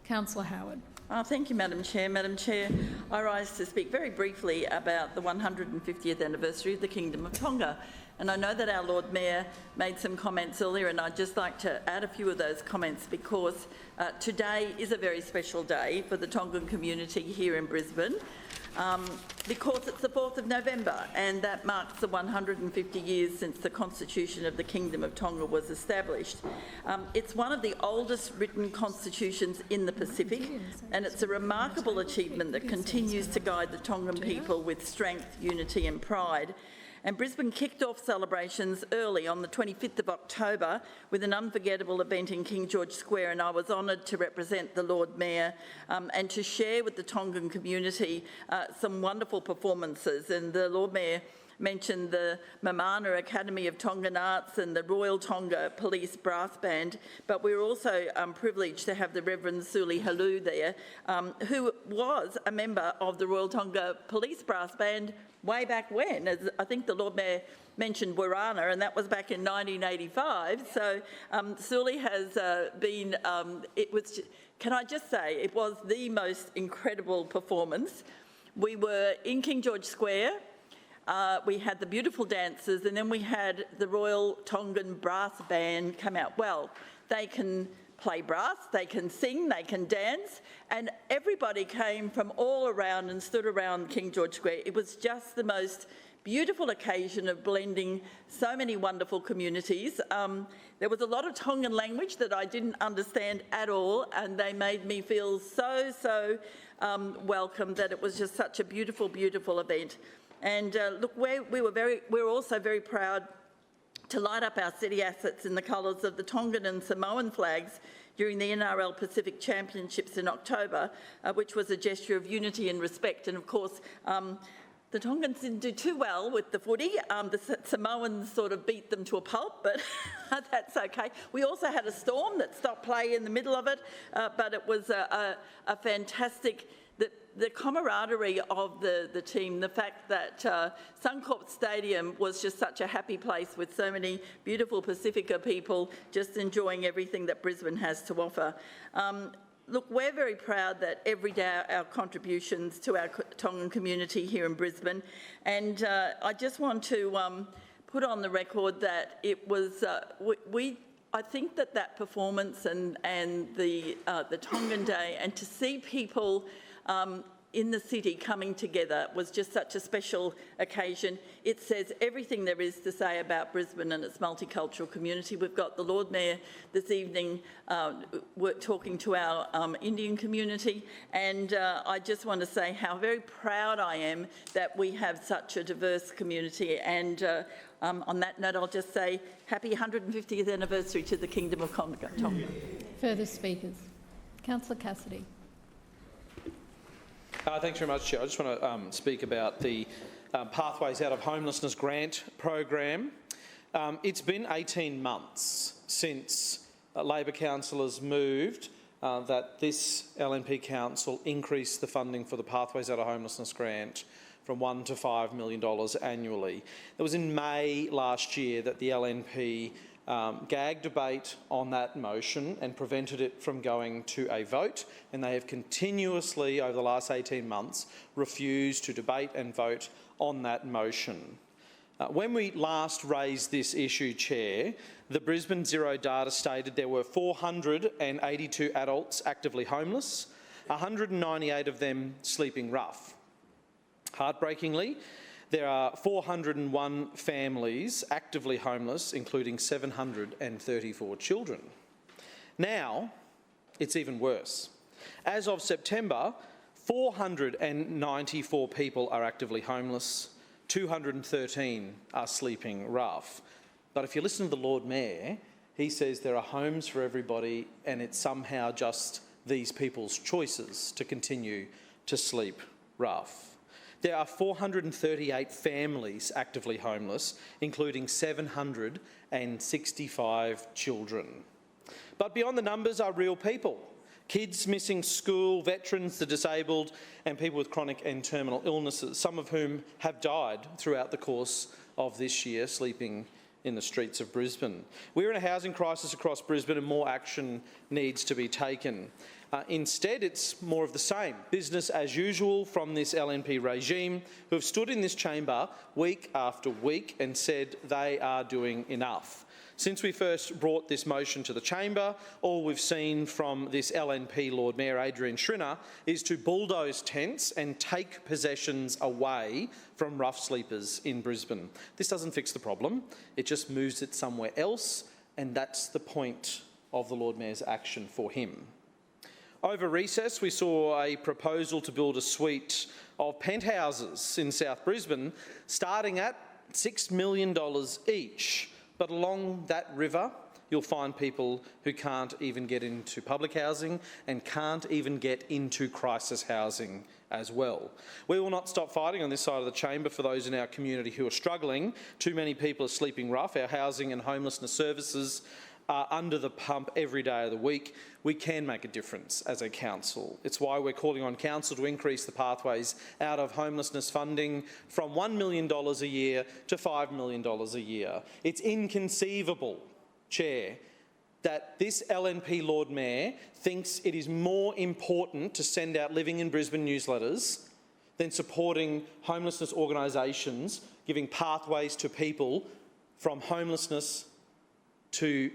Councillor Howard. Thank you, Madam Chair. Madam Chair, I rise to speak very briefly about the 150th anniversary of the Kingdom of Tonga. And I know that our Lord Mayor made some comments earlier, and I'd just like to add a few of those comments because today is a very special day for the Tongan community here in Brisbane because it's the 4th of November and that marks the 150 years since the Constitution of the Kingdom of Tonga was established. It's one of the oldest written constitutions in the Pacific, and it's a remarkable achievement that continues to guide the Tongan people with strength, unity and pride. And Brisbane kicked off celebrations early on the 25th of October with an unforgettable event in King George Square, and I was honoured to represent the Lord Mayor and to share with the Tongan community some wonderful performances. And the Lord Mayor mentioned the Mamana Academy of Tongan Arts and the Royal Tonga Police Brass Band, but we were also privileged to have the Reverend Suli Halu there, who was a member of the Royal Tonga Police Brass Band way back when. As I think the Lord Mayor mentioned Warrant, and that was back in 1985. So Suli has been, can I just say, it was the most incredible performance. We were in King George Square, we had the beautiful dancers, and then we had the Royal Tongan Brass Band come out. Well, they can play brass, they can sing, they can dance, and everybody came from all around and stood around King George Square. It was just the most beautiful occasion of blending so many wonderful communities. There was a lot of Tongan language that I didn't understand at all, and they made me feel so welcome, that it was just such a beautiful, beautiful event. And look, we were also very proud to light up our city assets in the colours of the Tongan and Samoan flags during the NRL Pacific Championships in October, which was a gesture of unity and respect. And of course, the Tongans didn't do too well with the footy. The Samoans sort of beat them to a pulp, but that's okay. We also had a storm that stopped play in the middle of it, but it was a fantastic, the camaraderie of the team, the fact that Suncorp Stadium was just such a happy place with so many beautiful Pacifica people just enjoying everything that Brisbane has to offer. Look, we're very proud that every day our contributions to our Tongan community here in Brisbane, and I just want to put on the record that it was, I think that performance and the Tongan Day, and to see people in the city coming together was just such a special occasion. It says everything there is to say about Brisbane and its multicultural community. We've got the Lord Mayor this evening talking to our Indian community, and I just want to say how very proud I am that we have such a diverse community. And on that note, I'll just say happy 150th anniversary to the Kingdom of Tonga. Further speakers. Councillor Cassidy. Thanks very much, Chair. I just want to speak about the Pathways Out of Homelessness grant program. It's been 18 months since Labor councillors moved that this LNP council increased the funding for the Pathways Out of Homelessness grant from $1 to $5 million annually. It was in May last year that the LNP gagged debate on that motion and prevented it from going to a vote, and they have continuously over the last 18 months refused to debate and vote on that motion. When we last raised this issue, Chair, the Brisbane Zero data stated there were 482 adults actively homeless, 198 of them sleeping rough. Heartbreakingly, there are 401 families actively homeless, including 734 children. Now, it's even worse. As of September, 494 people are actively homeless, 213 are sleeping rough. But if you listen to the Lord Mayor, he says there are homes for everybody, and it's somehow just these people's choices to continue to sleep rough. There are 438 families actively homeless, including 765 children. But beyond the numbers are real people. Kids missing school, veterans, the disabled, and people with chronic and terminal illnesses, some of whom have died throughout the course of this year, sleeping in the streets of Brisbane. We're in a housing crisis across Brisbane, and more action needs to be taken. Instead, it's more of the same, business as usual from this LNP regime, who have stood in this chamber week after week and said they are doing enough. Since we first brought this motion to the chamber, all we've seen from this LNP Lord Mayor Adrian Schrinner is to bulldoze tents and take possessions away from rough sleepers in Brisbane. This doesn't fix the problem, it just moves it somewhere else, and that's the point of the Lord Mayor's action for him. Over recess, we saw a proposal to build a suite of penthouses in South Brisbane, starting at $6 million each. But along that river, you'll find people who can't even get into public housing and can't even get into crisis housing as well. We will not stop fighting on this side of the chamber for those in our community who are struggling. Too many people are sleeping rough. Our housing and homelessness services are under the pump every day of the week. We can make a difference as a council. It's why we're calling on council to increase the pathways out of homelessness funding from $1 million a year to $5 million a year. It's inconceivable, Chair, that this LNP Lord Mayor thinks it is more important to send out Living in Brisbane newsletters than supporting homelessness organisations, giving pathways to people from homelessness to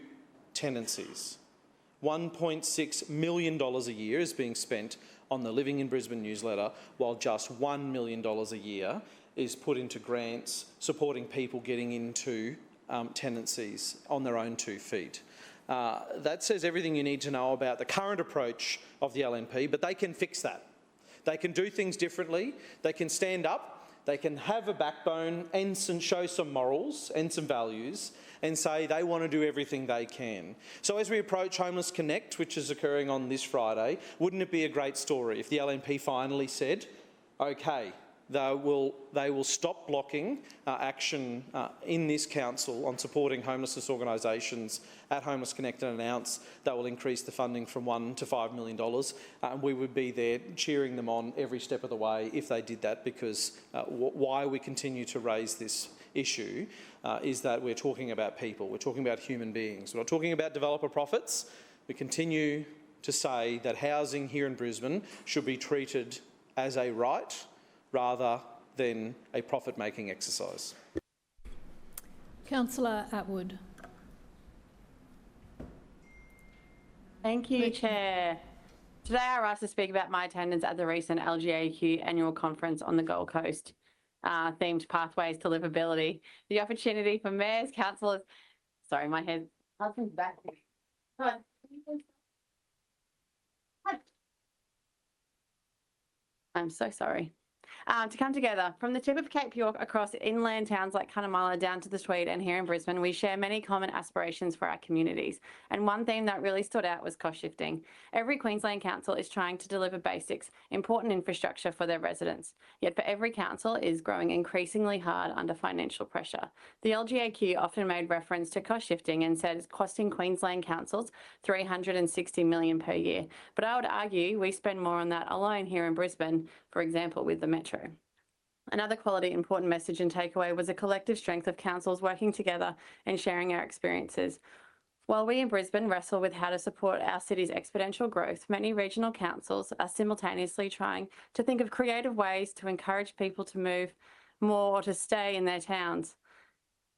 tenancies. $1.6 million a year is being spent on the Living in Brisbane newsletter, while just $1 million a year is put into grants supporting people getting into tenancies on their own 2 feet. That says everything you need to know about the current approach of the LNP, but they can fix that. They can do things differently. They can stand up. They can have a backbone and show some morals and some values and say they want to do everything they can. So as we approach Homeless Connect, which is occurring on this Friday, wouldn't it be a great story if the LNP finally said, okay, they will stop blocking action in this council on supporting homelessness organisations at Homeless Connect and announce that will increase the funding from $1 to $5 million. And we would be there cheering them on every step of the way if they did that, because why we continue to raise this issue is that we're talking about people, we're talking about human beings, we're not talking about developer profits. We continue to say that housing here in Brisbane should be treated as a right rather than a profit-making exercise. Councillor Atwood. Thank you, Chair. Today I rise to speak about my attendance at the recent LGAQ annual conference on the Gold Coast, themed Pathways to Livability. The opportunity for mayors, councillors, sorry, my husband's back here. I'm so sorry. To come together. From the tip of Cape York across inland towns like Cunnamulla down to the Tweed and here in Brisbane, we share many common aspirations for our communities. And one theme that really stood out was cost shifting. Every Queensland council is trying to deliver basics, important infrastructure for their residents. Yet for every council is growing increasingly hard under financial pressure. The LGAQ often made reference to cost shifting and said it's costing Queensland councils $360 million per year. But I would argue we spend more on that alone here in Brisbane, for example, with the Metro. Another quality important message and takeaway was a collective strength of councils working together and sharing our experiences. While we in Brisbane wrestle with how to support our city's exponential growth, many regional councils are simultaneously trying to think of creative ways to encourage people to move more or to stay in their towns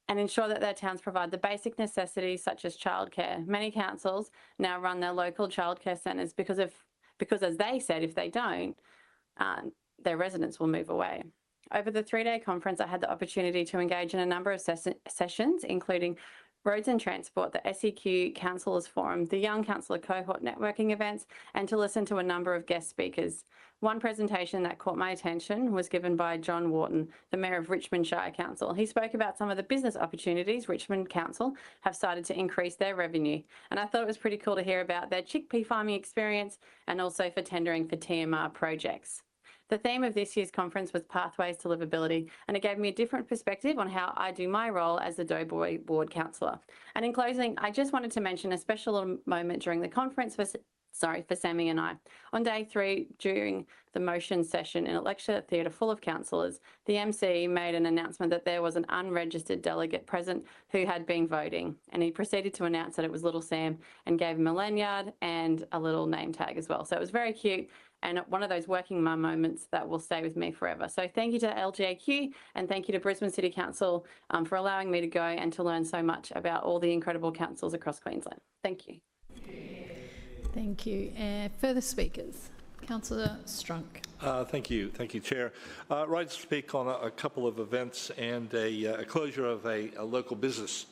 and ensure that their towns provide the basic necessities such as childcare. Many councils now run their local childcare centres because as they said, if they don't, their residents will move away. Over the 3-day conference, I had the opportunity to engage in a number of sessions, including Roads and Transport, the SEQ Councillors Forum, the Young Councillor Cohort networking events, and to listen to a number of guest speakers. One presentation that caught my attention was given by John Wharton, the Mayor of Richmond Shire Council. He spoke about some of the business opportunities Richmond Council have started to increase their revenue. And I thought it was pretty cool to hear about their chickpea farming experience and also for tendering for TMR projects. The theme of this year's conference was Pathways to Livability, and it gave me a different perspective on how I do my role as the Doughboy Ward Councillor. And in closing, I just wanted to mention a special little moment during the conference for Sammy and I. On day 3, during the motion session in a lecture theatre full of councillors, the MC made an announcement that there was an unregistered delegate present who had been voting, and he proceeded to announce that it was little Sam and gave him a lanyard and a little name tag as well. So it was very cute and one of those working mum moments that will stay with me forever. So thank you to LGAQ and thank you to Brisbane City Council for allowing me to go and to learn so much about all the incredible councils across Queensland. Thank you. Thank you. Further speakers? Councillor Strunk. Thank you, Chair. Right to speak on a couple of events and a closure of a local business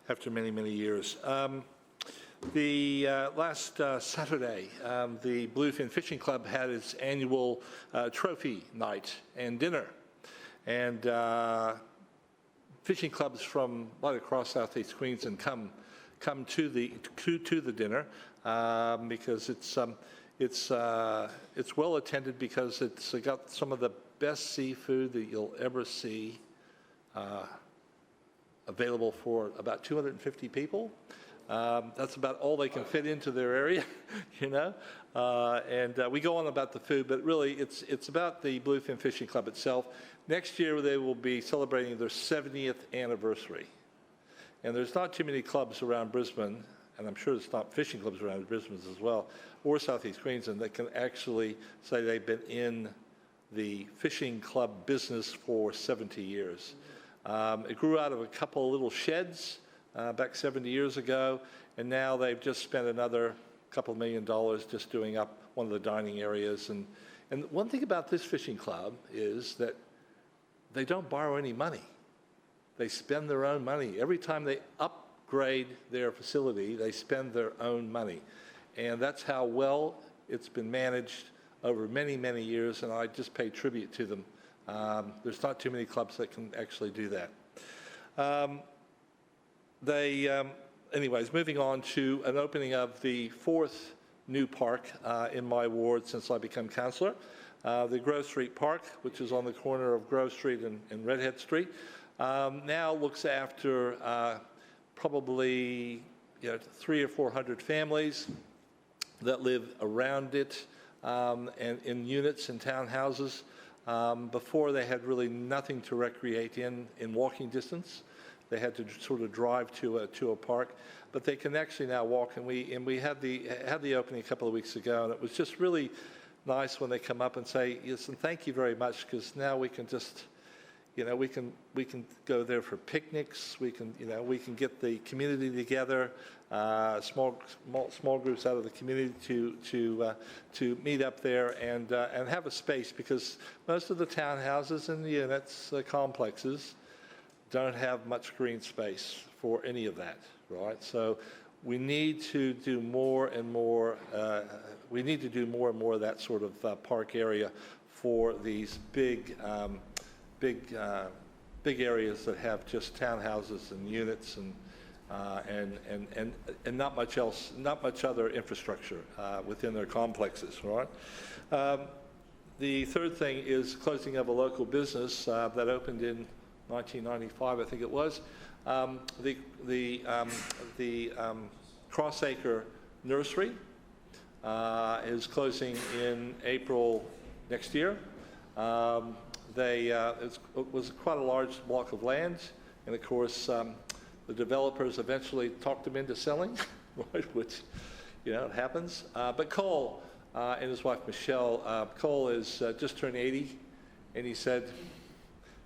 after many, many years. The last Saturday, the Bluefin Fishing Club had its annual trophy night and dinner. And fishing clubs from right across southeast Queensland come come to the dinner because it's well attended because it's got some of the best seafood that you'll ever see available for about 250 people. That's about all they can fit into their area, you know. And we go on about the food, but really it's about the Bluefin Fishing Club itself. Next year they will be celebrating their 70th anniversary. And there's not too many clubs around Brisbane, and I'm sure there's not fishing clubs around Brisbane as well, or South East Queensland, that can actually say they've been in the fishing club business for 70 years. It grew out of a couple of little sheds back 70 years ago, and now they've just spent another couple of $1 million just doing up one of the dining areas. And one thing about this fishing club is that they don't borrow any money. They spend their own money. Every time they upgrade their facility, they spend their own money. And that's how well it's been managed over many, many years, and I just pay tribute to them. There's not too many clubs that can actually do that. Anyways, moving on to an opening of the 4th new park in my ward since I became councillor. The Grove Street Park, which is on the corner of Grove Street and Redhead Street, now looks after probably 300 or 400 families that live around it and in units and townhouses. Before they had really nothing to recreate in walking distance. They had to sort of drive to a park, but they can actually now walk. And we had the opening a couple of weeks ago, and it was just really nice when they come up and say, "Listen, thank you very much," because now we can just, we can go there for picnics. We can get the community together, small groups out of the community to meet up there and have a space, because most of the townhouses and the units, the complexes, don't have much green space for any of that, right? So we need to do more and more. We need to do more and more of that sort of park area for these big areas that have just townhouses and units and not much else, not much other infrastructure within their complexes, right? The third thing is closing of a local business that opened in 1995, I think it was. The Crossacre Nursery is closing in April next year. It was quite a large block of land, and of course the developers eventually talked them into selling, right? Which, it happens. But Cole and his wife Michelle, Cole is just turned 80, and he said,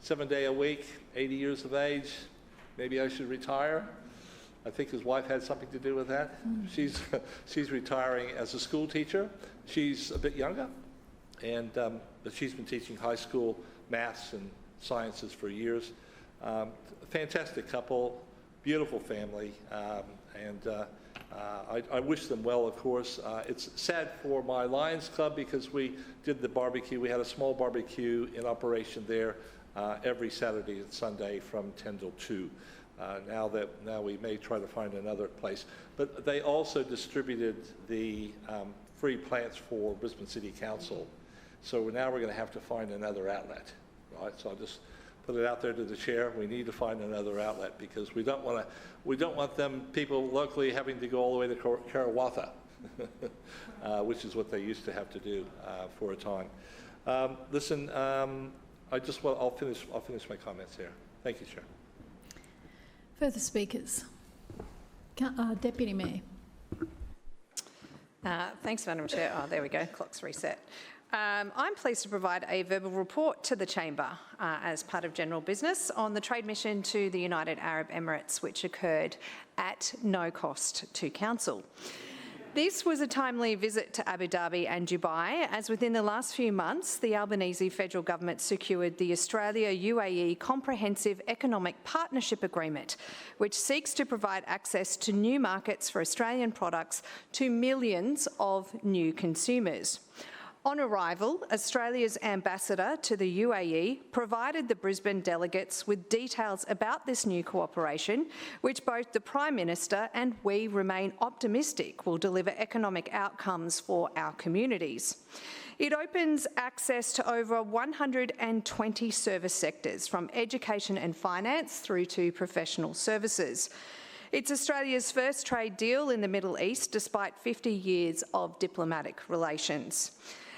7 days a week, 80 years of age, maybe I should retire. I think his wife had something to do with that. She's retiring as a school teacher. She's a bit younger, but she's been teaching high school maths and sciences for years. Fantastic couple, beautiful family, and I wish them well, of course. It's sad for my Lions Club because we did the barbecue. We had a small barbecue in operation there every Saturday and Sunday from 10 till 2. Now we may try to find another place. But they also distributed the free plants for Brisbane City Council. So now we're going to have to find another outlet, right? So I'll just put it out there to the chair. We need to find another outlet because we don't want people locally having to go all the way to Karawatha, which is what they used to have to do for a time. Listen, I'll finish my comments here. Thank you, Chair. Further speakers? Deputy Mayor. Thanks, Madam Chair. Oh, there we go. Clock's reset. I'm pleased to provide a verbal report to the Chamber as part of general business on the trade mission to the United Arab Emirates, which occurred at no cost to Council. This was a timely visit to Abu Dhabi and Dubai, as within the last few months, the Albanese federal government secured the Australia-UAE Comprehensive Economic Partnership Agreement, which seeks to provide access to new markets for Australian products to millions of new consumers. On arrival, Australia's ambassador to the UAE provided the Brisbane delegates with details about this new cooperation, which both the Prime Minister and we remain optimistic will deliver economic outcomes for our communities. It opens access to over 120 service sectors, from education and finance through to professional services. It's Australia's first trade deal in the Middle East, despite 50 years of diplomatic relations.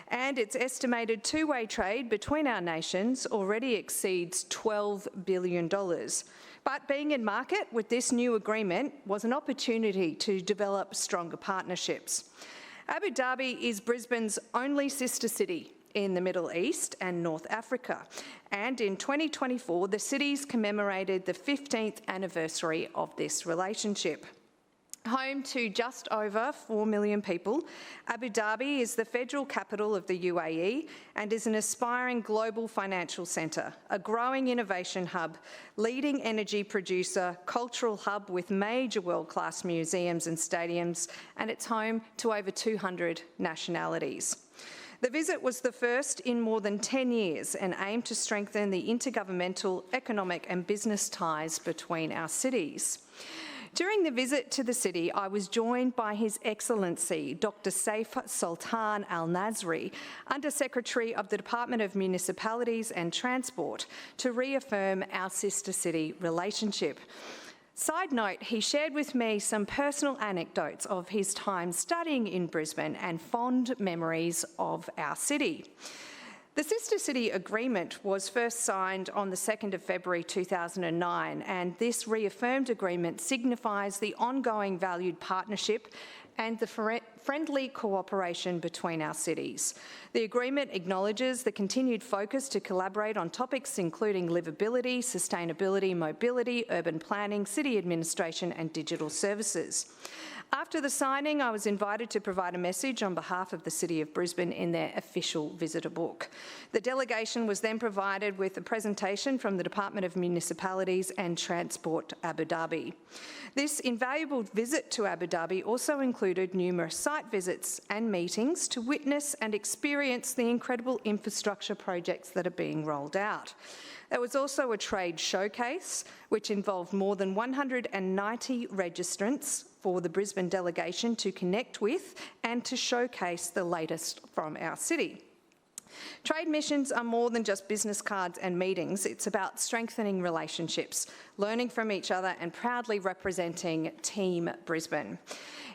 And its estimated two-way trade between our nations already exceeds $12 billion. But being in market with this new agreement was an opportunity to develop stronger partnerships. Abu Dhabi is Brisbane's only sister city in the Middle East and North Africa. And in 2024, the cities commemorated the 15th anniversary of this relationship. Home to just over 4 million people, Abu Dhabi is the federal capital of the UAE and is an aspiring global financial centre, a growing innovation hub, leading energy producer, cultural hub with major world-class museums and stadiums, and it's home to over 200 nationalities. The visit was the first in more than 10 years and aimed to strengthen the intergovernmental, economic and business ties between our cities. During the visit to the city, I was joined by His Excellency Dr. Saif Sultan Al Nasri, Under-Secretary of the Department of Municipalities and Transport, to reaffirm our sister city relationship. Side note, he shared with me some personal anecdotes of his time studying in Brisbane and fond memories of our city. The Sister City Agreement was first signed on the 2nd of February 2009, and this reaffirmed agreement signifies the ongoing valued partnership and the friendly cooperation between our cities. The agreement acknowledges the continued focus to collaborate on topics including livability, sustainability, mobility, urban planning, city administration and digital services. After the signing, I was invited to provide a message on behalf of the City of Brisbane in their official visitor book. The delegation was then provided with a presentation from the Department of Municipalities and Transport Abu Dhabi. This invaluable visit to Abu Dhabi also included numerous site visits and meetings to witness and experience the incredible infrastructure projects that are being rolled out. There was also a trade showcase, which involved more than 190 registrants for the Brisbane delegation to connect with and to showcase the latest from our city. Trade missions are more than just business cards and meetings. It's about strengthening relationships, learning from each other and proudly representing Team Brisbane.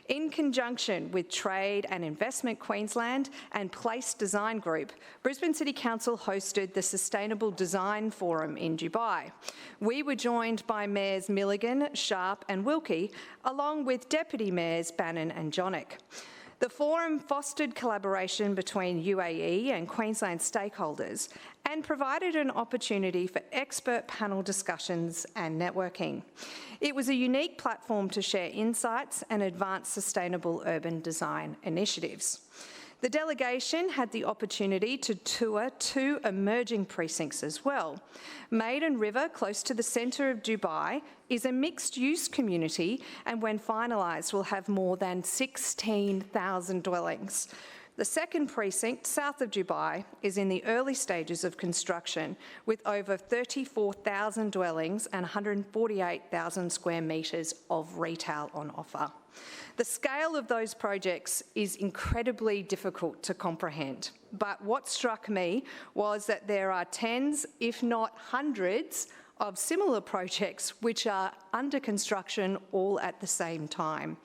In conjunction with Trade and Investment Queensland and Place Design Group, Brisbane City Council hosted the Sustainable Design Forum in Dubai. We were joined by Mayors Milligan, Sharp and Wilkie, along with Deputy Mayors Bannon and Jonik. The forum fostered collaboration between UAE and Queensland stakeholders and provided an opportunity for expert panel discussions and networking. It was a unique platform to share insights and advance sustainable urban design initiatives. The delegation had the opportunity to tour 2 emerging precincts as well. Maiden River, close to the centre of Dubai, is a mixed-use community and when finalised will have more than 16,000 dwellings. The second precinct, south of Dubai, is in the early stages of construction with over 34,000 dwellings and 148,000 square metres of retail on offer. The scale of those projects is incredibly difficult to comprehend, but what struck me was that there are tens, if not hundreds, of similar projects which are under construction all at the same time.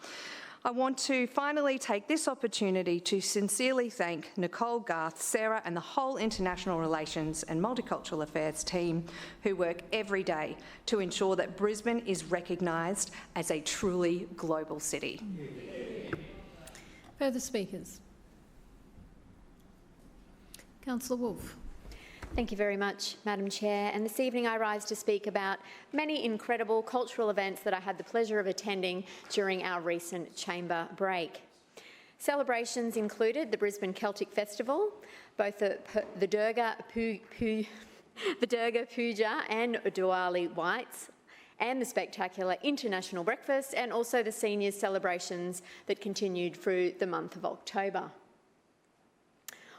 I want to finally take this opportunity to sincerely thank Nicole, Garth, Sarah and the whole International Relations and Multicultural Affairs team who work every day to ensure that Brisbane is recognised as a truly global city. Further speakers? Councillor Wolfe. Thank you very much, Madam Chair. And this evening I rise to speak about many incredible cultural events that I had the pleasure of attending during our recent chamber break. Celebrations included the Brisbane Celtic Festival, both the Durga Puja and Diwali Whites, and the spectacular International Breakfast, and also the seniors celebrations that continued through the month of October.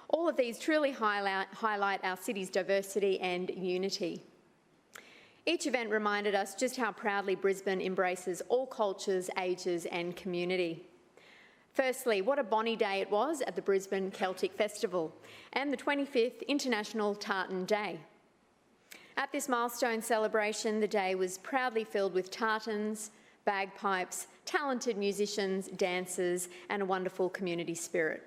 All of these truly highlight our city's diversity and unity. Each event reminded us just how proudly Brisbane embraces all cultures, ages and community. Firstly, what a bonny day it was at the Brisbane Celtic Festival and the 25th International Tartan Day. At this milestone celebration, the day was proudly filled with tartans, bagpipes, talented musicians, dancers and a wonderful community spirit.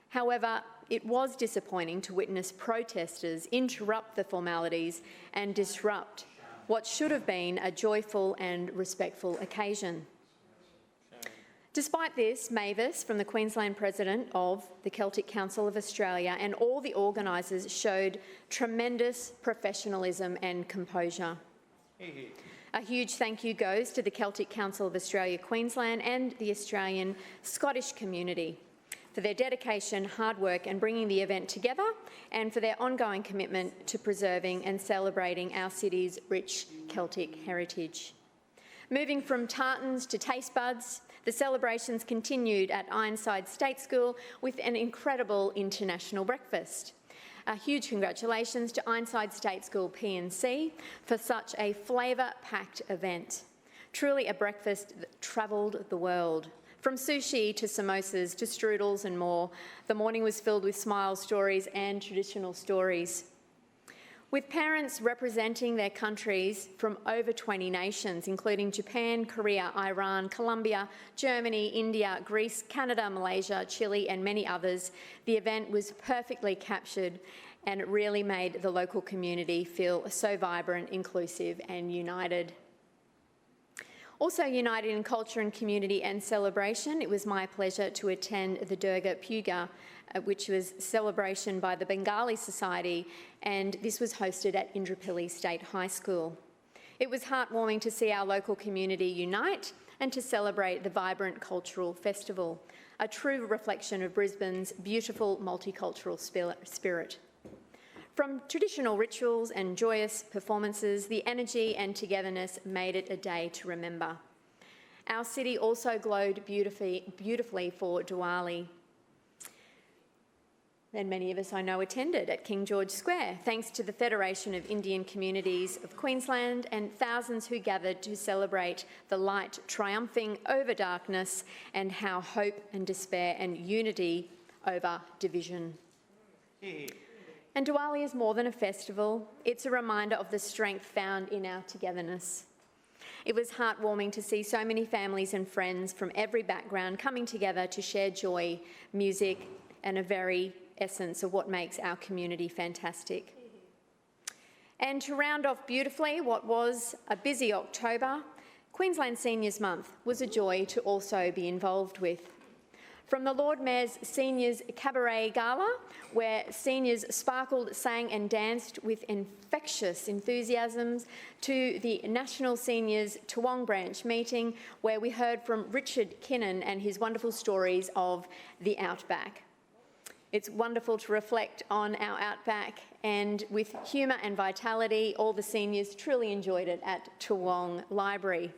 However, it was disappointing to witness protesters interrupt the formalities and disrupt what should have been a joyful and respectful occasion. Despite this, Mavis, from the Queensland President of the Celtic Council of Australia, and all the organisers showed tremendous professionalism and composure. A huge thank you goes to the Celtic Council of Australia Queensland and the Australian Scottish community for their dedication, hard work and bringing the event together, and for their ongoing commitment to preserving and celebrating our city's rich Celtic heritage. Moving from tartans to taste buds, the celebrations continued at Ironside State School with an incredible international breakfast. A huge congratulations to Ironside State School P&C for such a flavour-packed event. Truly a breakfast that travelled the world. From sushi to samosas to strudels and more, the morning was filled with smile stories and traditional stories. With parents representing their countries from over 20 nations, including Japan, Korea, Iran, Colombia, Germany, India, Greece, Canada, Malaysia, Chile and many others, the event was perfectly captured and it really made the local community feel so vibrant, inclusive and united. Also united in culture and community and celebration, it was my pleasure to attend the Durga Puja, which was celebration by the Bengali Society, and this was hosted at Indrapilli State High School. It was heartwarming to see our local community unite and to celebrate the vibrant cultural festival, a true reflection of Brisbane's beautiful multicultural spirit. From traditional rituals and joyous performances, the energy and togetherness made it a day to remember. Our city also glowed beautifully for Diwali. And many of us I know attended at King George Square, thanks to the Federation of Indian Communities of Queensland and thousands who gathered to celebrate the light triumphing over darkness and how hope and despair and unity over division. And Diwali is more than a festival, it's a reminder of the strength found in our togetherness. It was heartwarming to see so many families and friends from every background coming together to share joy, music, and a very essence of what makes our community fantastic. And to round off beautifully what was a busy October, Queensland Seniors Month was a joy to also be involved with. From the Lord Mayor's Seniors Cabaret Gala, where seniors sparkled, sang and danced with infectious enthusiasms, to the National Seniors Toowong Branch meeting, where we heard from Richard Kinnan and his wonderful stories of the Outback. It's wonderful to reflect on our Outback, and with humour and vitality, all the seniors truly enjoyed it at Toowong Library.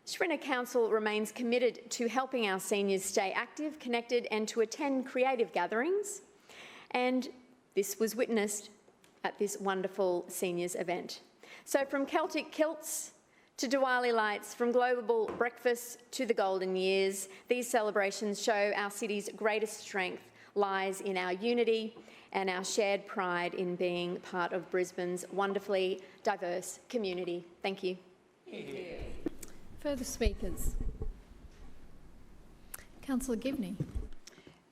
Schrinner Council remains committed to helping our seniors stay active, connected and to attend creative gatherings, and this was witnessed at this wonderful seniors event. So from Celtic kilts to Diwali lights, from global breakfasts to the golden years, these celebrations show our city's greatest strength lies in our unity and our shared pride in being part of Brisbane's wonderfully diverse community. Thank you. Thank you. Further speakers? Councillor Givney.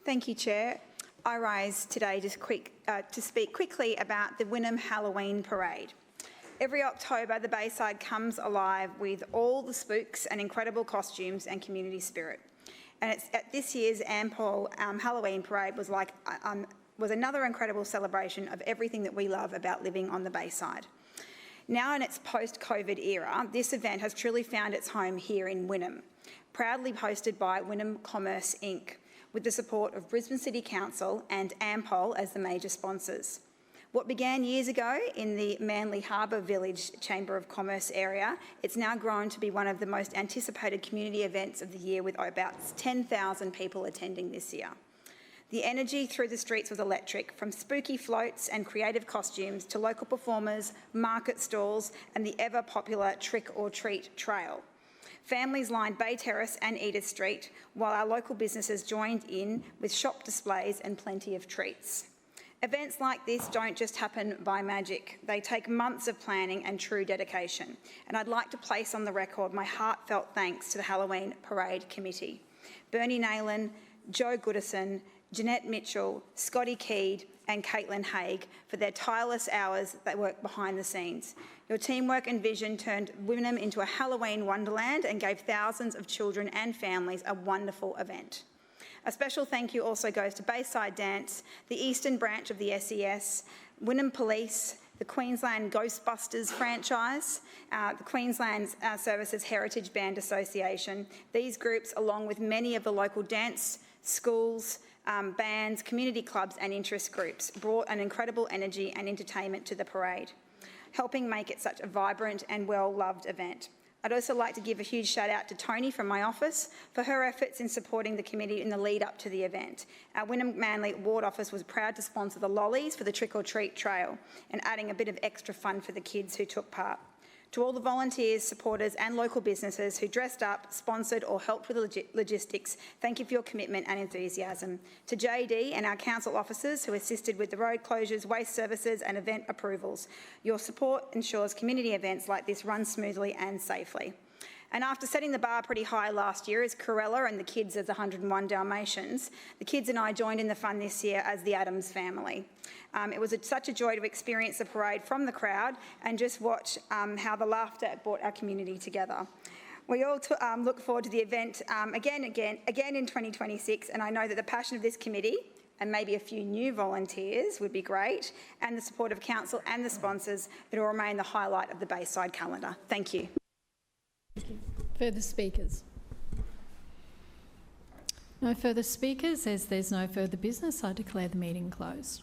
Thank you, Chair. I rise today to speak quickly about the Wynnum Halloween Parade. Every October, the Bayside comes alive with all the spooks and incredible costumes and community spirit. And at this year's Ampol Halloween Parade was another incredible celebration of everything that we love about living on the Bayside. Now in its post-COVID era, this event has truly found its home here in Wynnum, proudly hosted by Wynnum Commerce Inc., with the support of Brisbane City Council and Ampol as the major sponsors. What began years ago in the Manly Harbour Village Chamber of Commerce area, it's now grown to be one of the most anticipated community events of the year, with about 10,000 people attending this year. The energy through the streets was electric, from spooky floats and creative costumes to local performers, market stalls and the ever-popular trick-or-treat trail. Families lined Bay Terrace and Edith Street, while our local businesses joined in with shop displays and plenty of treats. Events like this don't just happen by magic. They take months of planning and true dedication. And I'd like to place on the record my heartfelt thanks to the Halloween Parade Committee. Bernie Nayland, Joe Goodison, Jeanette Mitchell, Scotty Keed and Caitlin Haig for their tireless hours that work behind the scenes. Your teamwork and vision turned Wynnum into a Halloween wonderland and gave thousands of children and families a wonderful event. A special thank you also goes to Bayside Dance, the Eastern branch of the SES, Wynnum Police, the Queensland Ghostbusters franchise, the Queensland Services Heritage Band Association. These groups, along with many of the local dance, schools, bands, community clubs and interest groups, brought an incredible energy and entertainment to the parade, helping make it such a vibrant and well-loved event. I'd also like to give a huge shout out to Tony from my office for her efforts in supporting the committee in the lead up to the event. Our Wynnum Manly Ward Office was proud to sponsor the lollies for the Trick or Treat Trail and adding a bit of extra fun for the kids who took part. To all the volunteers, supporters and local businesses who dressed up, sponsored or helped with the logistics, thank you for your commitment and enthusiasm. To JD and our council officers who assisted with the road closures, waste services and event approvals. Your support ensures community events like this run smoothly and safely. And after setting the bar pretty high last year as Corella and the kids as 101 Dalmatians, the kids and I joined in the fun this year as the Adams family. It was such a joy to experience the parade from the crowd and just watch how the laughter brought our community together. We all look forward to the event again in 2026, and I know that the passion of this committee and maybe a few new volunteers would be great, and the support of council and the sponsors that will remain the highlight of the Bayside calendar. Thank you. Further speakers? No further speakers. As there's no further business, I declare the meeting closed.